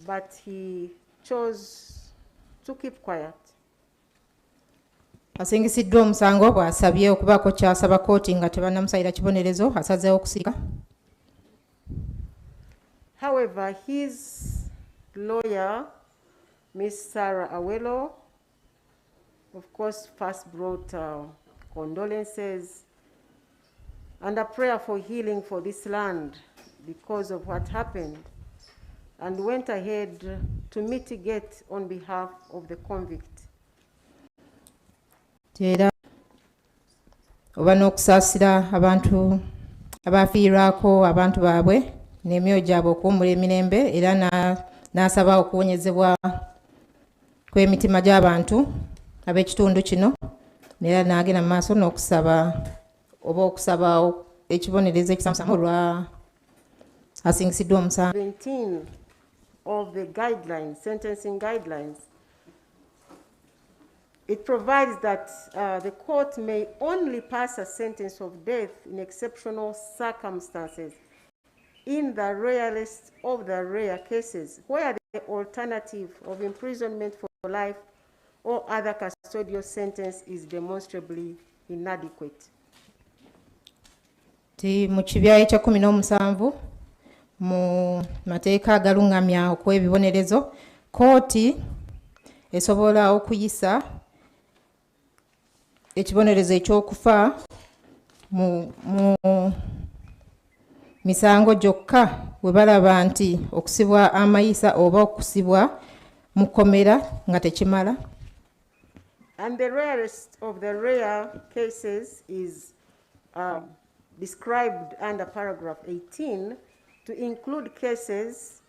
but he chose to keep quiet. Asingisiddwa omusango bw'asabye okubaako ky'asaba kooti nga tebannamusayira kibonerezo, asazeewo okusirika. However, his lawyer, Ms. Sarah Awelo, of course, first brought condolences and a prayer for healing for this land because of what happened, and went ahead to mitigate on behalf of the convict. Era oba n'okusaasira abantu abafiirwako abantu baabwe n'emyoyo gyabwe okuwummula emirembe, era n'asaba okuwonyezebwa kw'emitima gy'abantu ab'ekitundu kino, era n'agenda mu maaso n'okusaba oba okusaba ekibonerezo ekisamusamu olwa asingisiddwa omusango. 17 of the guidelines, sentencing guidelines, it provides that the court may only pass a sentence of death in exceptional circumstances, in the rarest of the rare cases, where the alternative of imprisonment for life or other custodial sentence is demonstrably inadequate. Mu kibya ekya 17 mu mateeka agalungamya okw'ebibonerezo, kooti esobola okuyisa ekibonerezo ekyokufa mu misango gyokka bwe balaba nti okusibwa amayisa oba okusibwa mu kkomera nga tekimala. And the rarest of the rare cases is described under paragraph 18 to include cases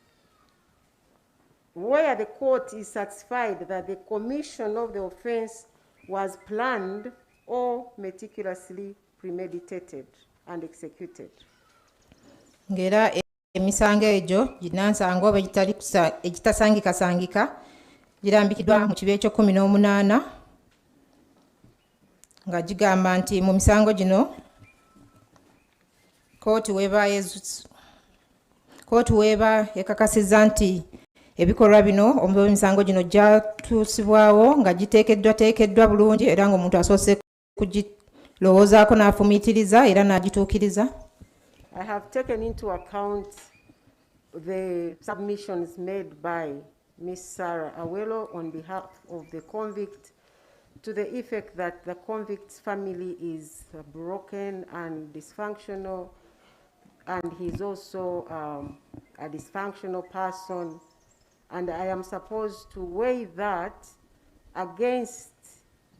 where the court is satisfied that the commission of the offense was planned or meticulously premeditated and executed. Ngera emisango egyo ginansango oba egitasangika girambikiddwa mu kibya ekyo 18 nga gigamba nti mu misango gino kooti weeba ekakasizza nti ebikolwa bino omuba emisango gino gyatuusibwawo nga giteekeddwa bulungi, era ng'omuntu asoose kugirowoozaako n'afumiitiriza era n'agituukiriza. I have taken into account the submissions made by Ms. Sarah Awelo on behalf of the convict, to the effect that the convict's family is broken and dysfunctional, and he's also a dysfunctional person, and I am supposed to weigh that against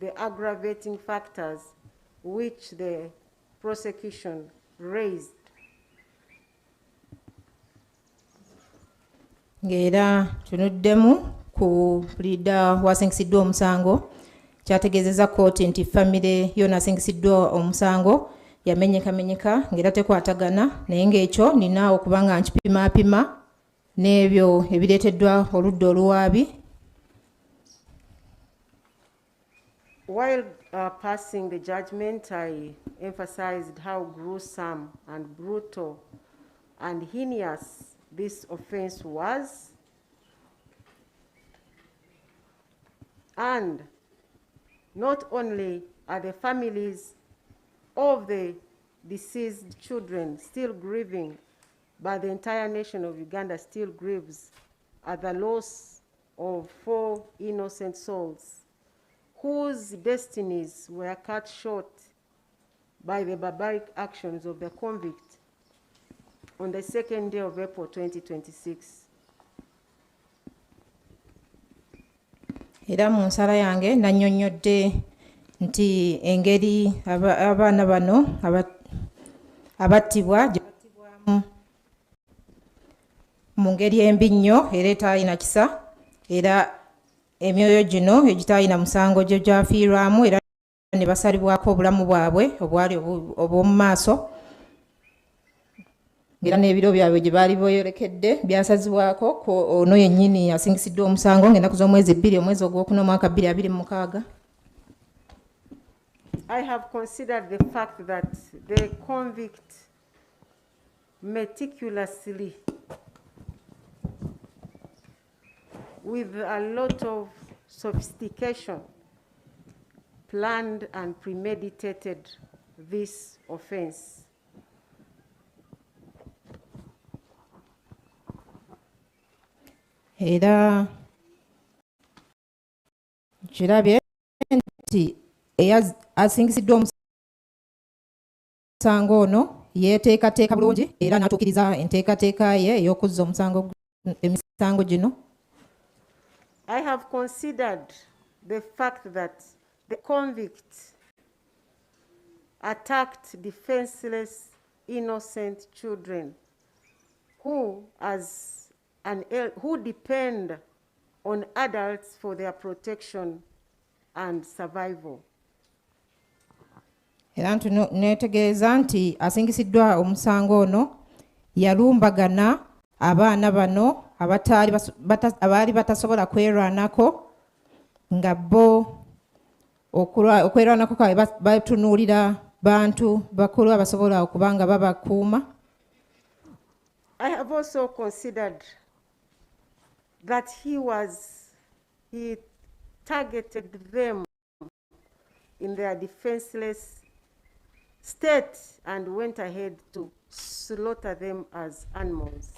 the aggravating factors which the prosecution raised. Ng'era tunuddemu ku leader wasingisiddwa omusango kyategeezezza kooti nti famire yona asingisiddwa omusango yamenyekamenyeka ng'era tekwatagana, naye ng'ekyo nina okuba nga nkipimaapima n'ebyo ebireeteddwa oludda oluwaabi. While passing the judgment, I emphasized how gruesome and brutal and heinous this offense was, and not only are the families of the deceased children still grieving, but the entire nation of Uganda still grieves at the loss of 4 innocent souls whose destinies were cut short by the barbaric actions of the convict on the 2nd day of April 2026. Era mu nsala yange nannyonnyodde nti engeri abaana bano abattibwa mu ngeri embi nnyo era etaalina kisa, era emyoyo gino egitaalina musango gye gyafiirwamu, era ne basalibwako obulamu bwabwe obwali obw'omu maaso, era n'ebiro byabwe gye baali boyolekedde byasazibwako ono yennyini asingisiddwa omusango ng'ennaku z'omwezi 2 omwezi ogwokuna omwaka 2026. I have considered the fact that the convict meticulously, with a lot of sophistication, planned and premeditated this offense. Era kirabye nti asingisiddwa omusango ono yeeteekateeka bulungi era n'atuukiriza enteekateeka ye ey'okuzza emisango gino. I have considered the fact that the convict attacked defenseless, innocent children who depend on adults for their protection and survival. Era netegeeza nti asingisiddwa omusango ono yalumbagana abaana bano abaali batasobola kwerwanako, nga bo okwerwanako kwaabwe batunuulira bantu bakulu abasobola okuba nga babakuuma. I have also considered that he targeted them in their defenseless state and went ahead to slaughter them as animals.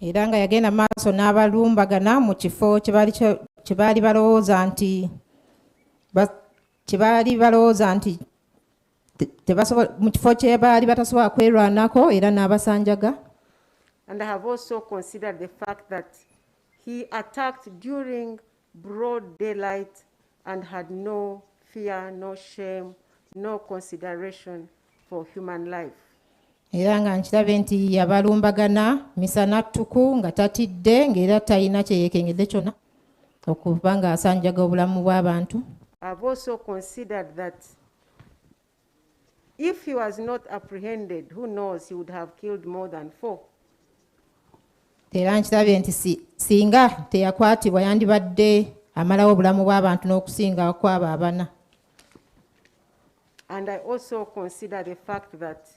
Era nga yagenda maaso n'abalumbagana mu kifo kye baali balowooza nti mu kifo kye baali batasobola kwerwanako, era n'abasanjaga. And I have also considered the fact that he attacked during broad daylight and had no fear, no shame, no consideration for human life. Era nga nkirabe nti yabalumbagana misana ttuku nga tatidde, ng'era talina kye yeekengedde kyonna okuba nga asanjaga obulamu bw'abantu. I've also considered that if he was not apprehended, who knows, he would have killed more than 4. Era nkirabe nti singa teyakwatibwa yandibadde amalawo obulamu bw'abantu n'okusinga kwabo 4. And I also consider the fact that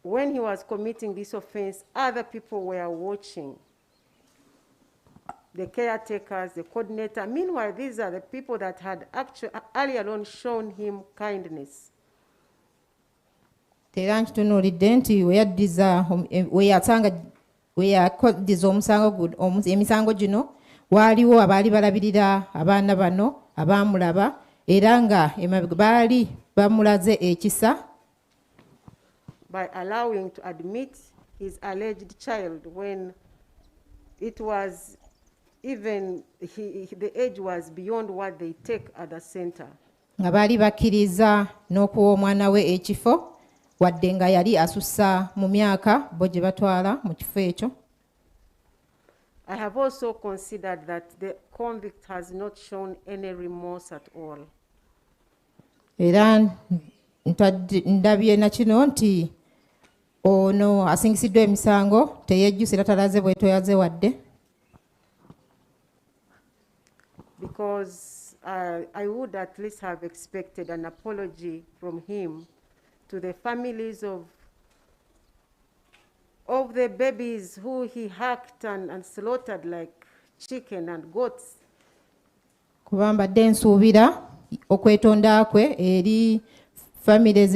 when he was committing this offense, other people were watching. The caretakers, the coordinator. Meanwhile, these are the people that had actually earlier on shown him kindness. Era nkitunuulidde nti weyakoddiza emisango gino waaliwo abaali balabirira abaana bano abaamulaba, era nga baali bamulaze ekisa by allowing to admit his alleged child when it was even the age was beyond what they take at the center. Nga baali bakkiriza n'okuwa omwana we ekifo wadde nga yali asussa mu myaka bo gye batwala mu kifo ekyo. I have also considered that the convict has not shown any remorse at all. Era ndabye na kino nti ono asingisiddwa emisango teyejjusa era talaze bwetoyaze wadde. Because I would at least have expected an apology from him to the families of the babies who he hacked and slaughtered like chicken and goats. Kuba mbadde nsuubira okwetonda kwe eri family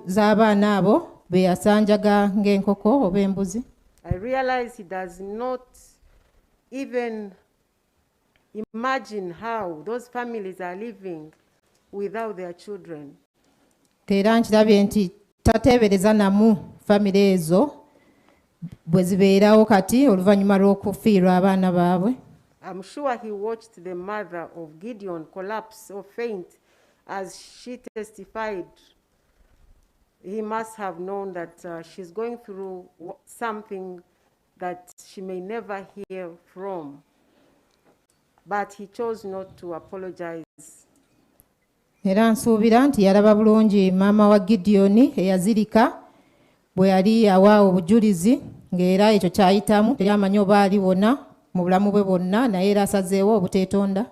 z'abaana abo be yasanjaga ng'enkoko oba embuzi. I realize he does not even imagine how those families are living without their children. Era nkirabye nti tateebereza namu famire ezo bwe zibeerawo kati oluvannyuma lw'okufiirwa abaana baabwe. I'm sure he watched the mother of Gideon collapse or faint as she testified. He must have known that she's going through something that she may never hear from. But he chose not to apologize. Era nsuubira nti yalaba bulungi maama wa Gideoni eyazirika bwe yali awa obujulizi ng'era ekyo kyayitamu teri amanyi oba aliwona mu bulamu bwe bwonna naye era asazeewo obuteetonda.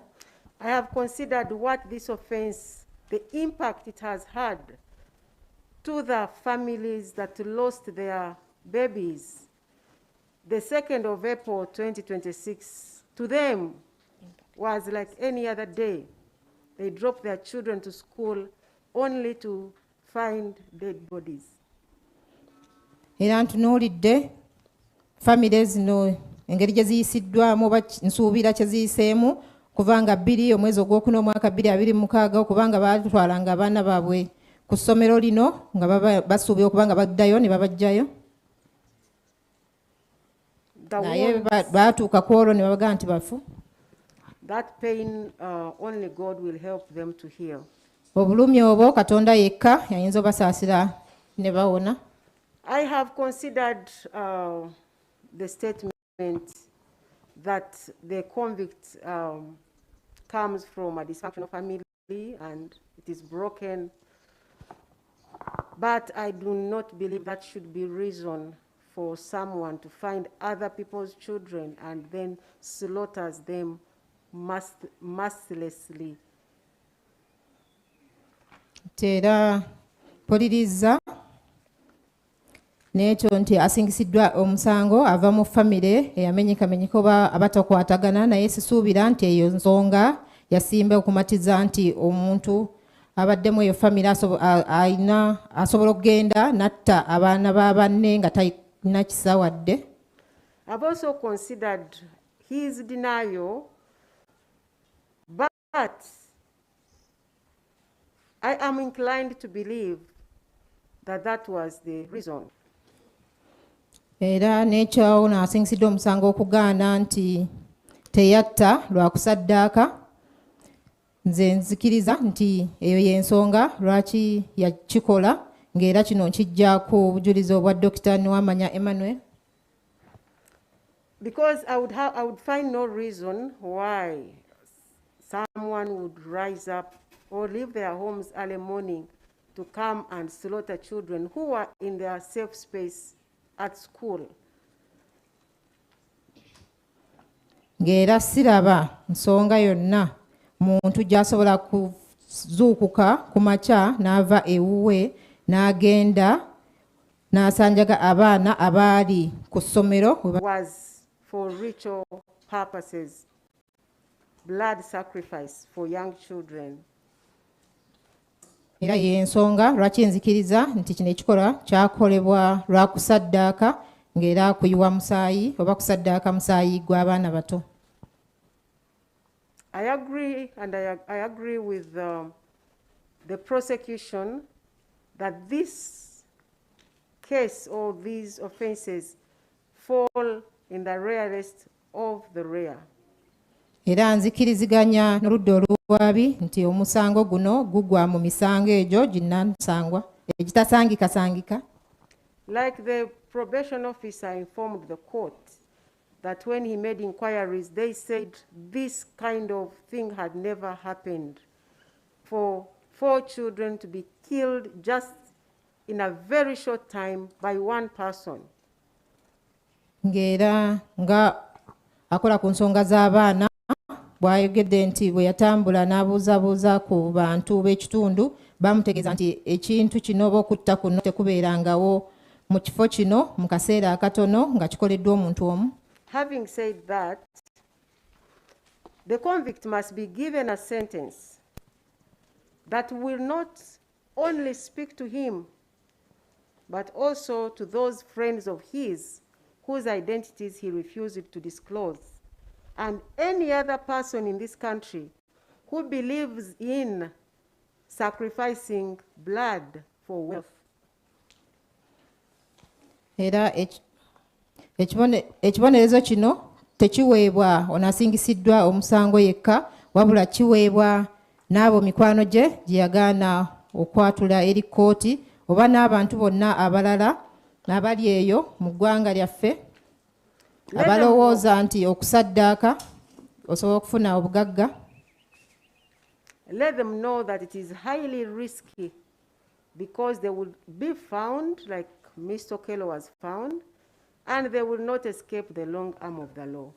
I have considered what this offense, the impact it has had to the families that lost their babies. The 2nd of April 2026, to them was like any other day. They dropped their children to school only to find dead bodies. Era ntunuulidde famire zino engeri gye ziyisiddwamu oba nsuubira kye ziyiseemu kubanga 2 omwezi ogwokuna omwaka 2026 okubanga baatwalanga abaana baabwe ku ssomero lino nga basuubira okubanga baddayo ne babajjayo. Naye baatuuka ku olwo ne babaga nti bafu. That pain only God will help them to heal. Obulumi obwo Katonda yekka yayinza obasaasira ne bawona. I have considered the statement that the convict comes from a dysfunctional family and it is broken. But I do not believe that should be reason for someone to find other people's children and then slaughters them mercilessly. Tera poliriza n'ekyo nti asingisiddwa omusango ava mu famire eyamenyekamenyeka oba abatakwatagana naye sisuubira nti eyo nsonga yasimba okumatiza nti omuntu abaddemu eyo famire asobola okugenda natta abaana ba banne nga talina kisa wadde. I've also considered his denial, but I am inclined to believe that that was the reason. Era n'ekyawo n'asingisidde omusango okugaana nti teyatta lwa kusaddaaka. Nze nzikiriza nti eyo y'ensonga lwaki yakikola ng'era kino nkijjaako obujulizi obwa Dr. Nwamanya Emmanuel. Because I would find no reason why someone would rise up or leave their homes early morning to come and slaughter children who are in their safe space at school. Ng'era siraba nsonga yonna muntu gy'asobola kuzuukuka ku makya n'ava ewuwe n'agenda n'asanjaga abaana abaali ku ssomero. Was for ritual purposes, blood sacrifice for young children. Era y'ensonga lwaki nzikiriza nti kino ekikolwa kyakolebwa lwa kusaddaaka ng'era kuyiwa musaayi oba kusaddaaka musaayi gw'abaana bato. I agree, and I agree with the prosecution that this case or these offenses fall in the rarest of the rare. Era nzikiriziganya n'oludda oluwaabi nti omusango guno gugwa mu misango egyo ginnansangwa egitasangikasangika. Like the probation officer informed the court that when he made inquiries, they said this kind of thing had never happened. For 4 children to be killed just in a very short time by one person. Ng'era nga akola ku nsonga z'abaana bw'ayogedde nti bwe yatambula n'abuuzabuuza ku bantu b'ekitundu bamutegeeza nti ekintu kino oba okutta kuno tekubeerangawo mu kifo kino mu kaseera akatono nga kikoleddwa omuntu omu. Having said that, the convict must be given a sentence that will not only speak to him, but also to those friends of his whose identities he refused to disclose, and any other person in this country who believes in sacrificing blood for wealth. Era ekibonerezo kino tekiweebwa onasingisiddwa omusango yekka, wabula kiweebwa n'abo mikwano gye gye yagaana okwatula eri kkooti, oba n'abantu bonna abalala abali eyo mu ggwanga lyaffe abalowooza nti okusaddaaka osobola okufuna obugagga. Let them know that it is highly risky because they will be found like Mr. Okello was found, and they will not escape the long arm of the law.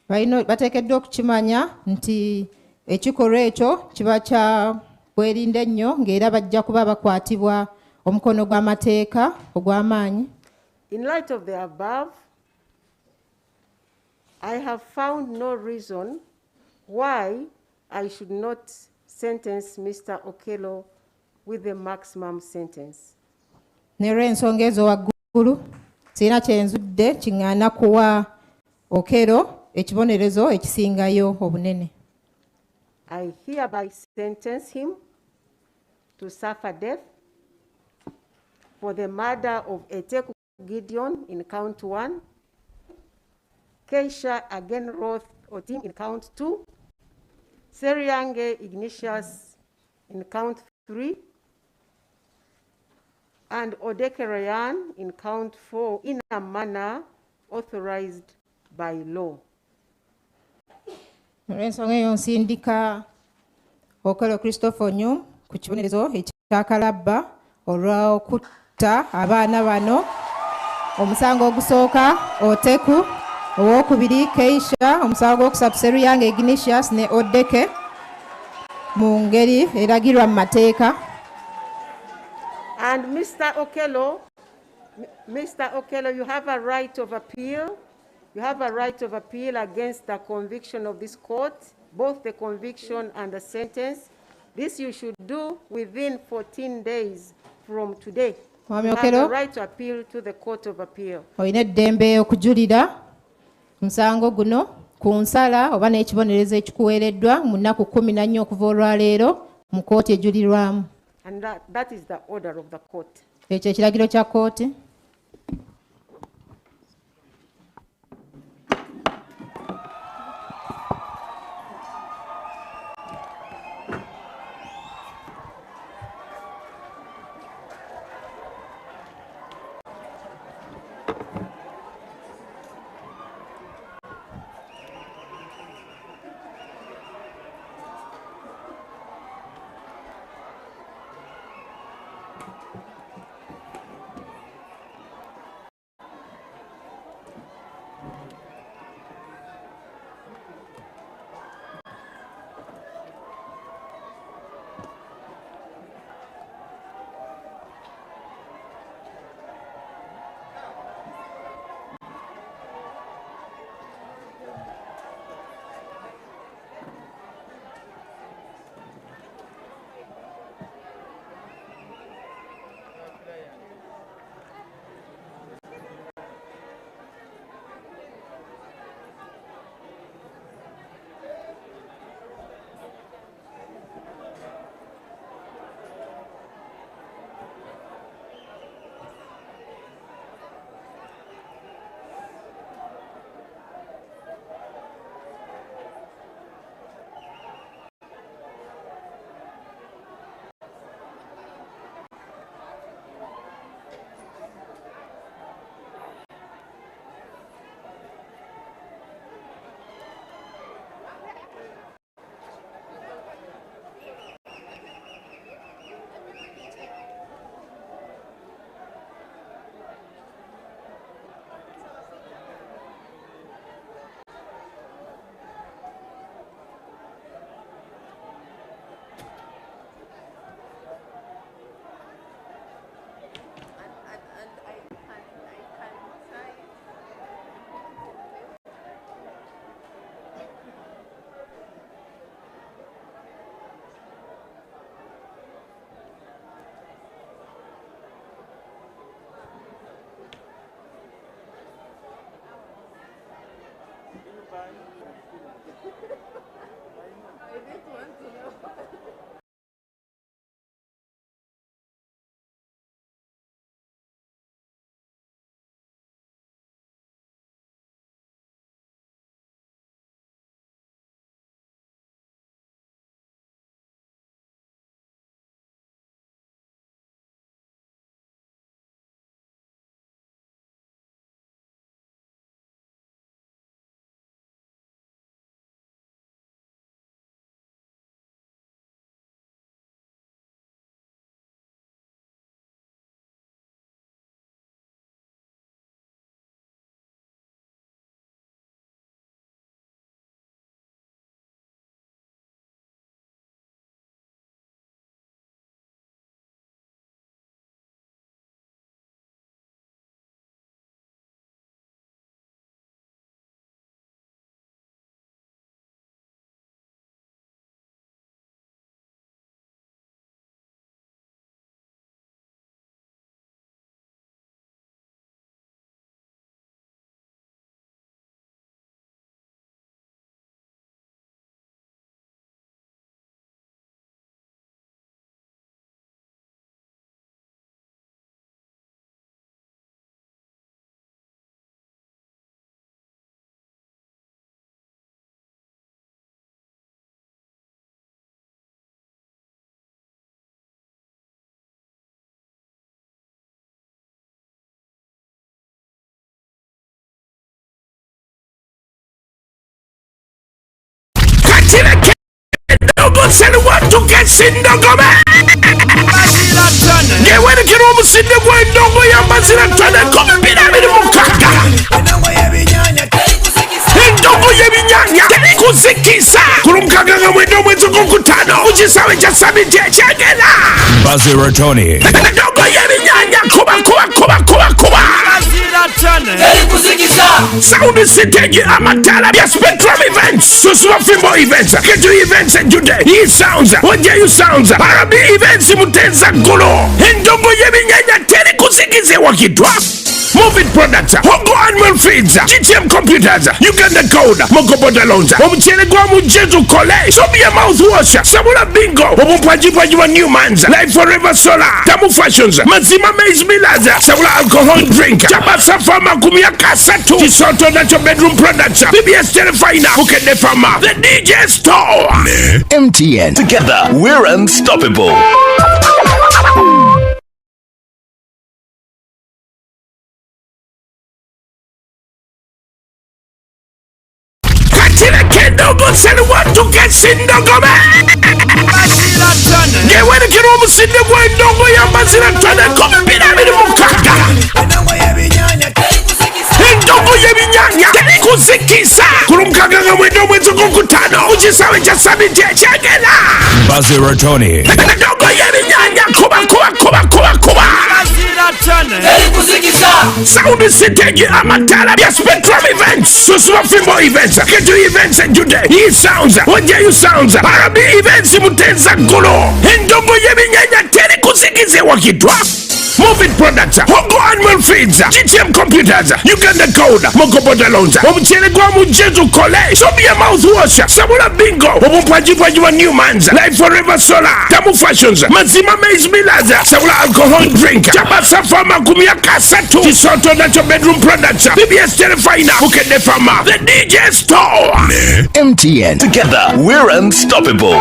Bateekeddwa okukimanya nti ekikolwa ekyo kiba kya bwerinde ennyo, ng'era bajja kuba bakwatibwa omukono gw'amateeka ogw'amaanyi. In light of the above, I have found no reason why I should not sentence Mr. Okello with the maximum sentence. N'olw'ensonga ezo waggulu sirina kyenzudde kiŋŋaana kuwa Okello ekibonerezo ekisingayo obunene. I hereby sentence him to suffer death for the murder of Eteku Gideon in count 1, Keisha again Roth Otim in count 2, Seriange Ignatius in count 3, and Odeke Ryan in count 4 in a manner authorized by law. Olw'ensonga eyo nsindika Okello Christopher Onyum ku kibonerezo ekyakalabba olw'okutta abaana bano. Omusango ogusooka Oteku, owokubiri Keisha, omusango gwokusatu Seriange Ignatius ne Odeke mu ngeri eragirwa mu mateeka. And Mr. Okello, you have a right of appeal. You have a right of appeal against the conviction of this court, both the conviction and the sentence. This you should do within 14 days from today. You have the right to appeal to the Court of Appeal. Oyina eddembe okujulira musango guno ku nsala oba n'ekibonerezo ekikuweereddwa mu nnaku 14 okuva olwaleero mu kkooti ejulirwamu. And that is the order of the court. Ekyo ekiragiro kya kkooti. Send one to get Sindogome. Get when it can almost sit the way, don't go your Mazina Tana, come and be there in the Mukaka. Don't go Yabinya, Kusikisa, Kurumkaga, we don't went to Kokutano, which is how we just have it. Bazira Tony. Don't go Yabinya, Kuba. Sound is sitting Amatala, yes, Spectrum events, so Swafimo events, get to events and today. He sounds, what do you sounds? Parabi events, Mutenza Golo, and Dongo Yabinya, Telekusikize Wakitwa. Moving products, Hongo Animal Feeds, GTM Computers, Uganda Code, Mokoboda Loans, Omchele Guamu Jeju Kole, Sobia Mouthwash, Samula Bingo, Omupajipa Newmans, Life Forever Solar, Tamu Fashions, Mazima Maize Millers, Samula Alcohol Drink, Chabasa Pharma Kumia Kasatu, Tisoto Natural Bedroom Products, BBS Telefina, Bukende Pharma, the DJ Store. MTN. Together, we're unstoppable. Send one to get Sindogome. Get when it can almost sit the way, don't go your Mazina Tana, come and be there in the Mukaka. Don't go Yabinya, Kusikisa, Kurumkaga, we don't went to Kokutano, which is how we just have it. Bazira Tony. Don't go Yabinya, Kuba. Sound is sitting Amatala, yes, Spectrum events, so Swafimo events, get to events and today. He sounds, what do you sounds? Parabi events, Mutenza Golo, and Dongo Yabinya, Telekusikize Wakitwa. Moving products, Hongo Animal Feeds, GTM Computers, Uganda Code, Mokoboda Loans, Omchele Guamu Jeju Kole, Sobia Mouthwash, Samula Bingo, Omupajipa Newmans, Life Forever Solar, Tamu Fashions, Mazima Maize Millers, Samula Alcohol Drink, Chabasa Pharma Kumia Kasatu, Tisoto Natural Bedroom Products, BBS Telefina, Bukende Pharma, the DJ Store. MTN. Together, we're unstoppable.